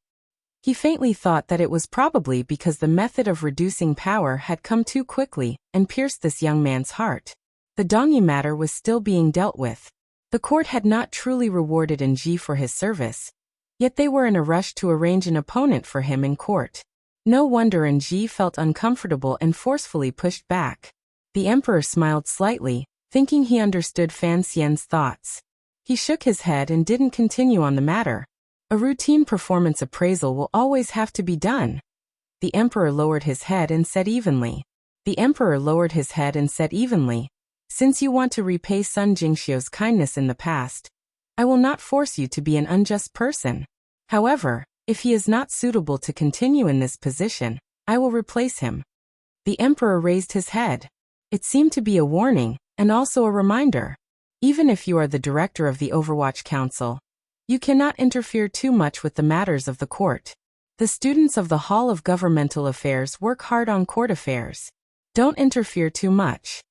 He faintly thought that it was probably because the method of reducing power had come too quickly and pierced this young man's heart. The Dongyi matter was still being dealt with. The court had not truly rewarded Ji for his service, yet they were in a rush to arrange an opponent for him in court. No wonder Ji felt uncomfortable and forcefully pushed back. The emperor smiled slightly, thinking he understood Fan Xian's thoughts. He shook his head and didn't continue on the matter. A routine performance appraisal will always have to be done. The emperor lowered his head and said evenly. Since you want to repay Sun Jingxiu's kindness in the past, I will not force you to be an unjust person. However, if he is not suitable to continue in this position, I will replace him. The emperor raised his head. It seemed to be a warning, and also a reminder. Even if you are the director of the Overwatch Council, you cannot interfere too much with the matters of the court. The students of the Hall of Governmental Affairs work hard on court affairs. Don't interfere too much.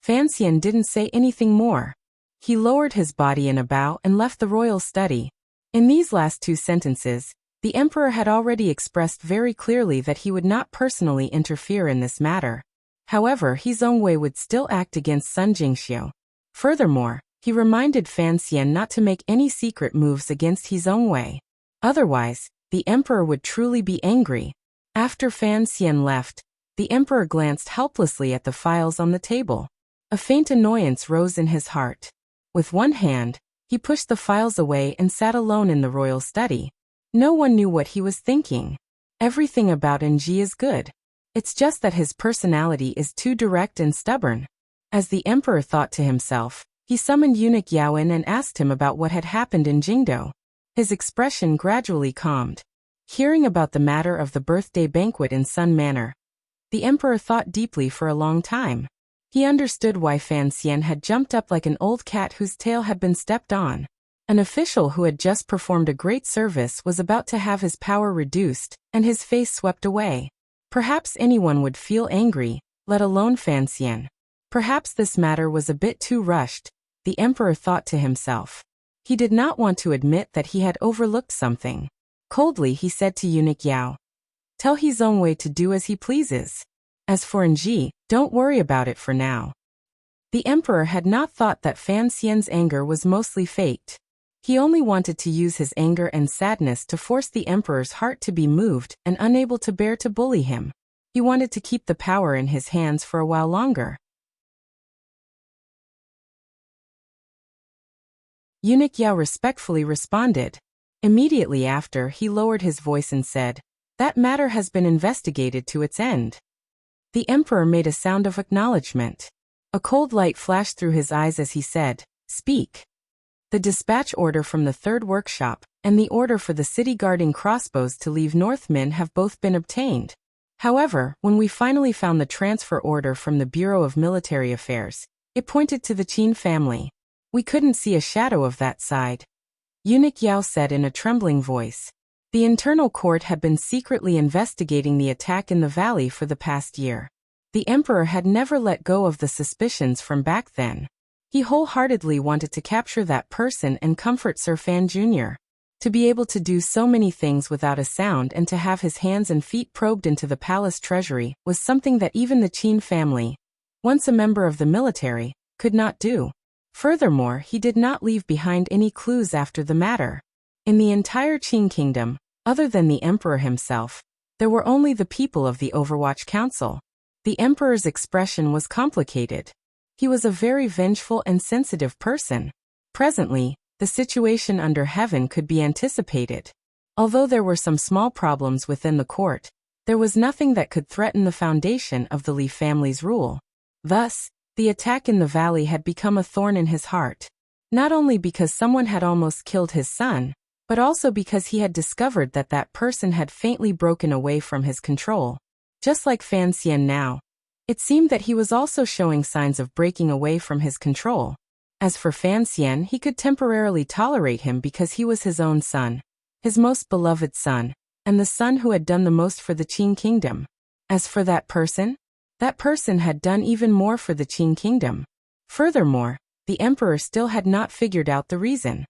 Fan Xian didn't say anything more. He lowered his body in a bow and left the royal study. In these last 2 sentences, the emperor had already expressed very clearly that he would not personally interfere in this matter. However, He Zongwei would still act against Sun Jingxiu. Furthermore, he reminded Fan Xian not to make any secret moves against He Zongwei. Otherwise, the emperor would truly be angry. After Fan Xian left, the emperor glanced helplessly at the files on the table. A faint annoyance rose in his heart. With one hand, he pushed the files away and sat alone in the royal study. No one knew what he was thinking. Everything about Ji is good. It's just that his personality is too direct and stubborn. As the emperor thought to himself, he summoned eunuch Yaowen and asked him about what had happened in Jingdo. His expression gradually calmed. Hearing about the matter of the birthday banquet in Sun Manor, the emperor thought deeply for a long time. He understood why Fan Xian had jumped up like an old cat whose tail had been stepped on. An official who had just performed a great service was about to have his power reduced and his face swept away. Perhaps anyone would feel angry, let alone Fan Xian. Perhaps this matter was a bit too rushed, the emperor thought to himself. He did not want to admit that he had overlooked something. Coldly he said to eunuch Yao, tell He Zongwei to do as he pleases. As for Ji, don't worry about it for now. The emperor had not thought that Fan Xian's anger was mostly faked. He only wanted to use his anger and sadness to force the emperor's heart to be moved and unable to bear to bully him. He wanted to keep the power in his hands for a while longer. Eunuch Yao respectfully responded. Immediately after, he lowered his voice and said, that matter has been investigated to its end. The emperor made a sound of acknowledgement. A cold light flashed through his eyes as he said, speak. The dispatch order from the third workshop, and the order for the city guarding crossbows to leave Northmin have both been obtained. However, when we finally found the transfer order from the Bureau of Military Affairs, it pointed to the Qin family. We couldn't see a shadow of that side. Eunuch Yao said in a trembling voice. The internal court had been secretly investigating the attack in the valley for the past year. The emperor had never let go of the suspicions from back then. He wholeheartedly wanted to capture that person and comfort Sir Fan Jr. To be able to do so many things without a sound and to have his hands and feet probed into the palace treasury was something that even the Qin family, once a member of the military, could not do. Furthermore, he did not leave behind any clues after the matter. In the entire Qin kingdom, other than the emperor himself, there were only the people of the Overwatch Council. The emperor's expression was complicated. He was a very vengeful and sensitive person. Presently, the situation under heaven could be anticipated. Although there were some small problems within the court, there was nothing that could threaten the foundation of the Li family's rule. Thus, the attack in the valley had become a thorn in his heart. Not only because someone had almost killed his son, but also because he had discovered that that person had faintly broken away from his control. Just like Fan Xian now, it seemed that he was also showing signs of breaking away from his control. As for Fan Xian, he could temporarily tolerate him because he was his own son, his most beloved son, and the son who had done the most for the Qin kingdom. As for that person had done even more for the Qin kingdom. Furthermore, the emperor still had not figured out the reason.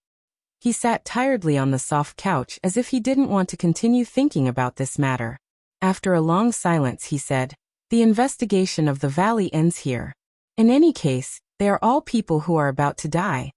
He sat tiredly on the soft couch as if he didn't want to continue thinking about this matter. After a long silence he said, "The investigation of the valley ends here. In any case, they are all people who are about to die.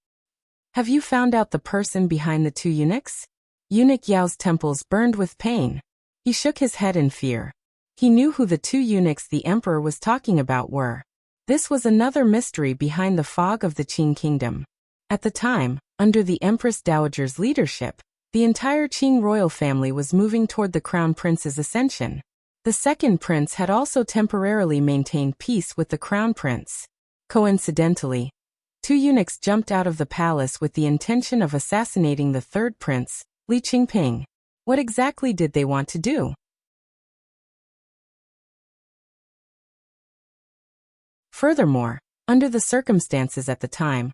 Have you found out the person behind the two eunuchs?" Eunuch Yao's temples burned with pain. He shook his head in fear. He knew who the two eunuchs the emperor was talking about were. This was another mystery behind the fog of the Qin kingdom. At the time, under the Empress Dowager's leadership, the entire Qing royal family was moving toward the crown prince's ascension. The second prince had also temporarily maintained peace with the crown prince. Coincidentally, two eunuchs jumped out of the palace with the intention of assassinating the third prince, Li Qingping. What exactly did they want to do? Furthermore, under the circumstances at the time,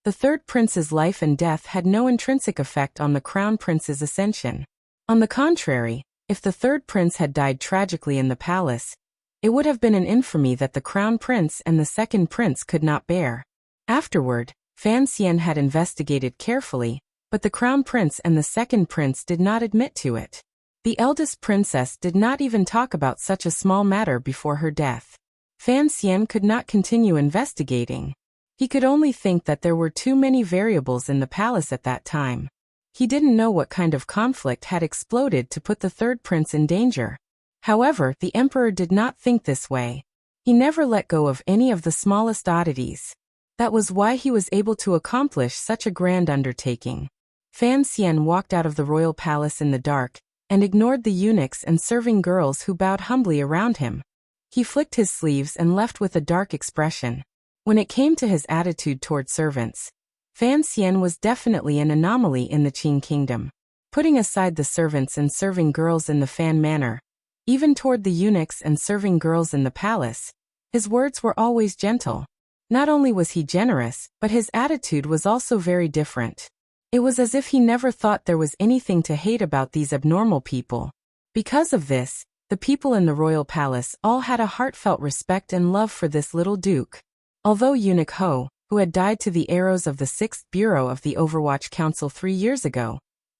the third prince's life and death had no intrinsic effect on the crown prince's ascension. On the contrary, if the third prince had died tragically in the palace, it would have been an infamy that the crown prince and the second prince could not bear. Afterward, Fan Xian had investigated carefully, but the crown prince and the second prince did not admit to it. The eldest princess did not even talk about such a small matter before her death. Fan Xian could not continue investigating. He could only think that there were too many variables in the palace at that time. He didn't know what kind of conflict had exploded to put the third prince in danger. However, the emperor did not think this way. He never let go of any of the smallest oddities. That was why he was able to accomplish such a grand undertaking. Fan Xian walked out of the royal palace in the dark, and ignored the eunuchs and serving girls who bowed humbly around him. He flicked his sleeves and left with a dark expression. When it came to his attitude toward servants, Fan Xian was definitely an anomaly in the Qin kingdom. Putting aside the servants and serving girls in the Fan manor, even toward the eunuchs and serving girls in the palace, his words were always gentle. Not only was he generous, but his attitude was also very different. It was as if he never thought there was anything to hate about these abnormal people. Because of this, the people in the royal palace all had a heartfelt respect and love for this little duke. Although Eunuch Ho, who had died to the arrows of the 6th Bureau of the Overwatch Council 3 years ago,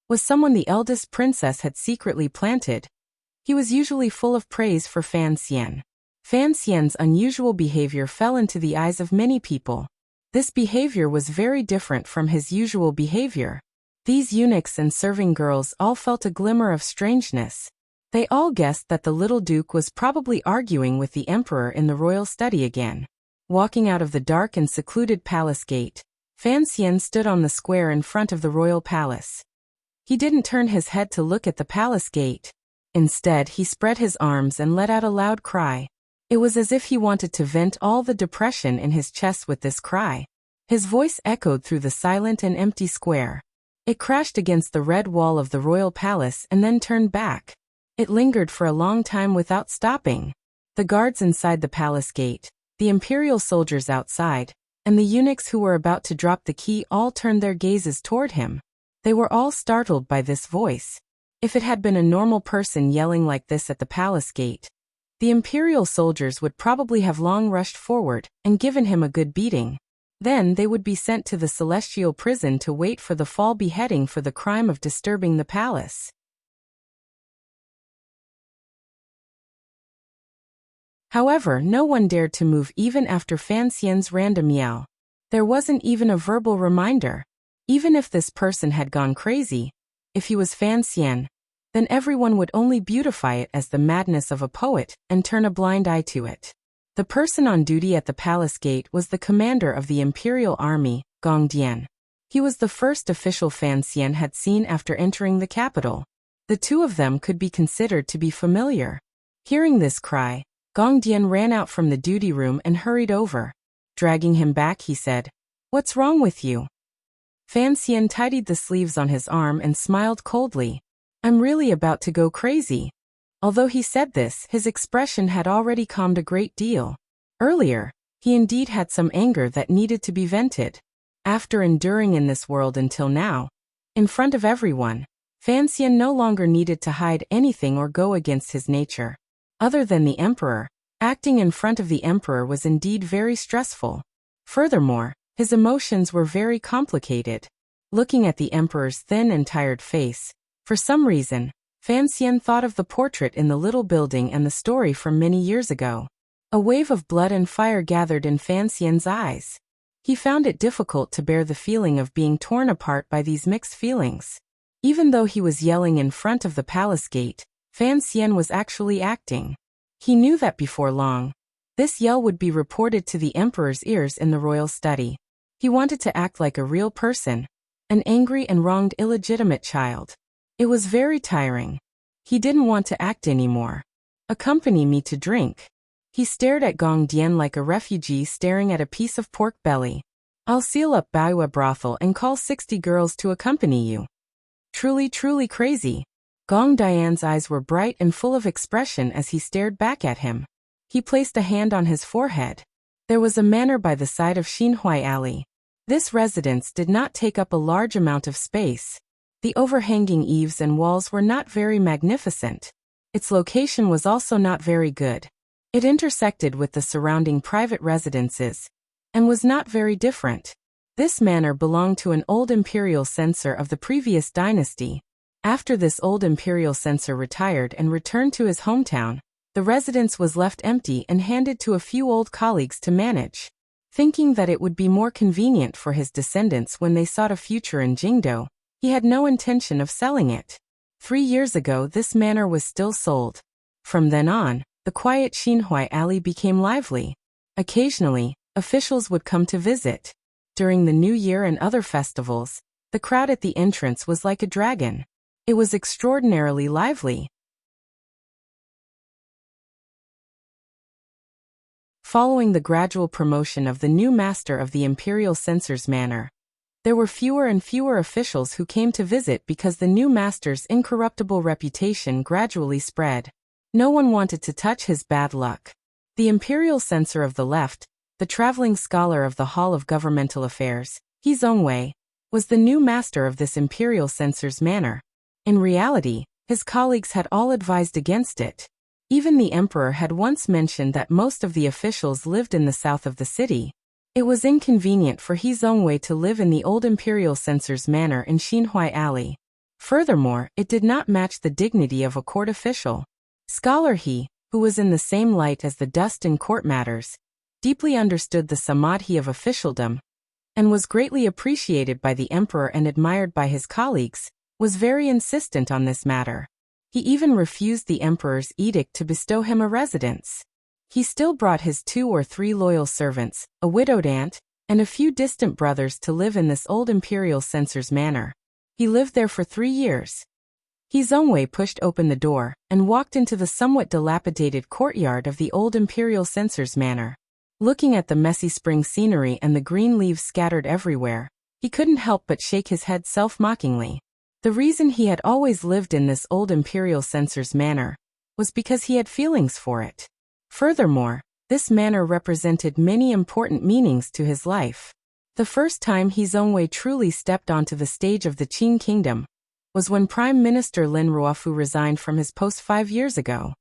was someone the eldest princess had secretly planted, he was usually full of praise for Fan Xian. Fan Xian's unusual behavior fell into the eyes of many people. This behavior was very different from his usual behavior. These eunuchs and serving girls all felt a glimmer of strangeness. They all guessed that the little duke was probably arguing with the emperor in the royal study again. Walking out of the dark and secluded palace gate, Fan Xian stood on the square in front of the royal palace. He didn't turn his head to look at the palace gate. Instead, he spread his arms and let out a loud cry. It was as if he wanted to vent all the depression in his chest with this cry. His voice echoed through the silent and empty square. It crashed against the red wall of the royal palace and then turned back. It lingered for a long time without stopping. The guards inside the palace gate, the imperial soldiers outside, and the eunuchs who were about to drop the key all turned their gazes toward him. They were all startled by this voice. If it had been a normal person yelling like this at the palace gate, the imperial soldiers would probably have long rushed forward and given him a good beating. Then they would be sent to the celestial prison to wait for the fall beheading for the crime of disturbing the palace. However, no one dared to move even after Fan Xian's random yell. There wasn't even a verbal reminder. Even if this person had gone crazy, if he was Fan Xian, then everyone would only beautify it as the madness of a poet and turn a blind eye to it. The person on duty at the palace gate was the commander of the imperial army, Gong Dian. He was the first official Fan Xian had seen after entering the capital. The two of them could be considered to be familiar. Hearing this cry, Gong Dian ran out from the duty room and hurried over. Dragging him back, he said, "What's wrong with you?" Fan Xian tidied the sleeves on his arm and smiled coldly. "I'm really about to go crazy." Although he said this, his expression had already calmed a great deal. Earlier, he indeed had some anger that needed to be vented. After enduring in this world until now, in front of everyone, Fan Xian no longer needed to hide anything or go against his nature. Other than the emperor, acting in front of the emperor was indeed very stressful. Furthermore, his emotions were very complicated. Looking at the emperor's thin and tired face, for some reason, Fan Xian thought of the portrait in the little building and the story from many years ago. A wave of blood and fire gathered in Fan Xian's eyes. He found it difficult to bear the feeling of being torn apart by these mixed feelings. Even though he was yelling in front of the palace gate, Fan Xian was actually acting. He knew that before long, this yell would be reported to the emperor's ears in the royal study. He wanted to act like a real person, an angry and wronged illegitimate child. It was very tiring. He didn't want to act anymore. "Accompany me to drink." He stared at Gong Dian like a refugee staring at a piece of pork belly. "I'll seal up Baiwa brothel and call 60 girls to accompany you." Truly crazy. Gong Dian's eyes were bright and full of expression as he stared back at him. He placed a hand on his forehead. There was a manor by the side of Xinhuai Alley. This residence did not take up a large amount of space. The overhanging eaves and walls were not very magnificent. Its location was also not very good. It intersected with the surrounding private residences, and was not very different. This manor belonged to an old imperial censor of the previous dynasty. After this old imperial censor retired and returned to his hometown, the residence was left empty and handed to a few old colleagues to manage. Thinking that it would be more convenient for his descendants when they sought a future in Jingdo, he had no intention of selling it. 3 years ago this manor was still sold. From then on, the quiet Xinhuai Alley became lively. Occasionally, officials would come to visit. During the New Year and other festivals, the crowd at the entrance was like a dragon. It was extraordinarily lively. Following the gradual promotion of the new master of the imperial censor's manor, there were fewer and fewer officials who came to visit because the new master's incorruptible reputation gradually spread. No one wanted to touch his bad luck. The imperial censor of the left, the traveling scholar of the Hall of Governmental Affairs, He Zongwei, was the new master of this imperial censor's manor. In reality, his colleagues had all advised against it. Even the emperor had once mentioned that most of the officials lived in the south of the city. It was inconvenient for He Zongwei to live in the old imperial censor's manor in Xinhuai Alley. Furthermore, it did not match the dignity of a court official. Scholar He, who was in the same light as the dust in court matters, deeply understood the samadhi of officialdom, and was greatly appreciated by the emperor and admired by his colleagues, was very insistent on this matter. He even refused the emperor's edict to bestow him a residence. He still brought his 2 or 3 loyal servants, a widowed aunt, and a few distant brothers to live in this old imperial censor's manor. He lived there for 3 years. He Zongwei pushed open the door and walked into the somewhat dilapidated courtyard of the old imperial censor's manor. Looking at the messy spring scenery and the green leaves scattered everywhere, he couldn't help but shake his head self-mockingly. The reason he had always lived in this old imperial censor's manor was because he had feelings for it. Furthermore, this manor represented many important meanings to his life. The first time He Zongwei truly stepped onto the stage of the Qing kingdom was when Prime Minister Lin Ruofu resigned from his post 5 years ago.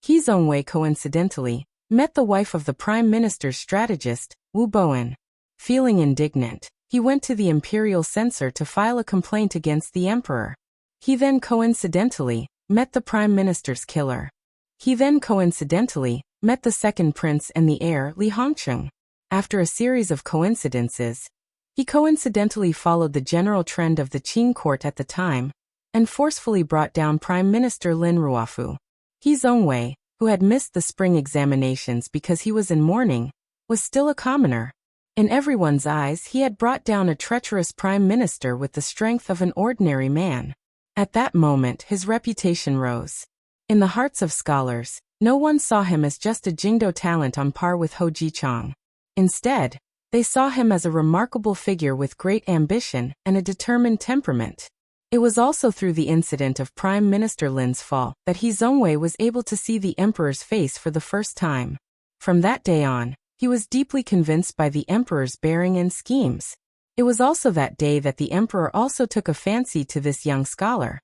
He Zongwei coincidentally met the wife of the Prime Minister's strategist, Wu Bowen. Feeling indignant, he went to the imperial censor to file a complaint against the emperor. He then coincidentally met the Prime Minister's killer. He then coincidentally met the second prince and the heir, Li Hongcheng. After a series of coincidences, he coincidentally followed the general trend of the Qing court at the time and forcefully brought down Prime Minister Lin Ruofu. He Zongwei, who had missed the spring examinations because he was in mourning, was still a commoner. In everyone's eyes, he had brought down a treacherous prime minister with the strength of an ordinary man. At that moment, his reputation rose. In the hearts of scholars, no one saw him as just a Jingdo talent on par with Hou Jichang. Instead, they saw him as a remarkable figure with great ambition and a determined temperament. It was also through the incident of Prime Minister Lin's fall that He Zongwei was able to see the emperor's face for the first time. From that day on, he was deeply convinced by the emperor's bearing and schemes. It was also that day that the emperor also took a fancy to this young scholar.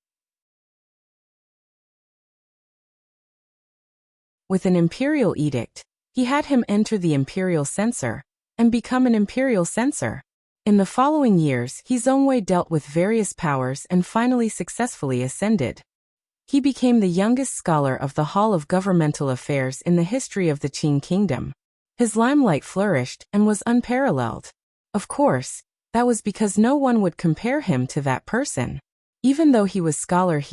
With an imperial edict, he had him enter the imperial censor and become an imperial censor. In the following years, He Zongwei dealt with various powers and finally successfully ascended. He became the youngest scholar of the Hall of Governmental Affairs in the history of the Qing kingdom. His limelight flourished and was unparalleled. Of course, that was because no one would compare him to that person. Even though he was scholar,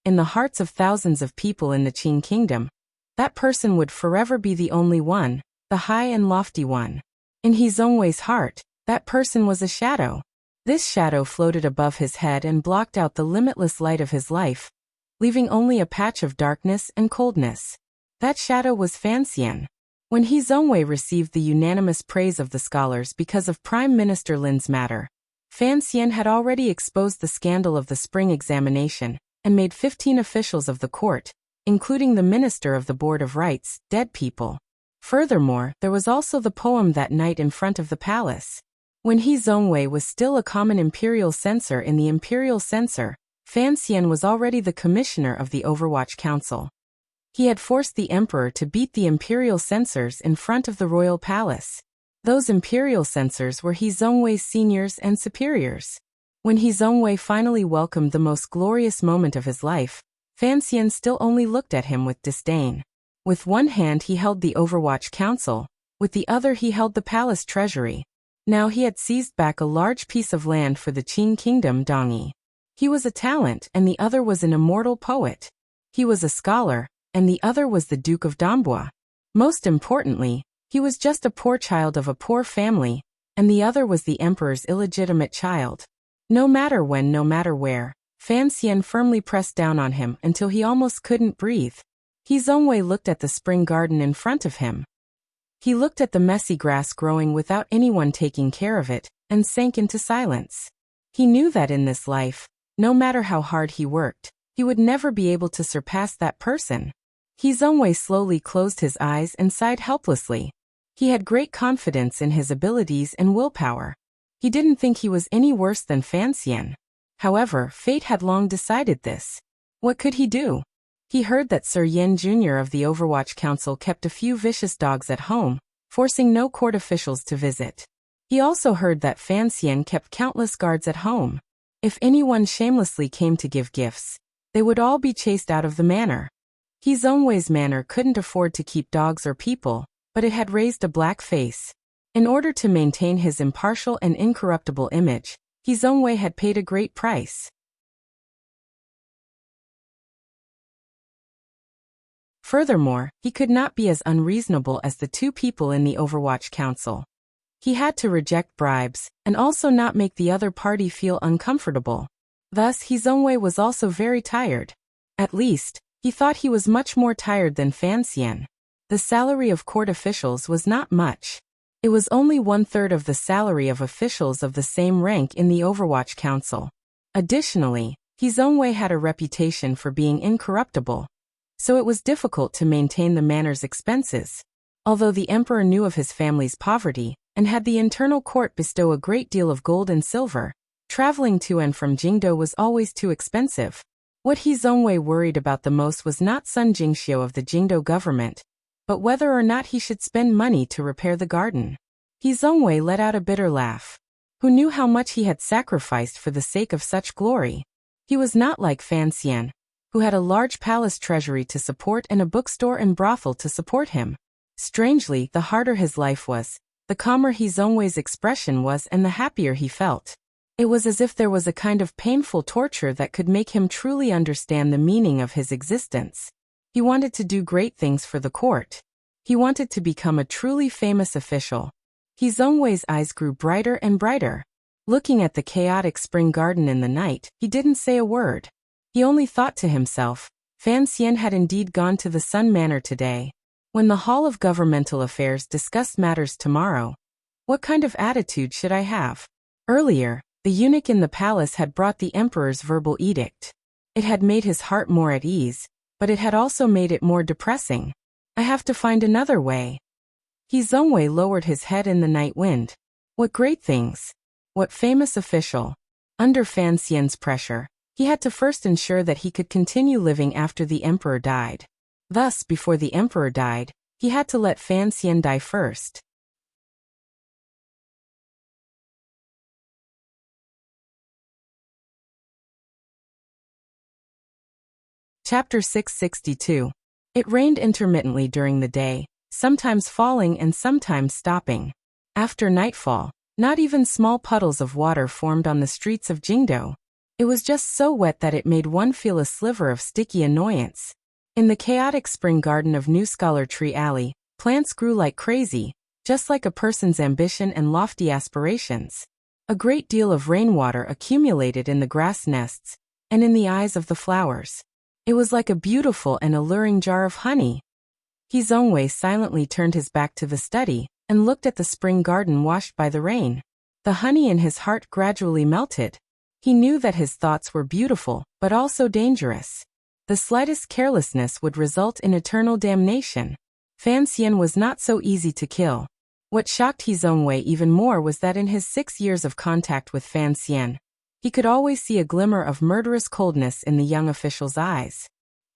in the hearts of thousands of people in the Qing kingdom, that person would forever be the only one, the high and lofty one. In He Zongwei's heart, that person was a shadow. This shadow floated above his head and blocked out the limitless light of his life, leaving only a patch of darkness and coldness. That shadow was Fanxian. When He Zongwei received the unanimous praise of the scholars because of Prime Minister Lin's matter, Fanxian had already exposed the scandal of the spring examination and made 15 officials of the court, including the minister of the Board of Rights, dead people. Furthermore, there was also the poem that night in front of the palace. When He Zongwei was still a common imperial censor in the imperial censor, Fanxian was already the commissioner of the Overwatch Council. He had forced the emperor to beat the imperial censors in front of the royal palace. Those imperial censors were He Zongwei's seniors and superiors. When He Zongwei finally welcomed the most glorious moment of his life, Fanxian still only looked at him with disdain. With one hand he held the Overwatch Council, with the other he held the palace treasury. Now he had seized back a large piece of land for the Qing kingdom, Dongyi. He was a talent and the other was an immortal poet. He was a scholar, and the other was the Duke of Dambois. Most importantly, he was just a poor child of a poor family, and the other was the emperor's illegitimate child. No matter when, no matter where, Fanxian firmly pressed down on him until he almost couldn't breathe. He Zongwei looked at the spring garden in front of him. He looked at the messy grass growing without anyone taking care of it, and sank into silence. He knew that in this life, no matter how hard he worked, he would never be able to surpass that person. He Zongwei slowly closed his eyes and sighed helplessly. He had great confidence in his abilities and willpower. He didn't think he was any worse than Fanxian. However, fate had long decided this. What could he do? He heard that Sir Yen Jr. of the Overwatch Council kept a few vicious dogs at home, forcing no court officials to visit. He also heard that Fanxian kept countless guards at home. If anyone shamelessly came to give gifts, they would all be chased out of the manor. He Zongwei's manor couldn't afford to keep dogs or people, but it had raised a black face. In order to maintain his impartial and incorruptible image, He Zongwei had paid a great price. Furthermore, he could not be as unreasonable as the two people in the Overwatch Council. He had to reject bribes, and also not make the other party feel uncomfortable. Thus, He Zongwei was also very tired. At least, he thought he was much more tired than Fanxian. The salary of court officials was not much. It was only one-third of the salary of officials of the same rank in the Overwatch Council. Additionally, Hizongwei had a reputation for being incorruptible, so it was difficult to maintain the manor's expenses. Although the emperor knew of his family's poverty, and had the internal court bestow a great deal of gold and silver, traveling to and from Jingdo was always too expensive. What Hizongwei worried about the most was not Sun Jingxiu of the Jingdo government, but whether or not he should spend money to repair the garden. Hizongwei let out a bitter laugh. Who knew how much he had sacrificed for the sake of such glory? He was not like Fan Xian, who had a large palace treasury to support and a bookstore and brothel to support him. Strangely, the harder his life was, the calmer Hizongwei's expression was and the happier he felt. It was as if there was a kind of painful torture that could make him truly understand the meaning of his existence. He wanted to do great things for the court. He wanted to become a truly famous official. Hizongwei's eyes grew brighter and brighter. Looking at the chaotic spring garden in the night, he didn't say a word. He only thought to himself, Fan Xian had indeed gone to the Sun Manor today. When the Hall of Governmental Affairs discussed matters tomorrow, what kind of attitude should I have? Earlier, the eunuch in the palace had brought the emperor's verbal edict. It had made his heart more at ease, but it had also made it more depressing. I have to find another way. Hizongwei lowered his head in the night wind. What great things! What famous official! Under Fan Xian's pressure, he had to first ensure that he could continue living after the emperor died. Thus, before the emperor died, he had to let Fan Xian die first. Chapter 662. It rained intermittently during the day, sometimes falling and sometimes stopping. After nightfall, not even small puddles of water formed on the streets of Jingdo. It was just so wet that it made one feel a sliver of sticky annoyance. In the chaotic spring garden of New Scholar Tree Alley, plants grew like crazy, just like a person's ambition and lofty aspirations. A great deal of rainwater accumulated in the grass nests, and in the eyes of the flowers. It was like a beautiful and alluring jar of honey. Hizongwei silently turned his back to the study, and looked at the spring garden washed by the rain. The honey in his heart gradually melted. He knew that his thoughts were beautiful, but also dangerous. The slightest carelessness would result in eternal damnation. Fan Xian was not so easy to kill. What shocked Hizongwei even more was that in his 6 years of contact with Fan Xian, he could always see a glimmer of murderous coldness in the young official's eyes.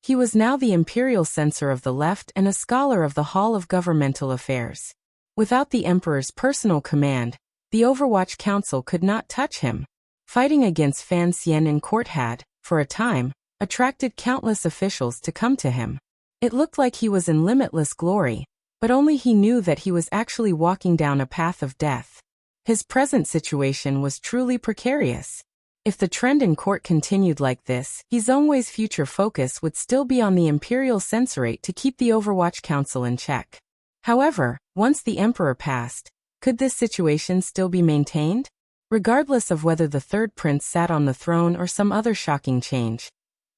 He was now the imperial censor of the left and a scholar of the Hall of Governmental Affairs. Without the emperor's personal command, the Overwatch Council could not touch him. Fighting against Fan Xian in court had, for a time, attracted countless officials to come to him. It looked like he was in limitless glory, but only he knew that he was actually walking down a path of death. His present situation was truly precarious. If the trend in court continued like this, Hizongwei's future focus would still be on the imperial censorate to keep the Overwatch Council in check. However, once the emperor passed, could this situation still be maintained? Regardless of whether the third prince sat on the throne or some other shocking change,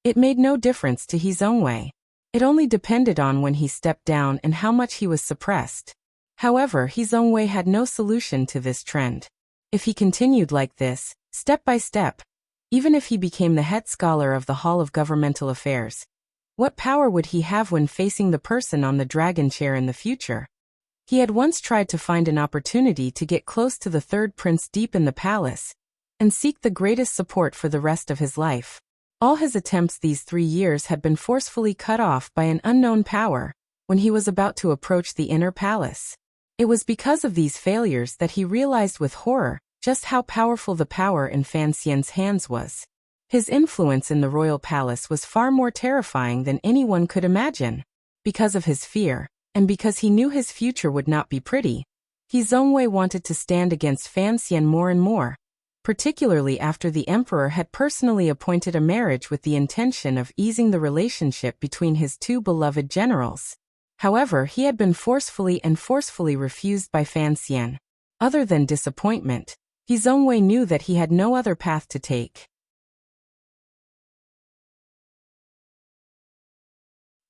it made no difference to Hizongwei. It only depended on when he stepped down and how much he was suppressed. However, Hizongwei had no solution to this trend. If he continued like this, step by step, even if he became the head scholar of the Hall of Governmental Affairs, what power would he have when facing the person on the dragon chair in the future? He had once tried to find an opportunity to get close to the third prince deep in the palace, and seek the greatest support for the rest of his life. All his attempts these 3 years had been forcefully cut off by an unknown power, when he was about to approach the inner palace. It was because of these failures that he realized with horror just how powerful the power in Fan Xian's hands was. His influence in the royal palace was far more terrifying than anyone could imagine. Because of his fear, and because he knew his future would not be pretty, Hizongwei wanted to stand against Fan Xian more and more, particularly after the emperor had personally appointed a marriage with the intention of easing the relationship between his two beloved generals. However, he had been forcefully refused by Fan Xian. Other than disappointment, Hizongwei knew that he had no other path to take.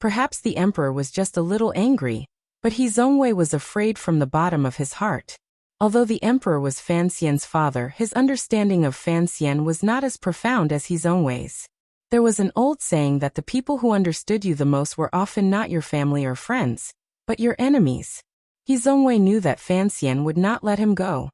Perhaps the emperor was just a little angry, But He Zongwei was afraid from the bottom of his heart. Although the emperor was Fan Xian's father, his understanding of Fan Xian was not as profound as He Zongwei's. There was an old saying that the people who understood you the most were often not your family or friends, but your enemies. He Zongwei knew that Fan Xian would not let him go.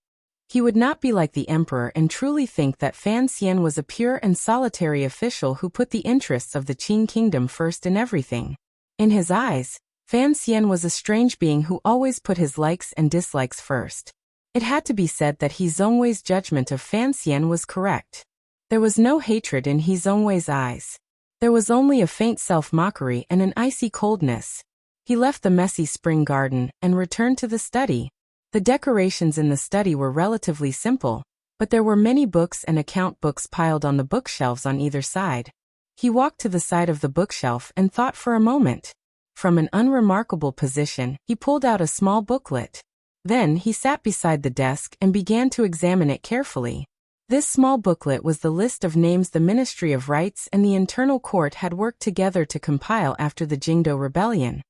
He would not be like the emperor and truly think that Fan Xian was a pure and solitary official who put the interests of the Qin kingdom first in everything. In his eyes, Fan Xian was a strange being who always put his likes and dislikes first. It had to be said that He Zongwei's judgment of Fan Xian was correct. There was no hatred in He Zongwei's eyes. There was only a faint self-mockery and an icy coldness. He left the messy spring garden and returned to the study. The decorations in the study were relatively simple, but there were many books and account books piled on the bookshelves on either side. He walked to the side of the bookshelf and thought for a moment. From an unremarkable position, he pulled out a small booklet. Then he sat beside the desk and began to examine it carefully. This small booklet was the list of names the Ministry of Rights and the Internal Court had worked together to compile after the Jingdo Rebellion.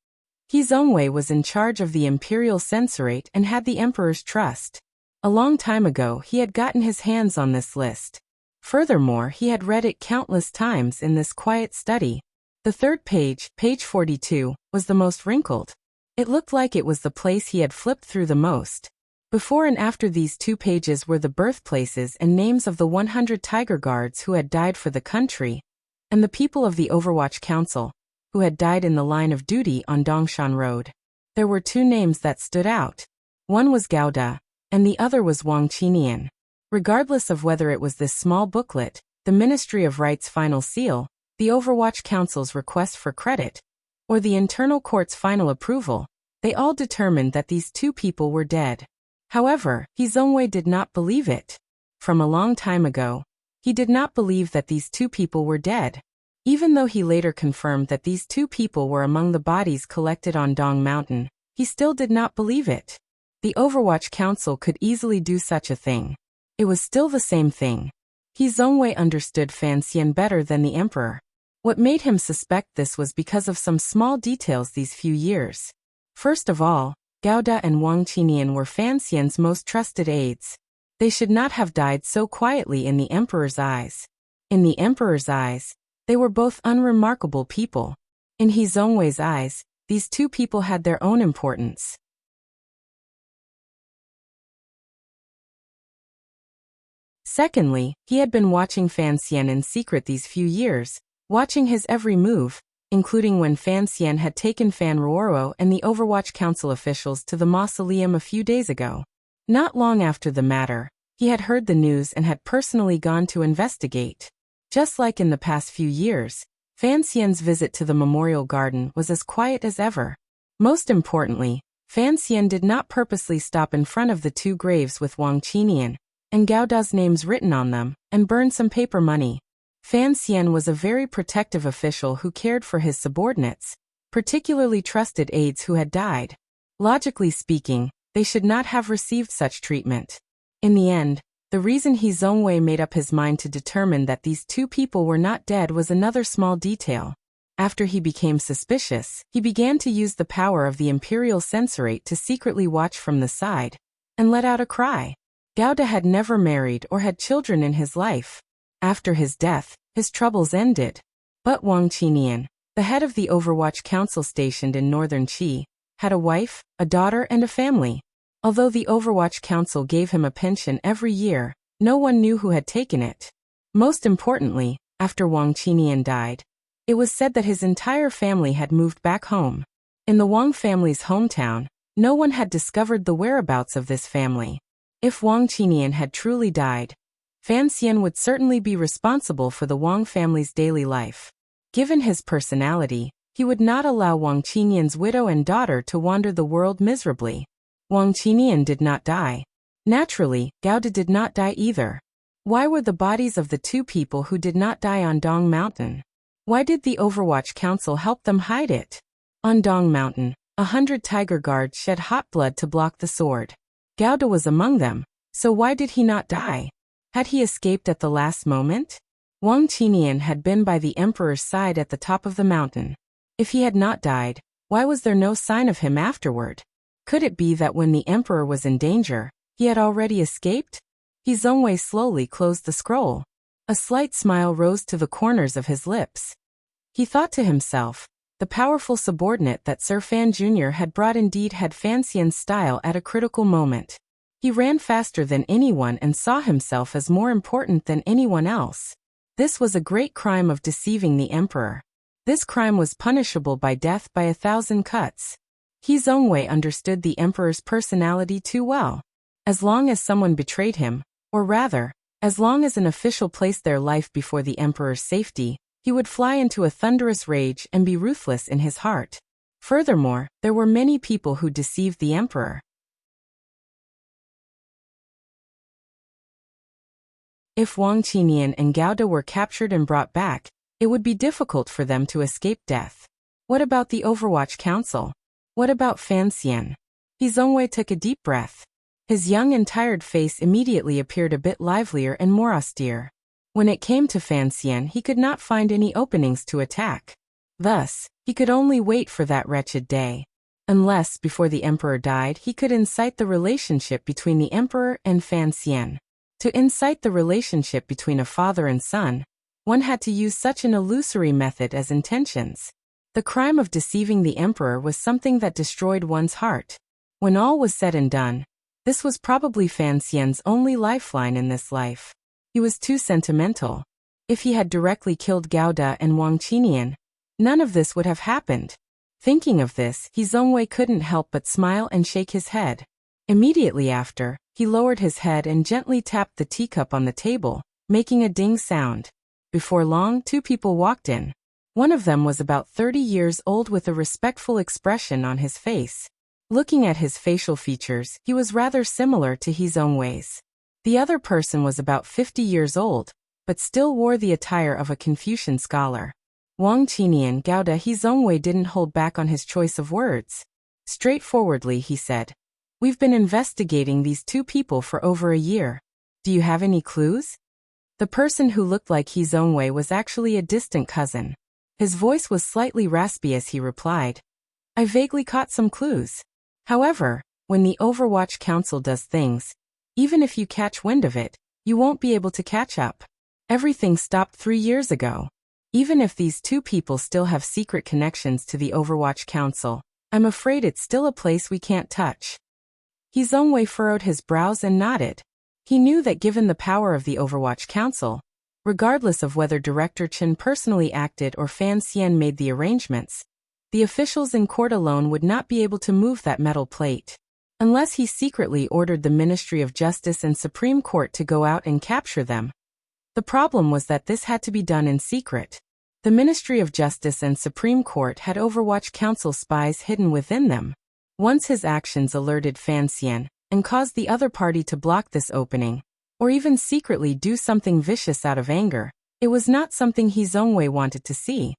He Zongwei was in charge of the imperial censorate and had the emperor's trust. A long time ago he had gotten his hands on this list. Furthermore, he had read it countless times in this quiet study. The third page, page 42, was the most wrinkled. It looked like it was the place he had flipped through the most. Before and after these 2 pages were the birthplaces and names of the 100 Tiger Guards who had died for the country, and the people of the Overwatch Council, who had died in the line of duty on Dongshan Road. There were 2 names that stood out. One was Gao Da, and the other was Wang Qinian. Regardless of whether it was this small booklet, the Ministry of Rights' final seal, the Overwatch Council's request for credit, or the Internal Court's final approval, they all determined that these 2 people were dead. However, He Zongwei did not believe it. From a long time ago, he did not believe that these 2 people were dead. Even though he later confirmed that these 2 people were among the bodies collected on Dong Mountain, he still did not believe it. The Overwatch Council could easily do such a thing. It was still the same thing. He Zongwei understood Fan Xian better than the emperor. What made him suspect this was because of some small details these few years. First of all, Gao Da and Wang Qinian were Fan Xian's most trusted aides. They should not have died so quietly in the emperor's eyes. In the emperor's eyes, they were both unremarkable people. In He Zongwei's eyes, these 2 people had their own importance. Secondly, he had been watching Fan Xian in secret these few years, watching his every move, including when Fan Xian had taken Fan Ruoro and the Overwatch Council officials to the mausoleum a few days ago. Not long after the matter, he had heard the news and had personally gone to investigate. Just like in the past few years, Fan Xian's visit to the memorial garden was as quiet as ever. Most importantly, Fan Xian did not purposely stop in front of the 2 graves with Wang Qinian and Gao Da's names written on them, and burn some paper money. Fan Xian was a very protective official who cared for his subordinates, particularly trusted aides who had died. Logically speaking, they should not have received such treatment. In the end, the reason He Zongwei made up his mind to determine that these 2 people were not dead was another small detail. After he became suspicious, he began to use the power of the imperial censorate to secretly watch from the side, and let out a cry. Gao Da had never married or had children in his life. After his death, his troubles ended. But Wang Qinian, the head of the Overwatch Council stationed in northern Qi, had a wife, a daughter and a family. Although the Overwatch Council gave him a pension every year, no one knew who had taken it. Most importantly, after Wang Qinian died, it was said that his entire family had moved back home. In the Wang family's hometown, no one had discovered the whereabouts of this family. If Wang Qinian had truly died, Fan Xian would certainly be responsible for the Wang family's daily life. Given his personality, he would not allow Wang Qinian's widow and daughter to wander the world miserably. Wang Qinian did not die. Naturally, Gao Da did not die either. Why were the bodies of the 2 people who did not die on Dong Mountain? Why did the Overwatch Council help them hide it? On Dong Mountain, 100 Tiger Guards shed hot blood to block the sword. Gao Da was among them, so why did he not die? Had he escaped at the last moment? Wang Qinian had been by the emperor's side at the top of the mountain. If he had not died, Why was there no sign of him afterward? Could it be that when the emperor was in danger, he had already escaped? He Zhongwei slowly closed the scroll. A slight smile rose to the corners of his lips. He thought to himself, the powerful subordinate that Sir Fan Jr. had brought indeed had Fan Xian's style at a critical moment. He ran faster than anyone and saw himself as more important than anyone else. This was a great crime of deceiving the emperor. This crime was punishable by death by 1,000 cuts. He Zhongwei understood the emperor's personality too well. As long as someone betrayed him, or rather, as long as an official placed their life before the emperor's safety, he would fly into a thunderous rage and be ruthless in his heart. Furthermore, there were many people who deceived the emperor. If Wang Qinian and Gao De were captured and brought back, it would be difficult for them to escape death. What about the Overwatch Council? What about Fan Xian? He Zhongwei took a deep breath. His young and tired face immediately appeared a bit livelier and more austere. When it came to Fan Xian, he could not find any openings to attack. Thus, he could only wait for that wretched day. Unless, before the emperor died, he could incite the relationship between the emperor and Fan Xian. To incite the relationship between a father and son, one had to use such an illusory method as intentions. The crime of deceiving the emperor was something that destroyed one's heart. When all was said and done, this was probably Fan Xian's only lifeline in this life. He was too sentimental. If he had directly killed Gao De and Wang Qinian, none of this would have happened. Thinking of this, He Zhongwei couldn't help but smile and shake his head. Immediately after, he lowered his head and gently tapped the teacup on the table, making a ding sound. Before long, two people walked in. One of them was about 30 years old with a respectful expression on his face. Looking at his facial features, he was rather similar to He Zhongwei's. The other person was about 50 years old, but still wore the attire of a Confucian scholar. Wang Qinian, Gao De. He Zhongwei didn't hold back on his choice of words. Straightforwardly, he said, "We've been investigating these two people for over a year. Do you have any clues?" The person who looked like He Zhongwei was actually a distant cousin. His voice was slightly raspy as he replied, "I vaguely caught some clues. However, when the Overwatch Council does things, even if you catch wind of it, you won't be able to catch up. Everything stopped 3 years ago. Even if these two people still have secret connections to the Overwatch Council, I'm afraid it's still a place we can't touch." He Zhongwei furrowed his brows and nodded. He knew that given the power of the Overwatch Council, regardless of whether Director Chen personally acted or Fan Xian made the arrangements, the officials in court alone would not be able to move that metal plate. Unless he secretly ordered the Ministry of Justice and Supreme Court to go out and capture them. The problem was that this had to be done in secret. The Ministry of Justice and Supreme Court had Overwatch Council spies hidden within them. Once his actions alerted Fan Xian and caused the other party to block this opening, or even secretly do something vicious out of anger, it was not something He Zhongwei wanted to see.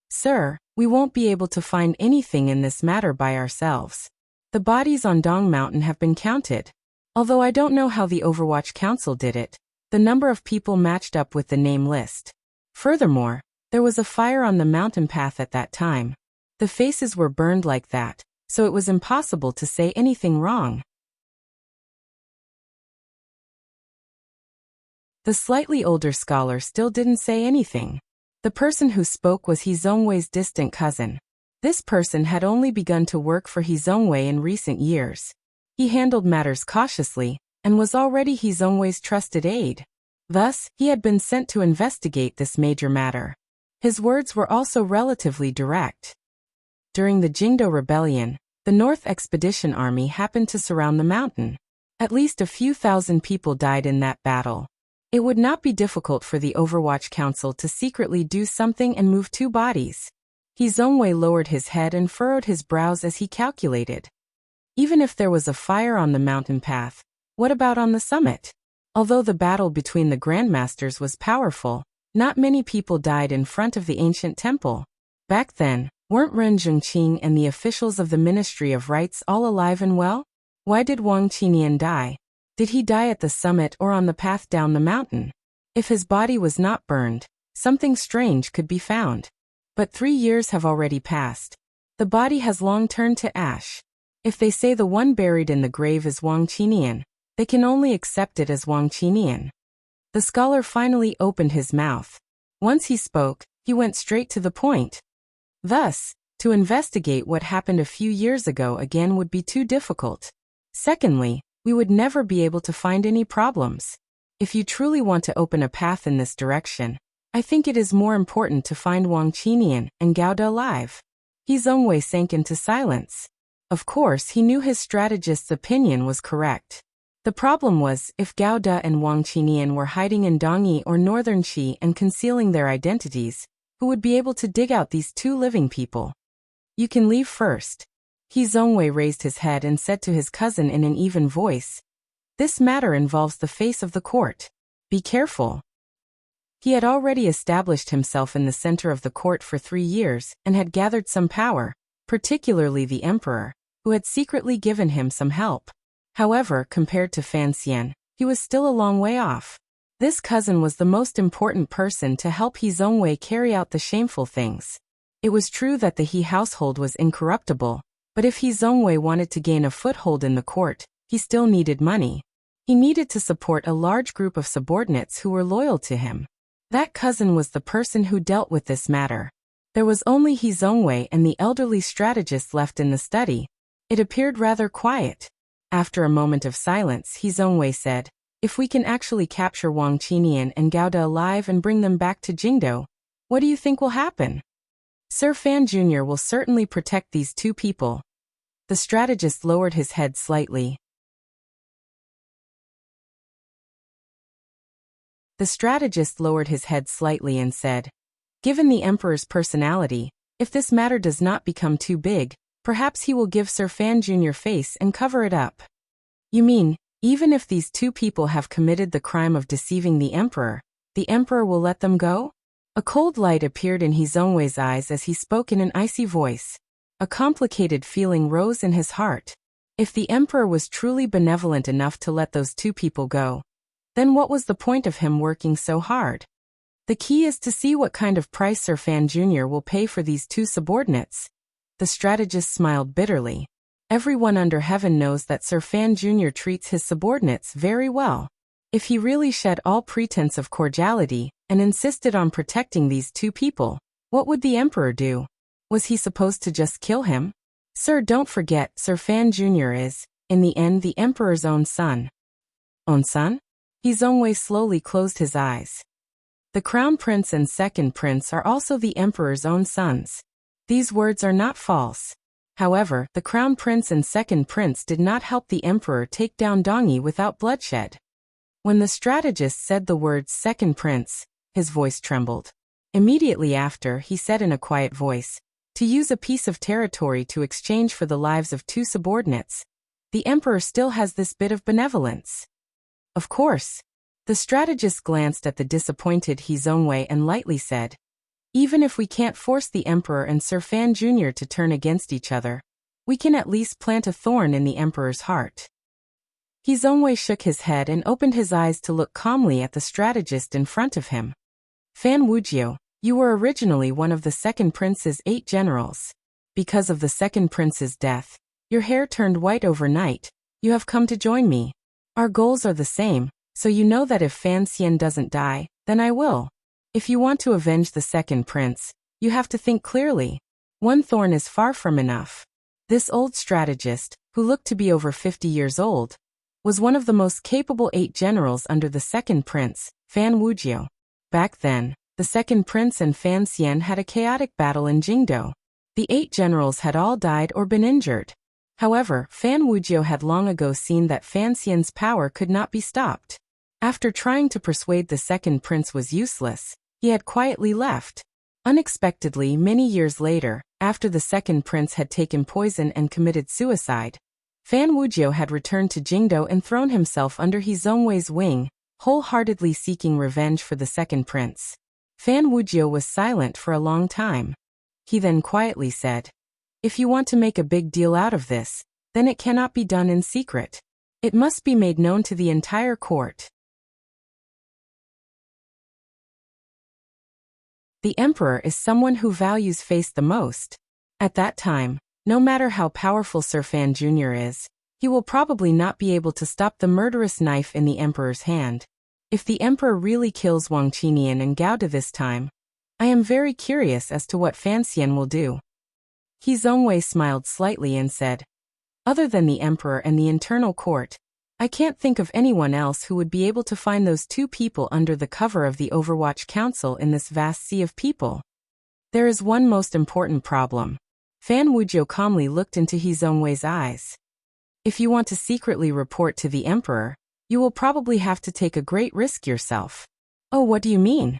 "Sir, we won't be able to find anything in this matter by ourselves. The bodies on Dong Mountain have been counted. Although I don't know how the Overwatch Council did it, the number of people matched up with the name list. Furthermore, there was a fire on the mountain path at that time. The faces were burned like that, so it was impossible to say anything wrong." The slightly older scholar still didn't say anything. The person who spoke was He Zhongwei's distant cousin. This person had only begun to work for He Zhongwei in recent years. He handled matters cautiously, and was already He Zhongwei's trusted aide. Thus, he had been sent to investigate this major matter. His words were also relatively direct. During the Jingdo Rebellion, the North Expedition Army happened to surround the mountain. At least a few thousand people died in that battle. It would not be difficult for the Overwatch Council to secretly do something and move two bodies. He Zhongwei lowered his head and furrowed his brows as he calculated. Even if there was a fire on the mountain path, what about on the summit? Although the battle between the Grandmasters was powerful, not many people died in front of the ancient temple. Back then, weren't Ren Zhengqing and the officials of the Ministry of Rites all alive and well? Why did Wang Qinian die? Did he die at the summit or on the path down the mountain? If his body was not burned, something strange could be found. But 3 years have already passed. The body has long turned to ash. If they say the one buried in the grave is Wang Qinian, they can only accept it as Wang Qinian. The scholar finally opened his mouth. Once he spoke, he went straight to the point. Thus, to investigate what happened a few years ago again would be too difficult. Secondly, we would never be able to find any problems. If you truly want to open a path in this direction, I think it is more important to find Wang Qinian and Gao alive. He Zongwei sank into silence. Of course, he knew his strategist's opinion was correct. The problem was, if Gao De and Wang Qinian were hiding in Dongyi or Northern Qi and concealing their identities, who would be able to dig out these two living people? You can leave first. He Zongwei raised his head and said to his cousin in an even voice, "This matter involves the face of the court. Be careful." He had already established himself in the center of the court for 3 years and had gathered some power, particularly the emperor, who had secretly given him some help. However, compared to Fan Xian, he was still a long way off. This cousin was the most important person to help He Zongwei carry out the shameful things. It was true that the He household was incorruptible, but if He Zongwei wanted to gain a foothold in the court, he still needed money. He needed to support a large group of subordinates who were loyal to him. That cousin was the person who dealt with this matter. There was only He Zongwei and the elderly strategist left in the study. It appeared rather quiet. After a moment of silence, He Zongwei said, "If we can actually capture Wang Qinian and Gao De alive and bring them back to Jingdo, what do you think will happen?" "Sir Fan Jr. will certainly protect these two people." The strategist lowered his head slightly. And said, "Given the Emperor's personality, if this matter does not become too big, perhaps he will give Sir Fan Jr. face and cover it up." "You mean, even if these two people have committed the crime of deceiving the Emperor will let them go?" A cold light appeared in He Zongwei's eyes as he spoke in an icy voice. A complicated feeling rose in his heart. If the Emperor was truly benevolent enough to let those two people go, then what was the point of him working so hard? The key is to see what kind of price Sir Fan Jr. will pay for these two subordinates. The strategist smiled bitterly. Everyone under heaven knows that Sir Fan Jr. treats his subordinates very well. If he really shed all pretense of cordiality and insisted on protecting these two people, what would the Emperor do? Was he supposed to just kill him? "Sir, don't forget, Sir Fan Jr. is, in the end, the Emperor's own son." "Own son?" He Zongwei slowly closed his eyes. "The Crown Prince and Second Prince are also the Emperor's own sons. These words are not false. However, the Crown Prince and Second Prince did not help the Emperor take down Dongyi without bloodshed." When the strategist said the words Second Prince, his voice trembled. Immediately after, he said in a quiet voice, "To use a piece of territory to exchange for the lives of two subordinates, the Emperor still has this bit of benevolence." "Of course." The strategist glanced at the disappointed He Zongwei and lightly said, "Even if we can't force the Emperor and Sir Fan Jr. to turn against each other, we can at least plant a thorn in the Emperor's heart." He Zongwei shook his head and opened his eyes to look calmly at the strategist in front of him. "Fan Wuxia, you were originally one of the Second Prince's 8 generals. Because of the Second Prince's death, your hair turned white overnight. You have come to join me. Our goals are the same, so you know that if Fan Xian doesn't die, then I will. If you want to avenge the Second Prince, you have to think clearly. One thorn is far from enough." This old strategist, who looked to be over 50 years old, was one of the most capable 8 generals under the Second Prince, Fan Wuxia. Back then, the Second Prince and Fan Xian had a chaotic battle in Jingdo. The 8 generals had all died or been injured. However, Fan Wuxia had long ago seen that Fan Xian's power could not be stopped. After trying to persuade the Second Prince was useless, he had quietly left. Unexpectedly, many years later, after the Second Prince had taken poison and committed suicide, Fan Wuxia had returned to Jingdo and thrown himself under He Zongwei's wing, wholeheartedly seeking revenge for the Second Prince. Fan Wuxia was silent for a long time. He then quietly said, "If you want to make a big deal out of this, then it cannot be done in secret. It must be made known to the entire court." The Emperor is someone who values face the most. At that time, no matter how powerful Sir Fan Jr. is, he will probably not be able to stop the murderous knife in the Emperor's hand. If the Emperor really kills Wang Qinian and Gouda this time, I am very curious as to what Fan Xian will do. He Zhongwei smiled slightly and said, other than the Emperor and the internal court, I can't think of anyone else who would be able to find those two people under the cover of the Overwatch Council in this vast sea of people. There is one most important problem. Fan Wujiu calmly looked into He Zhongwei's eyes. If you want to secretly report to the Emperor, you will probably have to take a great risk yourself. Oh, what do you mean?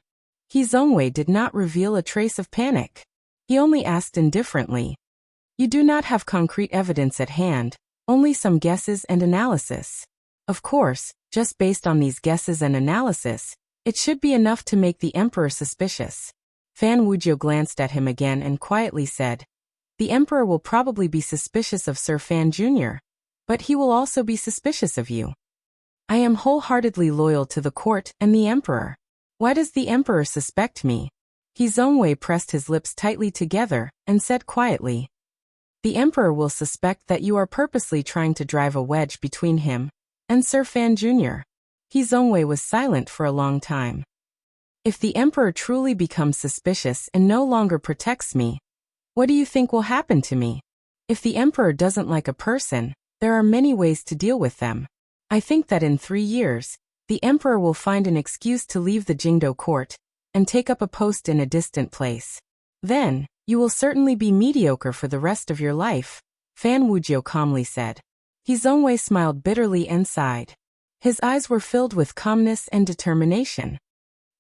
He Zhongwei did not reveal a trace of panic. He only asked indifferently. You do not have concrete evidence at hand, only some guesses and analysis. Of course, just based on these guesses and analysis, it should be enough to make the Emperor suspicious. Fan Wujiu glanced at him again and quietly said, the Emperor will probably be suspicious of Sir Fan Jr., but he will also be suspicious of you. I am wholeheartedly loyal to the court and the Emperor. Why does the Emperor suspect me? He Zhongwei pressed his lips tightly together and said quietly, the Emperor will suspect that you are purposely trying to drive a wedge between him and Sir Fan Jr. He Zhongwei was silent for a long time. If the Emperor truly becomes suspicious and no longer protects me, what do you think will happen to me? If the Emperor doesn't like a person, there are many ways to deal with them. I think that in 3 years, the Emperor will find an excuse to leave the Jingdo court and take up a post in a distant place. Then, you will certainly be mediocre for the rest of your life, Fan Wujiu calmly said. He Zhongwei smiled bitterly and sighed. His eyes were filled with calmness and determination.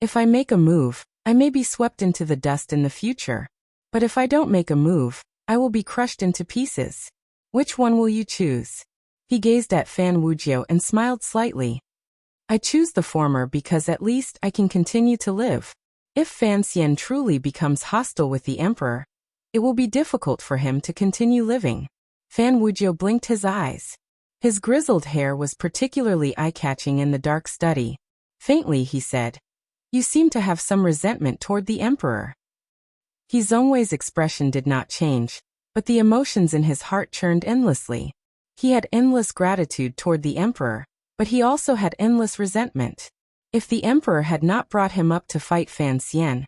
If I make a move, I may be swept into the dust in the future. But if I don't make a move, I will be crushed into pieces. Which one will you choose? He gazed at Fan Wujiu and smiled slightly. I choose the former because at least I can continue to live. If Fan Xian truly becomes hostile with the Emperor, it will be difficult for him to continue living. Fan Wujiu blinked his eyes. His grizzled hair was particularly eye-catching in the dark study. Faintly he said, you seem to have some resentment toward the Emperor. He Zhongwei's expression did not change, but the emotions in his heart churned endlessly. He had endless gratitude toward the Emperor, but he also had endless resentment. If the Emperor had not brought him up to fight Fan Xian,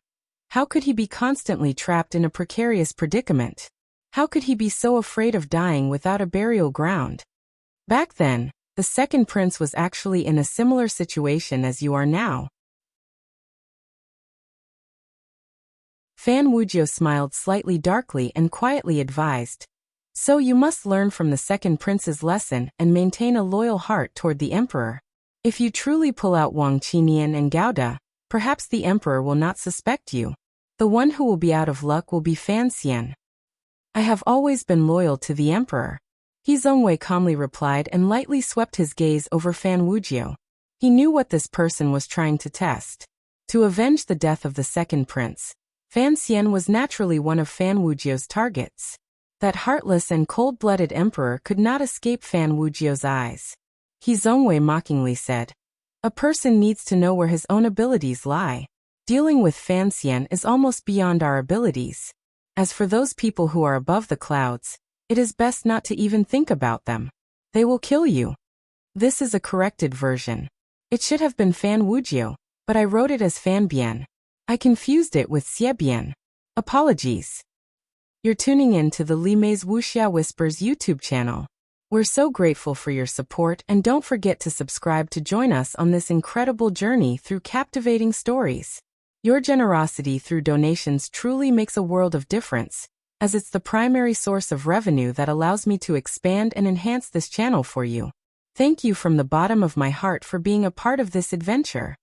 how could he be constantly trapped in a precarious predicament? How could he be so afraid of dying without a burial ground? Back then, the second prince was actually in a similar situation as you are now. Fan Wujiu smiled slightly darkly and quietly advised, so you must learn from the second prince's lesson and maintain a loyal heart toward the Emperor. If you truly pull out Wang Qinian and Gouda, perhaps the Emperor will not suspect you. The one who will be out of luck will be Fan Xian. I have always been loyal to the Emperor. He Zhongwei calmly replied and lightly swept his gaze over Fan Wujiu. He knew what this person was trying to test. To avenge the death of the second prince, Fan Xian was naturally one of Fan Wujiu's targets. That heartless and cold-blooded Emperor could not escape Fan Wujiu's eyes. He Zhongwei mockingly said, a person needs to know where his own abilities lie. Dealing with Fan Xian is almost beyond our abilities. As for those people who are above the clouds, it is best not to even think about them. They will kill you. This is a corrected version. It should have been Fan Wujiu, but I wrote it as Fan Bian. I confused it with Xie Bian. Apologies. You're tuning in to the Li Mei's Wuxia Whispers YouTube channel. We're so grateful for your support and don't forget to subscribe to join us on this incredible journey through captivating stories. Your generosity through donations truly makes a world of difference, as it's the primary source of revenue that allows me to expand and enhance this channel for you. Thank you from the bottom of my heart for being a part of this adventure.